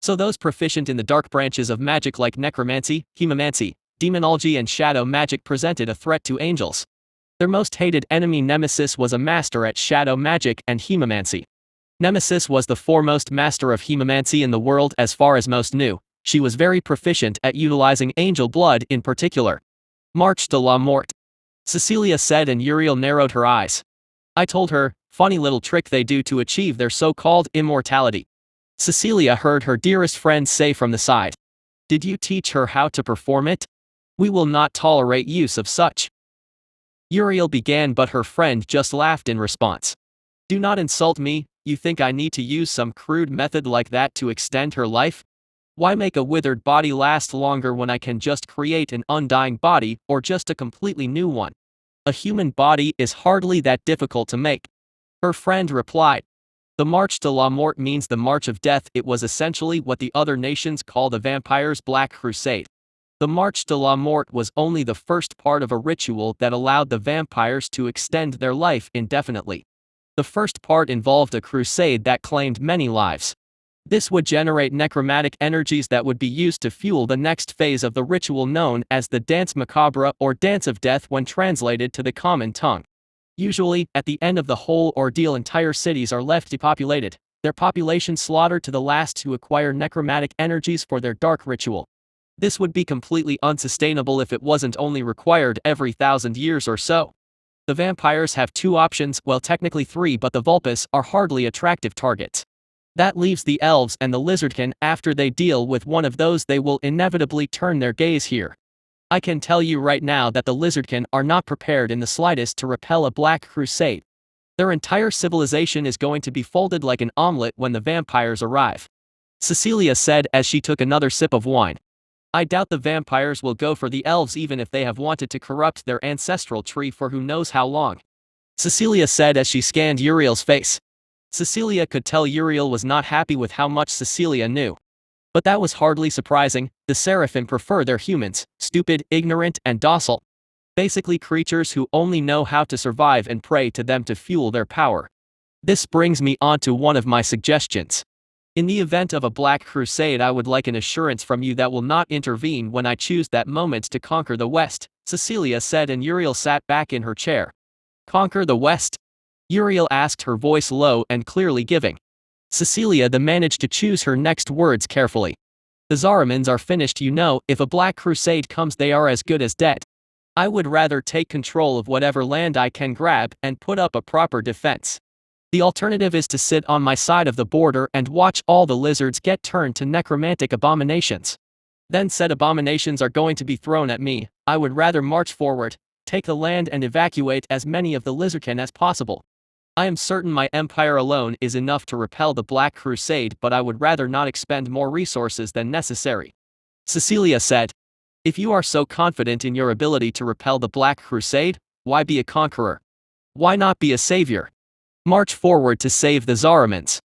So those proficient in the dark branches of magic like necromancy, hemomancy, demonology and shadow magic presented a threat to angels. Their most hated enemy Nemesis was a master at shadow magic and hemomancy. Nemesis was the foremost master of hemomancy in the world as far as most knew. She was very proficient at utilizing angel blood in particular. Marche de la Mort. Cecilia said, and Uriel narrowed her eyes. I told her, Funny little trick they do to achieve their so-called immortality. Cecilia heard her dearest friend say from the side. Did you teach her how to perform it? We will not tolerate use of such. Uriel began, but her friend just laughed in response. Do not insult me. You think I need to use some crude method like that to extend her life? Why make a withered body last longer when I can just create an undying body, or just a completely new one? A human body is hardly that difficult to make. Her friend replied. The Marche de la Mort means the March of Death. It was essentially what the other nations call the vampires' Black Crusade. The Marche de la Mort was only the first part of a ritual that allowed the vampires to extend their life indefinitely. The first part involved a crusade that claimed many lives. This would generate necromantic energies that would be used to fuel the next phase of the ritual, known as the Dance Macabre or Dance of Death when translated to the common tongue. Usually, at the end of the whole ordeal, entire cities are left depopulated, their population slaughtered to the last to acquire necromantic energies for their dark ritual. This would be completely unsustainable if it wasn't only required every 1,000 years or so. The vampires have two options, well technically three, but the vulpes are hardly attractive targets. That leaves the elves and the lizardkin. After they deal with one of those, they will inevitably turn their gaze here. I can tell you right now that the lizardkin are not prepared in the slightest to repel a Black Crusade. Their entire civilization is going to be folded like an omelet when the vampires arrive. Cecilia said as she took another sip of wine. I doubt the vampires will go for the elves even if they have wanted to corrupt their ancestral tree for who knows how long. Cecilia said as she scanned Uriel's face. Cecilia could tell Uriel was not happy with how much Cecilia knew. But that was hardly surprising. The Seraphim prefer their humans, stupid, ignorant, and docile. Basically creatures who only know how to survive and pray to them to fuel their power. This brings me on to one of my suggestions. In the event of a Black Crusade, I would like an assurance from you that will not intervene when I choose that moment to conquer the West, Cecilia said, and Uriel sat back in her chair. Conquer the West? Uriel asked, her voice low and clearly giving. Cecilia then managed to choose her next words carefully. The Zaramans are finished, you know. If a Black Crusade comes, they are as good as dead. I would rather take control of whatever land I can grab and put up a proper defense. The alternative is to sit on my side of the border and watch all the lizards get turned to necromantic abominations. Then said abominations are going to be thrown at me. I would rather march forward, take the land and evacuate as many of the lizardkin as possible. I am certain my empire alone is enough to repel the Black Crusade, but I would rather not expend more resources than necessary. Cecilia said. If you are so confident in your ability to repel the Black Crusade, why be a conqueror? Why not be a savior? March forward to save the Zaramans.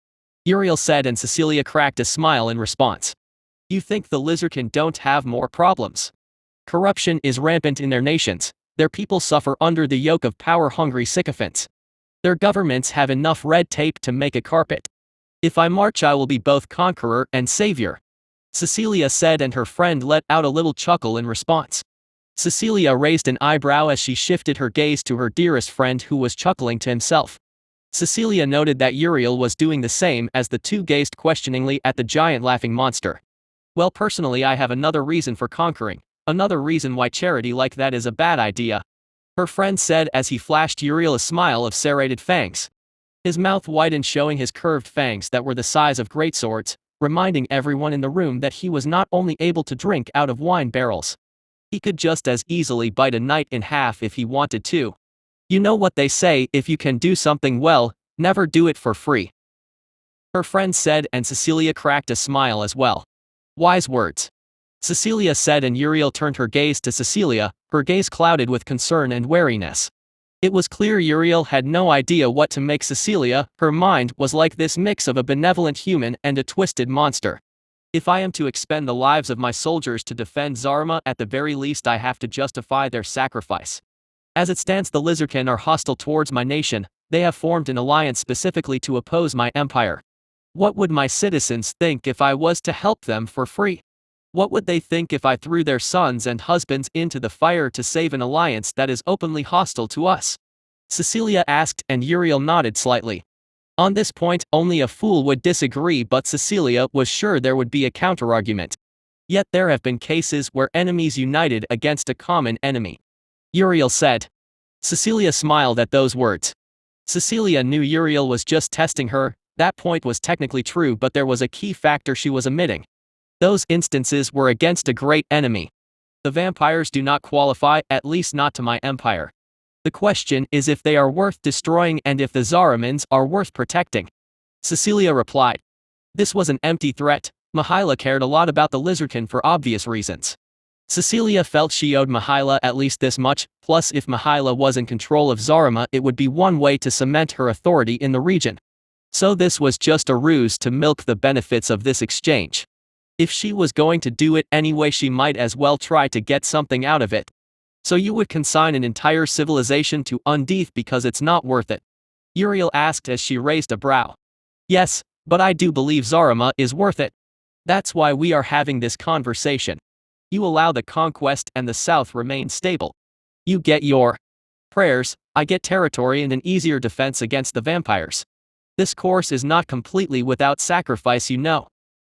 Uriel said, and Cecilia cracked a smile in response. You think the lizardkin don't have more problems? Corruption is rampant in their nations. Their people suffer under the yoke of power-hungry sycophants. Their governments have enough red tape to make a carpet. If I march, I will be both conqueror and savior. Cecilia said, and her friend let out a little chuckle in response. Cecilia raised an eyebrow as she shifted her gaze to her dearest friend, who was chuckling to himself. Cecilia noted that Uriel was doing the same as the two gazed questioningly at the giant laughing monster. Well, personally, I have another reason for conquering. Another reason why charity like that is a bad idea. Her friend said as he flashed Uriel a smile of serrated fangs. His mouth widened, showing his curved fangs that were the size of greatswords, reminding everyone in the room that he was not only able to drink out of wine barrels. He could just as easily bite a knight in half if he wanted to. You know what they say, if you can do something well, never do it for free. Her friend said, and Cecilia cracked a smile as well. Wise words. Cecilia said, and Uriel turned her gaze to Cecilia, her gaze clouded with concern and wariness. It was clear Uriel had no idea what to make Cecilia. Her mind was like this mix of a benevolent human and a twisted monster. If I am to expend the lives of my soldiers to defend Zarma, at the very least I have to justify their sacrifice. As it stands, the lizardkin are hostile towards my nation. They have formed an alliance specifically to oppose my empire. What would my citizens think if I was to help them for free? What would they think if I threw their sons and husbands into the fire to save an alliance that is openly hostile to us? Cecilia asked, and Uriel nodded slightly. On this point, only a fool would disagree, but Cecilia was sure there would be a counterargument. Yet there have been cases where enemies united against a common enemy. Uriel said. Cecilia smiled at those words. Cecilia knew Uriel was just testing her. That point was technically true, but there was a key factor she was omitting. Those instances were against a great enemy. The vampires do not qualify, at least not to my empire. The question is if they are worth destroying and if the Zaramans are worth protecting. Cecilia replied. This was an empty threat. Mihaila cared a lot about the lizardkin for obvious reasons. Cecilia felt she owed Mihaila at least this much, plus if Mihaila was in control of Zarama it would be one way to cement her authority in the region. So this was just a ruse to milk the benefits of this exchange. If she was going to do it anyway she might as well try to get something out of it. So you would consign an entire civilization to undeath because it's not worth it? Uriel asked as she raised a brow. Yes, but I do believe Zarama is worth it. That's why we are having this conversation. You allow the conquest and the south remain stable. You get your prayers, I get territory and an easier defense against the vampires. This course is not completely without sacrifice, you know.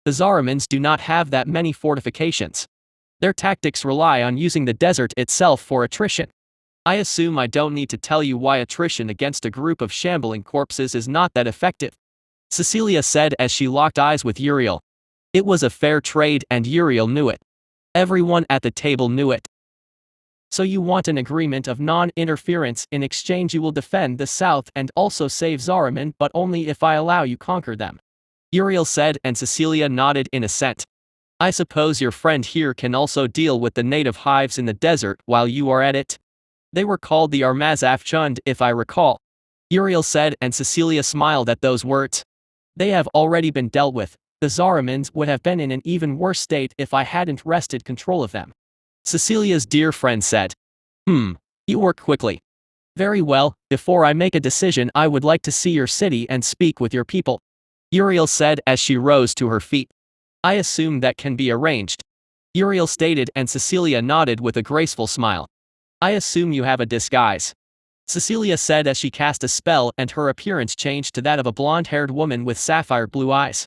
The Zaramans do not have that many fortifications. Their tactics rely on using the desert itself for attrition. I assume I don't need to tell you why attrition against a group of shambling corpses is not that effective. Cecilia said as she locked eyes with Uriel. It was a fair trade and Uriel knew it. Everyone at the table knew it. So you want an agreement of non-interference. In exchange you will defend the south and also save Zaraman, but only if I allow you conquer them. Uriel said and Cecilia nodded in assent. I suppose your friend here can also deal with the native hives in the desert while you are at it? They were called the Armazaf Chund if I recall. Uriel said and Cecilia smiled at those words. They have already been dealt with. The Zaramans would have been in an even worse state if I hadn't wrested control of them. Cecilia's dear friend said. You work quickly. Very well, before I make a decision I would like to see your city and speak with your people. Uriel said as she rose to her feet. I assume that can be arranged. Uriel stated and Cecilia nodded with a graceful smile. I assume you have a disguise. Cecilia said as she cast a spell and her appearance changed to that of a blonde-haired woman with sapphire blue eyes.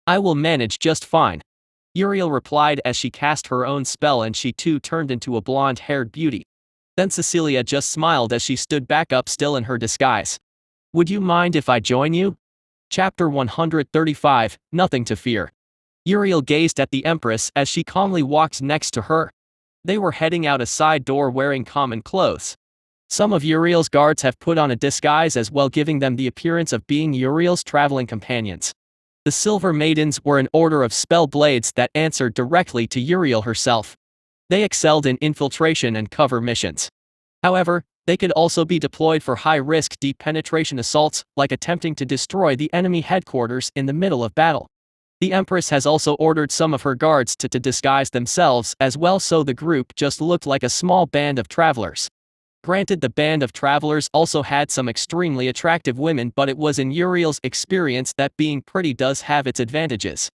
I will manage just fine. Uriel replied as she cast her own spell and she too turned into a blonde-haired beauty. Then Cecilia just smiled as she stood back up still in her disguise. Would you mind if I join you? Chapter 135, Nothing to Fear. Uriel gazed at the Empress as she calmly walked next to her. They were heading out a side door wearing common clothes. Some of Uriel's guards have put on a disguise as well, giving them the appearance of being Uriel's traveling companions. The Silver Maidens were an order of spell blades that answered directly to Uriel herself. They excelled in infiltration and cover missions. However, they could also be deployed for high-risk deep penetration assaults, like attempting to destroy the enemy headquarters in the middle of battle. The Empress has also ordered some of her guards to disguise themselves as well, so the group just looked like a small band of travelers. Granted, the band of travelers also had some extremely attractive women, but it was in Uriel's experience that being pretty does have its advantages.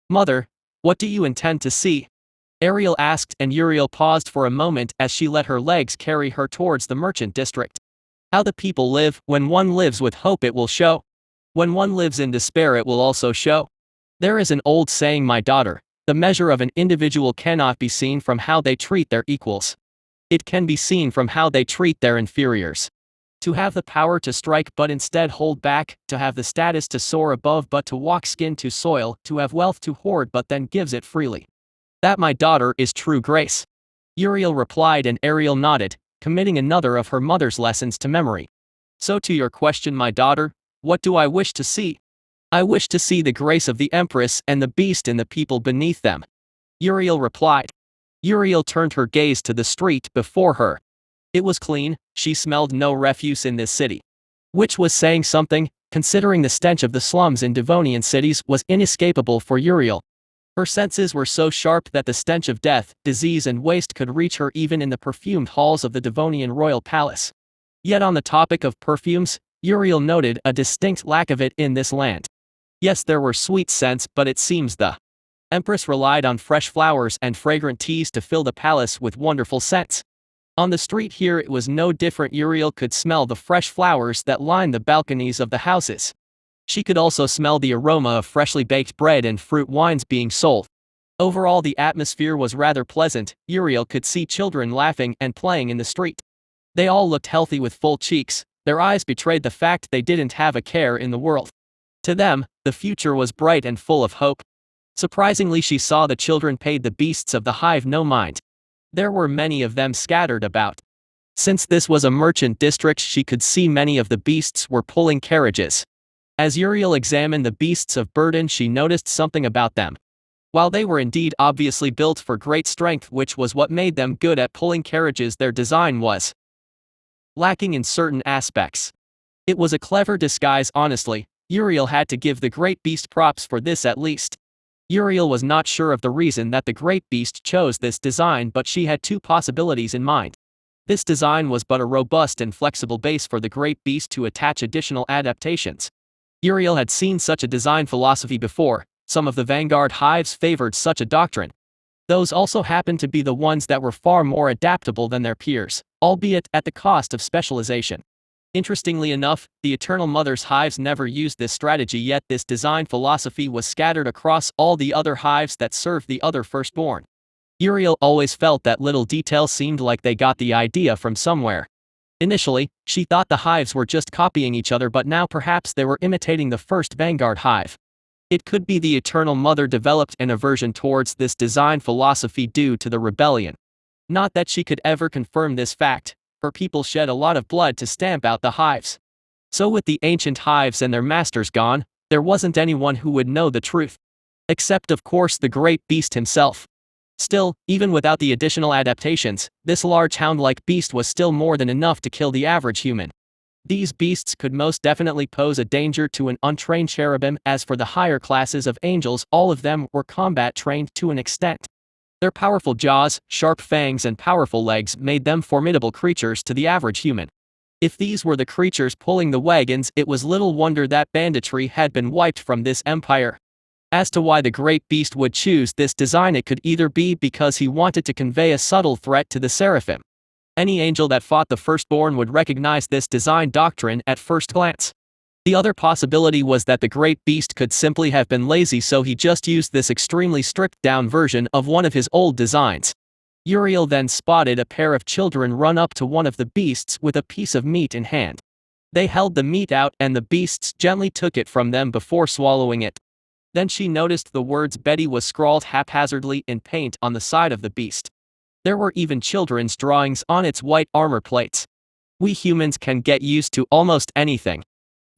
Mother, what do you intend to see? Ariel asked and Uriel paused for a moment as she let her legs carry her towards the merchant district. How the people live. When one lives with hope it will show. When one lives in despair it will also show. There is an old saying, my daughter, the measure of an individual cannot be seen from how they treat their equals. It can be seen from how they treat their inferiors. To have the power to strike but instead hold back, to have the status to soar above but to walk skin to soil, to have wealth to hoard but then gives it freely. That, my daughter, is true grace. Uriel replied and Ariel nodded, committing another of her mother's lessons to memory. So to your question, my daughter, what do I wish to see? I wish to see the grace of the Empress and the beast in the people beneath them. Uriel replied. Uriel turned her gaze to the street before her. It was clean, she smelled no refuse in this city. Which was saying something, considering the stench of the slums in Devonian cities was inescapable for Uriel. Her senses were so sharp that the stench of death, disease and waste could reach her even in the perfumed halls of the Devonian royal palace. Yet on the topic of perfumes, Uriel noted a distinct lack of it in this land. Yes, there were sweet scents, but it seems the Empress relied on fresh flowers and fragrant teas to fill the palace with wonderful scents. On the street here it was no different. Uriel could smell the fresh flowers that lined the balconies of the houses. She could also smell the aroma of freshly baked bread and fruit wines being sold. Overall the atmosphere was rather pleasant. Uriel could see children laughing and playing in the street. They all looked healthy with full cheeks, Their eyes betrayed the fact they didn't have a care in the world. To them, the future was bright and full of hope. Surprisingly, she saw the children paid the beasts of the hive no mind. There were many of them scattered about. Since this was a merchant district, she could see many of the beasts were pulling carriages. As Uriel examined the beasts of burden, she noticed something about them. While they were indeed obviously built for great strength, which was what made them good at pulling carriages, their design was lacking in certain aspects. It was a clever disguise, honestly. Uriel had to give the great beast props for this at least. Uriel was not sure of the reason that the great beast chose this design, but she had two possibilities in mind. This design was but a robust and flexible base for the great beast to attach additional adaptations. Uriel had seen such a design philosophy before. Some of the vanguard hives favored such a doctrine. Those also happened to be the ones that were far more adaptable than their peers, albeit at the cost of specialization. Interestingly enough, the Eternal Mother's hives never used this strategy, yet this design philosophy was scattered across all the other hives that served the other firstborn. Uriel always felt that little details seemed like they got the idea from somewhere. Initially, she thought the hives were just copying each other, but now perhaps they were imitating the first vanguard hive. It could be the Eternal Mother developed an aversion towards this design philosophy due to the rebellion. Not that she could ever confirm this fact. Her people shed a lot of blood to stamp out the hives. So with the ancient hives and their masters gone, there wasn't anyone who would know the truth. Except of course the great beast himself. Still, even without the additional adaptations, this large hound-like beast was still more than enough to kill the average human. These beasts could most definitely pose a danger to an untrained cherubim. As for the higher classes of angels, all of them were combat trained to an extent. Their powerful jaws, sharp fangs and powerful legs made them formidable creatures to the average human. If these were the creatures pulling the wagons, it was little wonder that banditry had been wiped from this empire. As to why the great beast would choose this design, it could either be because he wanted to convey a subtle threat to the seraphim. Any angel that fought the firstborn would recognize this design doctrine at first glance. The other possibility was that the great beast could simply have been lazy, so he just used this extremely stripped-down version of one of his old designs. Uriel then spotted a pair of children run up to one of the beasts with a piece of meat in hand. They held the meat out and the beasts gently took it from them before swallowing it. Then she noticed the words Betty was scrawled haphazardly in paint on the side of the beast. There were even children's drawings on its white armor plates. We humans can get used to almost anything,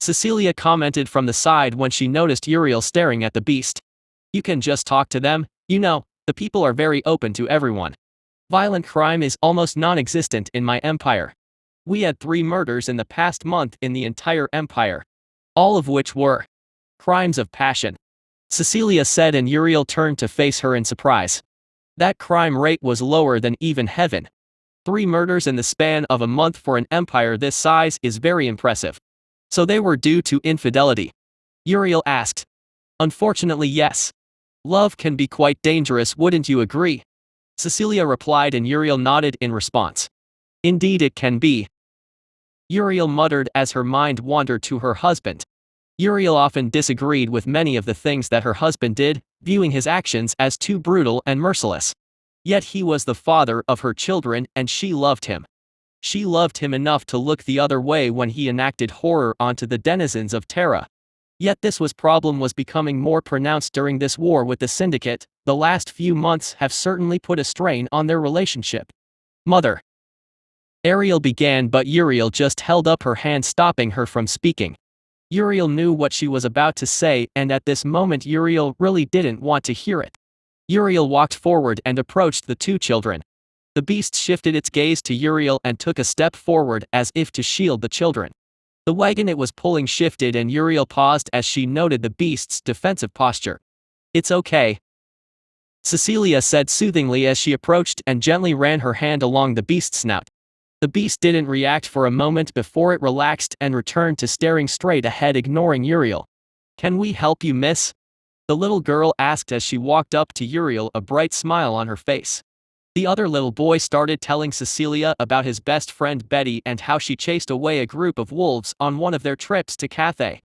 Cecilia commented from the side when she noticed Uriel staring at the beast. You can just talk to them, you know, the people are very open to everyone. Violent crime is almost non-existent in my empire. We had 3 murders in the past month in the entire empire. All of which were crimes of passion, Cecilia said, and Uriel turned to face her in surprise. That crime rate was lower than even heaven. 3 murders in the span of a month for an empire this size is very impressive. So they were due to infidelity? Uriel asked. Unfortunately, yes. Love can be quite dangerous, wouldn't you agree? Cecilia replied, and Uriel nodded in response. Indeed it can be, Uriel muttered as her mind wandered to her husband. Uriel often disagreed with many of the things that her husband did, viewing his actions as too brutal and merciless. Yet he was the father of her children and she loved him. She loved him enough to look the other way when he enacted horror onto the denizens of Terra. Yet this problem was becoming more pronounced during this war with the Syndicate. The last few months have certainly put a strain on their relationship. Mother, Ariel began, but Uriel just held up her hand, stopping her from speaking. Uriel knew what she was about to say, and at this moment Uriel really didn't want to hear it. Uriel walked forward and approached the 2 children. The beast shifted its gaze to Uriel and took a step forward as if to shield the children. The wagon it was pulling shifted and Uriel paused as she noted the beast's defensive posture. It's okay, Cecilia said soothingly as she approached and gently ran her hand along the beast's snout. The beast didn't react for a moment before it relaxed and returned to staring straight ahead, ignoring Uriel. Can we help you, miss? The little girl asked as she walked up to Uriel, a bright smile on her face. The other little boy started telling Cecilia about his best friend Betty and how she chased away a group of wolves on one of their trips to Cathay.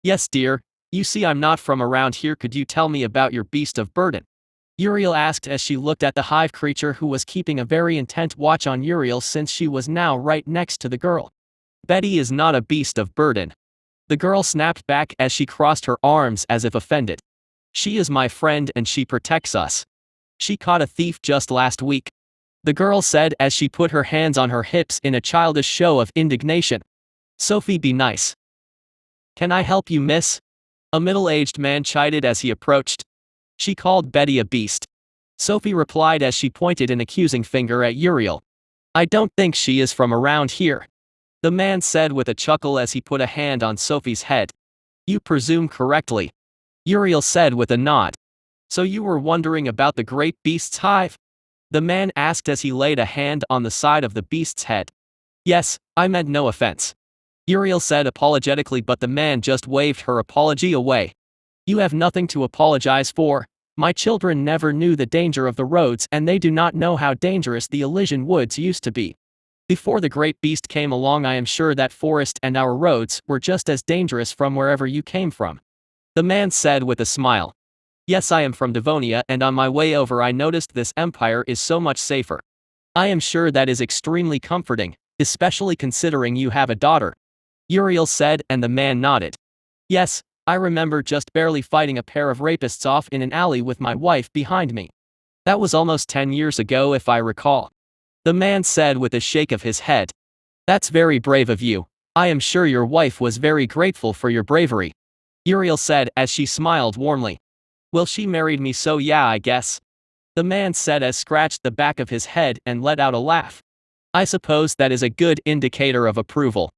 Yes, dear, you see I'm not from around here. Could you tell me about your beast of burden? Uriel asked as she looked at the hive creature, who was keeping a very intent watch on Uriel since she was now right next to the girl. Betty is not a beast of burden. The girl snapped back as she crossed her arms as if offended. She is my friend and she protects us. She caught a thief just last week. The girl said as she put her hands on her hips in a childish show of indignation. Sophie, be nice. Can I help you, miss? A middle-aged man chided as he approached. She called Betty a beast. Sophie replied as she pointed an accusing finger at Uriel. I don't think she is from around here. The man said with a chuckle as he put a hand on Sophie's head. You presume correctly. Uriel said with a nod. So you were wondering about the great beast's hive? The man asked as he laid a hand on the side of the beast's head. Yes, I meant no offense. Uriel said apologetically, but the man just waved her apology away. You have nothing to apologize for. My children never knew the danger of the roads and they do not know how dangerous the Elysian woods used to be. Before the great beast came along, I am sure that forest and our roads were just as dangerous from wherever you came from. The man said with a smile. Yes, I am from Devonia and on my way over I noticed this empire is so much safer. I am sure that is extremely comforting, especially considering you have a daughter. Uriel said and the man nodded. Yes, I remember just barely fighting a pair of rapists off in an alley with my wife behind me. That was almost 10 years ago if I recall. The man said with a shake of his head. That's very brave of you. I am sure your wife was very grateful for your bravery. Uriel said as she smiled warmly. Well, she married me, so yeah, I guess. The man said as scratched the back of his head and let out a laugh. I suppose that is a good indicator of approval.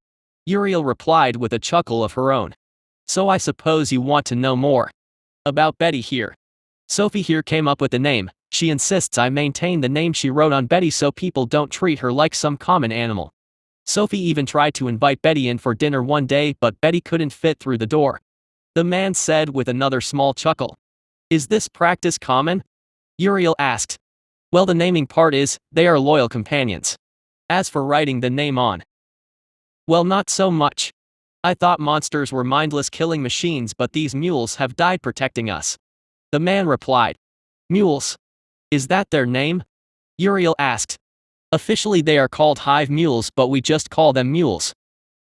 Uriel replied with a chuckle of her own. So I suppose you want to know more about Betty here. Sophie here came up with the name. She insists I maintain the name she wrote on Betty so people don't treat her like some common animal. Sophie even tried to invite Betty in for dinner one day, but Betty couldn't fit through the door. The man said with another small chuckle. Is this practice common? Uriel asked. Well, the naming part is, they are loyal companions. As for writing the name on, well, not so much. I thought monsters were mindless killing machines, but these mules have died protecting us. The man replied. Mules? Is that their name? Uriel asked. Officially they are called hive mules, but we just call them mules.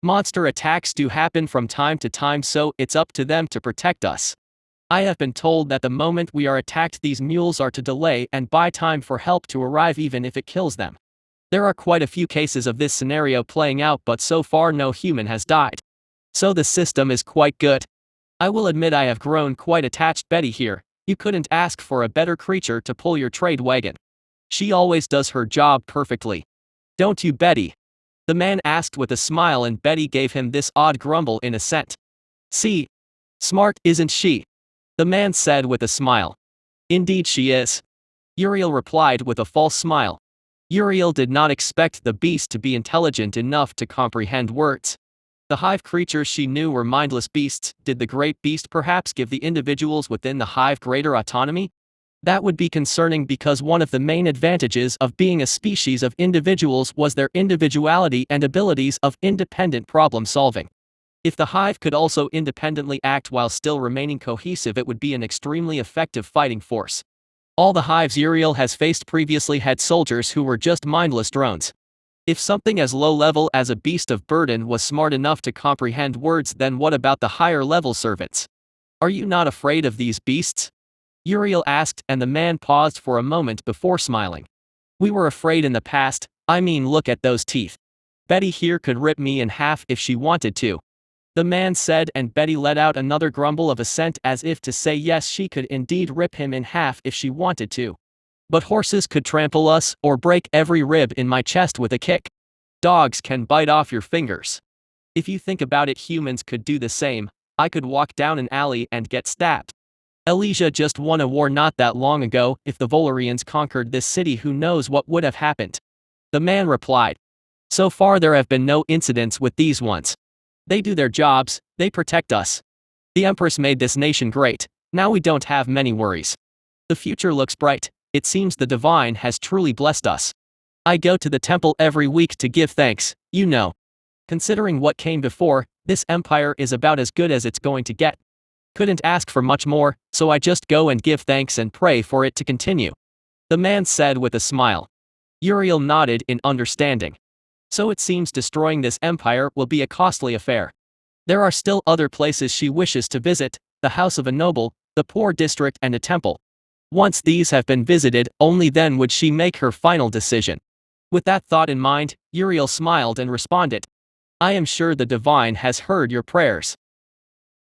Monster attacks do happen from time to time, so it's up to them to protect us. I have been told that the moment we are attacked, these mules are to delay and buy time for help to arrive even if it kills them. There are quite a few cases of this scenario playing out, but so far no human has died. So the system is quite good. I will admit I have grown quite attached Betty here. You couldn't ask for a better creature to pull your trade wagon. She always does her job perfectly. Don't you, Betty? The man asked with a smile and Betty gave him this odd grumble in assent. See? Smart, isn't she? The man said with a smile. Indeed she is. Uriel replied with a false smile. Uriel did not expect the beast to be intelligent enough to comprehend words. The hive creatures she knew were mindless beasts. Did the great beast perhaps give the individuals within the hive greater autonomy? That would be concerning because one of the main advantages of being a species of individuals was their individuality and abilities of independent problem solving. If the hive could also independently act while still remaining cohesive, it would be an extremely effective fighting force. All the hives Uriel has faced previously had soldiers who were just mindless drones. If something as low-level as a beast of burden was smart enough to comprehend words, then what about the higher-level servants? Are you not afraid of these beasts? Uriel asked, and the man paused for a moment before smiling. We were afraid in the past. I mean, look at those teeth. Betty here could rip me in half if she wanted to. The man said, and Betty let out another grumble of assent as if to say yes, she could indeed rip him in half if she wanted to. But horses could trample us or break every rib in my chest with a kick. Dogs can bite off your fingers. If you think about it, humans could do the same. I could walk down an alley and get stabbed. Elysia just won a war not that long ago. If the Volarians conquered this city, who knows what would have happened? The man replied. So far there have been no incidents with these ones. They do their jobs, they protect us. The Empress made this nation great. Now we don't have many worries. The future looks bright. It seems the divine has truly blessed us. I go to the temple every week to give thanks, you know. Considering what came before, this empire is about as good as it's going to get. Couldn't ask for much more, so I just go and give thanks and pray for it to continue. The man said with a smile. Uriel nodded in understanding. So it seems destroying this empire will be a costly affair. There are still other places she wishes to visit, the house of a noble, the poor district and a temple. Once these have been visited, only then would she make her final decision. With that thought in mind, Uriel smiled and responded. I am sure the divine has heard your prayers.